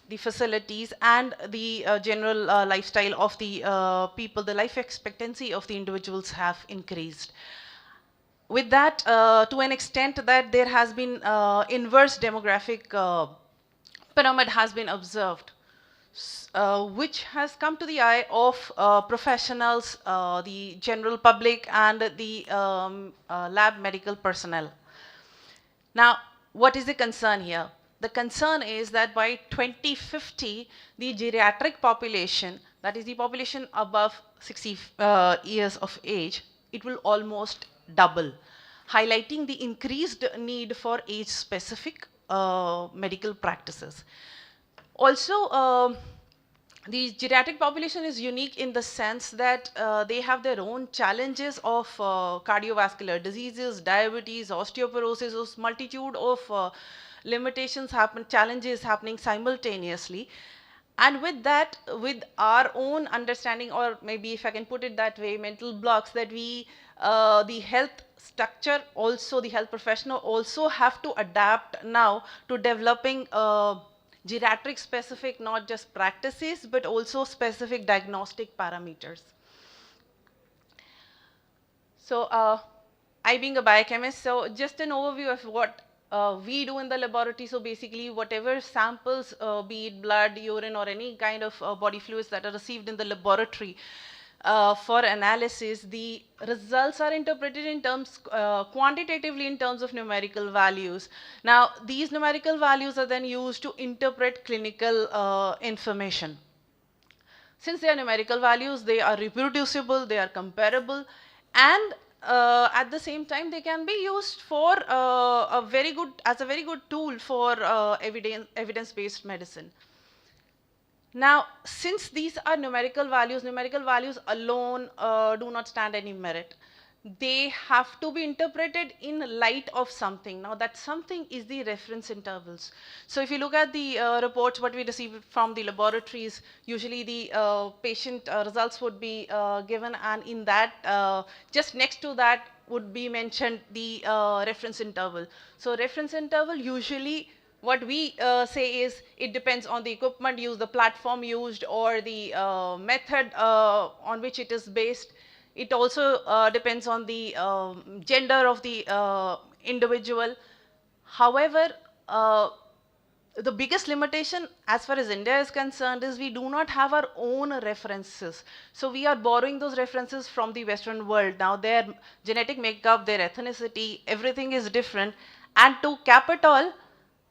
the facilities, and the general lifestyle of the people, the life expectancy of the individuals have increased. With that, to an extent that there has been inverse demographic pyramid has been observed, which has come to the eye of professionals, the general public, and the lab medical personnel. Now, what is the concern here? The concern is that by 2050, the geriatric population, that is the population above 60 years of age, it will almost double, highlighting the increased need for age-specific medical practices. Also, the geriatric population is unique in the sense that they have their own challenges of cardiovascular diseases, diabetes, osteoporosis, those multitude of limitations challenges happening simultaneously. And with that, with our own understanding, or maybe if I can put it that way, mental blocks that we, the health structure also, the health professional also have to adapt now to developing geriatric specific, not just practices, but also specific diagnostic parameters. So I being a biochemist, so just an overview of what we do in the laboratory. So basically whatever samples, be it blood, urine or any kind of body fluids that are received in the laboratory for analysis, the results are interpreted in terms, quantitatively in terms of numerical values. Now these numerical values are then used to interpret clinical information. Since they are numerical values, they are reproducible, they are comparable, and at the same time they can be used for as a very good tool for evidence-based medicine. Now, since these are numerical values alone do not stand any merit. They have to be interpreted in light of something. Now, that something is the reference intervals. So, if you look at the reports what we receive from the laboratories, usually the patient results would be given, and in that, just next to that would be mentioned the reference interval. So, reference interval usually what we say is it depends on the equipment used, the platform used, or the method on which it is based. It also depends on the gender of the individual. However, the biggest limitation as far as India is concerned is we do not have our own references. So we are borrowing those references from the Western world. Now their genetic makeup, their ethnicity, everything is different. And to cap it all,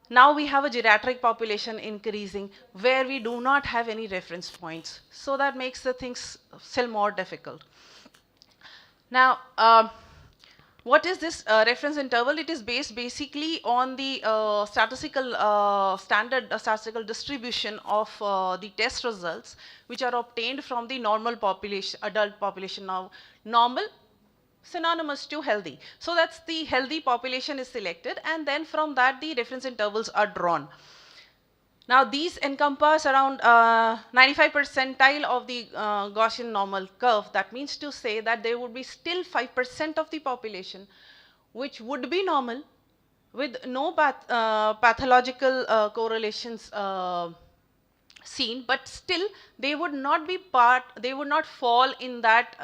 now we have a geriatric population increasing where we do not have any reference points. So that makes the things still more difficult. Now, what is this reference interval? It is based basically on the standard statistical distribution of the test results which are obtained from the normal population, adult population. Now, normal synonymous to healthy. So that's the healthy population is selected, and then from that the reference intervals are drawn. Now these encompass around 95 percentile of the Gaussian normal curve. That means to say that there would be still 5% of the population which would be normal with no pathological correlations seen, but still they would not be they would not fall in that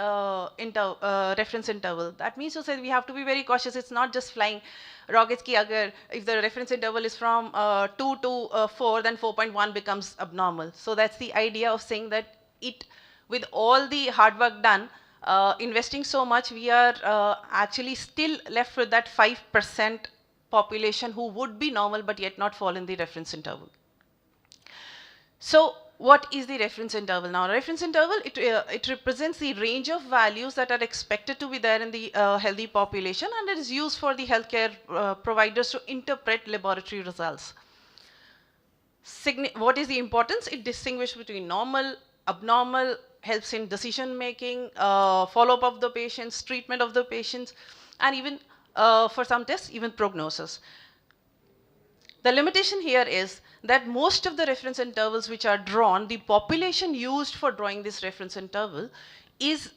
reference interval. That means to say we have to be very cautious. It's not just flying rockets ki agar if the reference interval is from 2 to 4, then 4.1 becomes abnormal. So that's the idea of saying that it, with all the hard work done, investing so much, we are actually still left with that 5% population who would be normal but yet not fall in the reference interval. So what is the reference interval? Now, reference interval, it represents the range of values that are expected to be there in the healthy population, and it is used for the healthcare providers to interpret laboratory results. What is the importance? It distinguishes between normal, abnormal, helps in decision making, follow-up of the patients, treatment of the patients, and even for some tests, even prognosis. The limitation here is that most of the reference intervals which are drawn, the population used for drawing this reference interval is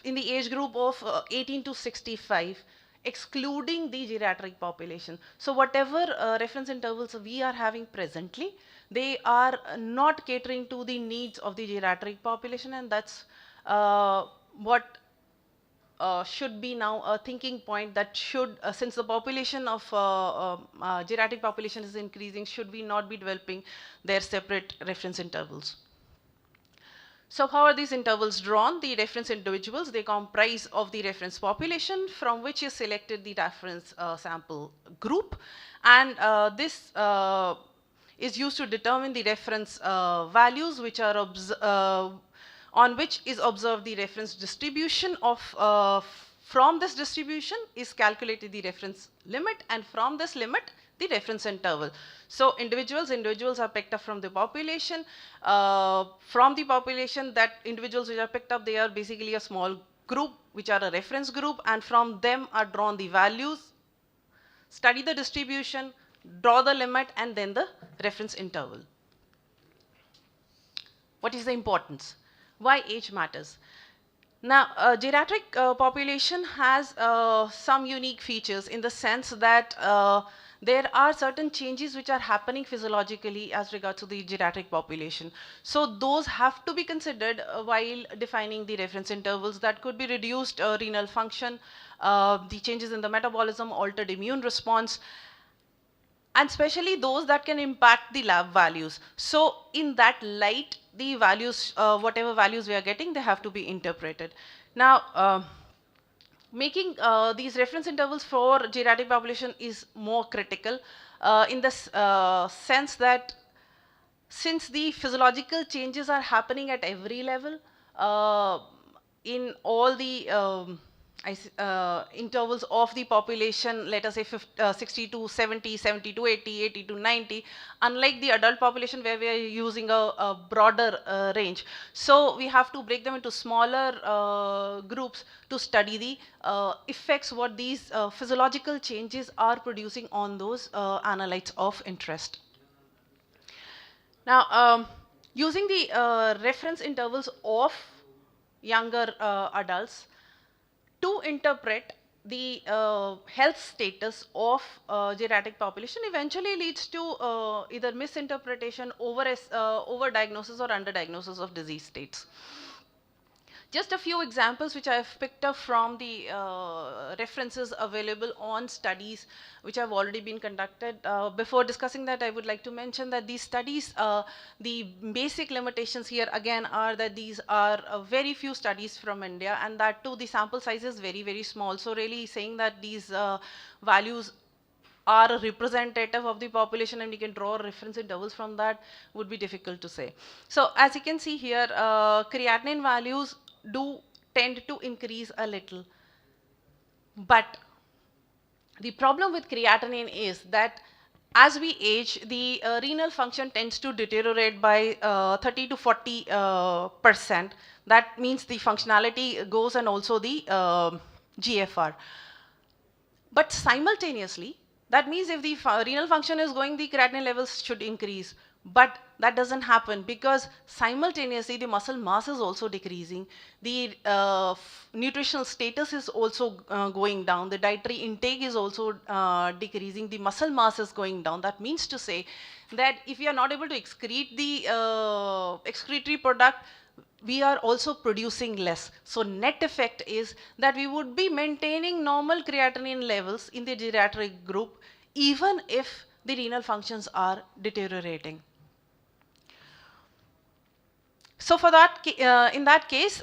in the age group of 18 to 65, excluding the geriatric population. So whatever reference intervals we are having presently, they are not catering to the needs of the geriatric population, and that's what should be now a thinking point, that should, since the population of geriatric population is increasing, should we not be developing their separate reference intervals? So how are these intervals drawn? The reference individuals, they comprise of the reference population from which is selected the reference sample group, and this is used to determine the reference values which are on which is observed the reference distribution of, from this distribution is calculated the reference limit, and from this limit the reference interval. So individuals are picked up from the population. From the population, that individuals which are picked up, they are basically a small group which are a reference group, and from them are drawn the values, study the distribution, draw the limit, and then the reference interval. What is the importance? Why age matters? Now, geriatric population has some unique features in the sense that there are certain changes which are happening physiologically as regards to the geriatric population. So those have to be considered while defining the reference intervals. That could be reduced renal function, the changes in the metabolism, altered immune response, and especially those that can impact the lab values. So in that light, the values, whatever values we are getting, they have to be interpreted. Now, making these reference intervals for geriatric population is more critical in the sense that since the physiological changes are happening at every level, in all the intervals of the population, let us say 60 to 70, 70 to 80, 80 to 90, unlike the adult population where we are using a broader range. So we have to break them into smaller groups to study the effects what these physiological changes are producing on those analytes of interest. Now, using the reference intervals of younger adults to interpret the health status of geriatric population eventually leads to either misinterpretation, overdiagnosis or underdiagnosis of disease states. Just a few examples which I have picked up from the references available on studies which have already been conducted. Before discussing that, I would like to mention that these studies, the basic limitations here again are that these are very few studies from India, and that too the sample size is very, very small. So really saying that these values are representative of the population and you can draw reference intervals from that would be difficult to say. So as you can see here, creatinine values do tend to increase a little. But the problem with creatinine is that as we age, the renal function tends to deteriorate by 30 to 40%. That means the functionality goes and also the GFR. But simultaneously, that means if the renal function is going, the creatinine levels should increase. But that doesn't happen because simultaneously the muscle mass is also decreasing. The nutritional status is also going down. The dietary intake is also decreasing. The muscle mass is going down. That means to say that if you are not able to excrete the excretory product, we are also producing less. So net effect is that we would be maintaining normal creatinine levels in the geriatric group even if the renal functions are deteriorating. So for that, in that case,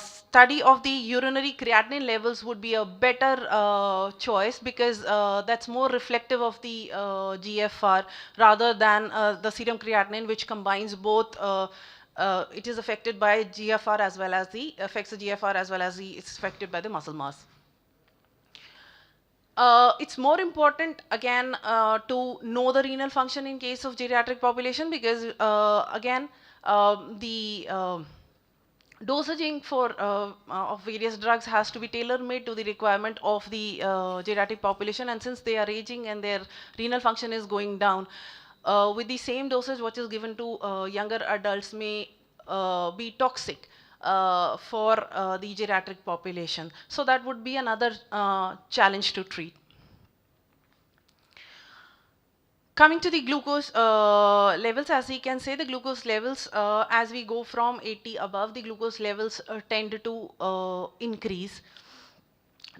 study of the urinary creatinine levels would be a better choice because that's more reflective of the GFR rather than the serum creatinine, which combines both. It is affected by GFR as well as the affects the GFR as well as it's affected by the muscle mass. It's more important again to know the renal function in case of geriatric population because again the dosaging for of various drugs has to be tailor-made to the requirement of the geriatric population, and since they are aging and their renal function is going down, with the same dosage what is given to younger adults may be toxic for the geriatric population. So that would be another challenge to treat. Coming to the glucose levels, as we can say, the glucose levels, as we go from 80 above, the glucose levels tend to increase.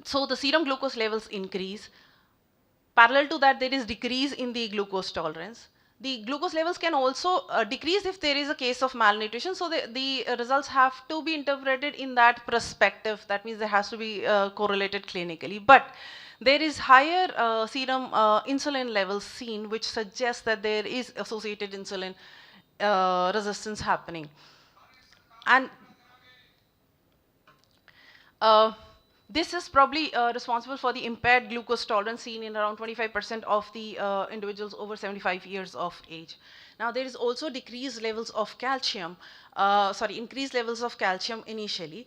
So the serum glucose levels increase. Parallel to that, there is decrease in the glucose tolerance. The glucose levels can also decrease if there is a case of malnutrition. So the results have to be interpreted in that perspective. That means there has to be correlated clinically. But there is higher serum insulin levels seen, which suggests that there is associated insulin resistance happening. And this is probably responsible for the impaired glucose tolerance seen in around 25% of the individuals over 75 years of age. Now, there is also decreased levels of calcium, increased levels of calcium initially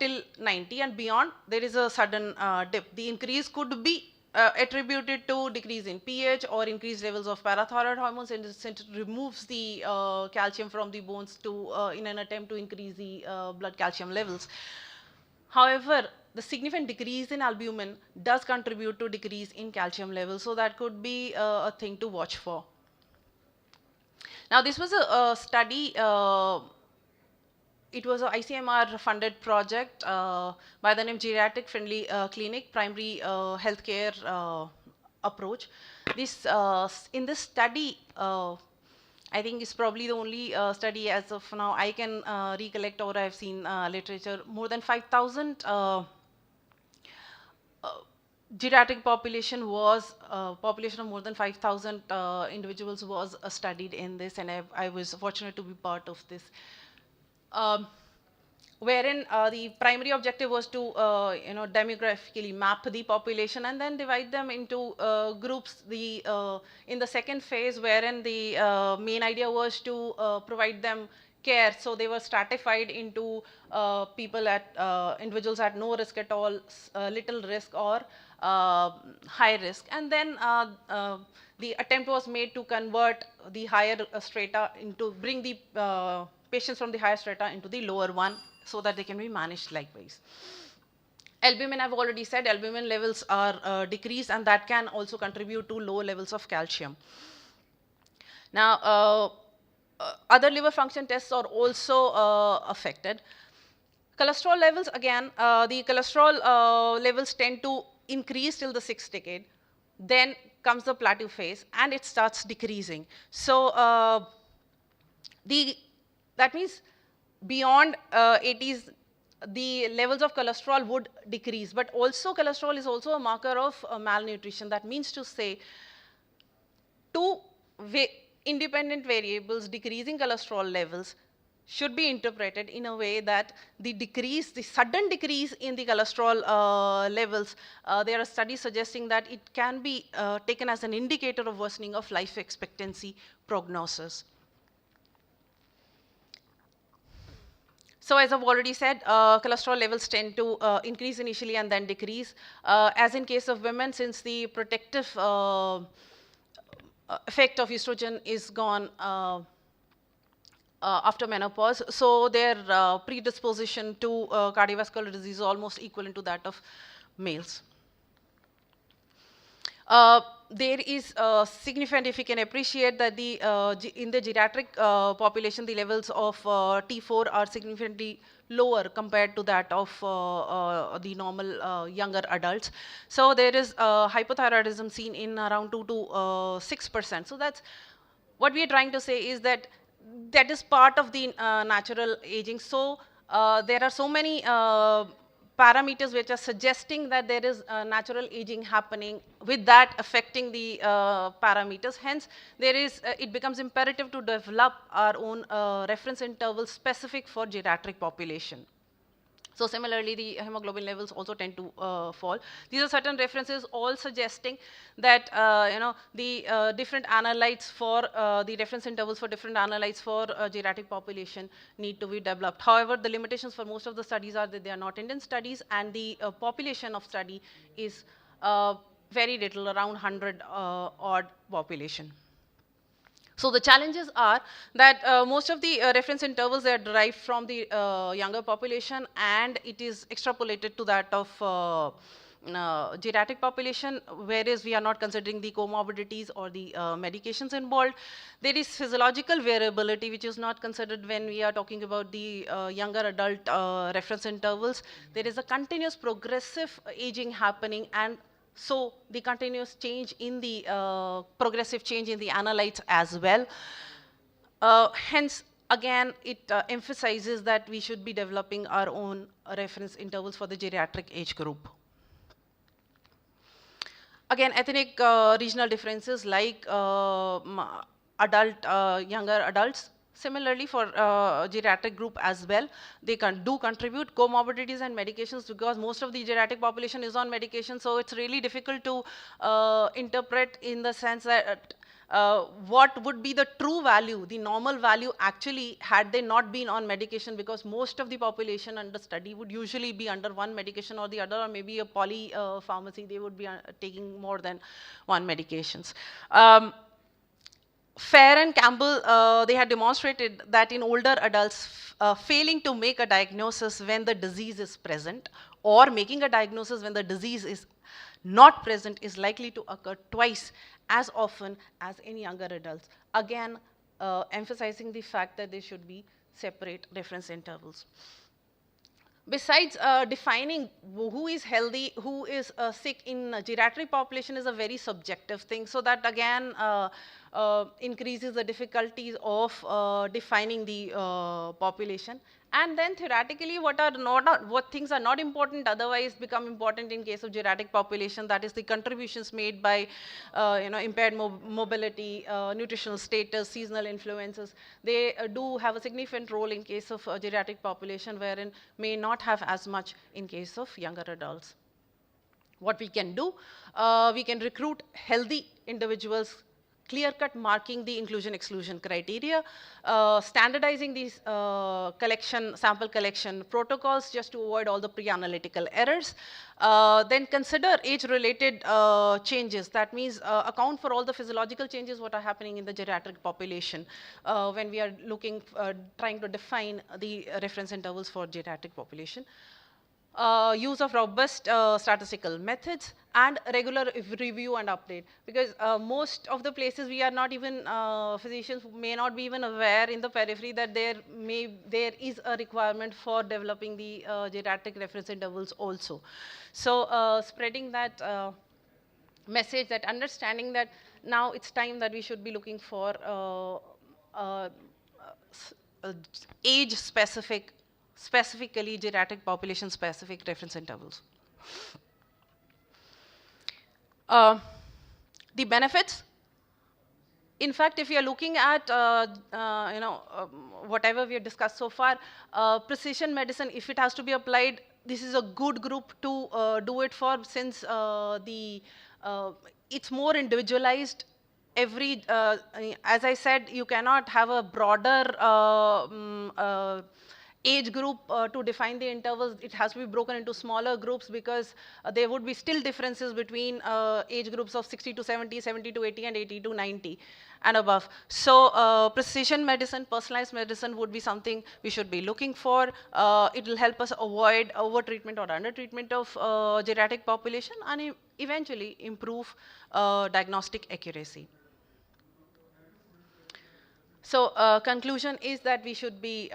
till 90 and beyond, there is a sudden dip. The increase could be attributed to decrease in pH or increased levels of parathyroid hormones, and it removes the calcium from the bones to in an attempt to increase the blood calcium levels. However, the significant decrease in albumin does contribute to decrease in calcium levels, so that could be a thing to watch for. Now, this was a study, it was an ICMR funded project by the name Geriatric Friendly Clinic, Primary Healthcare approach. This, in this study, I think it's probably the only study as of now I can recollect, or I've seen literature, more than 5,000 geriatric population was, population of more than 5,000 individuals was studied in this, and I was fortunate to be part of this. Wherein the primary objective was to demographically map the population and then divide them into groups. In the second phase, wherein the main idea was to provide them care, so they were stratified into people at individuals at no risk at all, little risk, or high risk, and then the attempt was made to convert the higher strata into, bring the patients from the higher strata into the lower one, so that they can be managed likewise. Albumin, I've already said, albumin levels are decreased, and that can also contribute to low levels of calcium. Now, other liver function tests are also affected. Cholesterol levels, again, the cholesterol levels tend to increase till the 6th decade. Then comes the plateau phase, and it starts decreasing. So that means beyond 80s, the levels of cholesterol would decrease. But also, cholesterol is also a marker of malnutrition. That means to say, two independent variables decreasing cholesterol levels should be interpreted in a way that the decrease, the sudden decrease in the cholesterol levels, there are studies suggesting that it can be taken as an indicator of worsening of life expectancy prognosis. So as I've already said, cholesterol levels tend to increase initially and then decrease. As in case of women, since the protective effect of estrogen is gone after menopause, so their predisposition to cardiovascular disease is almost equivalent to that of males. There is significant, if you can appreciate that in the geriatric population, the levels of T4 are significantly lower compared to that of the normal younger adults. So there is hypothyroidism seen in around 2 to 6%. So that's what we are trying to say, is that that is part of the natural aging. So there are so many parameters which are suggesting that there is natural aging happening, with that affecting the parameters. Hence, there is, it becomes imperative to develop our own reference intervals specific for geriatric population. So similarly, the hemoglobin levels also tend to fall. These are certain references all suggesting that the different analytes for the reference intervals for different analytes for geriatric population need to be developed. However, the limitations for most of the studies are that they are not Indian studies, and the population of study is very little, around 100 odd population. So the challenges are that most of the reference intervals are derived from the younger population, and it is extrapolated to that of geriatric population, whereas we are not considering the comorbidities or the medications involved. There is physiological variability which is not considered when we are talking about the younger adult reference intervals. There is a continuous progressive aging happening, and so the continuous change in the progressive change in the analytes as well. Hence, again, it emphasizes that we should be developing our own reference intervals for the geriatric age group. Again, ethnic regional differences like younger adults. Similarly, for geriatric group as well, they do contribute comorbidities and medications, because most of the geriatric population is on medication. So it's really difficult to interpret in the sense that what would be the true value, the normal value actually, had they not been on medication, because most of the population under study would usually be under one medication or the other, or maybe a polypharmacy, they would be taking more than one medications. Fair and Campbell, they had demonstrated that in older adults, failing to make a diagnosis when the disease is present, or making a diagnosis when the disease is not present, is likely to occur twice as often as in younger adults. Again, emphasizing the fact that there should be separate reference intervals. besides defining who is healthy, who is sick in geriatric population is a very subjective thing. So that again increases the difficulties of defining the population. And then theoretically, what things are not important otherwise become important in case of geriatric population. That is the contributions made by impaired mobility, nutritional status, seasonal influences. They do have a significant role in case of geriatric population, wherein may not have as much in case of younger adults. What we can do, we can recruit healthy individuals, clear-cut marking the inclusion-exclusion criteria, standardizing these sample collection protocols just to avoid all the pre-analytical errors. Then consider age-related changes. That means account for all the physiological changes what are happening in the geriatric population when we are trying to define the reference intervals for geriatric population. Use of robust statistical methods and regular review and update, because most of the places we are not even, physicians may not be even aware in the periphery that there is a requirement for developing the geriatric reference intervals also. So spreading that message, that understanding that now it's time that we should be looking for age-specific, specifically geriatric population-specific reference intervals. The benefits, in fact, if you are looking at whatever we have discussed so far, precision medicine, if it has to be applied, this is a good group to do it for, since it's more individualized. As I said, you cannot have a broader age group to define the intervals. It has to be broken into smaller groups, because there would be still differences between age groups of 60 to 70, 70 to 80, and 80 to 90 and above. So precision medicine, personalized medicine would be something we should be looking for. It will help us avoid over-treatment or under-treatment of geriatric population, and eventually improve diagnostic accuracy. So conclusion is that we should be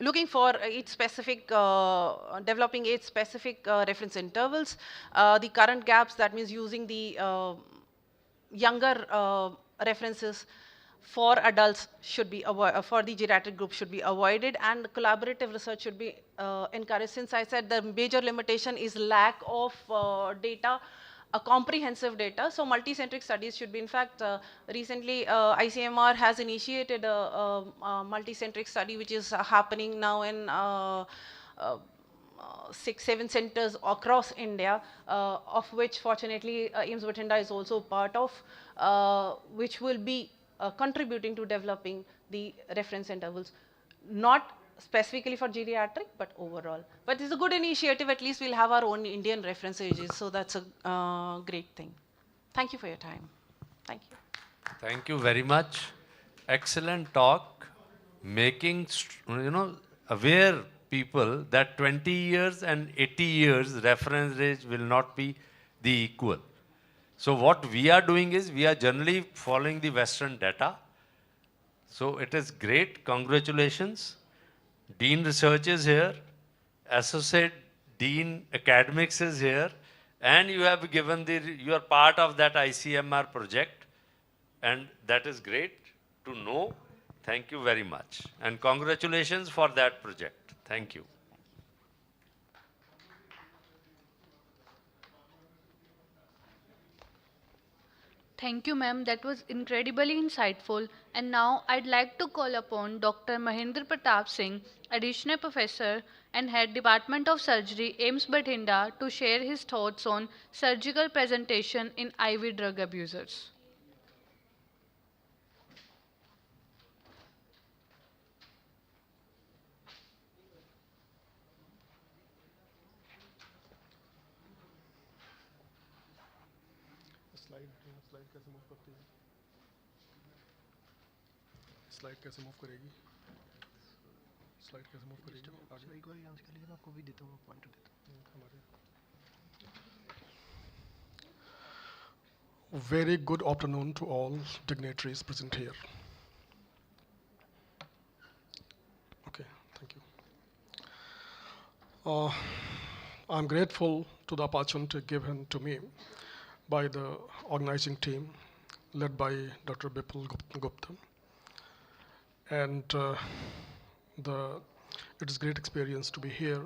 looking for age-specific, developing age-specific reference intervals. The current gaps, that means using the younger references for adults should be for the geriatric group should be avoided, and collaborative research should be encouraged. Since I said the major limitation is lack of data, a comprehensive data. So multicentric studies should be, in fact, recently ICMR has initiated a multicentric study which is happening now in 6-7 centers across India, of which fortunately AIIMS Bathinda is also part of, which will be contributing to developing the reference intervals, not specifically for geriatric, but overall. But it's a good initiative. At least we'll have our own Indian reference ages, so that's a great thing. Thank you for your time. Thank you. Thank you very much. Excellent talk, making aware people that 20 years and 80 years reference age will not be the equal. So what we are doing is we are generally following the Western data. So it is great. Congratulations. Dean Research is here, Associate Dean Academics is here, and you have given you are part of that ICMR project, and that is great to know. Thank you very much, and congratulations for that project. Thank you. Thank you, ma'am. That was incredibly insightful. And now I'd like to call upon Dr. Mahendra Pratap Singh, Additional Professor and Head Department of Surgery, AIIMS Bathinda, to share his thoughts on surgical presentation in IV drug abusers. Slide कैसे move करेगी slide कैसे move करेगी आगे एक बार यहाँ के लिए मैं आपको भी देता हूँ पॉइंटर देता हूँ हमारे Very good afternoon to all dignitaries present here. Okay, thank you. Uh, I'm grateful to the opportunity given to me by the organizing team led by Dr. Bipul Gupta. And it is a great experience to be here,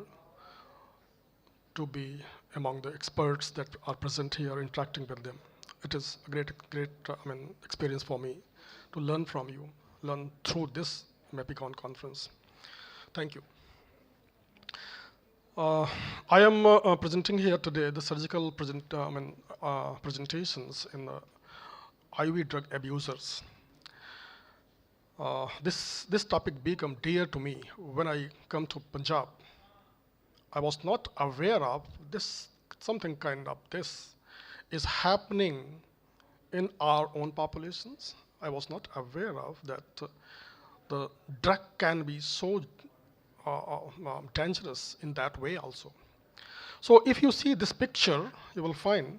to be among the experts that are present here, interacting with them. It is a great experience for me to learn from you, learn through this MAPICON conference. Thank you. I am presenting here today the surgical presentations in IV drug abusers. This topic became dear to me when I come to Punjab. I was not aware of this, something kind of this is happening in our own populations. I was not aware of that the drug can be so dangerous in that way also. So if you see this picture, you will find,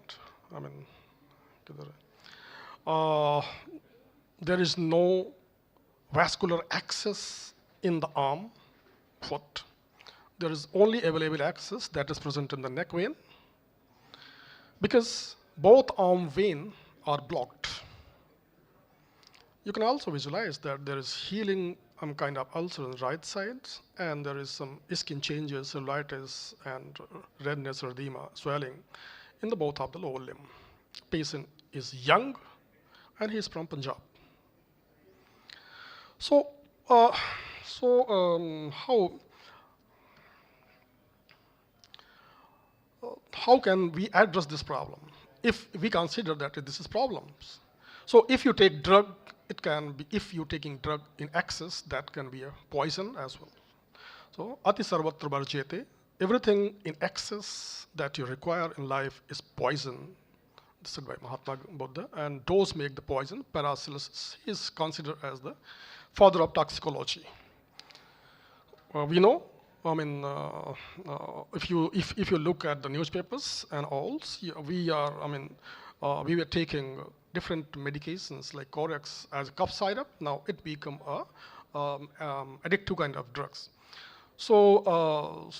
there is no vascular access in the arm, foot. There is only available access that is present in the neck vein, because both arm veins are blocked. You can also visualize that there is healing kind of ulcer on the right side, and there is some skin changes, cellulitis, and redness or edema, swelling in the both of the lower limb. Patient is young, and he is from Punjab. So, how can we address this problem if we consider that this is problems? So if you take drug, it can be, if you're taking drug in excess, that can be a poison as well. So ati sarvatra varjyate, everything in excess that you require in life is poison. This is by Mahatma Buddha, and dose make the poison. Paracelsus is considered as the father of toxicology. We know, if you look at the newspapers and all, we were taking different medications like Corex as a cough syrup. Now it become a addictive kind of drugs. So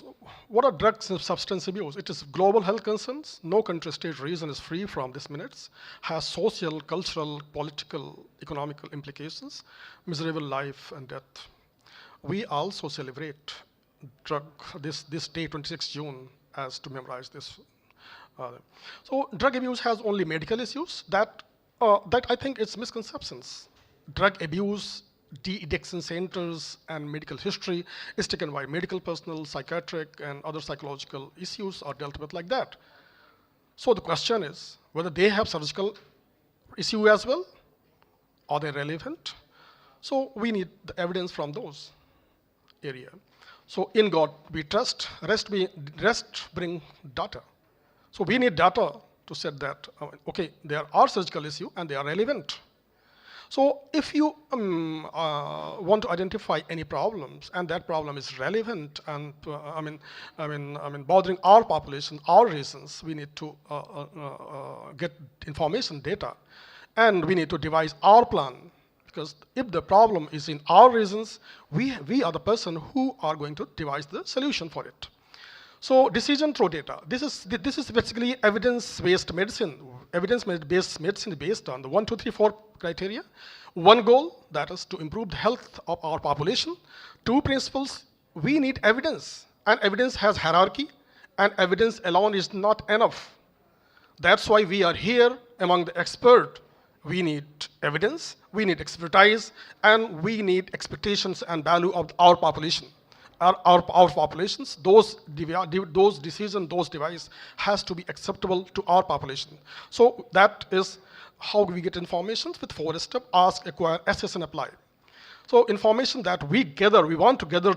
what are drugs and substance abuse? It is global health concerns. No country, state, region is free from these minutes. Has social, cultural, political, economical implications, miserable life and death. We also celebrate this day, 26 June, as to memorize this. So drug abuse has only medical issues. That I think it's misconceptions. Drug abuse, de-addiction centers, and medical history is taken by medical personnel, psychiatric, and other psychological issues are dealt with like that. So the question is whether they have surgical issue as well. Are they relevant? So we need the evidence from those area. So in God we trust, rest bring data. So we need data to set that, okay, there are surgical issues and they are relevant. So if you want to identify any problems and that problem is relevant and bothering our population, our reasons, we need to get information, data, and we need to devise our plan. Because if the problem is in our reasons, we are the person who are going to devise the solution for it. So decision through data. This is basically evidence-based medicine. Evidence-based medicine based on the 1, 2, 3, 4 criteria. One goal, that is to improve the health of our population. 2 principles, we need evidence. And evidence has hierarchy. And evidence alone is not enough. That's why we are here among the experts. We need evidence, we need expertise, and we need expectations and value of our population. Our populations, those decisions, those devices has to be acceptable to our population. So that is how we get information with 4 steps: ask, acquire, assess, and apply. So information that we gather, we want to gather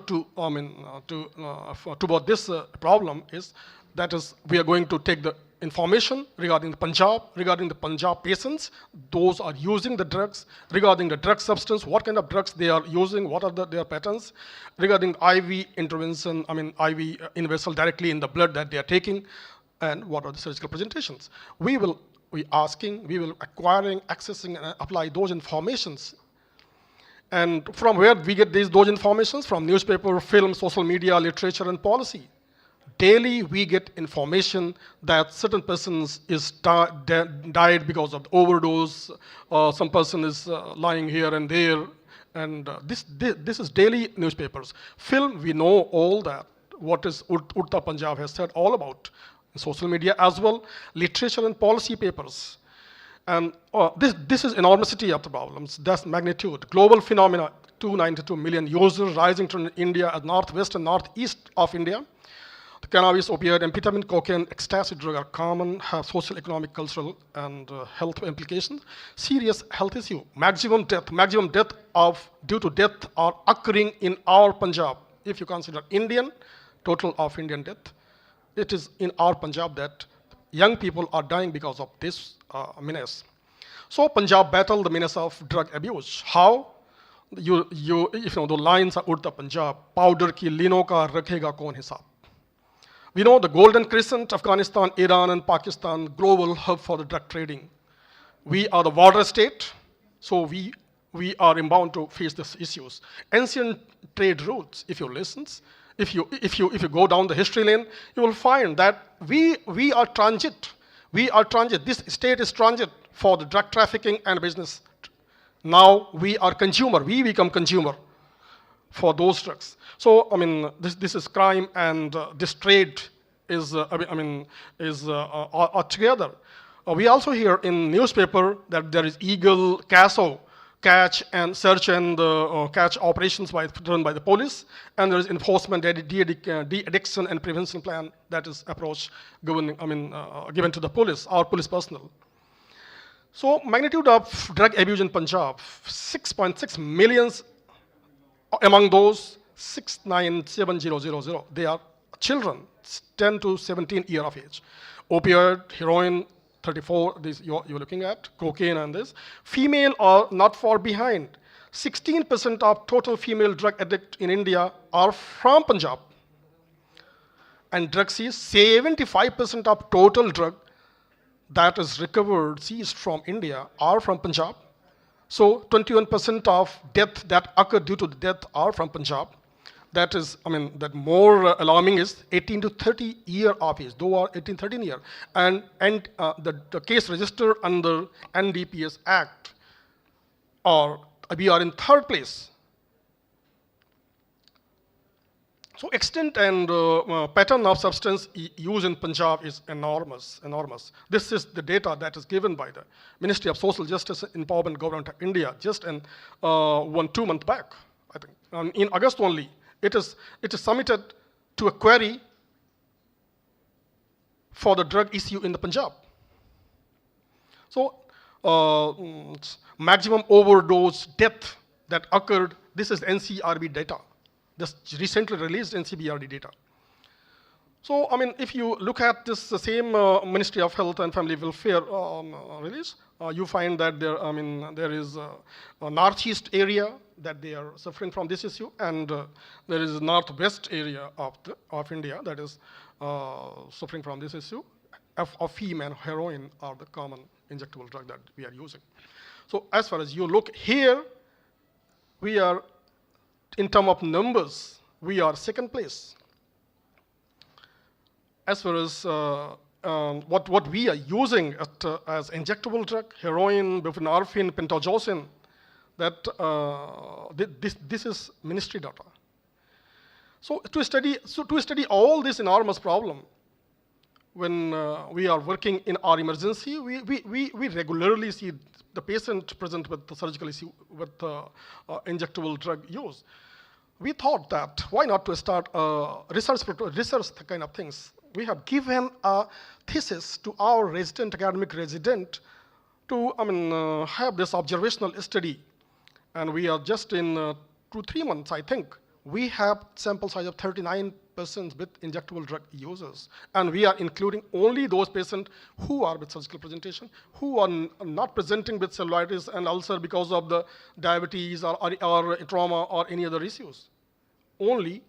about this problem is, that is, we are going to take the information regarding the Punjab patients, those are using the drugs, regarding the drug substance, what kind of drugs they are using, what are their patterns, regarding IV intervention, IV investment directly in the blood that they are taking, and what are the surgical presentations. We will acquiring, accessing, and apply those informations. And from where we get those informations? From newspaper, film, social media, literature, and policy. daily we get information that certain persons is died because of overdose, some person is lying here and there, and this is daily newspapers. Film, we know all that, what is Urta Punjab has said all about, social media as well, literature and policy papers. And this is enormity of the problems, that's magnitude. Global phenomena, 292 million users rising to India as northwest and northeast of India. The cannabis, opioid, amphetamine, cocaine, ecstasy drug are common, have social, economic, cultural, and health implications. Serious health issue. Maximum death due to death are occurring in our Punjab. If you consider Indian, total of Indian death, it is in our Punjab that young people are dying because of this menace. So Punjab battle the menace of drug abuse. How? If you know the lines are Urta Punjab, powder ki lino ka rakhega kaun hisab. We know the Golden Crescent, Afghanistan, Iran, and Pakistan, global hub for the drug trading. We are the border state, so we are inbound to face these issues. Ancient trade routes, if you listen, if you go down the history lane, you will find that we are transit. We are transit. This state is transit for the drug trafficking and business. Now we are consumer. We become consumer for those drugs. So I mean, this is crime, and this trade is together. We also hear in newspaper that there is eagle, catch and search and catch operations run by the police, and there is enforcement, de-addiction and prevention plan that is approach given to the police, our police personnel. So magnitude of drug abuse in Punjab, 6.6 millions. Among those, 697,000, they are children, 10 to 17 years of age. Opioid, heroin, 34, this you're looking at, cocaine and this. Female are not far behind. 16% of total female drug addicts in India are from Punjab. And drug seized, 75% of total drug that is recovered, seized from India are from Punjab. So 21% of death that occur due to the death are from Punjab. That is, that more alarming is 18 to 30 year of age, though are 18, 13 year. And the case registered under NDPS Act, we are in third place. So extent and pattern of substance use in Punjab is enormous. This is the data that is given by the Ministry of Social Justice and Empowerment Government of India just in 2 months back, I think. In August only, it is submitted to a query for the drug issue in the Punjab. So maximum overdose death that occurred, this is NCRB data. Just recently released NCBRD data. So, if you look at this same Ministry of Health and Family Welfare release, you find that there is a northeast area that they are suffering from this issue, and there is a northwest area of India that is suffering from this issue. Afim and heroin are the common injectable drug that we are using. So, as far as you look here, we are, in terms of numbers, we are second place. As far as what we are using as injectable drug, heroin, buprenorphine, pentazocine, that this is ministry data. So to study all this enormous problem, when we are working in our emergency, we regularly see the patient present with the surgical issue with injectable drug use. We thought that why not to start research kind of things. We have given a thesis to our academic resident to have this observational study, and we are just in 2-3 months, I think. We have sample size of 39 persons with injectable drug users, and we are including only those patients who are with surgical presentation, who are not presenting with cellulitis and ulcer because of the diabetes or trauma or any other issues. Only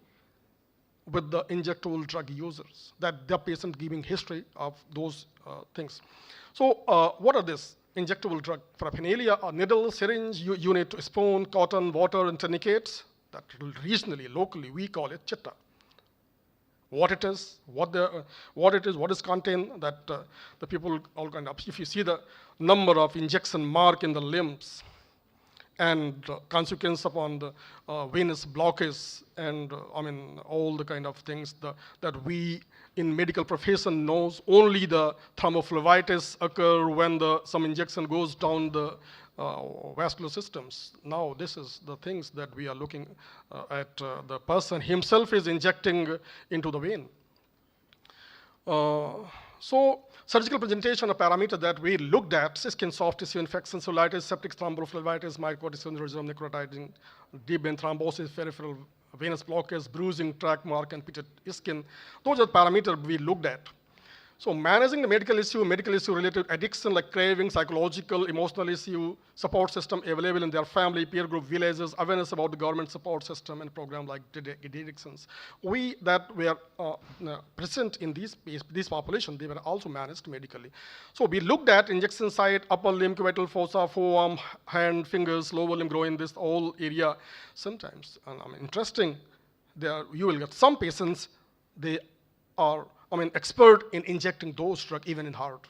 with the injectable drug users, that the patient giving history of those things. So what are this? Injectable drug, paraphernalia, a needle, syringe, unit, spoon, cotton, water, and tourniquets. That regionally, locally, we call it chitta. what it is, what is contained, that the people all kind of, if you see the number of injection mark in the limbs, and consequence upon the venous blockage, and all the kind of things that we in medical profession knows only the thrombophlebitis occur when some injection goes down the vascular systems. Now this is the things that we are looking at. The person himself is injecting into the vein. So surgical presentation of parameters that we looked at: skin, soft tissue infection, cellulitis, septic thrombophlebitis, myocarditis syndrome, necrotizing, deep vein thrombosis, peripheral venous blockage, bruising, track mark, and pitted skin. Those are the parameters we looked at. So managing the medical issue related addiction like craving, psychological, emotional issue, support system available in their family, peer group, villages, awareness about the government support system and program like addictions. We that were present in this population, they were also managed medically. So we looked at injection site, upper limb, cubital fossa, forearm, hand, fingers, lower limb, groin, this whole area. Sometimes, and interesting, you will get some patients, they are expert in injecting those drugs even in heart.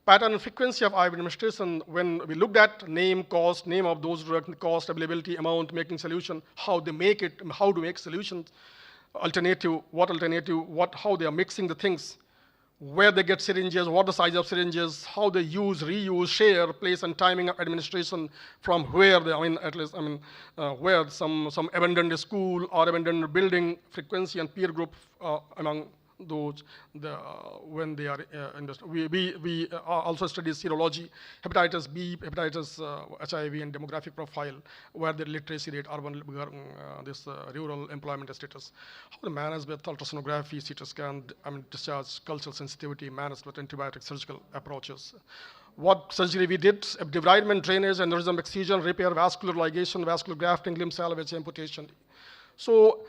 Pattern and frequency of IV administration, when we looked at name, cost, name of those drugs, cost, availability, amount, making solution, how they make it, how to make solutions, alternative, how they are mixing the things, where they get syringes, what the size of syringes, how they use, reuse, share, place and timing of administration, from where they, where some abandoned school or abandoned building, frequency and peer group among those, when they are in the, we also study serology, hepatitis B, hepatitis HIV and demographic profile, where the literacy rate, urban, rural employment status, how to manage with ultrasonography, CT scan, discharge, cultural sensitivity, managed with antibiotic surgical approaches. What surgery we did: debridement, drainage, aneurysm, excision, repair, vascular ligation, vascular grafting, limb salvage, amputation. So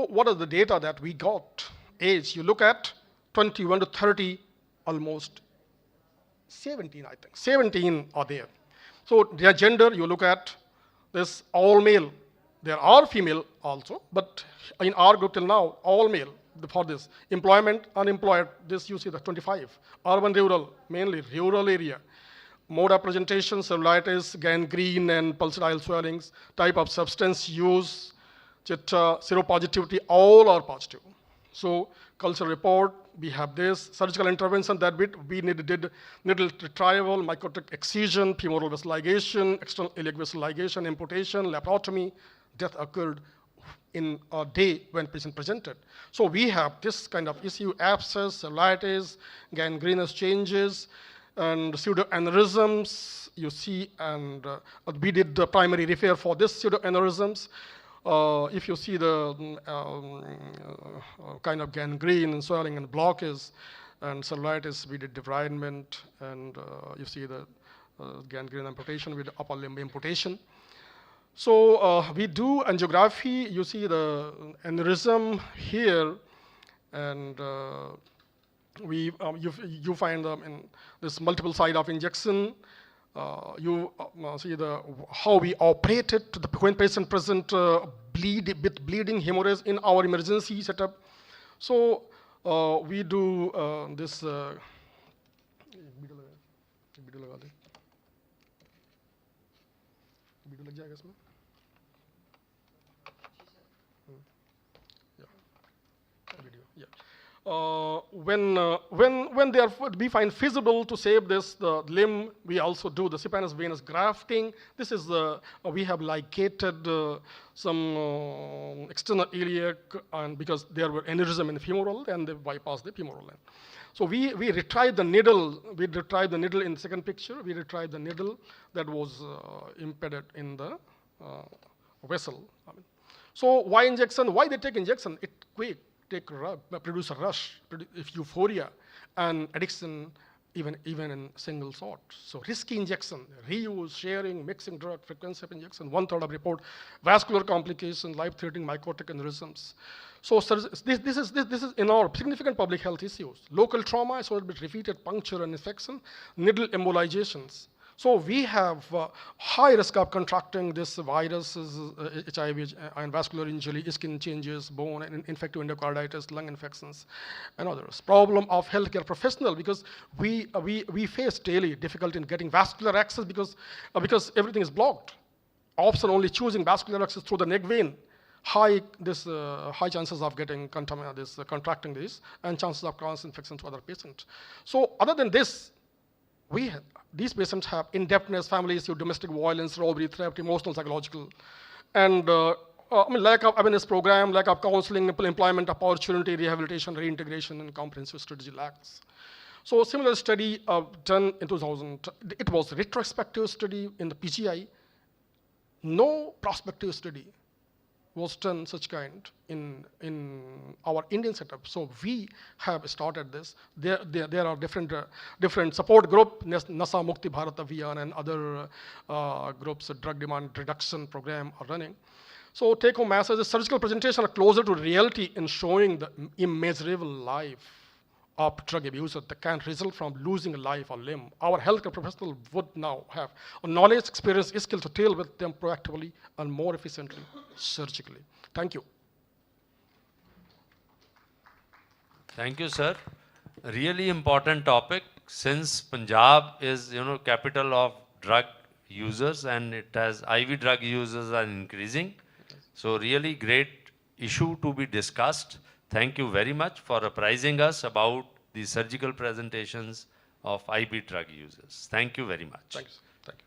what are the data that we got? Age, you look at 21 to 30, almost 17, I think. 17 are there. So their gender, you look at this, all male. There are female also, but in our group till now, all male for this. Employment, unemployed, this you see the 25. Urban, rural, mainly rural area. Mode of presentation, cellulitis, gangrene and pulsatile swellings, type of substance use, seropositivity, all are positive. So culture report, we have this. Surgical intervention, that bit, we did needle retrieval, microtic excision, femoral vessel ligation, external iliac vessel ligation, amputation, laparotomy. Death occurred in a day when patient presented. So we have this kind of issue: abscess, cellulitis, gangrenous changes, and pseudoaneurysms, you see, and we did the primary repair for this pseudoaneurysms. If you see the kind of gangrene and swelling and blockage and cellulitis, we did debridement, and you see the gangrene amputation with upper limb amputation. So we do angiography, you see the aneurysm here, and you find in this multiple site of injection. You see how we operated when patient present with bleeding hemorrhage in our emergency setup. So we do this. When we find feasible to save the limb, we also do the supinous venous grafting. This is we have ligated some external iliac, and because there were aneurysm in the femoral, and they bypassed the femoral line. So we retrieved the needle. We retrieved the needle in the second picture. We retrieved the needle that was embedded in the vessel. So why injection? Why they take injection? It quick. Produce a rush, euphoria, and addiction even in single shot. So risky injection, reuse, sharing, mixing drug, frequency of injection, 1/3 of report, vascular complications, life-threatening myocardic aneurysms. So this is in our significant public health issues. Local trauma, so with repeated puncture and infection, needle embolizations. So we have high risk of contracting this virus, HIV and vascular injury, skin changes, bone and infective endocarditis, lung infections, and others. Problem of healthcare professional, because we face daily difficulty in getting vascular access because everything is blocked. Often only choosing vascular access through the neck vein. High chances of getting contracting this, and chances of cross infection to other patients. So other than this, these patients have indebtedness, family issue, domestic violence, robbery, theft, emotional, psychological, and lack of awareness program, lack of counseling, employment opportunity, rehabilitation, reintegration, and comprehensive strategy lacks. So similar study done in 2000, it was retrospective study in the PGI. No prospective study was done such kind in our Indian setup. So we have started this. There are different support group, Nasa Mukti Bharat Abhiyan and other groups, drug demand reduction program are running. So take home message, the surgical presentation are closer to reality in showing the immeasurable life of drug abuser that can result from losing a life or limb. Our healthcare professional would now have a knowledge, experience, skill to deal with them proactively and more efficiently, surgically. Thank you. Thank you, sir. Really important topic, since Punjab is, capital of drug users, and it has IV drug users are increasing. So really great issue to be discussed. Thank you very much for apprising us about the surgical presentations of IV drug users. Thank you very much. Thanks. Thank you.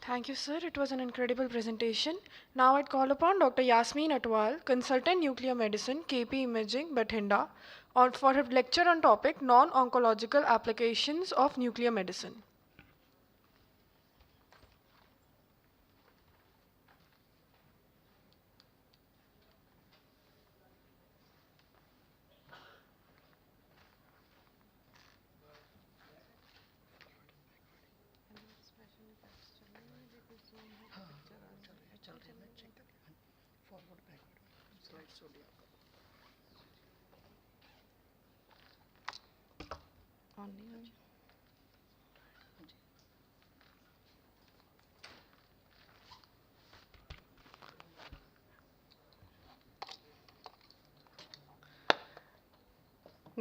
Thank you, sir. It was an incredible presentation. Now I'd call upon Dr. Yasmin Atwal, Consultant Nuclear Medicine, KP Imaging, Bathinda, for her lecture on topic non-oncological applications of nuclear medicine.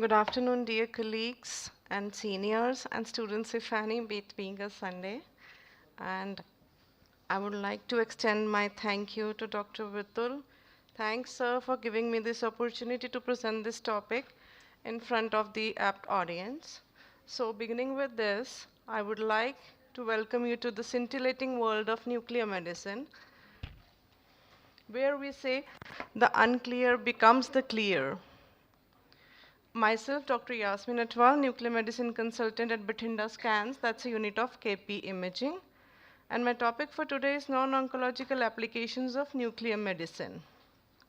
Good afternoon, dear colleagues and seniors and students, if any, being a Sunday. And I would like to extend my thank you to Dr. Vitul. Thanks, sir, for giving me this opportunity to present this topic in front of the apt audience. So beginning with this, I would like to welcome you to the scintillating world of nuclear medicine, where we say the unclear becomes the clear. Myself, Dr. Yasmin Atwal, Nuclear Medicine Consultant at Bathinda Scans, that's a unit of KP Imaging. And my topic for today is non-oncological applications of nuclear medicine.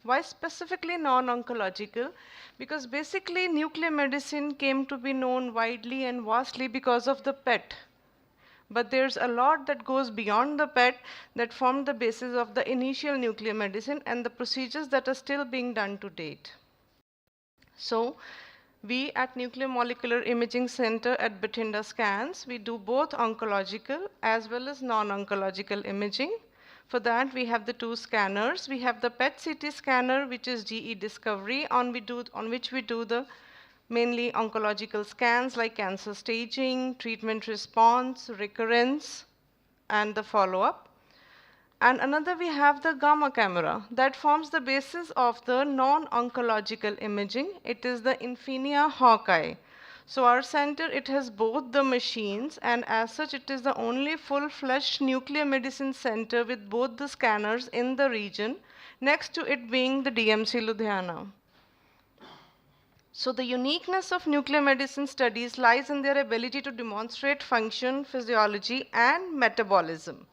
Why specifically non-oncological? Because basically nuclear medicine came to be known widely and vastly because of the PET. But there's a lot that goes beyond the PET that formed the basis of the initial nuclear medicine and the procedures that are still being done to date. So, we at Nuclear Molecular Imaging Center at Bathinda Scans, we do both oncological as well as non-oncological imaging. For that, we have the two scanners. We have the PET-CT scanner, which is GE Discovery, on which we do the mainly oncological scans like cancer staging, treatment response, recurrence, and the follow-up. And another, we have the gamma camera that forms the basis of the non-oncological imaging. It is the Infinia Hawkeye. So our center, it has both the machines, and as such, it is the only full-fledged nuclear medicine center with both the scanners in the region, next to it being the DMC Ludhiana. So the uniqueness of nuclear medicine studies lies in their ability to demonstrate function, physiology, and metabolism.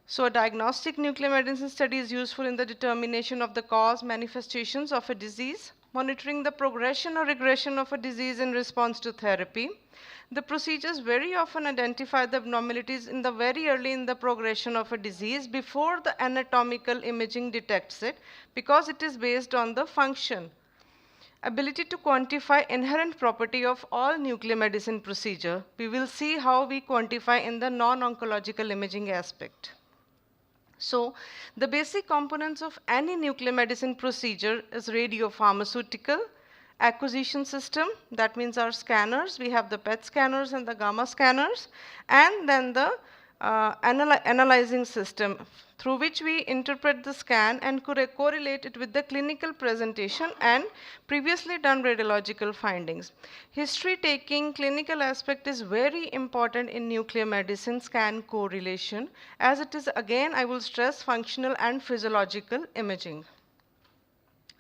So a diagnostic nuclear medicine study is useful in the determination of the cause, manifestations of a disease, monitoring the progression or regression of a disease in response to therapy. The procedures very often identify the abnormalities in the very early in the progression of a disease before the anatomical imaging detects it, because it is based on the function. ability to quantify inherent property of all nuclear medicine procedure. We will see how we quantify in the non-oncological imaging aspect. So, the basic components of any nuclear medicine procedure is radiopharmaceutical, acquisition system, that means our scanners. We have the PET scanners and the gamma scanners, and then the analyzing system through which we interpret the scan and correlate it with the clinical presentation and previously done radiological findings. History taking clinical aspect is very important in nuclear medicine scan correlation, as it is, again, I will stress, functional and physiological imaging.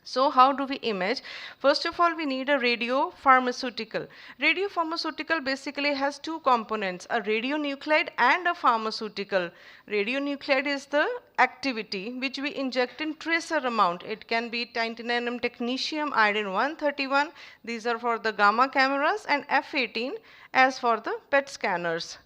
So how do we image? First of all, we need a radiopharmaceutical. Radiopharmaceutical basically has two components, a radionuclide and a pharmaceutical. Radionuclide is the activity which we inject in tracer amount. It can be titanium technetium, iodine-131. These are for the gamma cameras, and F18 as for the PET scanners.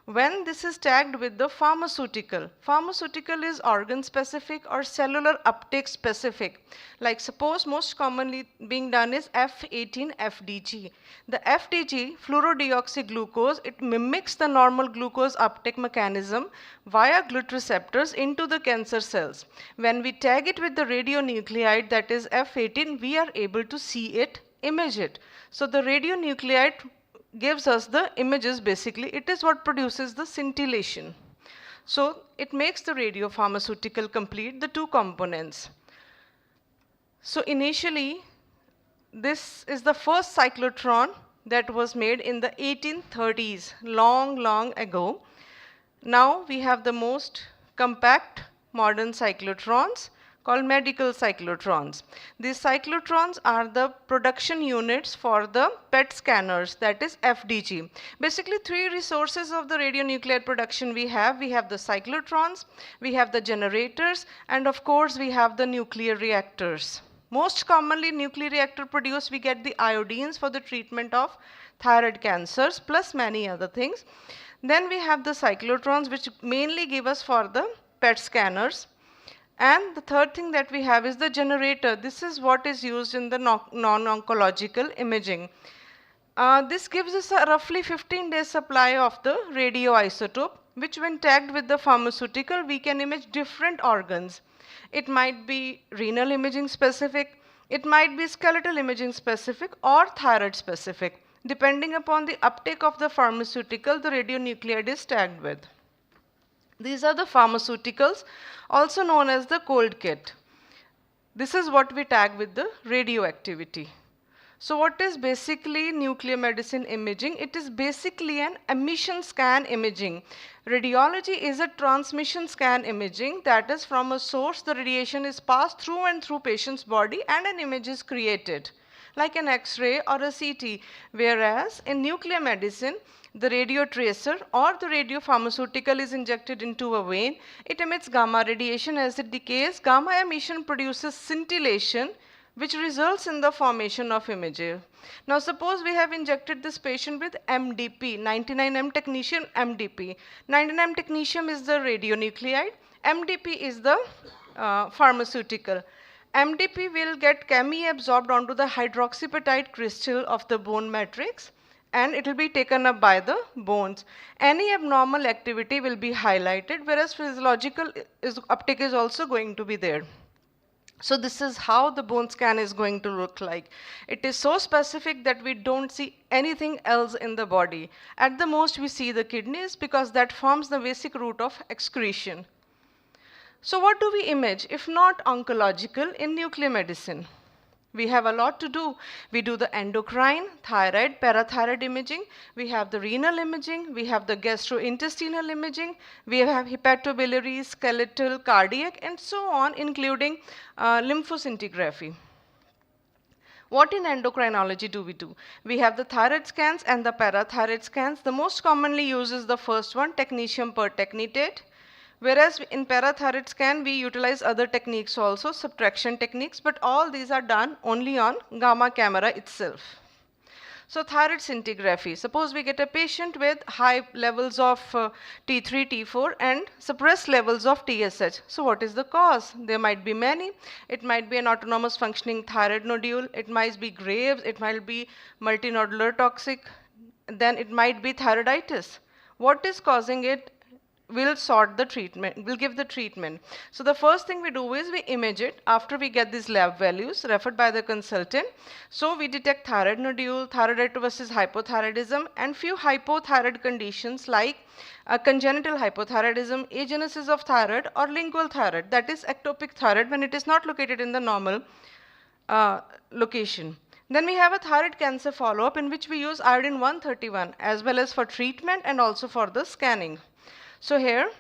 When this is tagged with the pharmaceutical, pharmaceutical is organ specific or cellular uptake specific. Like suppose most commonly being done is F18 FDG. The FDG, fluorodeoxyglucose, it mimics the normal glucose uptake mechanism via GLUT receptors into the cancer cells. When we tag it with the radionuclide, that is F18, we are able to see it, image it. So the radionuclide gives us the images basically. It is what produces the scintillation. So it makes the radiopharmaceutical complete the two components. So initially, this is the first cyclotron that was made in the 1830s, long ago. Now we have the most compact modern cyclotrons called medical cyclotrons. These cyclotrons are the production units for the PET scanners, that is FDG. Basically, three resources of the radionuclide production we have. We have the cyclotrons, we have the generators, and of course we have the nuclear reactors. Most commonly nuclear reactor produced, we get the iodines for the treatment of thyroid cancers plus many other things. Then we have the cyclotrons, which mainly give us for the PET scanners. And the third thing that we have is the generator. This is what is used in the non-oncological imaging. This gives us a roughly 15-day supply of the radioisotope, which when tagged with the pharmaceutical, we can image different organs. It might be renal imaging specific, it might be skeletal imaging specific, or thyroid specific. Depending upon the uptake of the pharmaceutical, the radionuclide is tagged with. These are the pharmaceuticals, also known as the cold kit. This is what we tag with the radioactivity. So what is basically nuclear medicine imaging? It is basically an emission scan imaging. Radiology is a transmission scan imaging, that is from a source the radiation is passed through and through patient's body and an image is created, like an X-ray or a CT. Whereas in nuclear medicine, the radio tracer or the radiopharmaceutical is injected into a vein. It emits gamma radiation. As it decays, gamma emission produces scintillation, which results in the formation of images. Now suppose we have injected this patient with MDP, 99M technetium MDP. 99M technetium is the radionuclide, MDP is the pharmaceutical. MDP will get chemi-absorbed onto the hydroxypeptide crystal of the bone matrix, and it will be taken up by the bones. Any abnormal activity will be highlighted, whereas physiological uptake is also going to be there. So this is how the bone scan is going to look like. It is so specific that we don't see anything else in the body. At the most, we see the kidneys because that forms the basic route of excretion. So what do we image if not oncological in nuclear medicine? We have a lot to do. We do the endocrine, thyroid, parathyroid imaging. We have the renal imaging. We have the gastrointestinal imaging. We have hepatobiliary, skeletal, cardiac, and so on, including lymphoscintigraphy. What in endocrinology do we do? We have the thyroid scans and the parathyroid scans. The most commonly used is the first one, technetium pertechnetate. Whereas in parathyroid scan, we utilize other techniques also, subtraction techniques, but all these are done only on gamma camera itself. So thyroid scintigraphy, suppose we get a patient with high levels of T3, T4 and suppressed levels of TSH. So what is the cause? There might be many. It might be an autonomous functioning thyroid nodule. It might be Graves. It might be multinodular toxic. Then it might be thyroiditis. What is causing it? We'll sort the treatment, we'll give the treatment. So the first thing we do is we image it after we get these lab values referred by the consultant. So we detect thyroid nodule, thyroiditis versus hypothyroidism, and few hypothyroid conditions like congenital hypothyroidism, agenesis of thyroid, or lingual thyroid, that is ectopic thyroid when it is not located in the normal location. Then we have a thyroid cancer follow-up in which we use iodine 131 as well as for treatment and also for the scanning. So here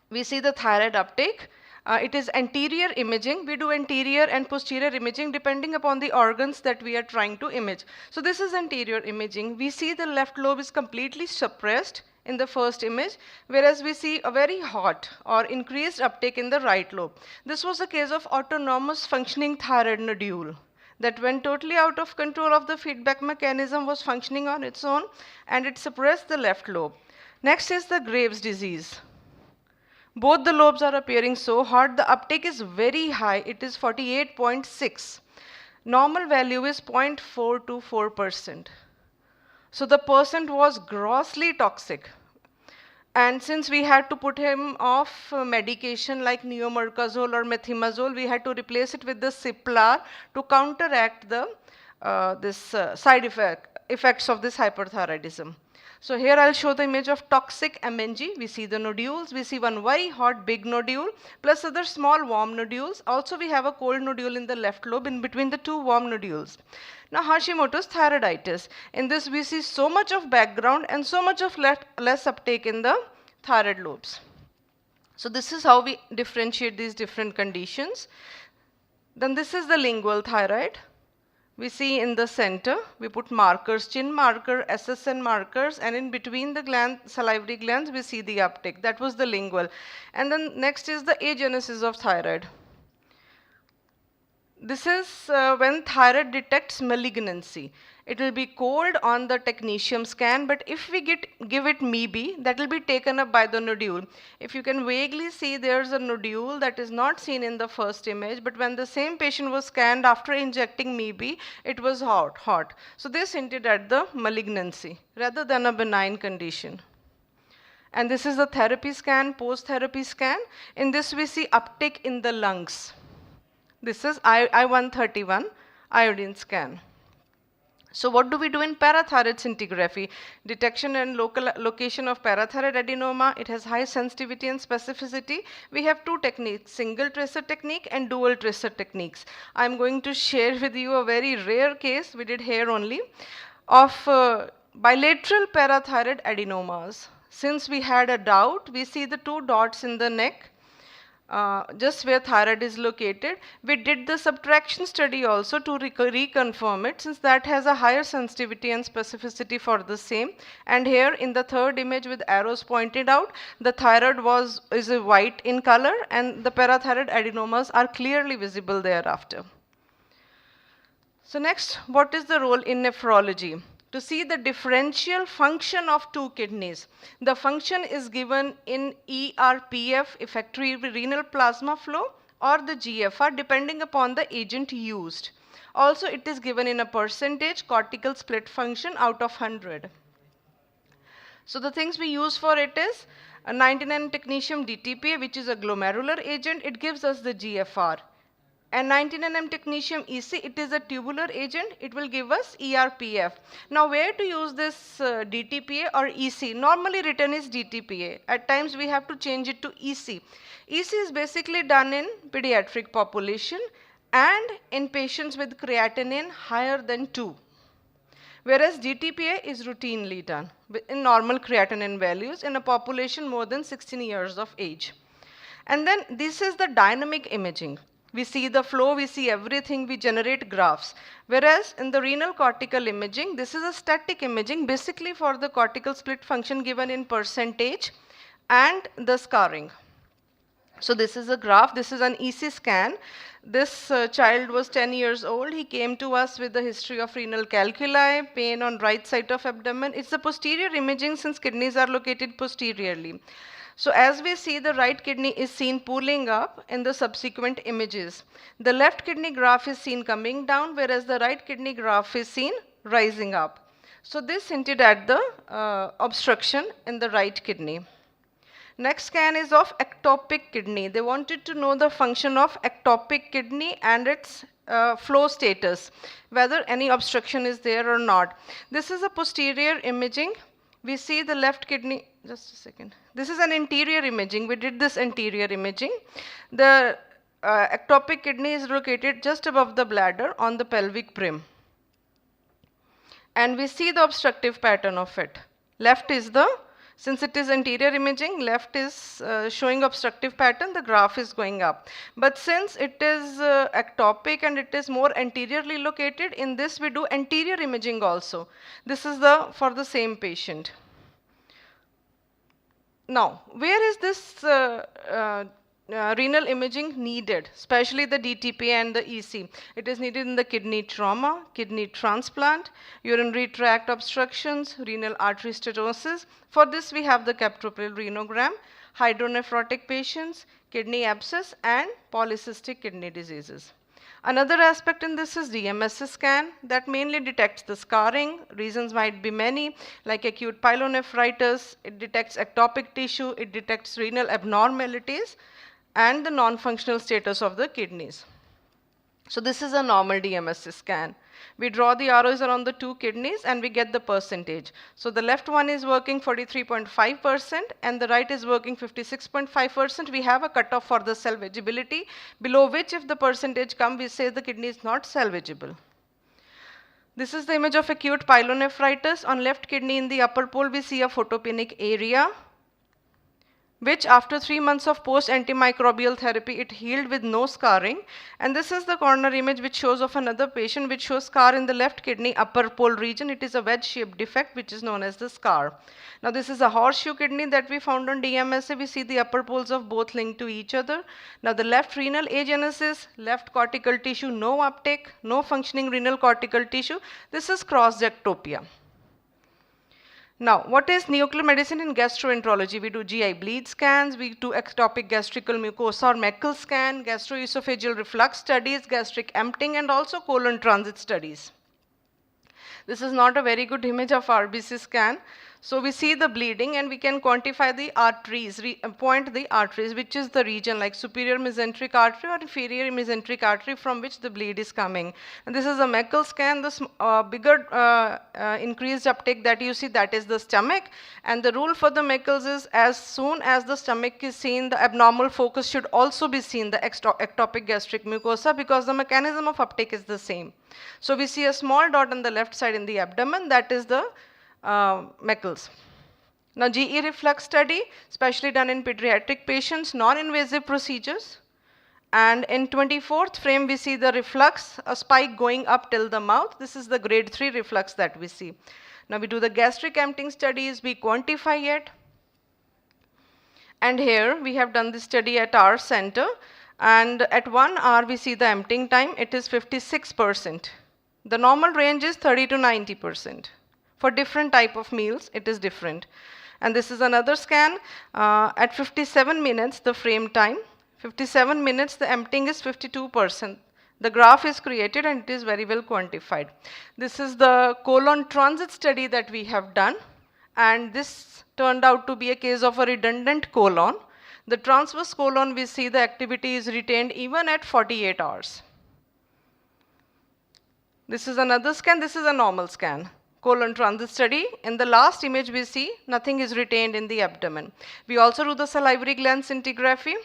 we see the thyroid uptake. It is anterior imaging. We do anterior and posterior imaging depending upon the organs that we are trying to image. So this is anterior imaging. We see the left lobe is completely suppressed in the first image, whereas we see a very hot or increased uptake in the right lobe. This was a case of autonomous functioning thyroid nodule that went totally out of control of the feedback mechanism, was functioning on its own, and it suppressed the left lobe. Next is the Graves' disease. Both the lobes are appearing so hot, the uptake is very high, it is 48.6. Normal value is 0.424%. So the patient was grossly toxic. And since we had to put him off medication like neomercazole or methimazole, we had to replace it with the Ciplar to counteract the side effects of this hyperthyroidism. So here I'll show the image of toxic MNG. We see the nodules. We see one very hot big nodule plus other small warm nodules. Also we have a cold nodule in the left lobe in between the two warm nodules. Now Hashimoto's thyroiditis. In this we see so much of background and so much of less uptake in the thyroid lobes. So this is how we differentiate these different conditions. Then this is the lingual thyroid. We see in the center, we put markers, chin marker, SSN markers, and in between the salivary glands, we see the uptake. That was the lingual. And then next is the agenesis of thyroid. This is when thyroid detects malignancy. It will be cold on the technetium scan, but if we give it MEB, that will be taken up by the nodule. If you can vaguely see, there's a nodule that is not seen in the first image, but when the same patient was scanned after injecting MEB, it was hot. So this hinted at the malignancy rather than a benign condition. And this is the therapy scan, post-therapy scan. In this we see uptake in the lungs. This is I131 iodine scan. So what do we do in parathyroid scintigraphy? Detection and location of parathyroid adenoma. It has high sensitivity and specificity. We have two techniques, single tracer technique and dual tracer techniques. I'm going to share with you a very rare case, we did here only, of bilateral parathyroid adenomas. Since we had a doubt, we see the two dots in the neck. Just where thyroid is located. We did the subtraction study also to reconfirm it, since that has a higher sensitivity and specificity for the same. And here in the third image with arrows pointed out, the thyroid is white in color and the parathyroid adenomas are clearly visible thereafter. So next, what is the role in nephrology? To see the differential function of two kidneys. The function is given in ERPF, effective renal plasma flow, or the GFR, depending upon the agent used. Also, it is given in a percentage cortical split function out of 100. So the things we use for it is a 99 technetium DTPA, which is a glomerular agent. It gives us the GFR. And 99M technetium EC, it is a tubular agent, it will give us ERPF. Now where to use this DTPA or EC? Normally written is DTPA. At times we have to change it to EC. EC is basically done in pediatric population and in patients with creatinine higher than 2. Whereas DTPA is routinely done in normal creatinine values in a population more than 16 years of age. And then this is the dynamic imaging. We see the flow, we see everything, we generate graphs. Whereas in the renal cortical imaging, this is a static imaging basically for the cortical split function given in percentage and the scarring. So this is a graph. This is an EC scan. This child was 10 years old. He came to us with a history of renal calculi, pain on right side of abdomen. It's the posterior imaging since kidneys are located posteriorly. So as we see, the right kidney is seen pulling up in the subsequent images. The left kidney graph is seen coming down, whereas the right kidney graph is seen rising up. So this hinted at the obstruction in the right kidney. Next scan is of ectopic kidney. They wanted to know the function of ectopic kidney and its flow status, whether any obstruction is there or not. This is a posterior imaging. We see the left kidney, just a second. This is an interior imaging. We did this interior imaging. The ectopic kidney is located just above the bladder on the pelvic brim. And we see the obstructive pattern of it. Left is the, since it is anterior imaging, left is showing obstructive pattern, the graph is going up. But since it is ectopic and it is more anteriorly located, in this we do anterior imaging also. This is for the same patient. Now, where is this renal imaging needed, especially the DTP and the EC? It is needed in the kidney trauma, kidney transplant, urinary tract obstructions, renal artery stenosis. For this, we have the captopril renogram, hydronephrotic patients, kidney abscess, and polycystic kidney diseases. Another aspect in this is DMS scan that mainly detects the scarring. Reasons might be many, like acute pyelonephritis. It detects ectopic tissue. It detects renal abnormalities and the non-functional status of the kidneys. So this is a normal DMS scan. We draw the arrows around the two kidneys and we get the percentage. So the left one is working 43.5% and the right is working 56.5%. We have a cutoff for the salvageability, below which if the percentage comes, we say the kidney is not salvageable. This is the image of acute pyelonephritis. On left kidney in the upper pole, we see a photopenic area, which after 3 months of post-antimicrobial therapy, it healed with no scarring. And this is the corner image which shows of another patient which shows scar in the left kidney upper pole region. It is a wedge-shaped defect which is known as the scar. Now this is a horseshoe kidney that we found on DMSA. We see the upper poles of both linked to each other. Now the left renal agenesis, left cortical tissue, no uptake, no functioning renal cortical tissue. This is cross-ectopia. Now, what is nuclear medicine in gastroenterology? We do GI bleed scans, we do ectopic gastrical mucosa or Meckel scan, gastroesophageal reflux studies, gastric emptying, and also colon transit studies. This is not a very good image of RBC scan. So we see the bleeding and we can quantify the arteries, point the arteries, which is the region like superior mesenteric artery or inferior mesenteric artery from which the bleed is coming. And this is a Meckel scan. The bigger increased uptake that you see, that is the stomach. And the rule for the Meckels is as soon as the stomach is seen, the abnormal focus should also be seen, the ectopic gastric mucosa, because the mechanism of uptake is the same. So we see a small dot on the left side in the abdomen, that is the Meckels. Now GE reflux study, especially done in pediatric patients, non-invasive procedures. And in 24th frame, we see the reflux, a spike going up till the mouth. This is the grade 3 reflux that we see. Now we do the gastric emptying studies, we quantify it. And here we have done this study at our center. And at 1 hour, we see the emptying time, it is 56%. The normal range is 30 to 90%. For different type of meals, it is different. And this is another scan. At 57 minutes, the frame time. 57 minutes, the emptying is 52%. The graph is created and it is very well quantified. This is the colon transit study that we have done. And this turned out to be a case of a redundant colon. The transverse colon, we see the activity is retained even at 48 hours. This is another scan. This is a normal scan. Colon transit study. In the last image, we see nothing is retained in the abdomen. We also do the salivary gland scintigraphy.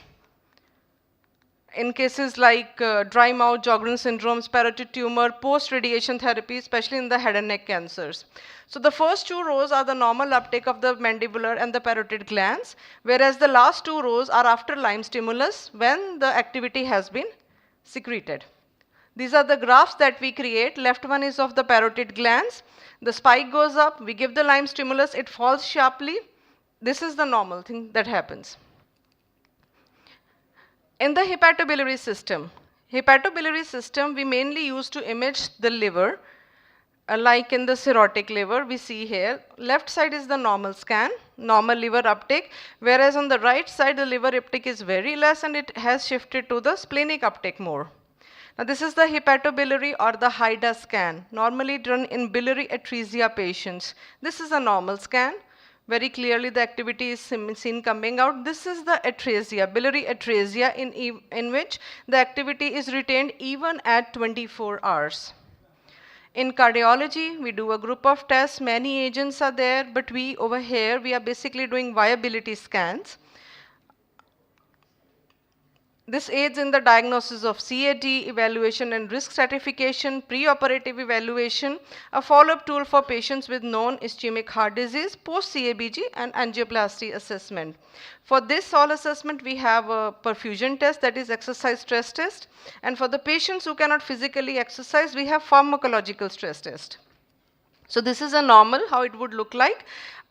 In cases like dry mouth, Sjogren's syndrome, parotid tumor, post-radiation therapy, especially in the head and neck cancers. So the first 2 rows are the normal uptake of the mandibular and the parotid glands, whereas the last 2 rows are after Lyme stimulus when the activity has been secreted. These are the graphs that we create. Left one is of the parotid glands. The spike goes up, we give the Lyme stimulus, it falls sharply. This is the normal thing that happens. In the hepatobiliary system, we mainly use to image the liver, like in the cirrhotic liver we see here. Left side is the normal scan, normal liver uptake, whereas on the right side the liver uptake is very less and it has shifted to the splenic uptake more. Now this is the hepatobiliary or the HIDA scan, normally done in biliary atresia patients. This is a normal scan. Very clearly the activity is seen coming out. This is the atresia, biliary atresia in which the activity is retained even at 24 hours. In cardiology, we do a group of tests. Many agents are there, but we over here, we are basically doing viability scans. This aids in the diagnosis of CAD, evaluation and risk stratification, preoperative evaluation, a follow-up tool for patients with known ischemic heart disease, post-CABG and angioplasty assessment. For this all assessment, we have a perfusion test, that is exercise stress test. And for the patients who cannot physically exercise, we have pharmacological stress test. So this is a normal, how it would look like.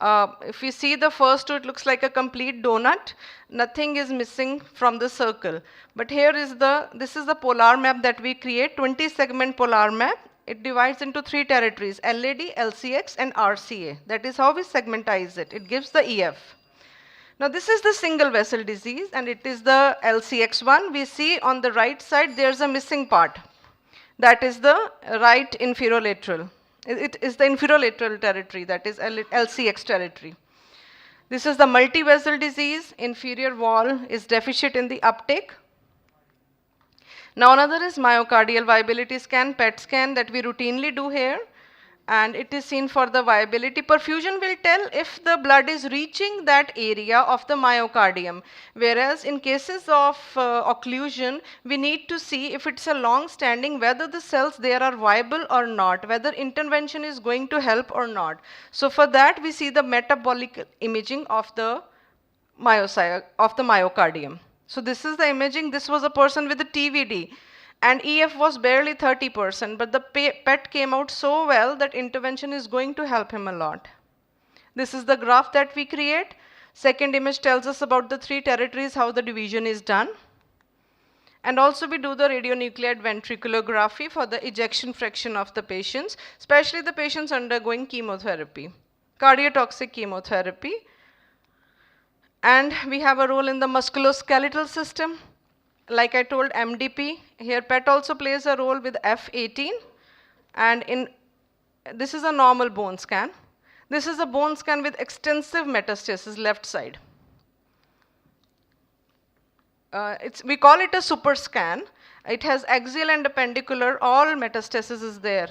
If you see the first two, it looks like a complete donut. Nothing is missing from the circle. But here is this is the polar map that we create, 20 segment polar map. It divides into 3 territories, LAD, LCX and RCA. That is how we segmentize it. It gives the EF. Now this is the single vessel disease and it is the LCX one. We see on the right side there's a missing part. That is the right inferolateral. It is the inferolateral territory, that is LCX territory. This is the multi-vessel disease. Inferior wall is deficient in the uptake. Now another is myocardial viability scan, PET scan, that we routinely do here. And it is seen for the viability. Perfusion will tell if the blood is reaching that area of the myocardium. Whereas in cases of occlusion, we need to see if it's a long standing, whether the cells there are viable or not, whether intervention is going to help or not. So for that, we see the metabolic imaging of the myocardium. So this is the imaging. This was a person with a TVD. And EF was barely 30%, but the PET came out so well that intervention is going to help him a lot. This is the graph that we create. Second image tells us about the 3 territories, how the division is done. And also we do the radionuclide ventriculography for the ejection fraction of the patients, especially the patients undergoing chemotherapy, cardiotoxic chemotherapy. And we have a role in the musculoskeletal system. Like I told, MDP, here PET also plays a role with F18. And this is a normal bone scan. This is a bone scan with extensive metastasis, left side. We call it a super scan. It has axial and appendicular, all metastasis is there.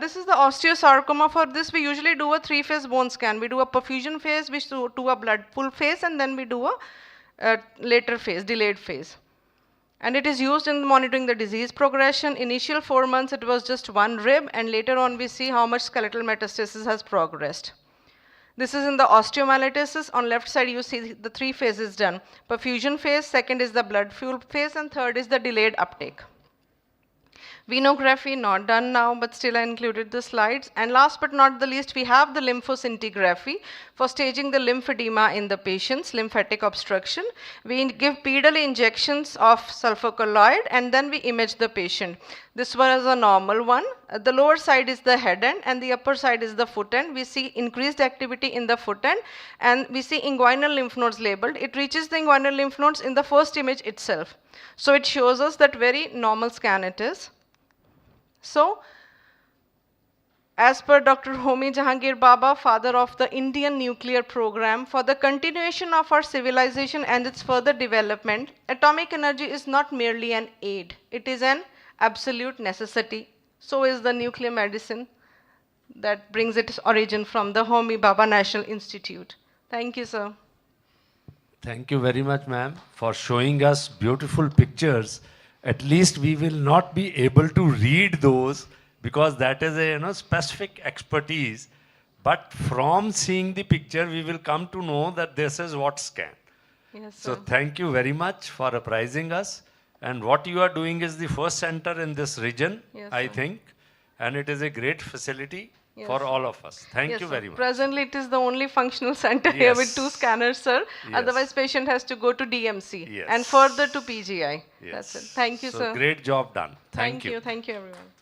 This is the osteosarcoma. For this, we usually do a 3-phase bone scan. We do a perfusion phase, we do a blood pull phase, and then we do a later phase, delayed phase. And it is used in monitoring the disease progression. Initial 4 months, it was just 1 rib, and later on we see how much skeletal metastasis has progressed. This is in the osteomyelitis. On left side, you see the 3 phases done. Perfusion phase, second is the blood fuel phase, and third is the delayed uptake. Venography, not done now, but still I included the slides. And last but not the least, we have the lymphoscintigraphy for staging the lymphedema in the patients, lymphatic obstruction. We give pedal injections of sulfur colloid and then we image the patient. This was a normal one. The lower side is the head end and the upper side is the foot end. We see increased activity in the foot end and we see inguinal lymph nodes labeled. It reaches the inguinal lymph nodes in the first image itself. So it shows us that very normal scan it is. So, as per Dr. Homi Jahangir Baba, father of the Indian nuclear program, for the continuation of our civilization and its further development, atomic energy is not merely an aid, it is an absolute necessity. So is the nuclear medicine that brings its origin from the Homi Baba National Institute. Thank you, sir. Thank you very much, ma'am, for showing us beautiful pictures. At least we will not be able to read those because that is a specific expertise. But from seeing the picture, we will come to know that this is what scan. Yes, so sir. thank you very much for apprising us. And what you are doing is the first center in this region, Yes, I sir. think. And it is a great facility. Yes. for all of us. Thank Yes, you sir. very much. Presently, it is the only functional center here with 2 Yes. scanners, sir. Yes. Otherwise, patient has to go to DMC Yes. and further to PGI. Yes. That's it. Thank you, So sir. great job done. Thank you. Thank you, everyone.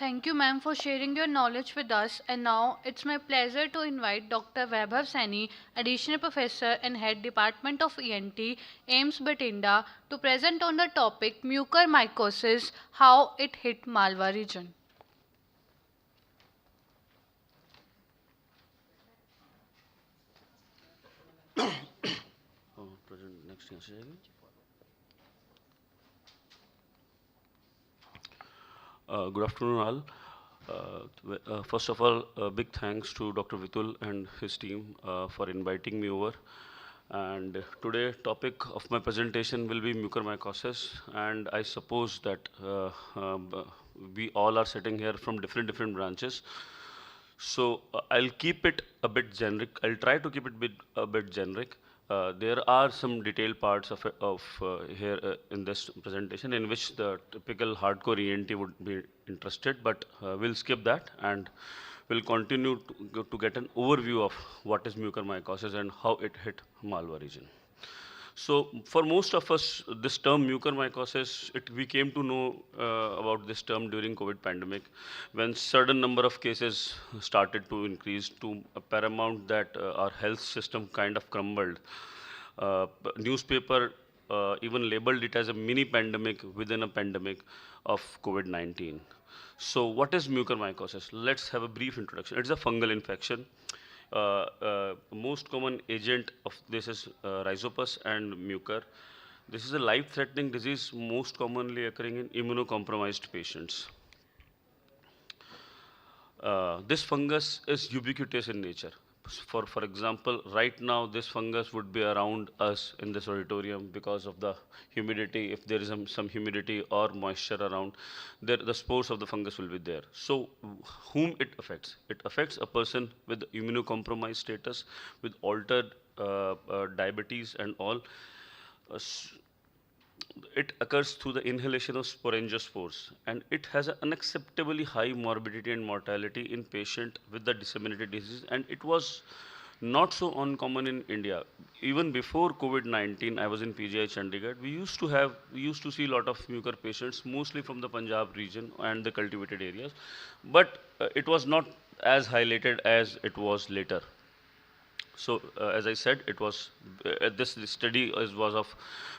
Thank you, ma'am, for sharing your knowledge with us. And now it's my pleasure to invite Dr. Vaibhav Saini, Additional Professor and Head Department of ENT, AIIMS Bathinda, to present on the topic mucormycosis, how it hit Malwa region. Good afternoon, all. First of all, big thanks to Dr. Vitul and his team for inviting me over. And today, topic of my presentation will be mucormycosis. And I suppose that we all are sitting here from different branches. So I'll keep it a bit generic. I'll try to keep it a bit generic. There are some detailed parts of here in this presentation in which the typical hardcore ENT would be interested, but we'll skip that and we'll continue to get an overview of what is mucormycosis and how it hit Malwa region. So for most of us, this term mucormycosis, we came to know about this term during COVID pandemic, when certain number of cases started to increase to a paramount that our health system kind of crumbled. Newspaper even labeled it as a mini pandemic within a pandemic of COVID-19. So what is mucormycosis? Let's have a brief introduction. It's a fungal infection. Most common agent of this is rhizopus and mucor. This is a life-threatening disease most commonly occurring in immunocompromised patients. This fungus is ubiquitous in nature. For example, right now this fungus would be around us in this auditorium because of the humidity. If there is some humidity or moisture around, the spores of the fungus will be there. So whom it affects? It affects a person with immunocompromised status, with altered diabetes and all. It occurs through the inhalation of sporangiospores, and it has an unacceptably high morbidity and mortality in patient with the disseminated disease, and it was not so uncommon in India. Even before COVID-19, I was in PGI Chandigarh. We used to see a lot of mucor patients, mostly from the Punjab region and the cultivated areas, but it was not as highlighted as it was later. So as I said, it was this study was of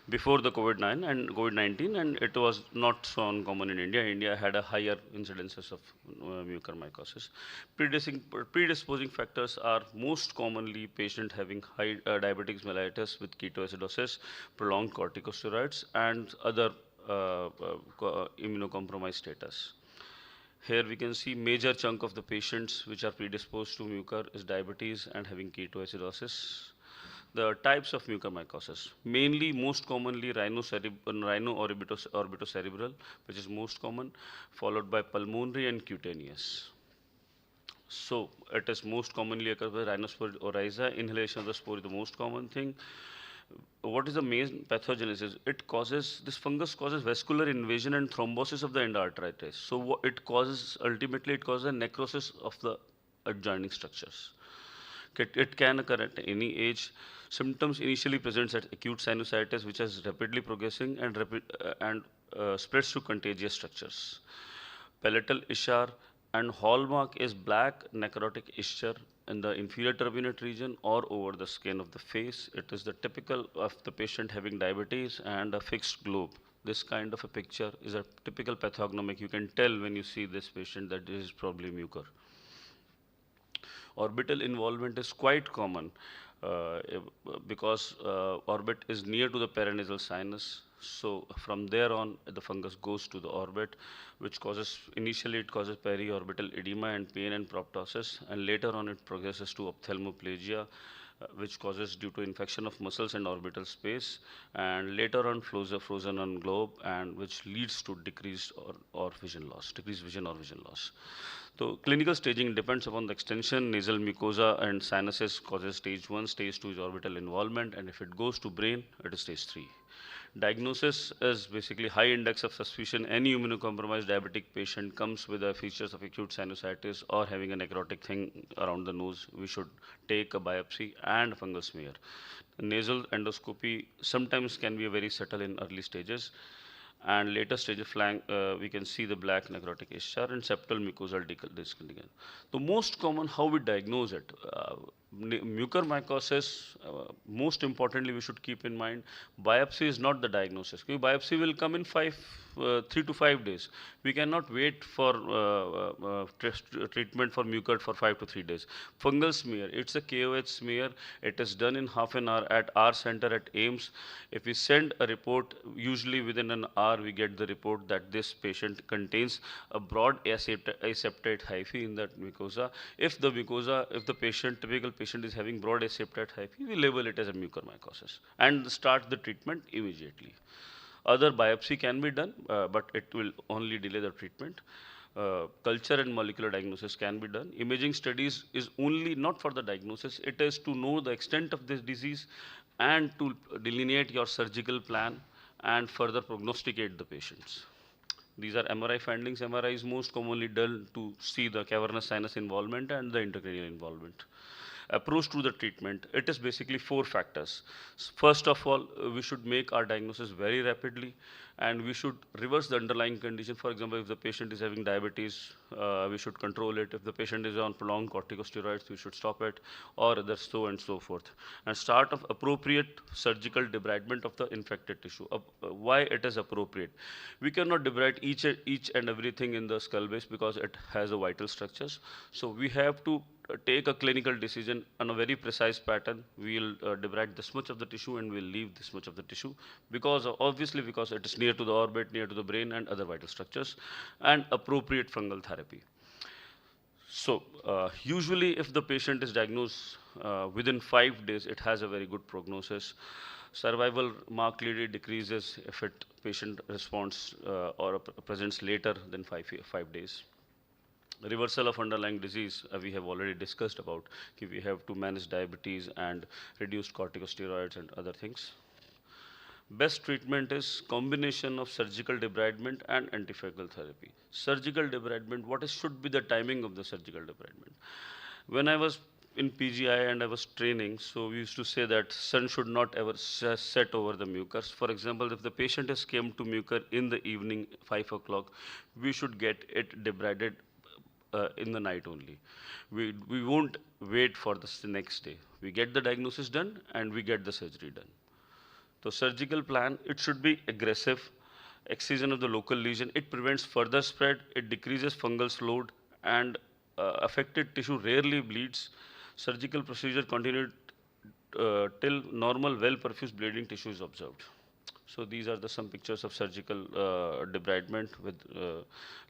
before the COVID-19, and it was not so uncommon in India. India had a higher incidences of mucormycosis. Predisposing factors are most commonly patient having high diabetic mellitus with ketoacidosis, prolonged corticosteroids, and other immunocompromised status. Here we can see major chunk of the patients which are predisposed to mucor is diabetes and having ketoacidosis. The types of mucormycosis, mainly most commonly rhino orbitocerebral, which is most common, followed by pulmonary and cutaneous. So it is most commonly occurs with Rhinospora oryza. Inhalation of the spore is the most common thing. What is the main pathogenesis? This fungus causes vascular invasion and thrombosis of the endarteritis. So ultimately it causes a necrosis of the adjoining structures. It can occur at any age. Symptoms initially presents at acute sinusitis, which is rapidly progressing and spreads to contagious structures. Palatal ishar and hallmark is black necrotic ischium in the inferior turbinate region or over the skin of the face. It is the typical of the patient having diabetes and a fixed globe. This kind of a picture is a typical pathognomic. You can tell when you see this patient that this is probably mucor. Orbital involvement is quite common because orbit is near to the paranasal sinus. So from there on, the fungus goes to the orbit, which initially it causes periorbital edema and pain and proptosis, and later on it progresses to ophthalmoplegia, which causes due to infection of muscles and orbital space, and later on frozen on globe, and which leads to decreased vision or vision loss. So clinical staging depends upon the extension. Nasal mucosa and sinuses causes stage 1, stage 2 is orbital involvement, and if it goes to brain, it is stage 3. Diagnosis is basically high index of suspicion. Any immunocompromised diabetic patient comes with the features of acute sinusitis or having a necrotic thing around the nose. We should take a biopsy and fungal smear. Nasal endoscopy sometimes can be very subtle in early stages, and later stage of flank, we can see the black necrotic HR and septal mucosal discontinuation. The most common, how we diagnose it, mucormycosis, most importantly, we should keep in mind, biopsy is not the diagnosis. Biopsy will come in 3 to 5 days. We cannot wait for treatment for mucor for 5 to 3 days. Fungal smear, it's a KOH smear. It is done in half an hour at our center at AIIMS. If we send a report, usually within an hour, we get the report that this patient contains a broad aseptate hyphae in that mucosa. If the typical patient is having broad aseptate hyphae, we label it as a mucormycosis and start the treatment immediately. Other biopsy can be done, but it will only delay the treatment. Culture and molecular diagnosis can be done. Imaging studies is only not for the diagnosis, it is to know the extent of this disease and to delineate your surgical plan and further prognosticate the patients. These are MRI findings. MRI is most commonly done to see the cavernous sinus involvement and the intracranial involvement. Approach to the treatment, it is basically 4 factors. First of all, we should make our diagnosis very rapidly, and we should reverse the underlying condition. For example, if the patient is having diabetes, we should control it. If the patient is on prolonged corticosteroids, we should stop it, or other so and so forth. And start of appropriate surgical debridement of the infected tissue. Why it is appropriate? We cannot debride each and everything in the skull base because it has a vital structures. So we have to take a clinical decision on a very precise pattern. We'll debride this much of the tissue and we'll leave this much of the tissue because obviously because it is near to the orbit, near to the brain and other vital structures, and appropriate fungal therapy. So usually if the patient is diagnosed within 5 days, it has a very good prognosis. Survival markedly decreases if patient responds or presents later than 5 days. Reversal of underlying disease, we have already discussed about. We have to manage diabetes and reduce corticosteroids and other things. Best treatment is combination of surgical debridement and antifungal therapy. Surgical debridement, should be the timing of the surgical debridement? When I was in PGI and I was training, so we used to say that sun should not ever set over the mucus. For example, if the patient has came to mucor in the evening, 5 o'clock, we should get it debrided in the night only. We won't wait for the next day. We get the diagnosis done and we get the surgery done. So surgical plan, it should be aggressive. Excision of the local lesion, it prevents further spread, it decreases fungal load, and affected tissue rarely bleeds. Surgical procedure continued till normal well-perfused bleeding tissue is observed. So these are some pictures of surgical debridement with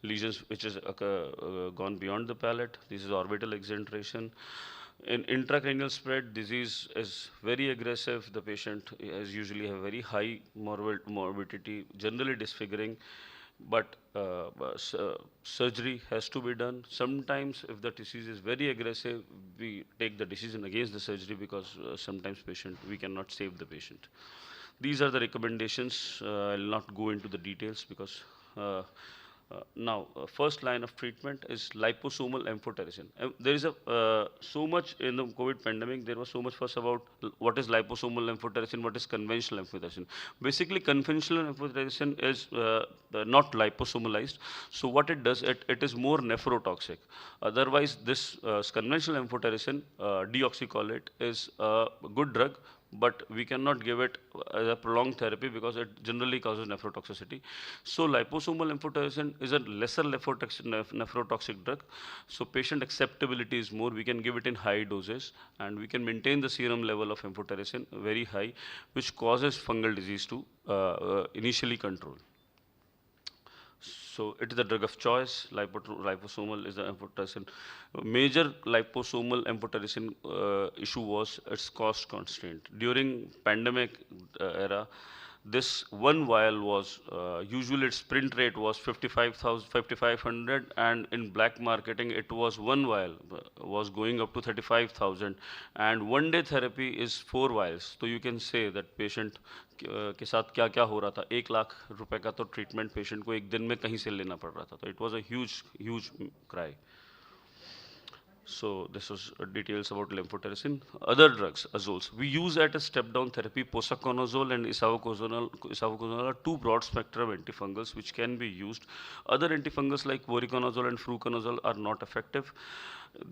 lesions which has gone beyond the palate. This is orbital exenteration. In intracranial spread, disease is very aggressive. The patient is usually have very high morbidity, generally disfiguring, but surgery has to be done. Sometimes if the disease is very aggressive, we take the decision against the surgery because sometimes we cannot save the patient. These are the recommendations. I'll not go into the details because now first line of treatment is liposomal amphotericin. There is so much in the COVID pandemic. There was so much fuss about what is liposomal amphotericin, what is conventional amphotericin. Basically, conventional amphotericin is not liposomalized. So what it does, it is more nephrotoxic. Otherwise, this conventional amphotericin, deoxycholate, is a good drug, but we cannot give it as a prolonged therapy because it generally causes nephrotoxicity. So liposomal amphotericin is a lesser nephrotoxic drug. So patient acceptability is more. We can give it in high doses and we can maintain the serum level of amphotericin very high, which causes fungal disease to initially control. So it is the drug of choice. Liposomal is the amphotericin. Major liposomal amphotericin issue was its cost constraint. During pandemic era, this one vial was, usually its print rate was 5500, and in black marketing it was one vial was going up to 35,000, and one day therapy is 4 vials. So you can say that patient के साथ क्या क्या हो रहा था, 1 लाख रुपए का तो ट्रीटमेंट पेशेंट को एक दिन में कहीं से लेना पड़ रहा था. तो it was a huge cry. So this was details about levotiroxine. Other drugs, azoles. We use at a step-down therapy, posaconazole and isavuconazole. Isavuconazole are two broad-spectrum antifungals which can be used. Other antifungals like voriconazole and fluconazole are not effective.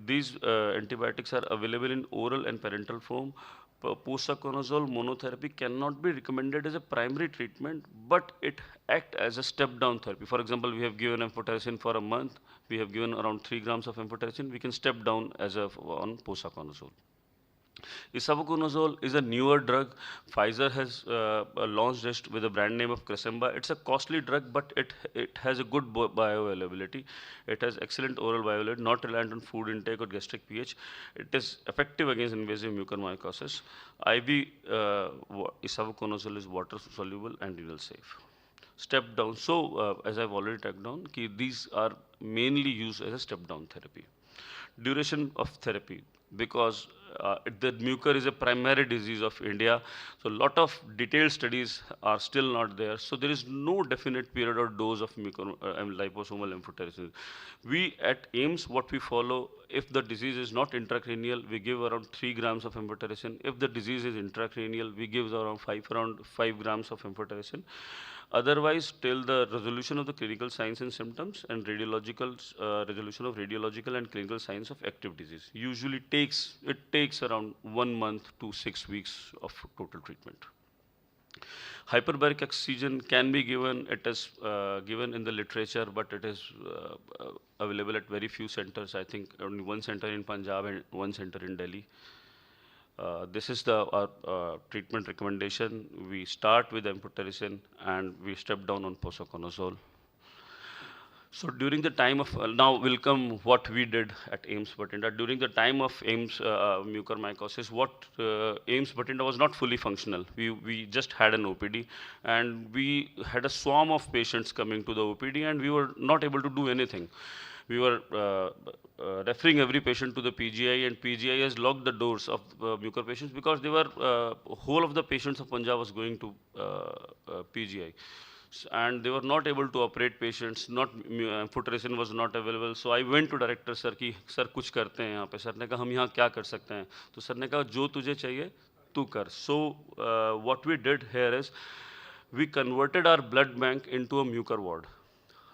These antibiotics are available in oral and parenteral form. Posaconazole monotherapy cannot be recommended as a primary treatment, but it acts as a step-down therapy. For example, we have given amphotericin for a month. We have given around 3 grams of amphotericin. We can step down as on posaconazole. Isavuconazole is a newer drug. Pfizer has launched it with the brand name of Cresemba. It's a costly drug, but it has a good bioavailability. It has excellent oral bioavailability, not reliant on food intake or gastric pH. It is effective against invasive mucormycosis. IV isavuconazole is water soluble and renal safe. Step down. So, as I've already tagged down, these are mainly used as a step down therapy. Duration of therapy, because the mucor is a primary disease of India, so a lot of detailed studies are still not there. So there is no definite period or dose of liposomal amphotericin. We at AIIMS, what we follow, if the disease is not intracranial, we give around 3 grams of amphotericin. If the disease is intracranial, we give around 5 grams of amphotericin. Otherwise, till the resolution of the clinical signs and symptoms and radiological resolution of radiological and clinical signs of active disease. Usually takes around 1 month to 6 weeks of total treatment. Hyperbaric oxygen can be given. It is given in the literature, but it is available at very few centers. I think only one center in Punjab and one center in Delhi. This is our treatment recommendation. We start with amphotericin and we step down on posaconazole. So during the time of, now will come what we did at AIIMS Bathinda. During the time of AIIMS mucormycosis, AIIMS Bathinda was not fully functional. We just had an OPD and we had a swarm of patients coming to the OPD and we were not able to do anything. We were referring every patient to the PGI, and PGI has locked the doors of mucor patients because they were, whole of the patients of Punjab was going to PGI. And they were not able to operate patients, amphotericin was not available. So I went to director sir कि sir कुछ करते हैं यहाँ पे. Sir ने कहा हम यहाँ क्या कर सकते हैं. तो सर ने कहा जो तुझे चाहिए तू कर. So what we did here is we converted our blood bank into a mucor ward.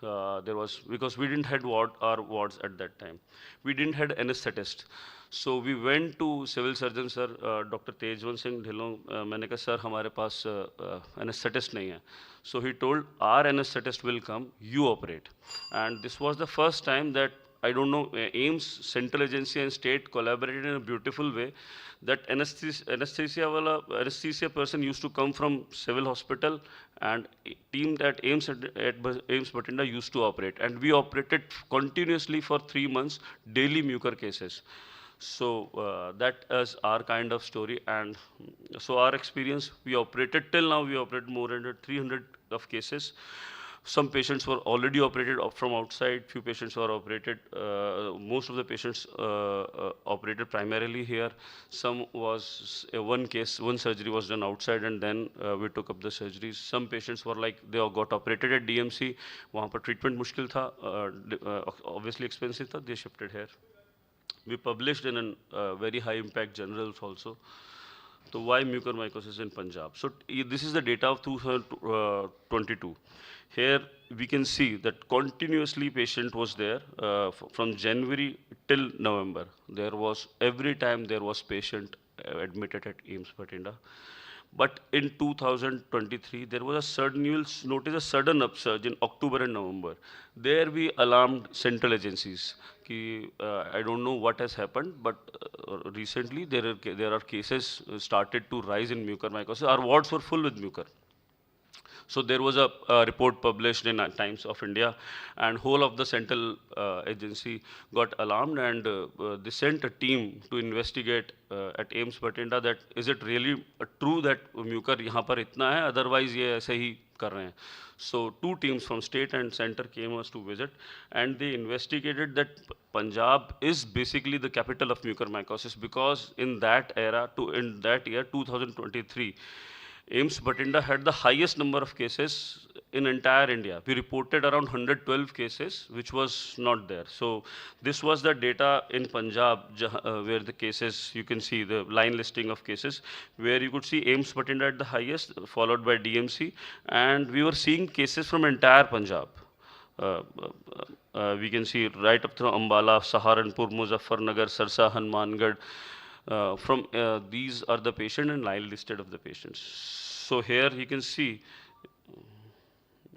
Because we didn't have our wards at that time. We didn't have anesthetist. So we went to civil surgeon sir, Dr. Tejwan Singh Dhillon. मैंने कहा sir हमारे पास anesthetist नहीं है. So he told our anesthetist will come, you operate. And this was the first time that, I don't know, AIIMS, central agency and state collaborated in a beautiful way, that anesthesia person used to come from civil hospital and team at AIIMS Bathinda used to operate. And we operated continuously for 3 months, daily mucor cases. So that is our kind of story. And so our experience, we operated till now, we operated more than 300 of cases. Some patients were already operated from outside, few patients were operated, most of the patients operated primarily here. Some was, one surgery was done outside and then we took up the surgeries. Some patients were like, they all got operated at DMC, वहाँ पर treatment मुश्किल था, obviously expensive था, they shifted here. We published in a very high impact journals also. So why mucormycosis in Punjab? So this is the data of 2022. Here we can see that continuously patient was there from January till November. There was, every time there was patient admitted at AIIMS Bathinda. But in 2023, there was a sudden, you will notice a sudden upsurge in October and November. There we alarmed central agencies. I don't know what has happened, but recently there are cases started to rise in mucormycosis. Our wards were full with mucor. So there was a report published in Times of India, and whole of the central agency got alarmed, and they sent a team to investigate at AIIMS Bathinda that is it really true that mucor यहाँ पर इतना है, otherwise ये ऐसे ही कर रहे हैं. So two teams from state and center came us to visit, and they investigated that Punjab is basically the capital of mucormycosis, because in that era, in that year 2023. AIIMS Bathinda had the highest number of cases in entire India. We reported around 112 cases, which was not there. So this was the data in Punjab, where the cases, you can see the line listing of cases, where you could see AIIMS Bathinda at the highest, followed by DMC, and we were seeing cases from entire Punjab. We can see right up to Ambala, Saharanpur, Muzaffarnagar, Sarsa, Hanumangarh. These are the patient and line listed of the patients. So here you can see,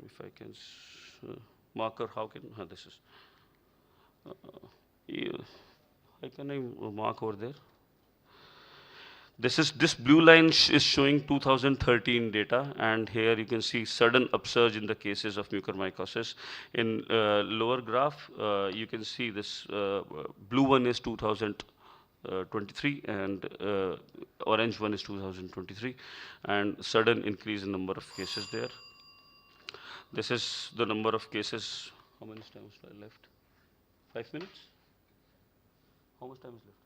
if I can marker, how can this is? How can I mark over there? This blue line is showing 2013 data, and here you can see sudden upsurge in the cases of mucormycosis. In lower graph, you can see this blue one is 2023, and orange one is 2023, and sudden increase in number of cases there. This is the number of cases. How much time is left? 5 minutes? How much time is left?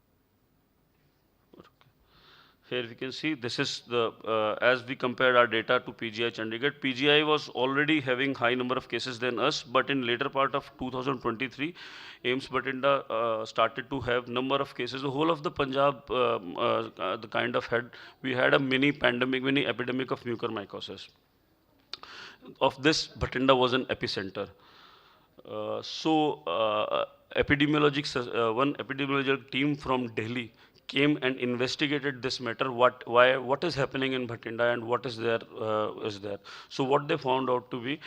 Here we can see this is the, as we compared our data to PGI Chandigarh, PGI was already having high number of cases than us, but in later part of 2023, AIIMS Bathinda started to have number of cases. The whole of the Punjab, the kind of we had a mini pandemic, mini epidemic of mucormycosis. Of this, Bathinda was an epicenter. One epidemiological team from Delhi came and investigated this matter, what is happening in Bathinda and what is there. So what they found out to be,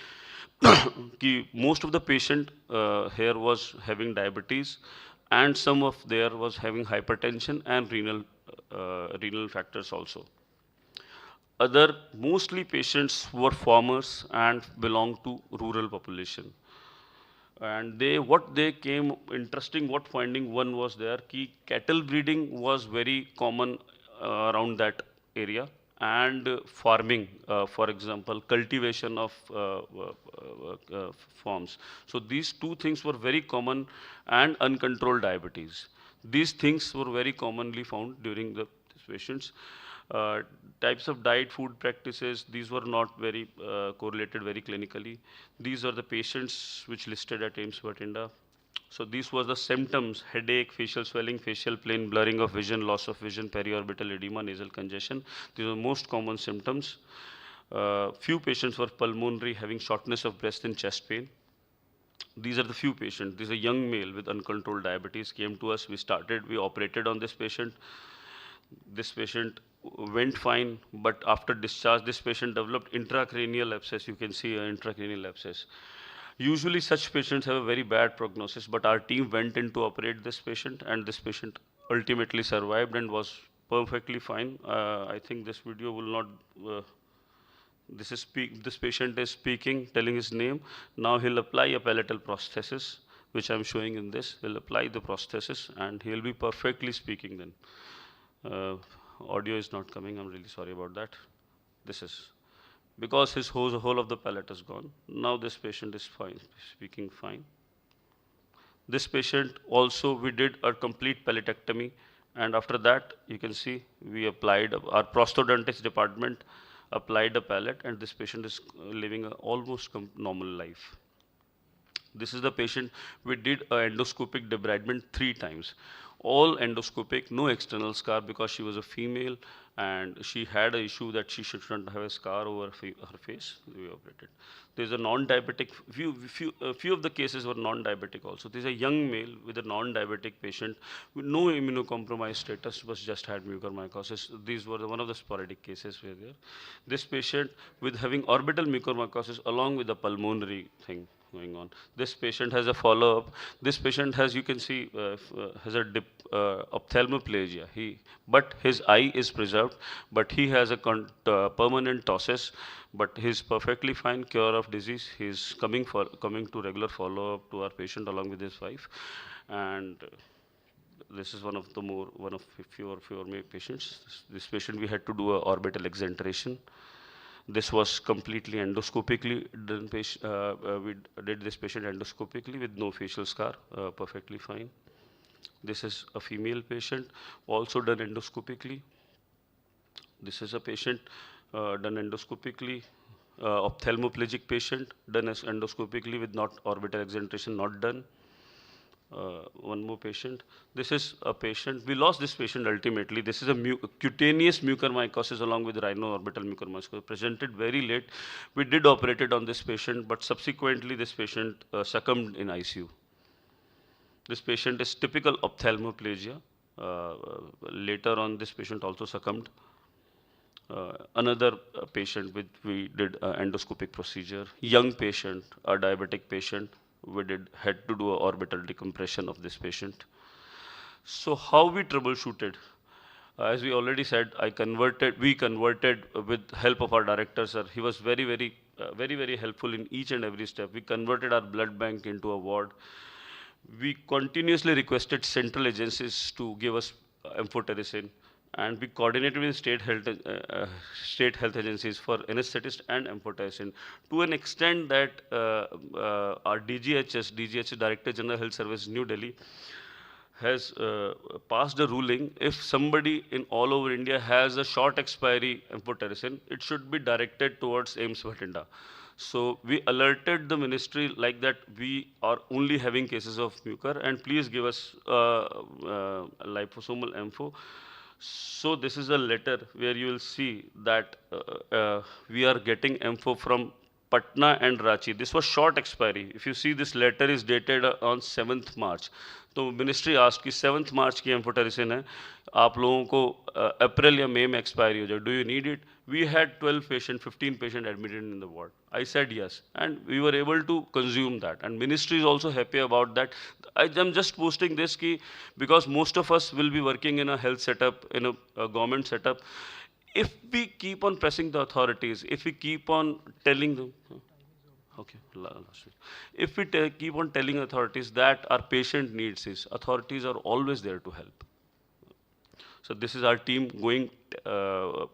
most of the patient here was having diabetes, and some of there was having hypertension and renal factors also. Mostly patients were farmers and belonged to rural population. And what finding one was there, cattle breeding was very common around that area, and farming, for example, cultivation of farms. So these two things were very common, and uncontrolled diabetes. These things were very commonly found during these patients. Types of diet, food practices, these were not very correlated very clinically. These are the patients which listed at AIIMS Bathinda. So these were the symptoms: headache, facial swelling, facial pain, blurring of vision, loss of vision, periorbital edema, nasal congestion. These are the most common symptoms. Few patients were pulmonary, having shortness of breath and chest pain. These are the few patients. This is a young male with uncontrolled diabetes came to us. We operated on this patient. This patient went fine, but after discharge, this patient developed intracranial abscess. You can see an intracranial abscess. Usually such patients have a very bad prognosis, but our team went in to operate this patient, and this patient ultimately survived and was perfectly fine. I think this video will not, this patient is speaking, telling his name. Now he'll apply a palatal prosthesis, which I'm showing in this. He'll apply the prosthesis, and he'll be perfectly speaking then. Audio is not coming, I'm really sorry about that. This is because his whole of the palate is gone. Now this patient is fine, speaking fine. This patient also, we did a complete palatectomy, and after that, you can see we applied, our prosthodontist department applied a palate, and this patient is living an almost normal life. This is the patient, we did an endoscopic debridement 3 times. All endoscopic, no external scar, because she was a female and she had an issue that she should not have a scar over her face. We operated. There's a non-diabetic, few of the cases were non-diabetic also. There's a young male with a non-diabetic patient with no immunocompromised status, was just had mucormycosis. These were one of the sporadic cases were there. This patient with having orbital mucormycosis along with the pulmonary thing going on. This patient has a follow-up. This patient has, you can see, has a ophthalmoplegia. But his eye is preserved, but he has a permanent ptosis, but he's perfectly fine, cure of disease. He's coming to regular follow-up to our patient along with his wife, and this is one of fewer patients. This patient, we had to do a orbital exenteration. This was completely endoscopically done. We did this patient endoscopically with no facial scar, perfectly fine. This is a female patient, also done endoscopically. This is a patient done endoscopically, ophthalmoplegic patient, done as endoscopically with not orbital exenteration, not done. One more patient. This is a patient, we lost this patient ultimately. This is a cutaneous mucormycosis along with rhino-orbital mucormycosis, presented very late. We did operate it on this patient, but subsequently this patient succumbed in ICU. This patient is typical ophthalmoplegia. Later on, this patient also succumbed. Another patient we did endoscopic procedure. Young patient, a diabetic patient. We had to do an orbital decompression of this patient. So how we troubleshooted? As we already said, we converted with help of our director, sir. He was very helpful in each and every step. We converted our blood bank into a ward. We continuously requested central agencies to give us amphotericin, and we coordinated with state health agencies for anesthetist and amphotericin to an extent that our DGHS, Director General Health Service, New Delhi, has passed a ruling. If somebody in all over India has a short expiry amphotericin, it should be directed towards AIIMS Bathinda. So we alerted the ministry like that we are only having cases of mucor, and please give us liposomal ampho. So this is a letter where you will see that we are getting ampho from Patna and Ranchi. This was short expiry. If you see, this letter is dated on 7th March. तो ministry asked कि 7th मार्च की amphotericin है, आप लोगों को अप्रैल या मई में expiry हो जाए, do you need it? We had 12 patients, 15 patients admitted in the ward. I said yes, and we were able to consume that. And ministry is also happy about that. I'm just posting this because most of us will be working in a health setup, in a government setup. If we keep on pressing the authorities, if we keep on telling them, if we keep on telling authorities that our patient needs this, authorities are always there to help. So this is our team going to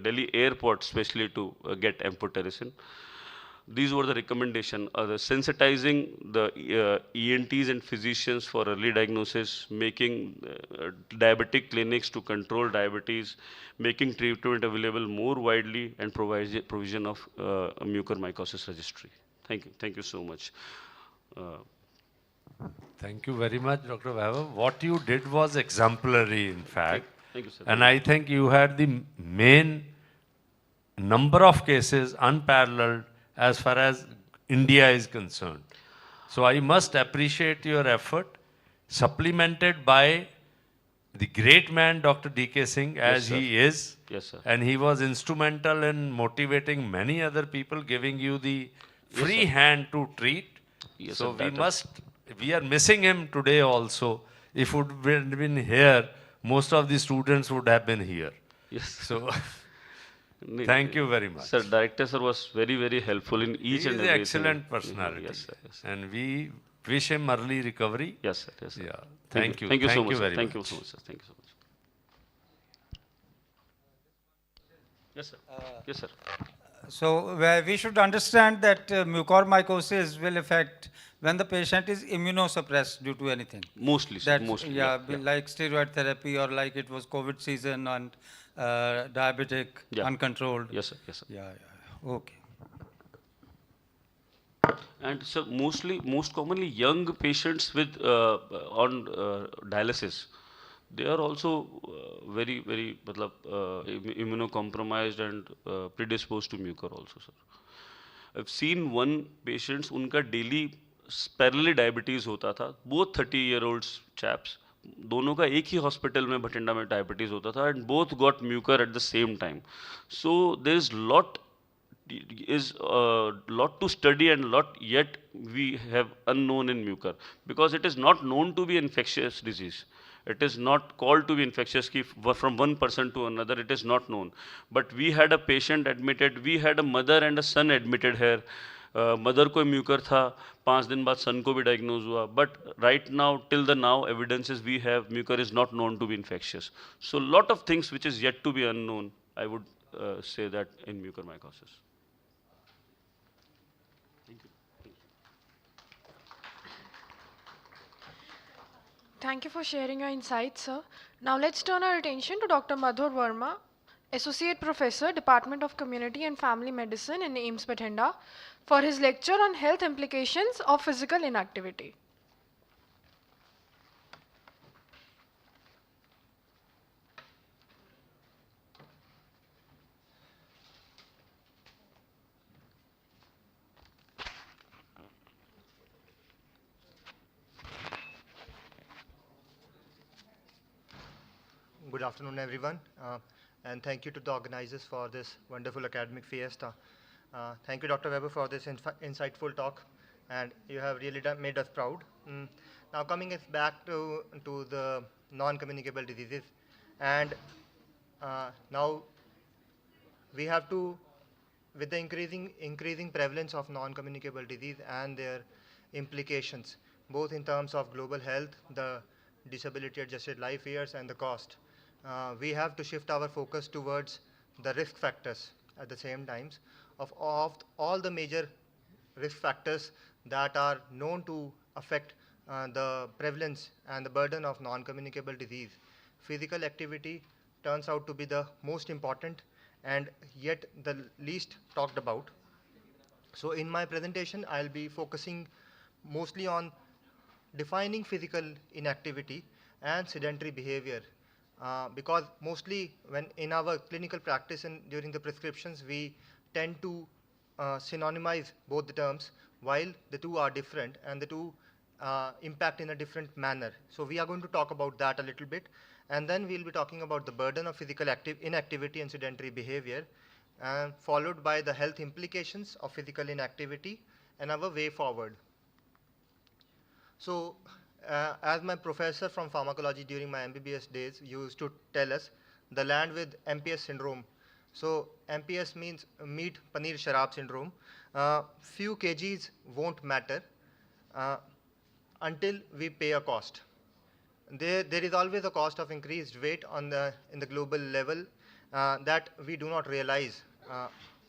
Delhi airport, especially to get amphotericin. These were the recommendation, sensitizing the ENTs and physicians for early diagnosis, making diabetic clinics to control diabetes, making treatment available more widely, and provision of a mucormycosis registry. Thank you so much. Thank you very much, Dr. Vaibhav. What you did was exemplary, in fact. Thank you, sir. And I think you had the main number of cases unparalleled as far as India is concerned. So I must appreciate your effort, supplemented by the great man, Dr. D.K. Singh, as he is. Yes, sir. And he was instrumental in motivating many other people, giving you the free hand to treat. Yes, so sir, we are missing him today also. If he would have been here, most of the students would have been here. Yes. So, thank you very much. Sir, Director sir was very helpful in each and every. He is an excellent personality. Yes, sir. Yes, sir. And we wish him early recovery. Yes, sir. Yes, sir. Yeah. Thank you. Thank you so much. Very Thank you much. so much, sir. Thank you so much. Yes, sir. Yes, sir. So we should understand that mucormycosis will affect when the patient is immunosuppressed due to anything. Mostly, sir. Mostly. Yeah, like steroid therapy, or like it was COVID season and diabetic, uncontrolled. Yes, sir. Yes, sir. Yeah. Okay. And so most commonly young patients with on dialysis, they are also very immunocompromised and predisposed to mucor also, sir. I've seen one patient, उनका daily parallel diabetes होता था, both 30-year-old chaps, दोनों का एक ही hospital में भटिंडा में diabetes होता था, and both got mucor at the same time. So there is lot is a lot to study and lot yet we have unknown in mucor, because it is not known to be infectious disease. It is not called to be infectious from one person to another. It is not known. But we had a patient admitted. We had a mother and a son admitted here. Mother को mucor था, 5 दिन बाद son को भी diagnose हुआ. But right now till the now evidences we have, mucor is not known to be infectious. So lot of things which is yet to be unknown, I would say that in mucormycosis. Thank you for sharing your insights, sir. Now let's turn our attention to Dr. Madhur Verma, Associate Professor, Department of Community and Family Medicine in AIIMS Bathinda, for his lecture on health implications of physical inactivity. Good afternoon, everyone, and thank you to the organizers for this wonderful academic fiesta. Thank you, Dr. Weber, for this insightful talk, and you have really made us proud. Now, coming back to the non-communicable diseases, and now we have to, with the increasing prevalence of non-communicable disease and their implications, both in terms of global health, the disability-adjusted life years, and the cost. We have to shift our focus towards the risk factors at the same times of all the major risk factors that are known to affect the prevalence and the burden of non-communicable disease. Physical activity turns out to be the most important and yet the least talked about. So in my presentation, I'll be focusing mostly on defining physical inactivity and sedentary behavior. Because mostly when in our clinical practice and during the prescriptions, we tend to synonymize both the terms while the two are different and the two impact in a different manner. So we are going to talk about that a little bit, and then we'll be talking about the burden of physical inactivity and sedentary behavior, followed by the health implications of physical inactivity and our way forward. So as my professor from pharmacology during my MBBS days used to tell us, the land with MPS syndrome. So MPS means meat, paneer, sharab syndrome. Few kgs won't matter until we pay a cost. There is always a cost of increased weight in the global level that we do not realize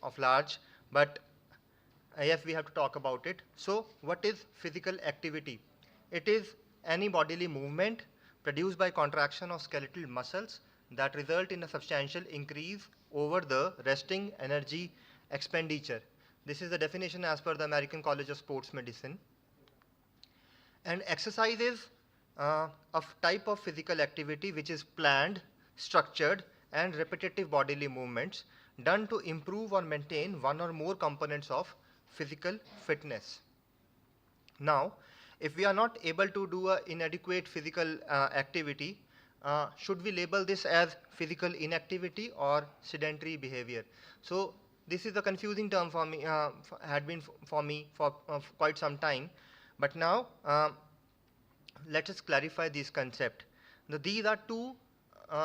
of large, but yes, we have to talk about it. So what is physical activity? It is any bodily movement produced by contraction of skeletal muscles that result in a substantial increase over the resting energy expenditure. This is the definition as per the American College of Sports Medicine. And exercise is a type of physical activity which is planned, structured, and repetitive bodily movements done to improve or maintain one or more components of physical fitness. Now, if we are not able to do an inadequate physical activity, should we label this as physical inactivity or sedentary behavior? So this is a confusing term for me, had been for me for quite some time. But now let us clarify this concept. Now, these are two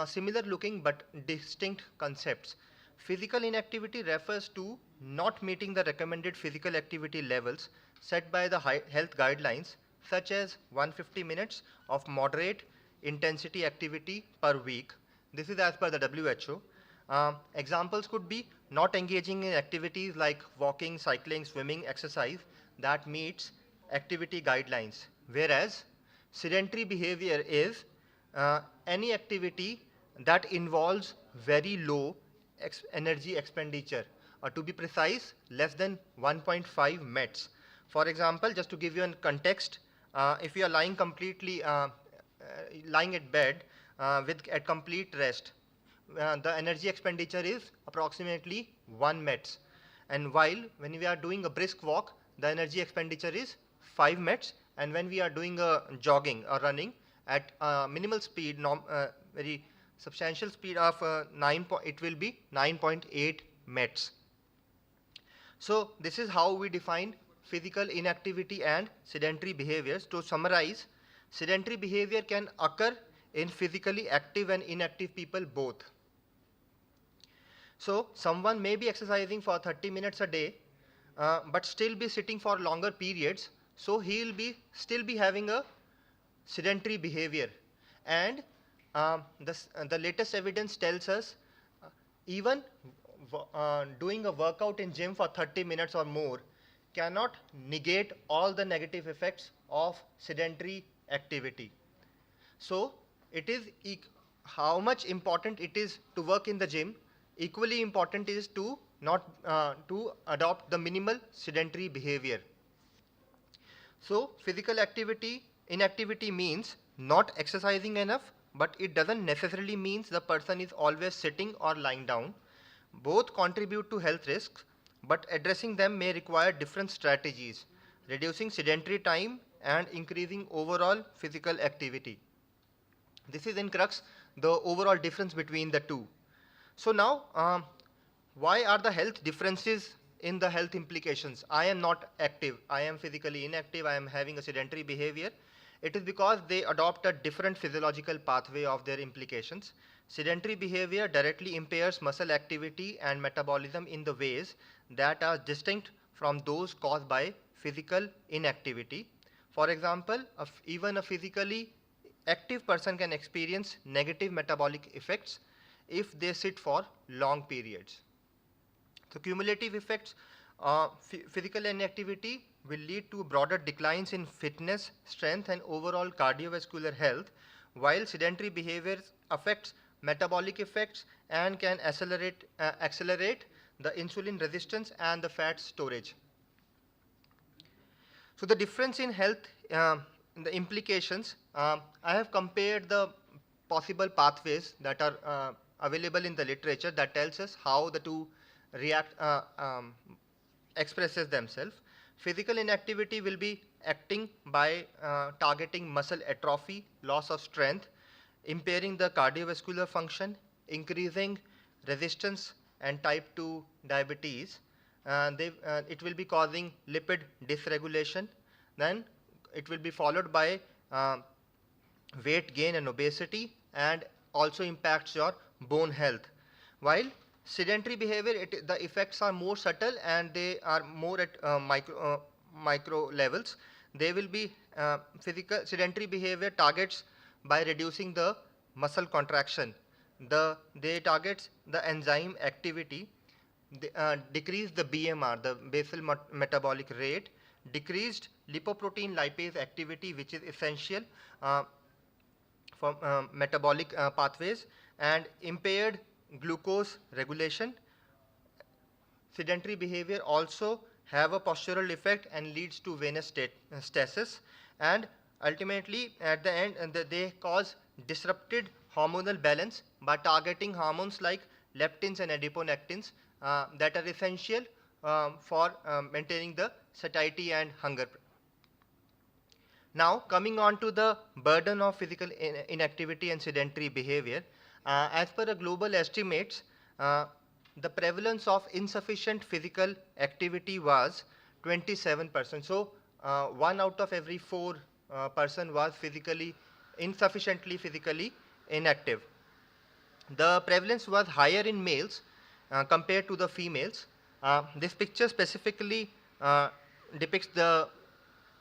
similar looking but distinct concepts. Physical inactivity refers to not meeting the recommended physical activity levels set by the health guidelines, such as 150 minutes of moderate intensity activity per week. This is as per the WHO. Examples could be not engaging in activities like walking, cycling, swimming, exercise that meets activity guidelines. Whereas sedentary behavior is any activity that involves very low energy expenditure, or to be precise, less than 1.5 METs. For example, just to give you a context, if you are lying completely, lying at bed at complete rest, the energy expenditure is approximately 1 METs. And while when we are doing a brisk walk, the energy expenditure is 5 METs. And when we are doing a jogging or running at minimal speed, very substantial speed of it will be 9.8 METs. So this is how we define physical inactivity and sedentary behaviors. To summarize, sedentary behavior can occur in physically active and inactive people both. So someone may be exercising for 30 minutes a day, but still be sitting for longer periods, so he'll still be having a sedentary behavior. And the latest evidence tells us even doing a workout in gym for 30 minutes or more cannot negate all the negative effects of sedentary activity. So it is how much important it is to work in the gym, equally important is to not to adopt the minimal sedentary behavior. So physical inactivity means not exercising enough, but it doesn't necessarily mean the person is always sitting or lying down. Both contribute to health risks, but addressing them may require different strategies, reducing sedentary time and increasing overall physical activity. This is in crux the overall difference between the two. So now, why are the health differences in the health implications? I am not active, I am physically inactive, I am having a sedentary behavior. It is because they adopt a different physiological pathway of their implications. Sedentary behavior directly impairs muscle activity and metabolism in the ways that are distinct from those caused by physical inactivity. For example, even a physically active person can experience negative metabolic effects if they sit for long periods. So cumulative effects of physical inactivity will lead to broader declines in fitness, strength, and overall cardiovascular health, while sedentary behavior affects metabolic effects and can accelerate the insulin resistance and the fat storage. So the difference in health, the implications, I have compared the possible pathways that are available in the literature that tells us how the two expresses themselves. Physical inactivity will be acting by targeting muscle atrophy, loss of strength, impairing the cardiovascular function, increasing resistance and type 2 diabetes. It will be causing lipid dysregulation. Then it will be followed by weight gain and obesity, and also impacts your bone health. While sedentary behavior, the effects are more subtle and they are more at micro levels. They will be sedentary behavior targets by reducing the muscle contraction. They targets the enzyme activity, decrease the BMR, the basal metabolic rate, decreased lipoprotein lipase activity, which is essential for metabolic pathways, and impaired glucose regulation. Sedentary behavior also have a postural effect and leads to venous stasis, and ultimately at the end they cause disrupted hormonal balance by targeting hormones like leptins and adiponectins that are essential for maintaining the satiety and hunger. Now coming on to the burden of physical inactivity and sedentary behavior, as per the global estimates, the prevalence of insufficient physical activity was 27%. So 1 out of every 4 person was insufficiently physically inactive. The prevalence was higher in males compared to the females. This picture specifically depicts the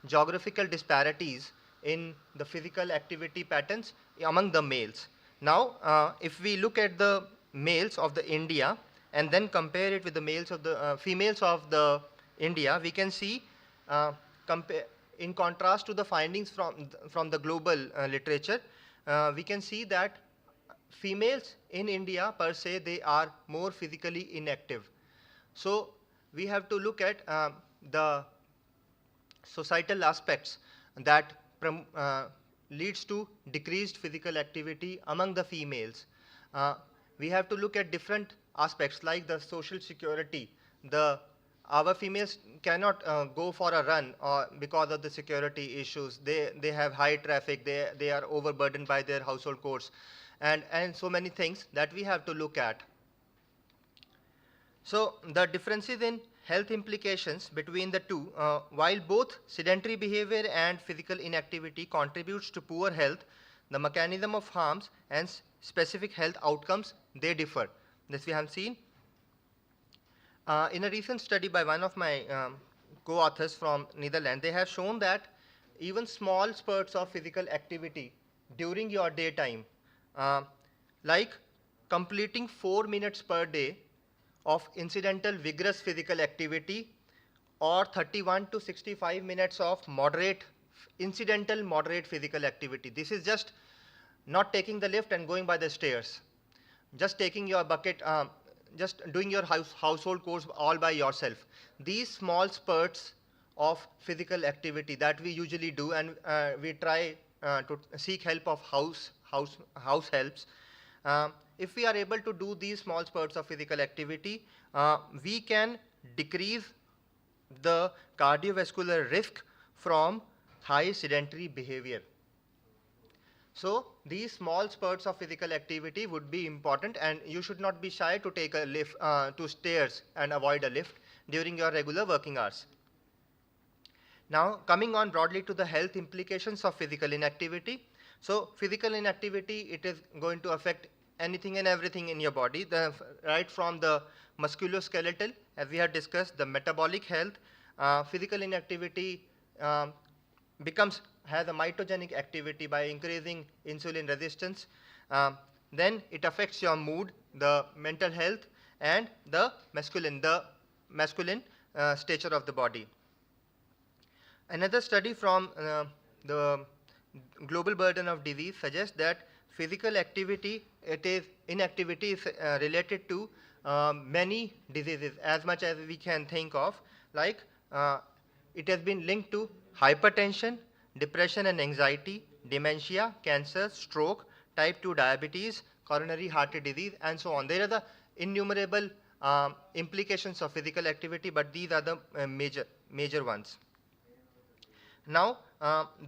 geographical disparities in the physical activity patterns among the males. Now, if we look at the males of the India and then compare it with the males of the females of the India, we can see, in contrast to the findings from the global literature, we can see that females in India per se, they are more physically inactive. So we have to look at the societal aspects that leads to decreased physical activity among the females. We have to look at different aspects like the social security. Our females cannot go for a run because of the security issues. They have high traffic, they are overburdened by their household chores, and so many things that we have to look at. So the differences in health implications between the two, while both sedentary behavior and physical inactivity contributes to poor health, the mechanism of harms and specific health outcomes, they differ. This we have seen. In a recent study by one of my co-authors from Netherlands, they have shown that even small spurts of physical activity during your daytime, like completing 4 minutes per day of incidental vigorous physical activity or 31 to 65 minutes of incidental moderate physical activity. This is just not taking the lift and going by the stairs, just taking your bucket, just doing your household chores all by yourself. These small spurts of physical activity that we usually do, and we try to seek help of house helps. If we are able to do these small spurts of physical activity, we can decrease the cardiovascular risk from high sedentary behavior. So these small spurts of physical activity would be important, and you should not be shy to take a lift to stairs and avoid a lift during your regular working hours. Now, coming on broadly to the health implications of physical inactivity. So physical inactivity, it is going to affect anything and everything in your body, right from the musculoskeletal, as we have discussed, the metabolic health. Physical inactivity has a mitogenic activity by increasing insulin resistance. Then it affects your mood, the mental health, and the masculine stature of the body. Another study from the global burden of disease suggests that physical activity, inactivity is related to many diseases as much as we can think of, like it has been linked to hypertension, depression and anxiety, dementia, cancer, stroke, type 2 diabetes, coronary heart disease, and so on. There are the innumerable implications of physical activity, but these are the major ones. Now,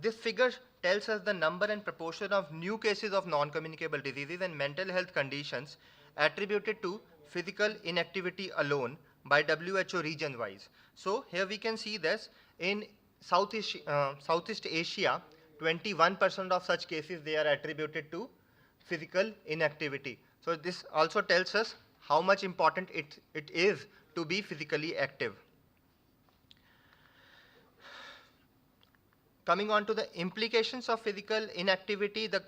this figure tells us the number and proportion of new cases of non-communicable diseases and mental health conditions attributed to physical inactivity alone by WHO region-wise. So here we can see this in Southeast Asia, 21% of such cases, they are attributed to physical inactivity. So this also tells us how much important it is to be physically active. Coming on to the implications of physical inactivity, the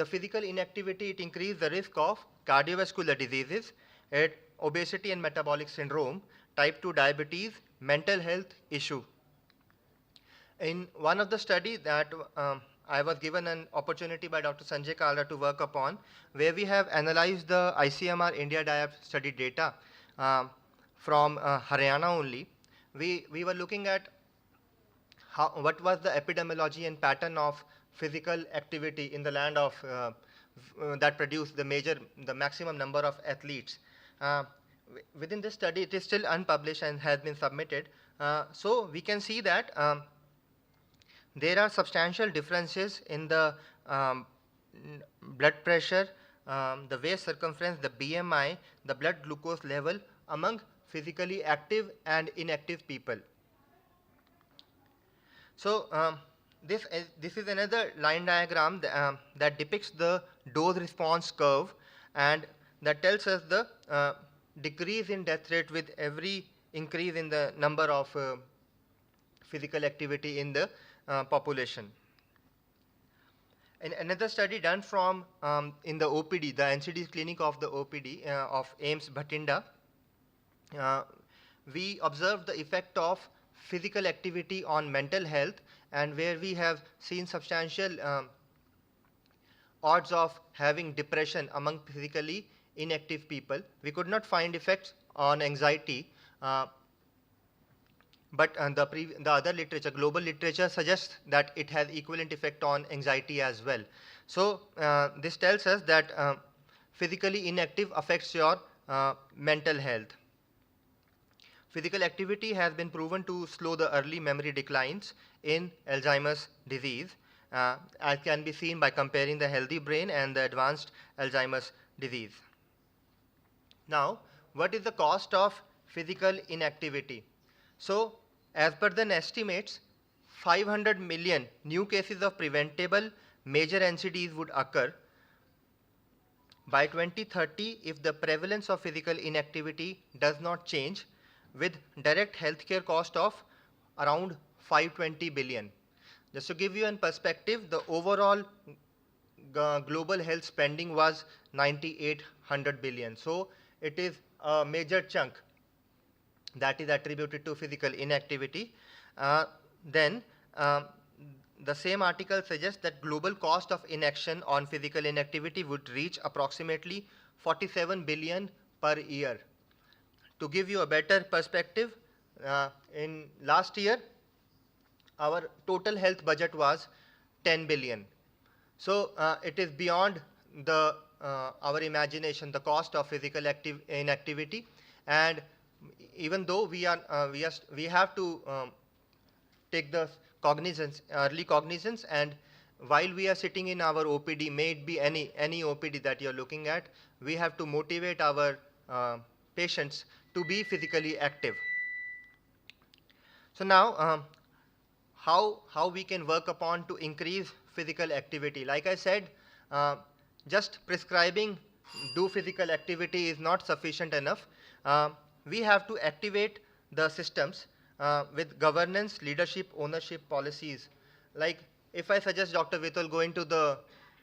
physical inactivity, it increases the risk of cardiovascular diseases, obesity and metabolic syndrome, type 2 diabetes, mental health issue. In one of the studies that I was given an opportunity by Dr. Sanjay Kalra to work upon, where we have analyzed the ICMR India Diab study data from Haryana only. We were looking at what was the epidemiology and pattern of physical activity in the land of that produced the maximum number of athletes. Within this study, it is still unpublished and has been submitted. So we can see that there are substantial differences in the blood pressure, the waist circumference, the BMI, the blood glucose level among physically active and inactive people. So this is another line diagram that depicts the dose response curve, and that tells us the decrease in death rate with every increase in the number of physical activity in the population. And another study done from in the OPD, the NCD clinic of the OPD of AIIMS Bathinda, we observed the effect of physical activity on mental health, and where we have seen substantial odds of having depression among physically inactive people. We could not find effects on anxiety, but the other literature, global literature, suggests that it has equivalent effect on anxiety as well. So this tells us that physically inactive affects your mental health. Physical activity has been proven to slow the early memory declines in Alzheimer's disease, as can be seen by comparing the healthy brain and the advanced Alzheimer's disease. Now, what is the cost of physical inactivity? So, as per the estimates, 500 million new cases of preventable major NCDs would occur by 2030 if the prevalence of physical inactivity does not change, with direct healthcare cost of around 520 billion. Just to give you a perspective, the overall global health spending was 9,800 billion. So it is a major chunk that is attributed to physical inactivity. Then the same article suggests that global cost of inaction on physical inactivity would reach approximately 47 billion per year. To give you a better perspective, in last year, our total health budget was 10 billion. So it is beyond the our imagination, the cost of physical inactivity, and even though we have to take the early cognizance, and while we are sitting in our OPD, may it be any OPD that you're looking at, we have to motivate our patients to be physically active. So now, how we can work upon to increase physical activity? Like I said, just prescribing do physical activity is not sufficient enough. We have to activate the systems with governance, leadership, ownership policies. Like if I suggest Dr. Vitul going to the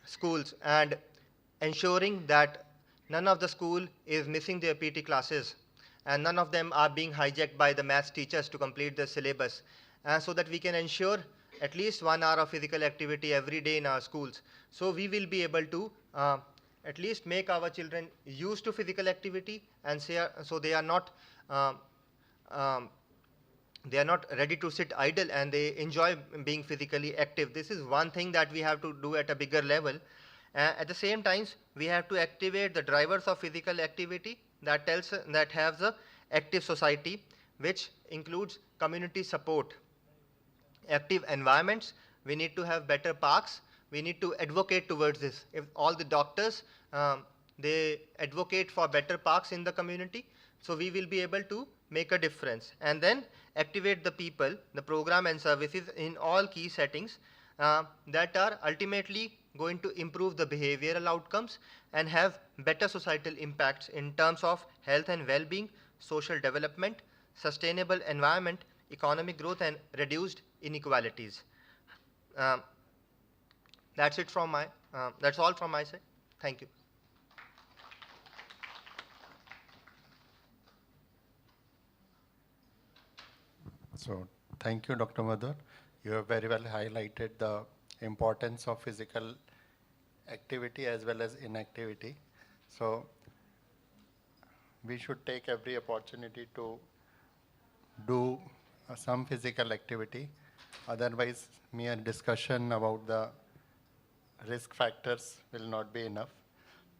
schools and ensuring that none of the school is missing their PT classes and none of them are being hijacked by the maths teachers to complete the syllabus, so that we can ensure at least 1 hour of physical activity every day in our schools. So we will be able to at least make our children used to physical activity, and so they are not ready to sit idle and they enjoy being physically active. This is one thing that we have to do at a bigger level. At the same time, we have to activate the drivers of physical activity that has a active society, which includes community support, active environments. We need to have better parks. We need to advocate towards this. If all the doctors, they advocate for better parks in the community, so we will be able to make a difference. And then activate the people, the program and services in all key settings that are ultimately going to improve the behavioral outcomes and have better societal impacts in terms of health and well-being, social development, sustainable environment, economic growth, and reduced inequalities. That's all from my side. Thank you. So thank you, Dr. Madhur. You have very well highlighted the importance of physical activity as well as inactivity. So we should take every opportunity to do some physical activity. Otherwise, mere discussion about the risk factors will not be enough.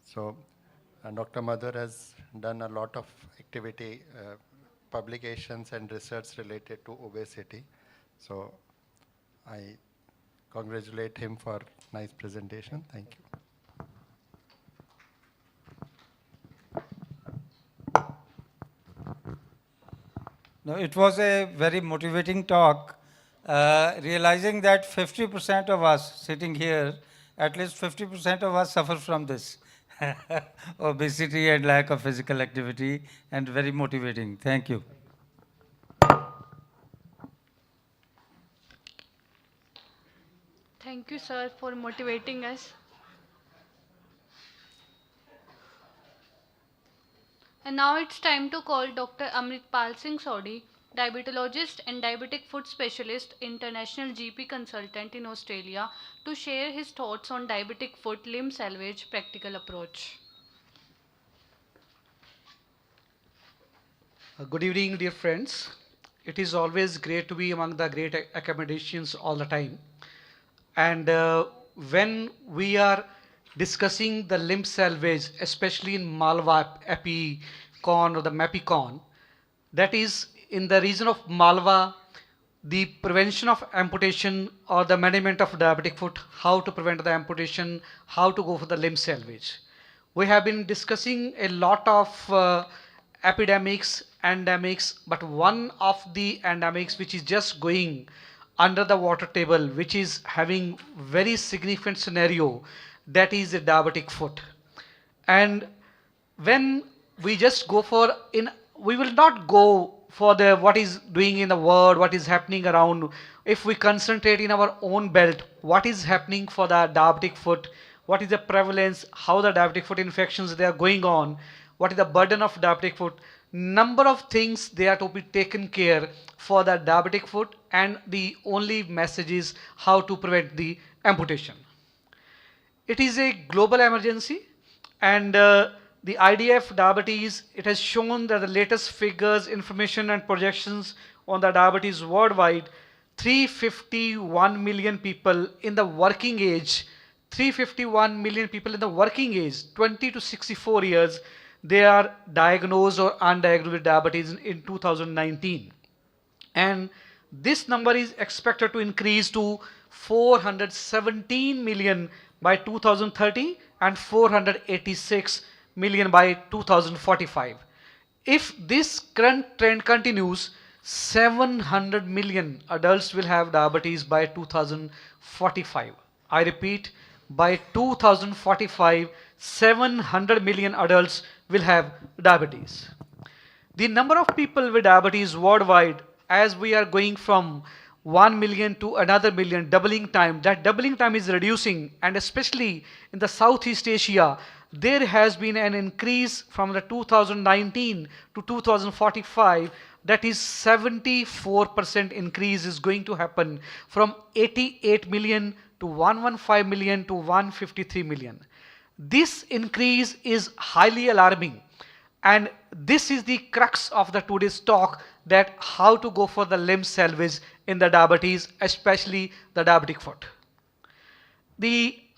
So Dr. Madhur has done a lot of activity, publications and research related to obesity. So I congratulate him for nice presentation. Thank you. No, it was a very motivating talk, realizing that 50% of us sitting here, at least 50% of us suffer from this obesity and lack of physical activity, and very motivating. Thank you. Thank you, sir, for motivating us. And now it's time to call Dr. Amritpal Singh Sodhi, diabetologist and diabetic foot specialist, international GP consultant in Australia, to share his thoughts on diabetic foot limb salvage practical approach. Good evening, dear friends. It is always great to be among the great academicians all the time. And when we are discussing the limb salvage, especially in Malwa, AIIMS or the MAPICON, that is in the region of Malwa, the prevention of amputation or the management of diabetic foot, how to prevent the amputation, how to go for the limb salvage. We have been discussing a lot of epidemics, endemics, but one of the endemics which is just going under the water table, which is having very significant scenario, that is the diabetic foot. And when we just go for we will not go for the what is doing in the world, what is happening around. If we concentrate in our own belt, what is happening for the diabetic foot, what is the prevalence, how the diabetic foot infections they are going on, what is the burden of diabetic foot, number of things they are to be taken care for the diabetic foot, and the only message is how to prevent the amputation. It is a global emergency, and the IDF diabetes, it has shown that the latest figures, information and projections on the diabetes worldwide, 351 million people in the working age, 351 million people in the working age, 20 to 64 years, they are diagnosed or undiagnosed with diabetes in 2019. And this number is expected to increase to 417 million by 2030 and 486 million by 2045. If this current trend continues, 700 million adults will have diabetes by 2045. I repeat, by 2045, 700 million adults will have diabetes. The number of people with diabetes worldwide, as we are going from 1 million to another million, doubling time, that doubling time is reducing, and especially in the Southeast Asia, there has been an increase from the 2019 to 2045, that is 74% increase is going to happen from 88 million to 115 million to 153 million. This increase is highly alarming, and this is the crux of the today's talk, that how to go for the limb salvage in the diabetes, especially the diabetic foot.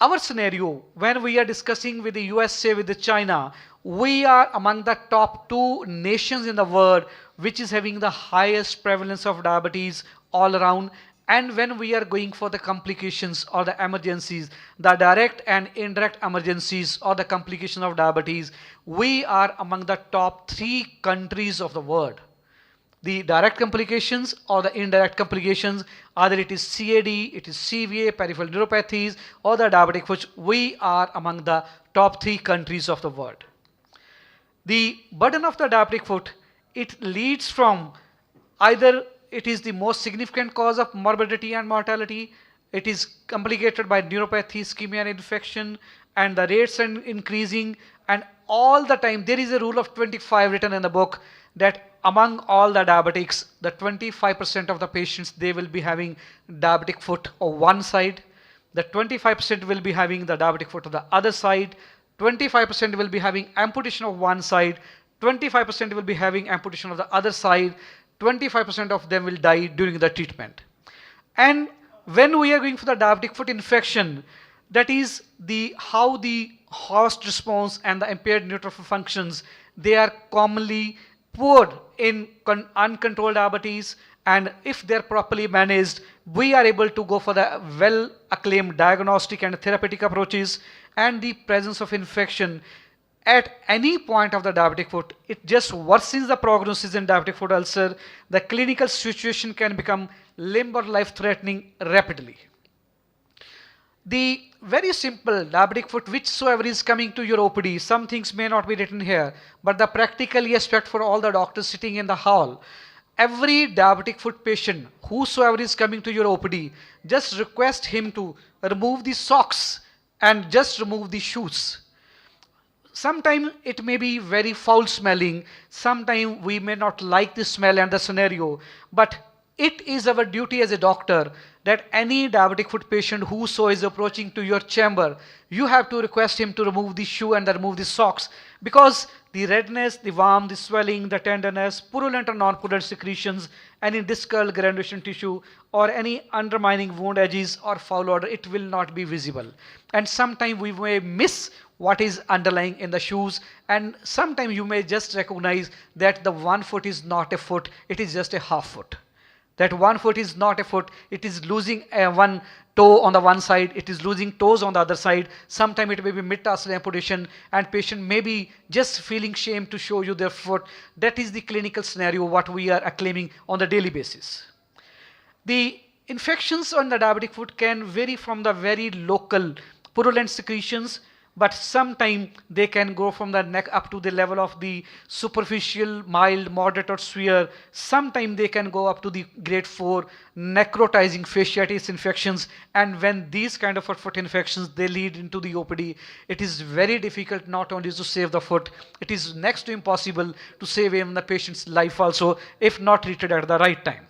Our scenario, when we are discussing with the USA, with the China, we are among the top 2 nations in the world which is having the highest prevalence of diabetes all around. And when we are going for the complications or the emergencies, the direct and indirect emergencies or the complication of diabetes, we are among the top 3 countries of the world. The direct complications or the indirect complications, either it is CAD, it is CVA, peripheral neuropathies, or the diabetic foot, we are among the top 3 countries of the world. The burden of the diabetic foot, it leads from either it is the most significant cause of morbidity and mortality, it is complicated by neuropathy, ischemia and infection, and the rates are increasing, and all the time there is a rule of 25 written in the book, that among all the diabetics, the 25% of the patients, they will be having diabetic foot on one side, the 25% will be having the diabetic foot on the other side, 25% will be having amputation of one side, 25% will be having amputation of the other side, 25% of them will die during the treatment. And when we are going for the diabetic foot infection, that is how the host response and the impaired neutrophil functions, they are commonly poor in uncontrolled diabetes, and if they are properly managed, we are able to go for the well acclaimed diagnostic and therapeutic approaches, and the presence of infection at any point of the diabetic foot, it just worsens the prognosis in diabetic foot ulcer. The clinical situation can become limb or life threatening rapidly. The very simple diabetic foot, whichsoever is coming to your OPD, some things may not be written here, but the practical aspect for all the doctors sitting in the hall, every diabetic foot patient, whosoever is coming to your OPD, just request him to remove the socks and just remove the shoes. Sometimes it may be very foul smelling, sometimes we may not like the smell and the scenario, but it is our duty as a doctor that any diabetic foot patient whoso is approaching to your chamber, you have to request him to remove the shoe and remove the socks, because the redness, the warmth, the swelling, the tenderness, purulent or non-purulent secretions, any discal granulation tissue, or any undermining wound edges or foul odor, it will not be visible. And sometimes we may miss what is underlying in the shoes, and sometimes you may just recognize that the one foot is not a foot, it is just a half foot. That one foot is not a foot, it is losing one toe on the one side, it is losing toes on the other side. Sometimes it may be mid-tarsal amputation and patient may be just feeling shame to show you their foot. That is the clinical scenario what we are acclaiming on the daily basis. The infections on the diabetic foot can vary from the very local purulent secretions, but sometimes they can go from the neck up to the level of the superficial, mild, moderate or severe. Sometimes they can go up to the grade 4 necrotizing fasciitis infections, and when these kind of foot infections they lead into the OPD, it is very difficult not only to save the foot, it is next to impossible to save even the patient's life also if not treated at the right time.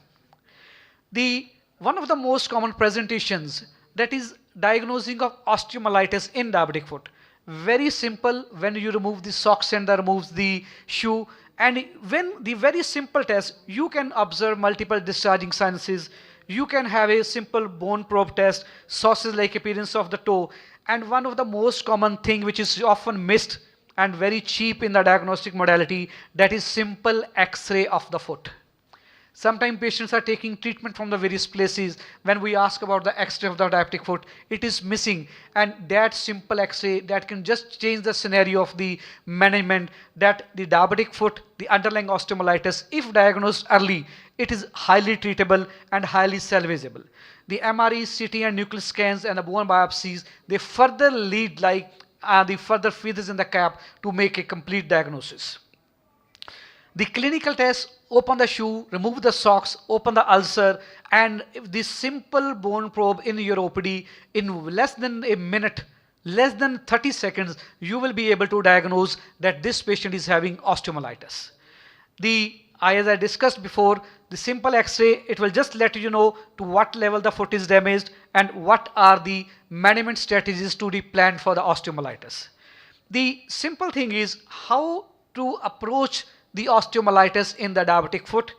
One of the most common presentations, that is diagnosing of osteomyelitis in diabetic foot. Very simple, when you remove the socks and removes the shoe, and when the very simple test, you can observe multiple discharging sinuses, you can have a simple bone probe test, sausage-like appearance of the toe, and one of the most common thing which is often missed and very cheap in the diagnostic modality, that is simple X-ray of the foot. Sometimes patients are taking treatment from the various places. When we ask about the X-ray of the diabetic foot, it is missing. And that simple X-ray that can just change the scenario of the management, that the diabetic foot, the underlying osteomyelitis, if diagnosed early, it is highly treatable and highly salvageable. The MRE, CT and nuclear scans and the bone biopsies, they further lead like the further feathers in the cap to make a complete diagnosis. The clinical test, open the shoe, remove the socks, open the ulcer, and this simple bone probe in your OPD, in less than a minute, less than 30 seconds, you will be able to diagnose that this patient is having osteomyelitis. As I discussed before, the simple X-ray, it will just let you know to what level the foot is damaged and what are the management strategies to be planned for the osteomyelitis. The simple thing is how to approach the osteomyelitis in the diabetic foot.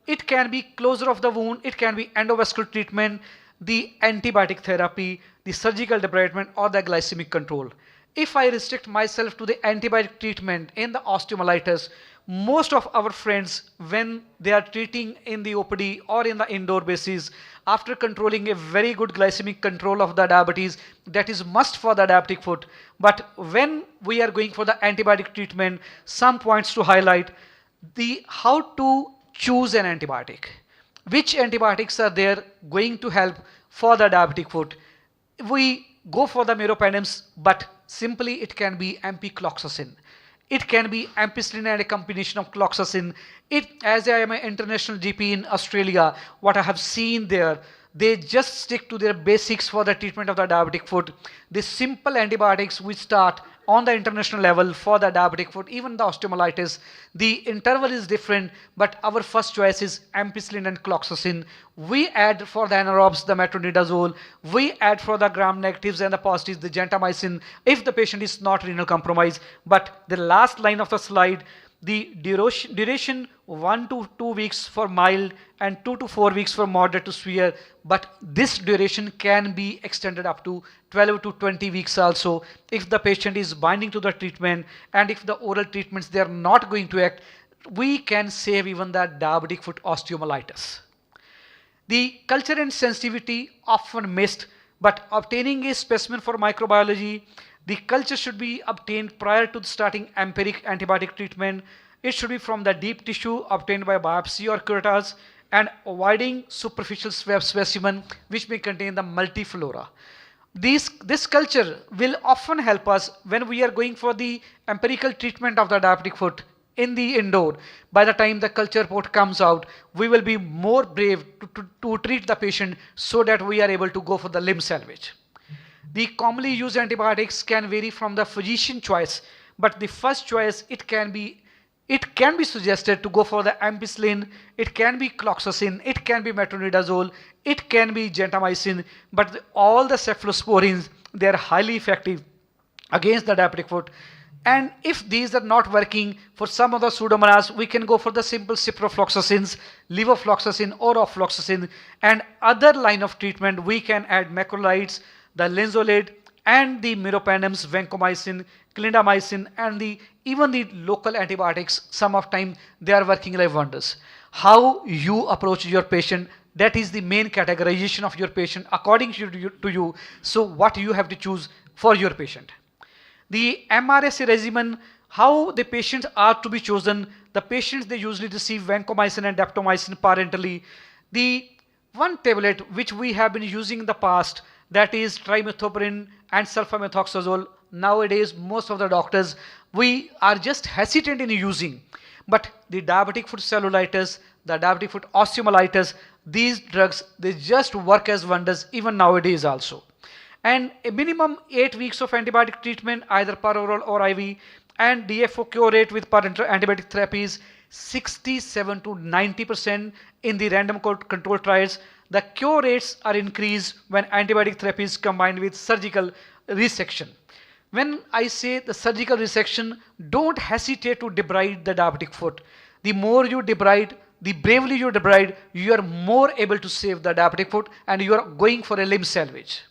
It can be closure of the wound, it can be endovascular treatment, the antibiotic therapy, the surgical debridement or the glycemic control. If I restrict myself to the antibiotic treatment in the osteomyelitis, most of our friends, when they are treating in the OPD or in the indoor basis, after controlling a very good glycemic control of the diabetes, that is must for the diabetic foot. But when we are going for the antibiotic treatment, some points to highlight, how to choose an antibiotic. Which antibiotics are there going to help for the diabetic foot? We go for the meropenems, but simply it can be ampicloxacin. It can be ampicillin and a combination of cloxacin. As I am an international GP in Australia, what I have seen there, they just stick to their basics for the treatment of the diabetic foot. The simple antibiotics we start on the international level for the diabetic foot, even the osteomyelitis. The interval is different, but our first choice is ampicillin and cloxacin. We add for the anaerobes the metronidazole. We add for the gram negatives and the positives the gentamicin if the patient is not renal compromised. But the last line of the slide, the duration 1 to 2 weeks for mild and 2 to 4 weeks for moderate to severe, but this duration can be extended up to 12 to 20 weeks also if the patient is binding to the treatment, and if the oral treatments they are not going to act, we can save even the diabetic foot osteomyelitis. The culture and sensitivity often missed, but obtaining a specimen for microbiology, the culture should be obtained prior to starting empiric antibiotic treatment. It should be from the deep tissue obtained by biopsy or curettage, and avoiding superficial swab specimen which may contain the multiflora. This culture will often help us when we are going for the empirical treatment of the diabetic foot in the indoor. By the time the culture report comes out, we will be more brave to treat the patient so that we are able to go for the limb salvage. The commonly used antibiotics can vary from the physician choice, but the first choice, it can be suggested to go for the ampicillin, it can be cloxacin, it can be metronidazole, it can be gentamicin, but all the cephalosporins, they are highly effective against the diabetic foot. And if these are not working for some of the pseudomonas, we can go for the simple ciprofloxacins, levofloxacin or ofloxacin, and other line of treatment we can add macrolides, the linezolid and the meropenems, vancomycin, clindamycin, and even the local antibiotics, some of time they are working like wonders. How you approach your patient, That is the main categorization of your patient according to you. So what you have to choose for your patient. The MRSA regimen, how the patients are to be chosen. The patients, they usually receive vancomycin and daptomycin parentally. The one tablet which we have been using in the past, that is trimethoprim and sulfamethoxazole. Nowadays, most of the doctors, we are just hesitant in using. But the diabetic foot cellulitis, the diabetic foot osteomyelitis, these drugs, they just work as wonders even nowadays also. And a minimum 8 weeks of antibiotic treatment, either per oral or IV, and DFO cure rate with parenteral antibiotic therapies 67 to 90% in the random control trials. The cure rates are increased when antibiotic therapy is combined with surgical resection. When I say the surgical resection, don't hesitate to debride the diabetic foot. The more you debride, the bravely you debride, you are more able to save the diabetic foot and you are going for a limb salvage.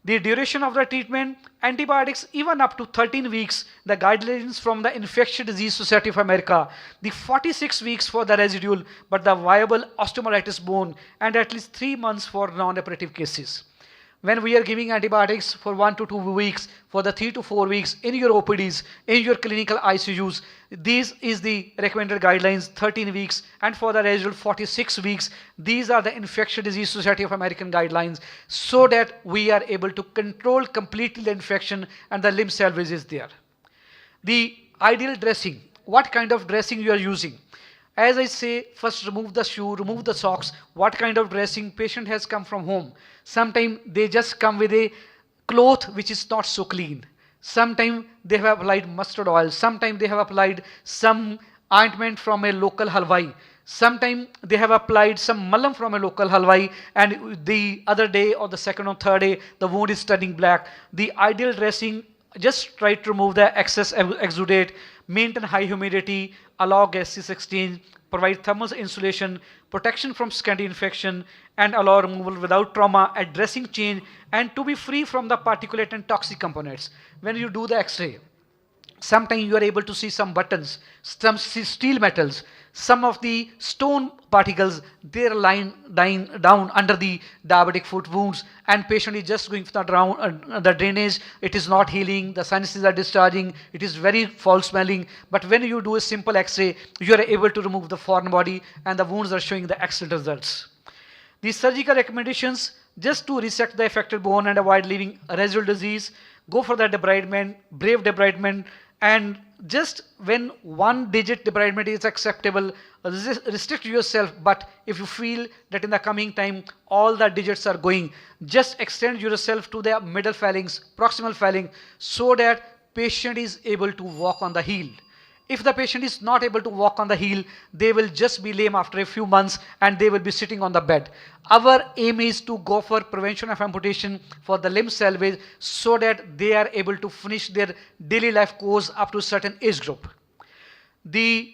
The duration of the treatment, antibiotics even up to 13 weeks, the guidelines from the Infectious Disease Society of America, the 46 weeks for the residual but the viable osteomyelitis bone, and at least 3 months for non-operative cases. When we are giving antibiotics for 1 to 2 weeks, for the 3 to 4 weeks in your OPDs, in your clinical ICUs, these is the recommended guidelines, 13 weeks, and for the residual 46 weeks, these are the Infectious Disease Society of American guidelines, so that we are able to control completely the infection and the limb salvage is there. The ideal dressing, what kind of dressing you are using? As I say, first remove the shoe, remove the socks. What kind of dressing? Patient has come from home. Sometimes they just come with a cloth which is not so clean. Sometimes they have applied mustard oil. Sometimes they have applied some ointment from a local halwai. Sometimes they have applied some malam from a local halwai, and the other day or the second or third day, the wound is turning black. The ideal dressing, just try to remove the excess exudate, maintain high humidity, allow gases exchange, provide thermal insulation, protection from scanty infection, and allow removal without trauma at dressing change, and to be free from the particulate and toxic components. When you do the X-ray, sometimes you are able to see some buttons, some steel metals, some of the stone particles, they're lying down under the diabetic foot wounds, and patient is just going for the drainage, it is not healing, the sinuses are discharging, it is very foul smelling, but when you do a simple X-ray, you are able to remove the foreign body and the wounds are showing the excellent results. These surgical recommendations, just to resect the affected bone and avoid leaving residual disease, go for the debridement, brave debridement, and just when 1 digit debridement is acceptable, restrict yourself, but if you feel that in the coming time all the digits are going, just extend yourself to the middle phalanx, proximal phalanx, so that patient is able to walk on the heel. If the patient is not able to walk on the heel, they will just be lame after a few months and they will be sitting on the bed. Our aim is to go for prevention of amputation for the limb salvage so that they are able to finish their daily life course up to a certain age group. The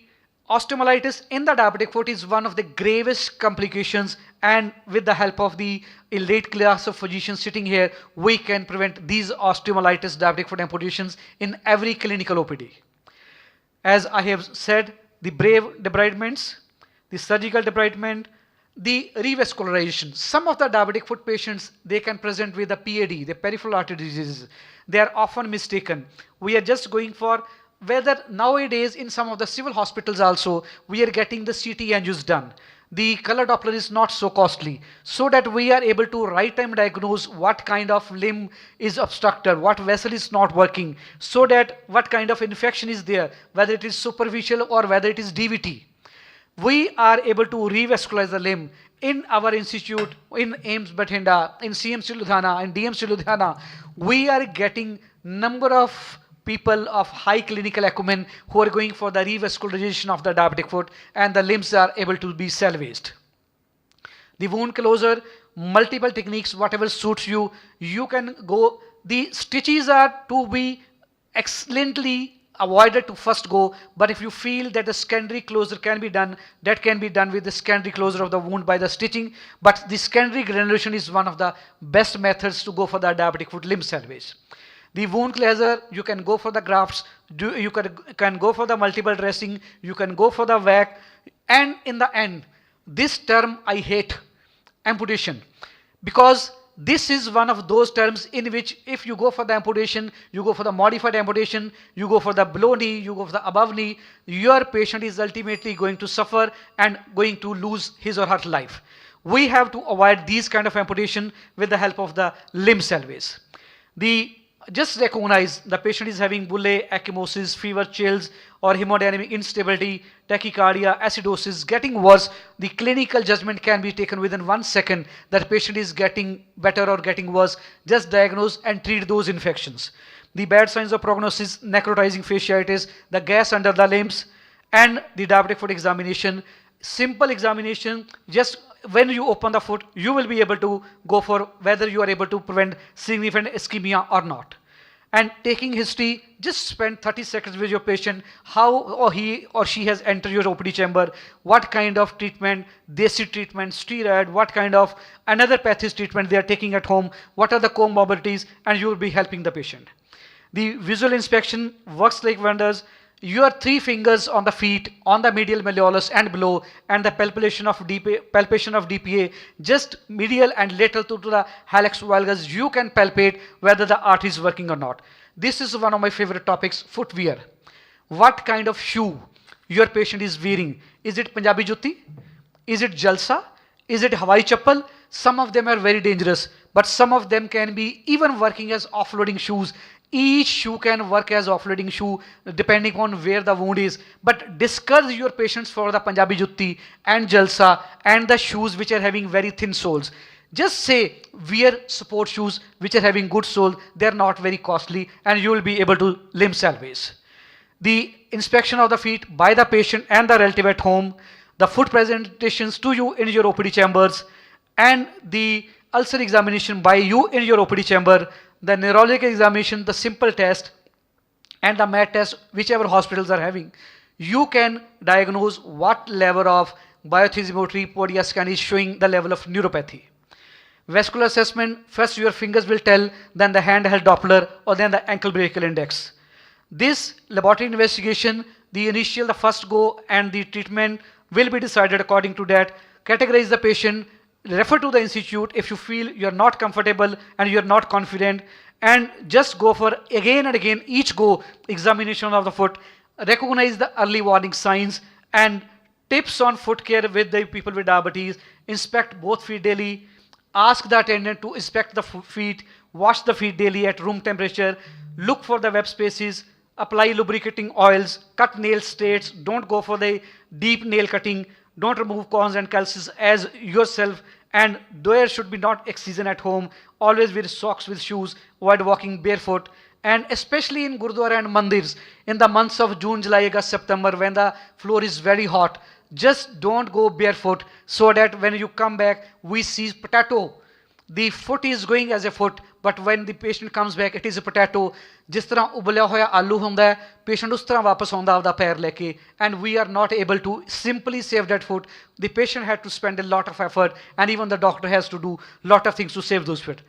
osteomyelitis in the diabetic foot is one of the gravest complications, and with the help of the elite class of physicians sitting here, we can prevent these osteomyelitis diabetic foot amputations in every clinical OPD. As I have said, the brave debridements, the surgical debridement, the revascularization. Some of the diabetic foot patients, they can present with the PAD, the peripheral artery diseases. They are often mistaken. We are just going for whether nowadays in some of the civil hospitals also, we are getting the CT angios done. The color Doppler is not so costly, so that we are able to right time diagnose what kind of limb is obstructed, what vessel is not working, so that what kind of infection is there, whether it is superficial or whether it is DVT. We are able to revascularize the limb. In our institute, in AIIMS Bathinda, in CMC Ludhiana, in DMC Ludhiana, we are getting number of people of high clinical acumen who are going for the revascularization of the diabetic foot, and the limbs are able to be salvaged. The wound closure, multiple techniques, whatever suits you, you can go. The stitches are to be excellently avoided to first go, but if you feel that the secondary closure can be done, that can be done with the secondary closure of the wound by the stitching, but the secondary granulation is one of the best methods to go for the diabetic foot limb salvage. The wound closure, you can go for the grafts, you can go for the multiple dressing, you can go for the VAC, and in the end, this term I hate. amputation, because this is one of those terms in which if you go for the amputation, you go for the modified amputation, you go for the below knee, you go for the above knee, your patient is ultimately going to suffer and going to lose his or her life. We have to avoid these kind of amputation with the help of the limb salvage. Just recognize the patient is having bulle, ecchymosis, fever, chills, or hemodynamic instability, tachycardia, acidosis, getting worse. The clinical judgment can be taken within 1 second that patient is getting better or getting worse. Just diagnose and treat those infections. The bad signs of prognosis, necrotizing fasciitis, the gas under the limbs, and the diabetic foot examination. Simple examination, just when you open the foot, you will be able to go for whether you are able to prevent significant ischemia or not. And taking history, just spend 30 seconds with your patient, how or he or she has entered your OPD chamber, what kind of treatment, desi treatment, steroid, what kind of another pathis treatment they are taking at home, what are the comorbidities, and you will be helping the patient. The visual inspection works like wonders. Your 3 fingers on the feet, on the medial malleolus and below, and the palpation of DPA, just medial and lateral to the hallux valgus, you can palpate whether the artery is working or not. This is one of my favorite topics, footwear. What kind of shoe your patient is wearing? Is it Punjabi Jutti? Is it Jalsa? Is it Hawaii Chappal? Some of them are very dangerous, but some of them can be even working as offloading shoes. Each shoe can work as offloading shoe depending on where the wound is. But discourage your patients for the Punjabi Jutti and Jalsa and the shoes which are having very thin soles. Just say wear sport shoes which are having good sole. They are not very costly and you will be able to limb salvage. The inspection of the feet by the patient and the relative at home, the foot presentations to you in your OPD chambers, and the ulcer examination by you in your OPD chamber, the neurological examination, the simple test, and the MAT test, whichever hospitals are having, you can diagnose what level of biothysiometry podia scan is showing the level of neuropathy. Vascular assessment, first your fingers will tell, then the handheld Doppler, or then the ankle brachial index. This laboratory investigation, the first go, and the treatment will be decided according to that. Categorize the patient, refer to the institute if you feel you're not comfortable and you're not confident, and just go for again and again each go examination of the foot. Recognize the early warning signs and tips on foot care with the people with diabetes. Inspect both feet daily. Ask the attendant to inspect the feet. Wash the feet daily at room temperature. Look for the web spaces. Apply lubricating oils. Cut nails straight. Don't go for the deep nail cutting. Don't remove corns and calluses as yourself, and there should be not excision at home. Always wear socks with shoes, avoid walking barefoot, and especially in Gurdwara and Mandirs, in the months of June, July, August, September, when the floor is very hot, just don't go barefoot so that when you come back, we see potato. The foot is going as a foot, but when the patient comes back, it is a potato. जिस तरह उबलिया होया आलू होंदा है, patient उस तरह वापस आंदा आपदा पैर लेके, and we are not able to simply save that foot. The patient had to spend a lot of effort, and even the doctor has to do lot of things to save those feet.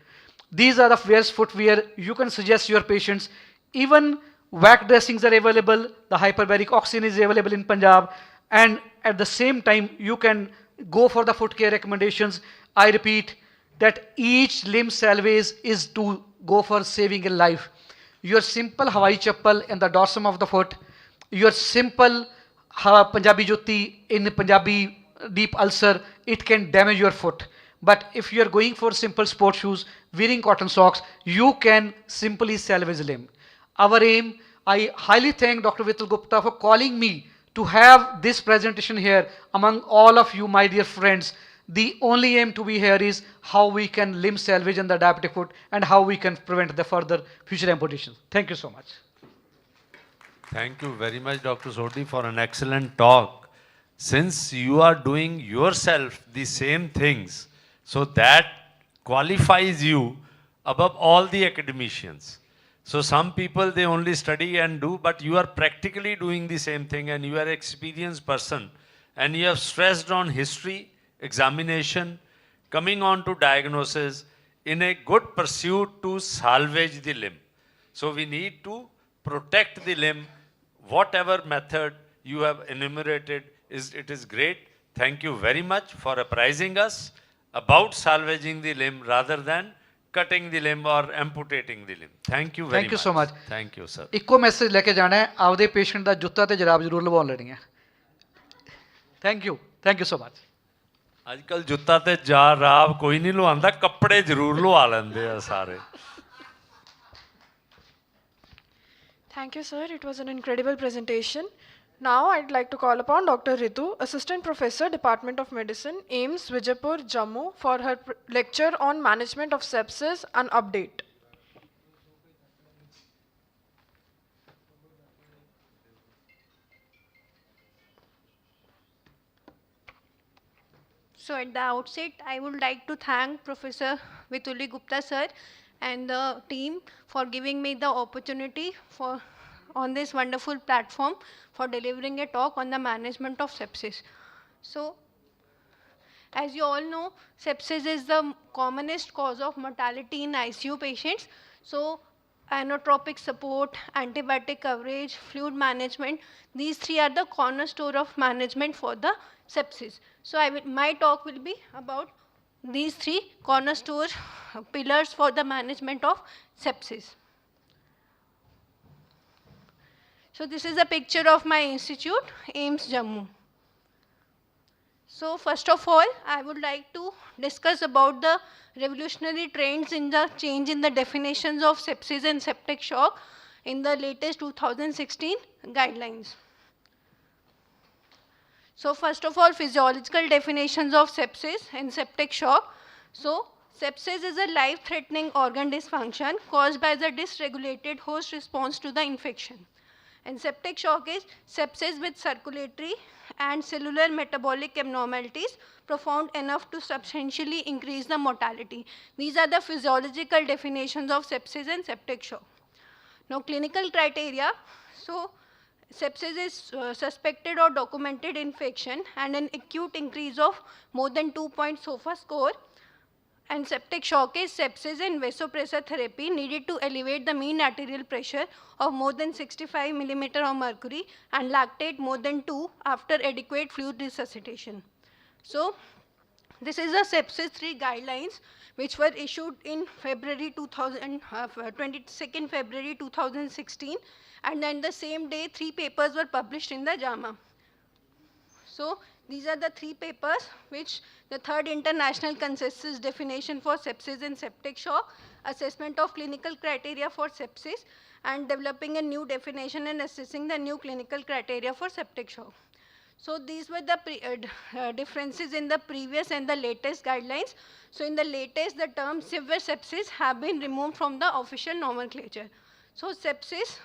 These are the various footwear you can suggest your patients. Even WAC dressings are available. The hyperbaric oxygen is available in Punjab, and at the same time you can go for the foot care recommendations. I repeat that each limb salvage is to go for saving a life. Your simple Hawaii chappal in the dorsum of the foot, your simple Punjabi Jutti in Punjabi deep ulcer, it can damage your foot. But if you are going for simple sport shoes, wearing cotton socks, you can simply salvage a limb. Our aim, I highly thank Dr. Vitul Gupta for calling me to have this presentation here among all of you, my dear friends. The only aim to be here is how we can limb salvage in the diabetic foot and how we can prevent the further future amputations. Thank you so much. Thank you very much, Dr. Sodhi, for an excellent talk. Since you are doing yourself the same things, so that qualifies you above all the academicians. So some people, they only study and do, but you are practically doing the same thing, and you are an experienced person, and you have stressed on history, examination, coming on to diagnosis in a good pursuit to salvage the limb. So we need to protect the limb. Whatever method you have enumerated, it is great. Thank you very much for apprising us. about salvaging the limb rather than cutting the limb or amputating the limb. Thank you very Thank you so much. Thank you, sir. ਇੱਕੋ message ਲੈ ਕੇ ਜਾਣਾ ਹੈ, ਆਪਦੇ patient ਦਾ ਜੁੱਤਾ ਤੇ ਜਰਾਬ ਜ਼ਰੂਰ ਲਵਾਉਣ ਲੈਣੀ ਹੈ। Thank you so much. ਅੱਜ ਕੱਲ ਜੁੱਤਾ ਤੇ ਜਰਾਬ ਕੋਈ ਨਹੀਂ ਲਵਾਉਂਦਾ, ਕੱਪੜੇ ਜ਼ਰੂਰ ਲਵਾ ਲੈਂਦੇ ਆ ਸਾਰੇ। Thank you, sir. It was an incredible presentation. Now, I'd like to call upon Dr. Ritu, Assistant Professor, Department of Medicine, AIIMS, Vijaypur, Jammu, for her lecture on management of sepsis and update. So at the outset, I would like to thank Professor Vituli Gupta sir and the team for giving me the opportunity on this wonderful platform for delivering a talk on the management of sepsis. So, as you all know, sepsis is the commonest cause of mortality in ICU patients. So, inotropic support, antibiotic coverage, fluid management, these three are the cornerstone of management for the sepsis. So, my talk will be about these three cornerstone pillars for the management of sepsis. So this is a picture of my institute, AIIMS Jammu. So first of all, I would like to discuss about the revolutionary trends in the change in the definitions of sepsis and septic shock in the latest 2016 guidelines. So first of all, physiological definitions of sepsis and septic shock. So sepsis is a life-threatening organ dysfunction caused by the dysregulated host response to the infection. And septic shock is sepsis with circulatory and cellular metabolic abnormalities profound enough to substantially increase the mortality. These are the physiological definitions of sepsis and septic shock. Now, clinical criteria. So, sepsis is suspected or documented infection and an acute increase of more than 2 point SOFA score. And septic shock is sepsis and vasopressor therapy needed to elevate the mean arterial pressure of more than 65 millimeter of mercury and lactate more than 2 after adequate fluid resuscitation. So, this is the sepsis 3 guidelines which were issued in February 22nd February 2016, and then the same day 3 papers were published in the JAMA. So, these are the 3 papers which the third international consensus definition for sepsis and septic shock, assessment of clinical criteria for sepsis, and developing a new definition and assessing the new clinical criteria for septic shock. So these were the differences in the previous and the latest guidelines. So in the latest, the term severe sepsis have been removed from the official nomenclature. So sepsis,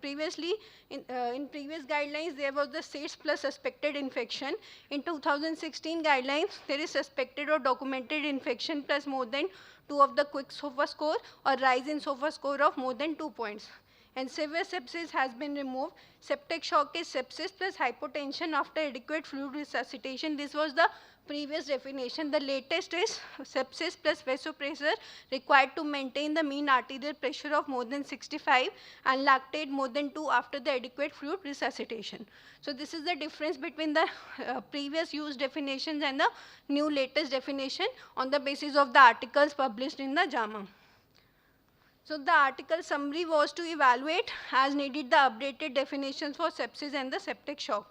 previously, in previous guidelines, there was the SIDS plus suspected infection. In 2016 guidelines, there is suspected or documented infection plus more than 2 of the quick SOFA score or rise in SOFA score of more than 2 points. And severe sepsis has been removed. Septic shock is sepsis plus hypotension after adequate fluid resuscitation. This was the previous definition. The latest is sepsis plus vasopressor required to maintain the mean arterial pressure of more than 65 and lactate more than 2 after the adequate fluid resuscitation. So this is the difference between the previous used definitions and the new latest definition on the basis of the articles published in the JAMA. So the article summary was to evaluate as needed the updated definitions for sepsis and the septic shock.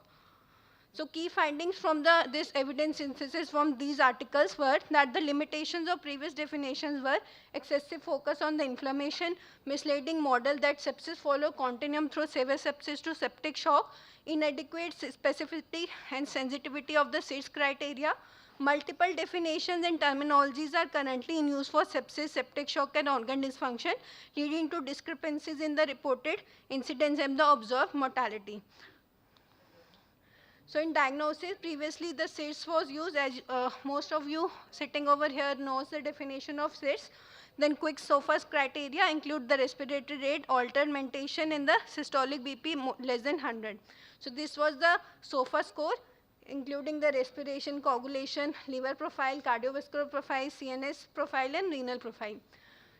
So key findings from this evidence synthesis from these articles were that the limitations of previous definitions were excessive focus on the inflammation, misleading model that sepsis follow continuum through severe sepsis to septic shock, inadequate specificity and sensitivity of the SIDS criteria. Multiple definitions and terminologies are currently in use for sepsis, septic shock and organ dysfunction, leading to discrepancies in the reported incidence and the observed mortality. So in diagnosis, previously the SIDS was used, as most of you sitting over here knows the definition of SIDS. Then quick SOFA's criteria include the respiratory rate, alternation in the systolic BP less than 100. So this was the SOFA score, including the respiration, coagulation, liver profile, cardiovascular profile, CNS profile, and renal profile.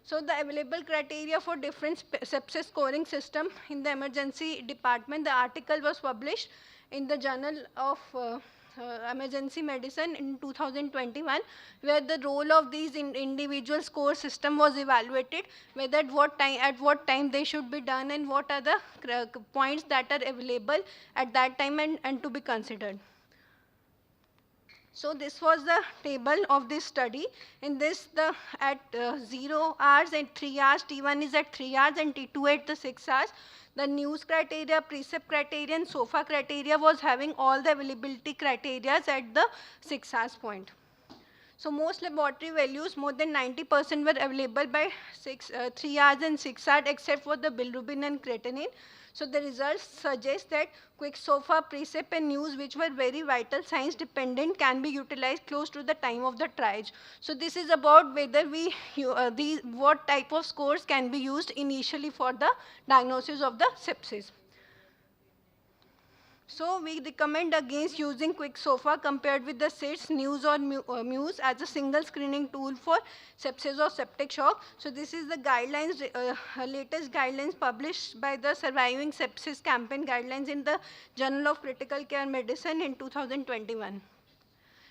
So the available criteria for different sepsis scoring system in the emergency department, the article was published in the Journal of emergency medicine in 2021, where the role of these individual score system was evaluated, whether at what time they should be done and what are the points that are available at that time and to be considered. So this was the table of this study. In this, at 0 hours and 3 hours, T1 is at 3 hours and T2 at the 6 hours. The news criteria, precept criteria and SOFA criteria was having all the availability criteria at the 6 hours point. So most laboratory values, more than 90% were available by 3 hours and 6 hours except for the bilirubin and creatinine. So the results suggest that quick SOFA, precept and news, which were very vital signs dependent, can be utilized close to the time of the triage. So this is about whether what type of scores can be used initially for the diagnosis of the sepsis. So we recommend against using quick SOFA compared with the SITS, news or MUSE as a single screening tool for sepsis or septic shock. So this is the guidelines, latest guidelines published by the Surviving Sepsis Campaign guidelines in the Journal of Critical Care Medicine in 2021.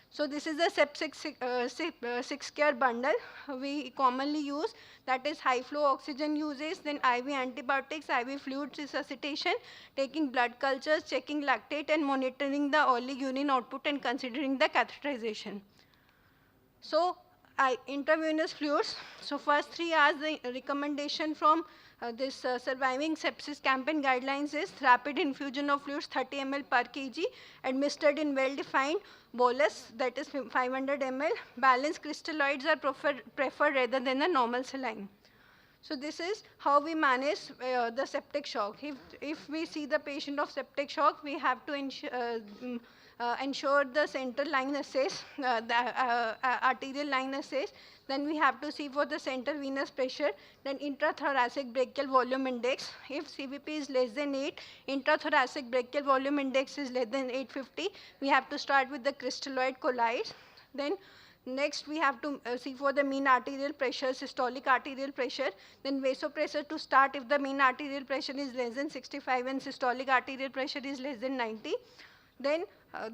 So this is the sepsis 6 care bundle we commonly use, that is high flow oxygen usage, then IV antibiotics, IV fluid resuscitation, taking blood cultures, checking lactate and monitoring the early urine output and considering the catheterization. So intravenous fluids. So first 3 hours, the recommendation from this Surviving Sepsis Campaign guidelines is rapid infusion of fluids 30 ml per kg administered in well-defined bolus, that is 500 ml. Balanced crystalloids are preferred rather than a normal saline. So this is how we manage the septic shock. If we see the patient of septic shock, we have to ensure the central line assess, the arterial line assess. Then we have to see for the central venous pressure, then intrathoracic brachial volume index. If CVP is less than 8, intrathoracic brachial volume index is less than 850, we have to start with the crystalloid colloids. Then next we have to see for the mean arterial pressure, systolic arterial pressure, then vasopressor to start if the mean arterial pressure is less than 65 and systolic arterial pressure is less than 90. Then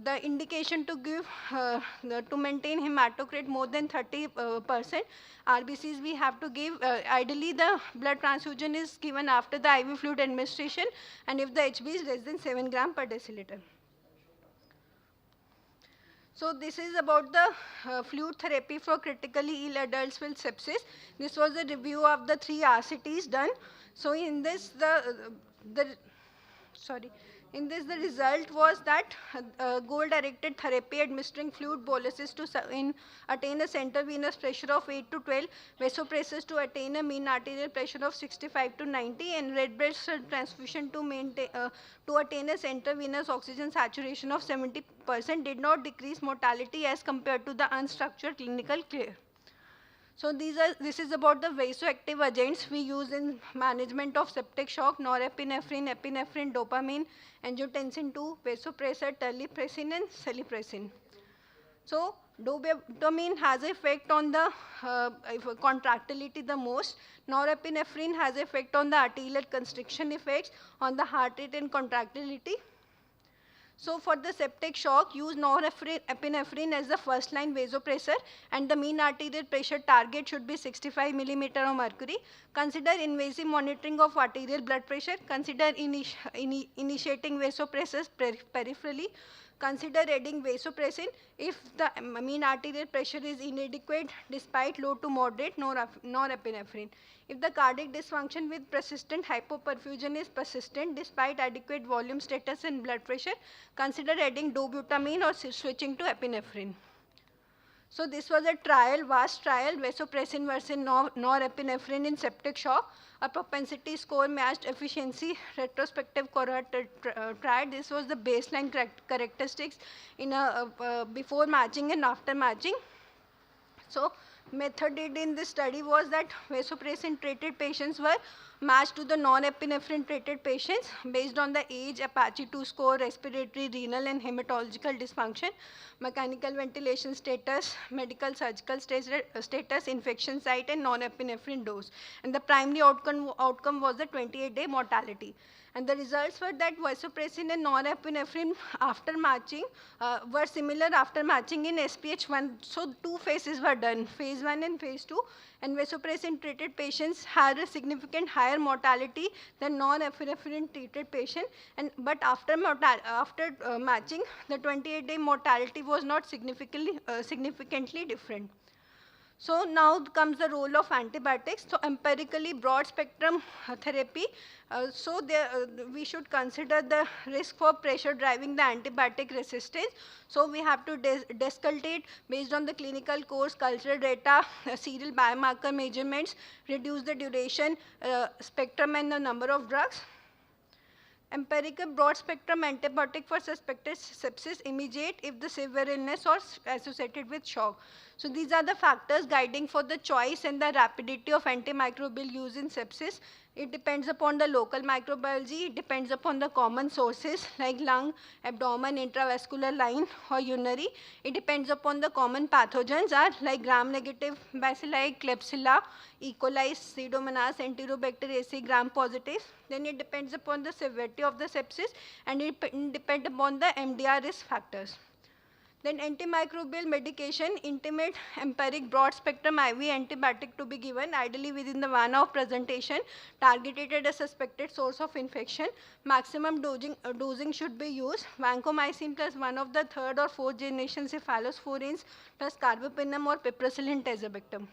the indication to give, to maintain hematocrit more than 30%, RBCs we have to give, ideally the blood transfusion is given after the IV fluid administration and if the HB is less than 7 gram per deciliter. So this is about the fluid therapy for critically ill adults with sepsis. This was a review of the 3 RCTs done. So in this in this, the result was that goal-directed therapy administering fluid boluses to attain a central venous pressure of 8 to 12, vasopressors to attain a mean arterial pressure of 65 to 90, and red blood cell transfusion to attain a central venous oxygen saturation of 70% did not decrease mortality as compared to the unstructured clinical care. So this is about the vasoactive agents we use in management of septic shock: norepinephrine, epinephrine, dopamine, angiotensin 2, vasopressor, terlipressin and celepressin. So dopamine has effect on the contractility the most. Norepinephrine has effect on the arterial constriction effects, on the heart rate and contractility. So for the septic shock, use norepinephrine as the first line vasopressor and the mean arterial pressure target should be 65 millimeter of mercury. Consider invasive monitoring of arterial blood pressure. Consider initiating vasopressors peripherally. Consider adding vasopressin if the mean arterial pressure is inadequate despite low to moderate norepinephrine. If the cardiac dysfunction with persistent hypoperfusion is persistent despite adequate volume status and blood pressure, consider adding dobutamine or switching to epinephrine. So this was a trial, vast trial, vasopressin versus norepinephrine in septic shock. A propensity score matched efficiency retrospective cohort trial. This was the baseline characteristics in before matching and after matching. So method did in this study was that vasopressin treated patients were matched to the non-epinephrine treated patients based on the age, Apache 2 score, respiratory, renal and hematological dysfunction, mechanical ventilation status, medical surgical status, infection site and non-epinephrine dose. And the primary outcome was the 28-day mortality. And the results were that vasopressin and norepinephrine after matching were similar after matching in SPH1. So 2 phases were done, phase 1 and phase 2. And vasopressin treated patients had a significant higher mortality than norepinephrine treated patient. But after matching, the 28-day mortality was not significantly different. So now comes the role of antibiotics. So empirically broad spectrum therapy. We should consider the risk for pressure driving the antibiotic resistance. So we have to desculptate based on the clinical course, cultural data, serial biomarker measurements, reduce the duration, spectrum and the number of drugs. Empirical broad spectrum antibiotic for suspected sepsis immediate if the severe illness or associated with shock. So these are the factors guiding for the choice and the rapidity of antimicrobial use in sepsis. It depends upon the local microbiology, it depends upon the common sources like lung, abdomen, intravascular line or urinary. It depends upon the common pathogens like gram-negative bacilli, Klebsiella, E. coli, Pseudomonas, Enterobacteriaceae, gram-positive. Then it depends upon the severity of the sepsis and it depends upon the MDR risk factors. Then antimicrobial medication, intimate, empiric, broad spectrum IV antibiotic to be given, ideally within the 1 hour presentation, targeted at a suspected source of infection. Maximum dosing should be used. Vancomycin plus one of the 3rd or 4th generation cephalosporins plus carbapenem or piperacillin tazobactam.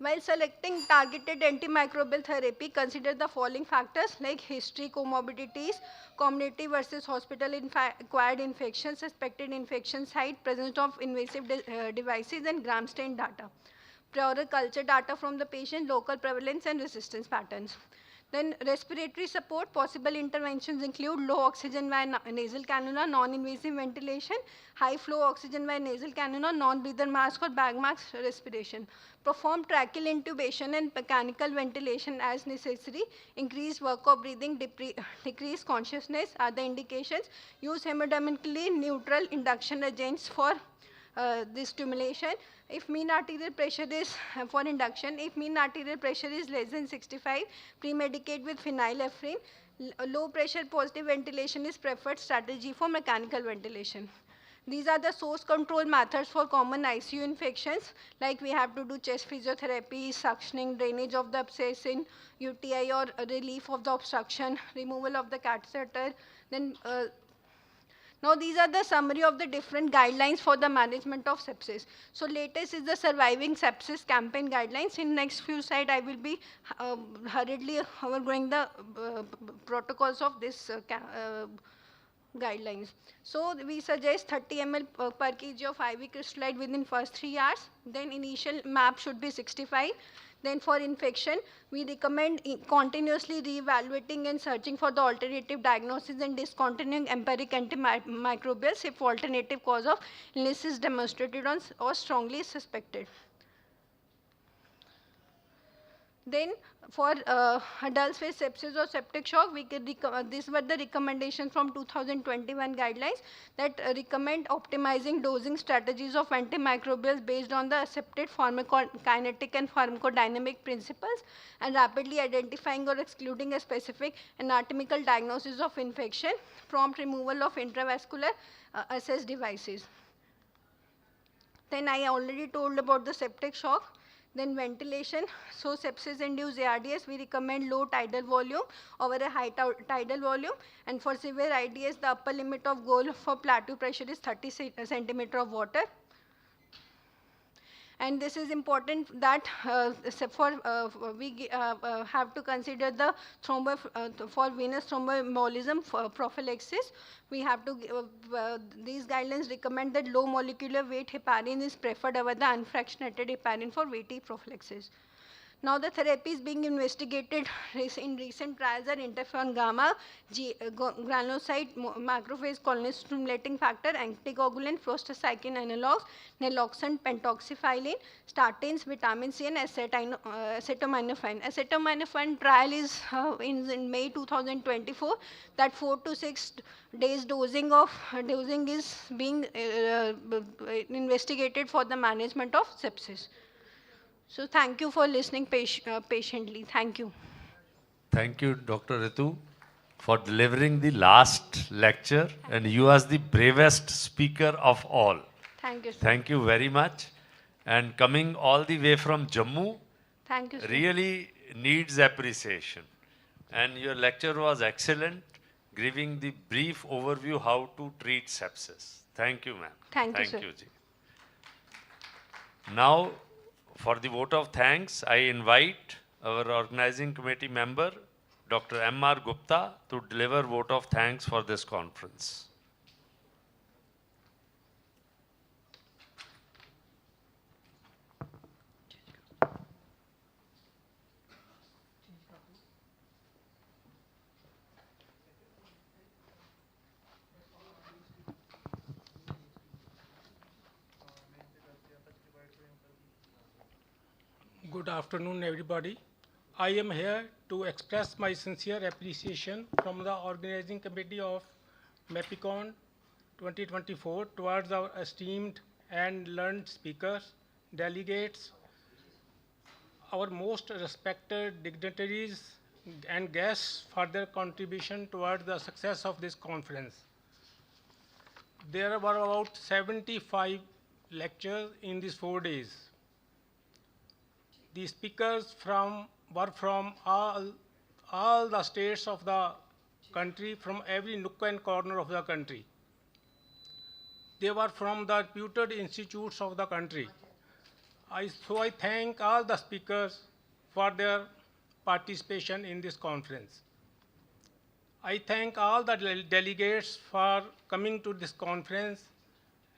While selecting targeted antimicrobial therapy, consider the following factors like history, comorbidities, community versus hospital-acquired infections, suspected infection site, presence of invasive devices, and gram stain data. Prior culture data from the patient, local prevalence and resistance patterns. Then respiratory support, possible interventions include low oxygen via nasal cannula, non-invasive ventilation, high flow oxygen via nasal cannula, non-breather mask or bag mask respiration. Perform tracheal intubation and mechanical ventilation as necessary. Increase work of breathing, decrease consciousness are the indications. Use hemodynamically neutral induction agents for this stimulation. If mean arterial pressure is for induction, if mean arterial pressure is less than 65, pre-medicate with phenylephrine. Low pressure positive ventilation is preferred strategy for mechanical ventilation. These are the source control methods for common ICU infections, like we have to do chest physiotherapy, suctioning, drainage of the abscess in UTI or relief of the obstruction, removal of the catheter. Then now these are the summary of the different guidelines for the management of sepsis. So latest is the surviving sepsis campaign guidelines. In next few slides I will be hurriedly overgoing the protocols of this guidelines. So we suggest 30 ml per kg of IV crystallite within first 3 hours. Then initial MAP should be 65. Then for infection, we recommend continuously re-evaluating and searching for the alternative diagnosis and discontinuing empiric antimicrobials if alternative cause of illness is demonstrated or strongly suspected. Then for adults with sepsis or septic shock, we could these were the recommendations from 2021 guidelines that recommend optimizing dosing strategies of antimicrobials based on the accepted pharmacokinetic and pharmacodynamic principles and rapidly identifying or excluding a specific anatomical diagnosis of infection, prompt removal of intravascular access devices. Then I already told about the septic shock. Then ventilation. So sepsis-induced ARDS, we recommend low tidal volume over a high tidal volume. And for severe IDS, the upper limit of goal for plateau pressure is 30 centimeter of water. And this is important that we have to consider the for venous thromboembolism for prophylaxis. We have to, these guidelines recommend that low molecular weight heparin is preferred over the unfractionated heparin for weighty prophylaxis. Now the therapies being investigated in recent trials are interferon gamma, granulocyte, macrophage colony-stimulating factor, anticoagulant, prostacyclin analogs, naloxone, pentoxifylline, statins, vitamin C, and acetaminophen. Acetaminophen trial is in May 2024. That 4 to 6 days dosing is being investigated for the management of sepsis. So thank you for listening patiently. Thank you. Thank you, Dr. Ritu, for delivering the last lecture, and you are the bravest speaker of all. Thank you, sir. Thank you very much. And coming all the way from Jammu, thank you, sir. Really needs appreciation. And your lecture was excellent, giving the brief overview how to treat sepsis. Thank you, ma'am. Thank you, sir. Ji. Now, for the vote of thanks, I invite our organizing committee member, Dr. M.R. Gupta, to deliver vote of thanks for this conference. Good afternoon, everybody. I am here to express my sincere appreciation from the organizing committee of MAPICON 2024 towards our esteemed and learned speakers, delegates, our most respected dignitaries and guests for their contribution towards the success of this conference. There were about 75 lectures in these 4 days. The speakers were from all the states of the country, from every nook and corner of the country. They were from the reputed institutes of the country. So I thank all the speakers for their participation in this conference. I thank all the delegates for coming to this conference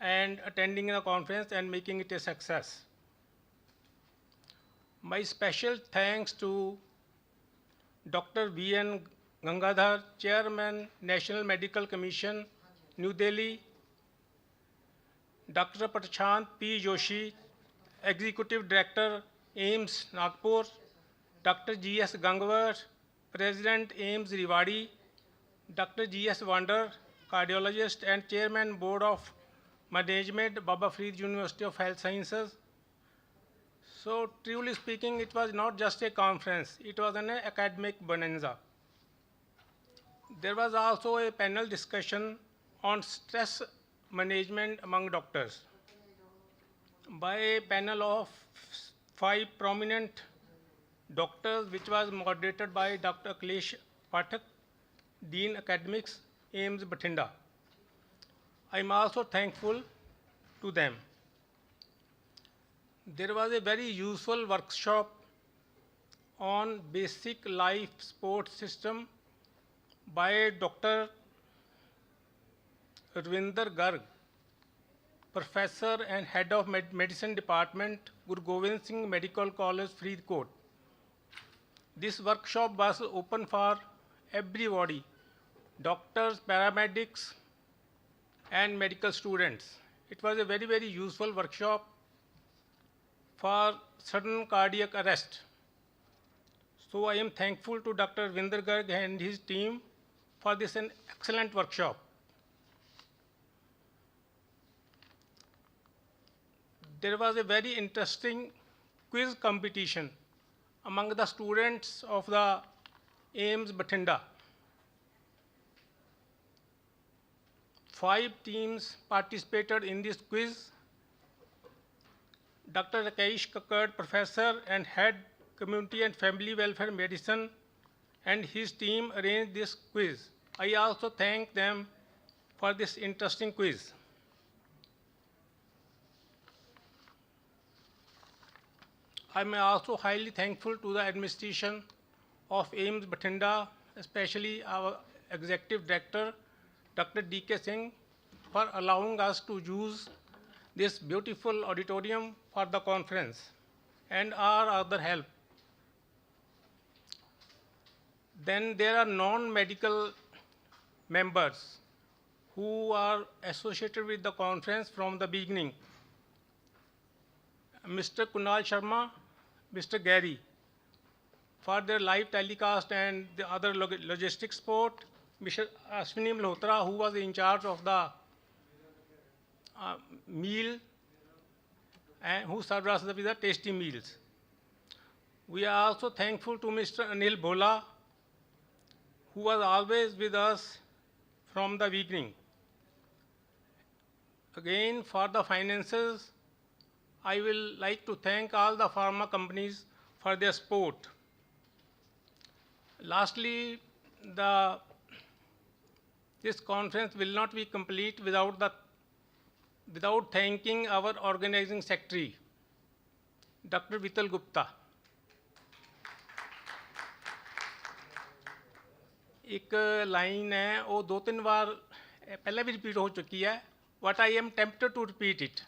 and attending the conference and making it a success. My special thanks to Dr. V.N. Gangadhar, Chairman, National Medical Commission, New Delhi, Dr. Prashant P. Joshi, Executive Director, AIIMS, Nagpur, Dr. G.S. Gangwar, President, AIIMS, Rewari, Dr. G.S. Wander, Cardiologist and Chairman, Board of Management, Baba Farid University of Health Sciences. So, truly speaking, it was not just a conference, it was an academic bonanza. There was also a panel discussion on stress management among doctors by a panel of 5 prominent doctors, which was moderated by Dr. Akhilesh Pathak, Dean Academics, AIIMS, Bathinda. I am also thankful to them. There was a very useful workshop on basic life support system by Dr. Ravinder Garg, Professor and Head of Medicine Department, Guru Gobind Singh Medical College, Faridkot. This workshop was open for everybody, doctors, paramedics, and medical students. It was a very, very useful workshop for sudden cardiac arrest. So I am thankful to Dr. Ravinder Garg and his team for this an excellent workshop. There was a very interesting quiz competition among the students of the AIIMS Bathinda. 5 teams participated in this quiz. Dr. Rakesh Kakkad, Professor and Head Community and Family Welfare Medicine, and his team arranged this quiz. I also thank them for this interesting quiz. I am also highly thankful to the administration of AIIMS Bathinda, especially our Executive Director, Dr. D.K. Singh, for allowing us to use this beautiful auditorium for the conference and our other help. Then there are non-medical members who are associated with the conference from the beginning. Mr. Kunal Sharma, Mr. Gary, for their live telecast and the other logistics support. Mr. Ashwini Malhotra, who was in charge of the meal and who served us with the tasty meals. We are also thankful to Mr. Anil Bhola, who was always with us from the beginning. Again, for the finances, I will like to thank all the pharma companies for their support. Lastly, this conference will not be complete without thanking our organizing secretary, Dr. Vital Gupta. एक line है वो 2-3 बार पहले भी repeat हो चुकी है, but I am tempted to repeat it.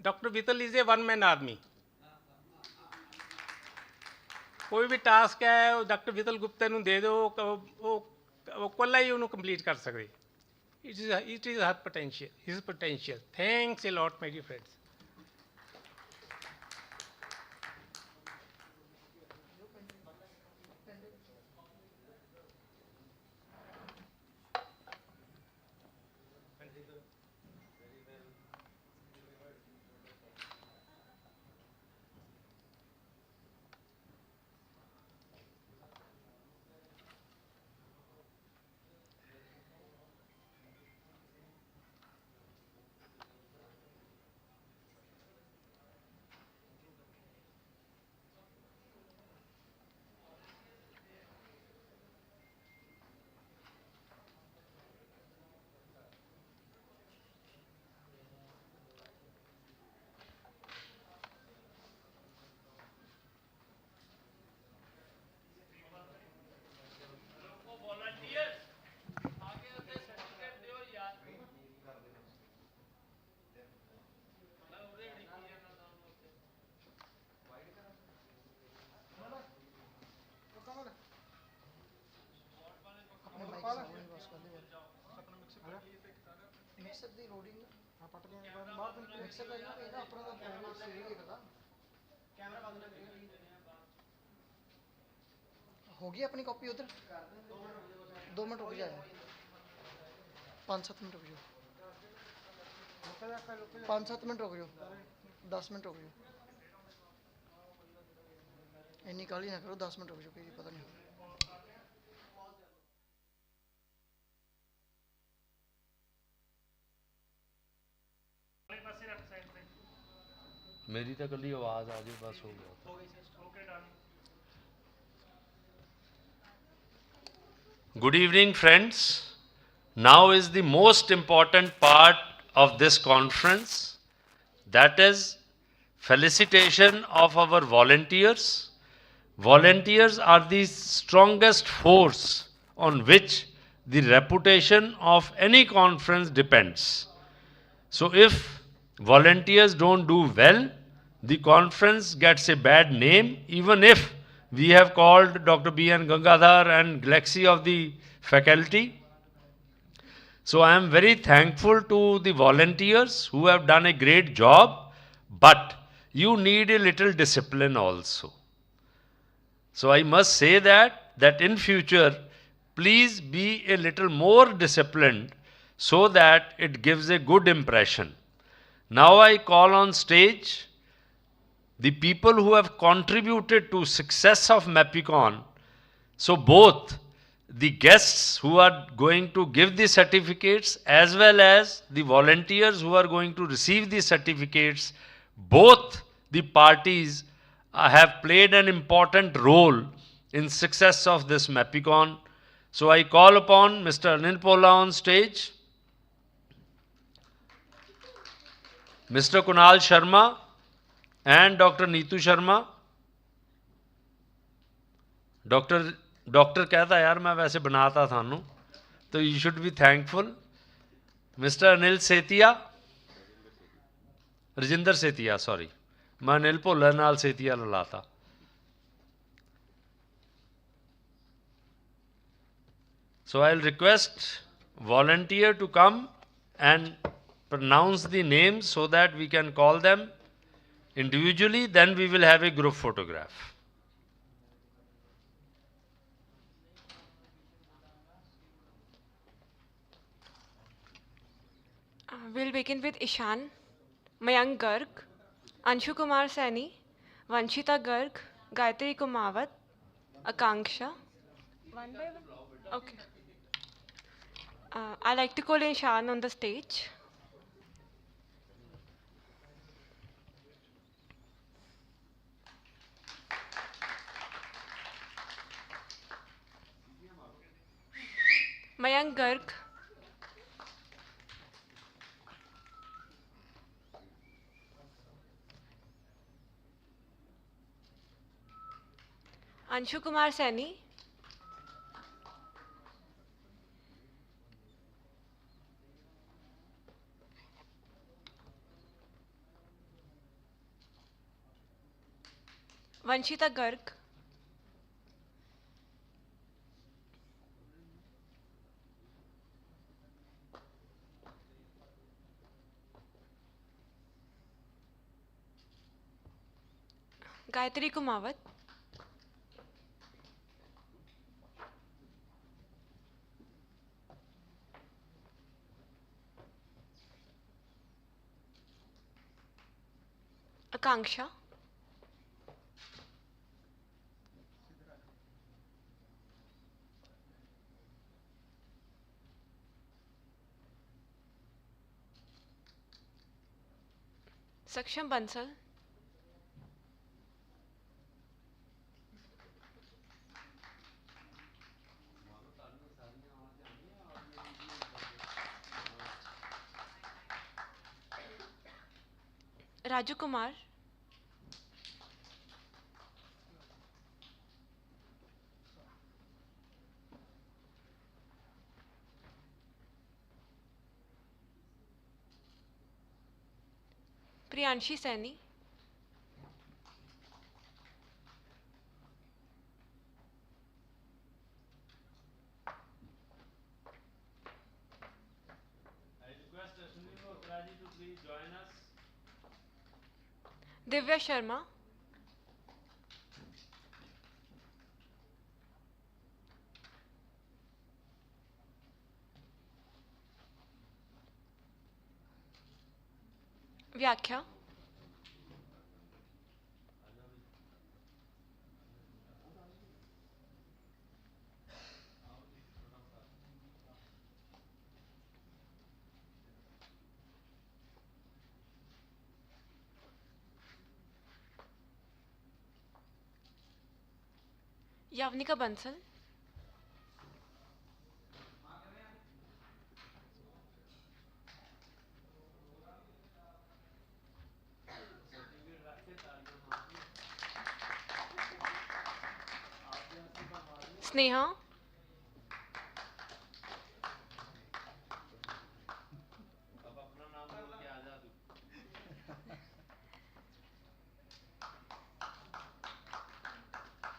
Doctor Vittal is a one man army. कोई भी टास्क है डॉक्टर वितल गुप्ता ਨੂੰ ਦੇ ਦਿਓ ਉਹ ਕੱਲਾ ਹੀ ਉਹਨੂੰ ਕੰਪਲੀਟ ਕਰ ਸਕਦੇ. It is his potential. Thanks a lot, my dear friends. होगी अपनी कॉपी उधर 2 मिनट रुक जाए 5-7 मिनट रुक जाओ 5-7 मिनट रुक जाओ 10 मिनट रुक जाओ इन्नी काली ना करो 10 मिनट रुक जाओ पता नहीं. मेरी तो कल आवाज आ जाए बस हो गया. Good evening, friends. Now is the most important part of this conference, that is felicitation of our volunteers. Volunteers are the strongest force on which the reputation of any conference depends. So if volunteers don't do well, the conference gets a bad name, even if we have called Dr. B.N. Gangadhar and Galaxy of the faculty. So I am very thankful to the volunteers who have done a great job, but you need a little discipline also. So I must say that in future, please be a little more disciplined so that it gives a good impression. Now I call on stage the people who have contributed to success of MAPICON. So both the guests who are going to give the certificates as well as the volunteers who are going to receive the certificates, both the parties have played an important role in success of this MAPICON. So I call upon Mr. Anil Bhola on stage, Mr. Kunal Sharma and Dr. Neetu Sharma. Doctor कहता यार मैं वैसे बनाता थानू तो you should be thankful. Mister Anil Setia, Rajinder Setia, sorry मैं अनिल भोला नाल सेतिया लाता. So I'll request volunteer to come and pronounce the names so that we can call them individually, then we will have a group photograph. We'll begin with Ishan, Mayank Garg, Anshu Kumar Saini, Vanshita Garg, Gayatri Kumawat, Akanksha. One by one? Okay. I'd like to call Ishan on the stage. Mayank Garg, Anshu Kumar Saini, Vanshita Garg, Gayatri Kumawat, Akanksha, Saksham Bansal, Raju Kumar, Priyanshi Saini, I request Ashwini Bokraji to please join us. Divya Sharma, Vyakhya, Yavnika Bansal, Sneha,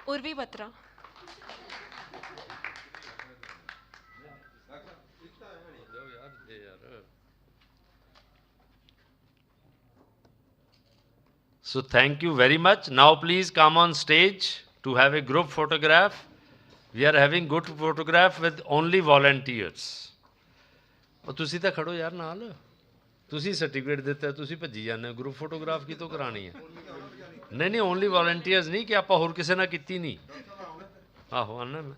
Urvi Batra, So thank you very much. Now please come on stage to have a group photograph. We are having group photograph with only volunteers. और ਤੁਸੀਂ ਤਾਂ ਖੜੋ ਯਾਰ ਨਾਲ ਤੁਸੀਂ certificate ਦਿੱਤਾ ਤੁਸੀਂ ਭੱਜੀ ਜਾਂਦੇ ਹੋ ਗਰੁੱਪ ਫੋਟੋਗ੍ਰਾਫ ਕਿਤੋਂ ਕਰਾਣੀ ਹੈ ਨਹੀਂ ਓਨਲੀ ਵੋਲੰਟੀਅਰਸ ਨਹੀਂ ਕਿ ਆਪਾਂ ਹੋਰ ਕਿਸੇ ਨਾਲ ਕੀਤੀ ਨਹੀਂ ਆਹੋ ਆਨਾ ਮੈਂ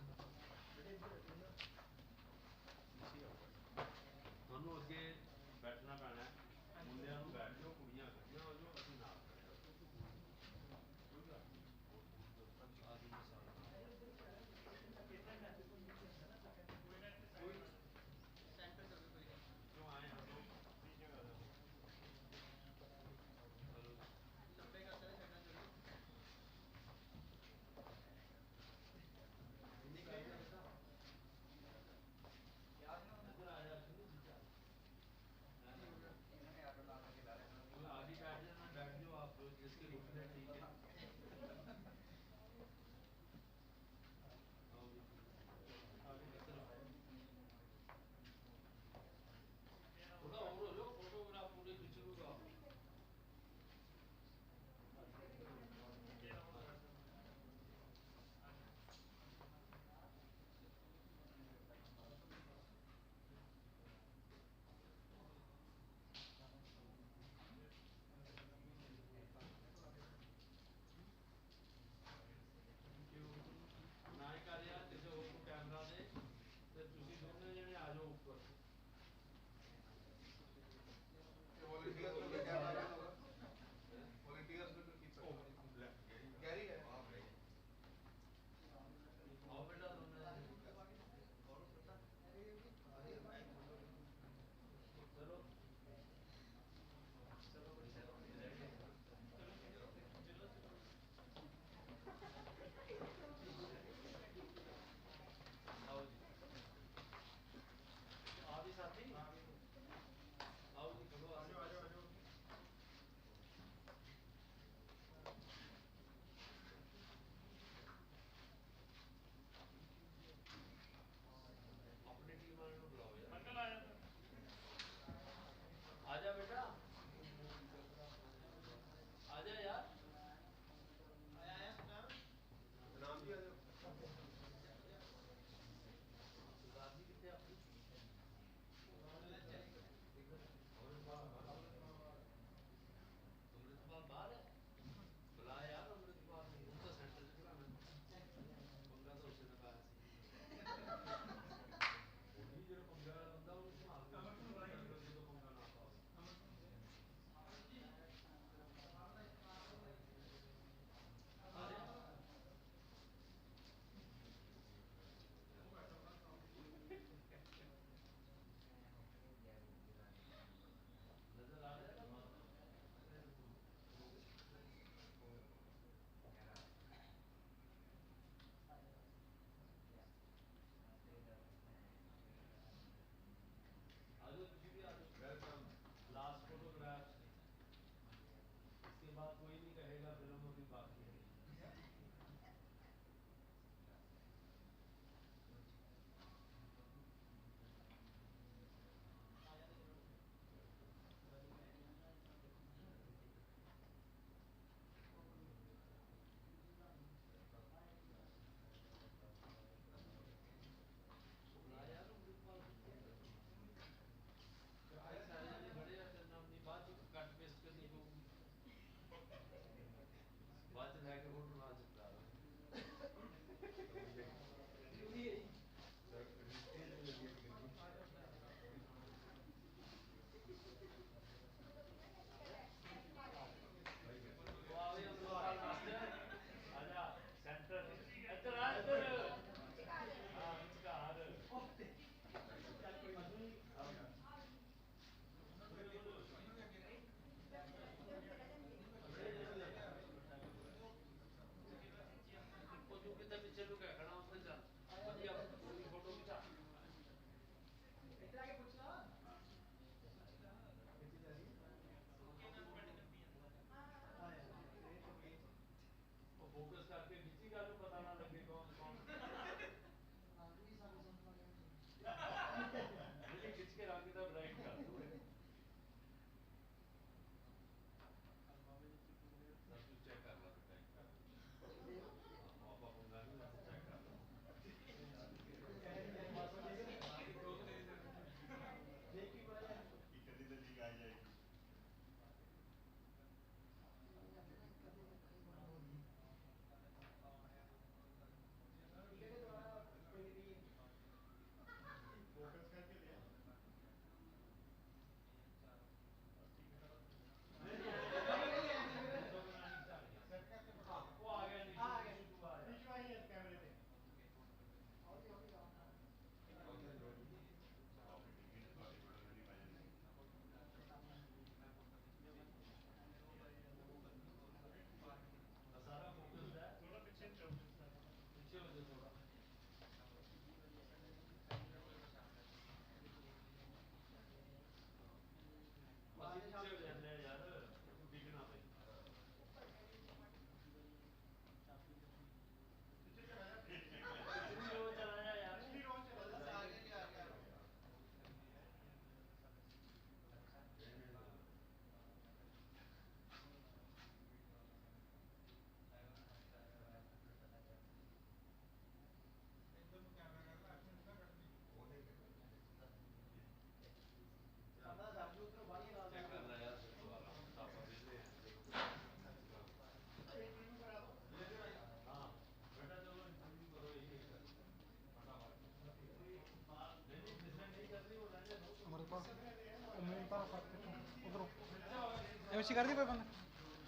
एमसी कर दी कोई बंद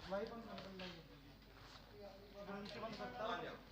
भाई बंद कर नीचे बंद करता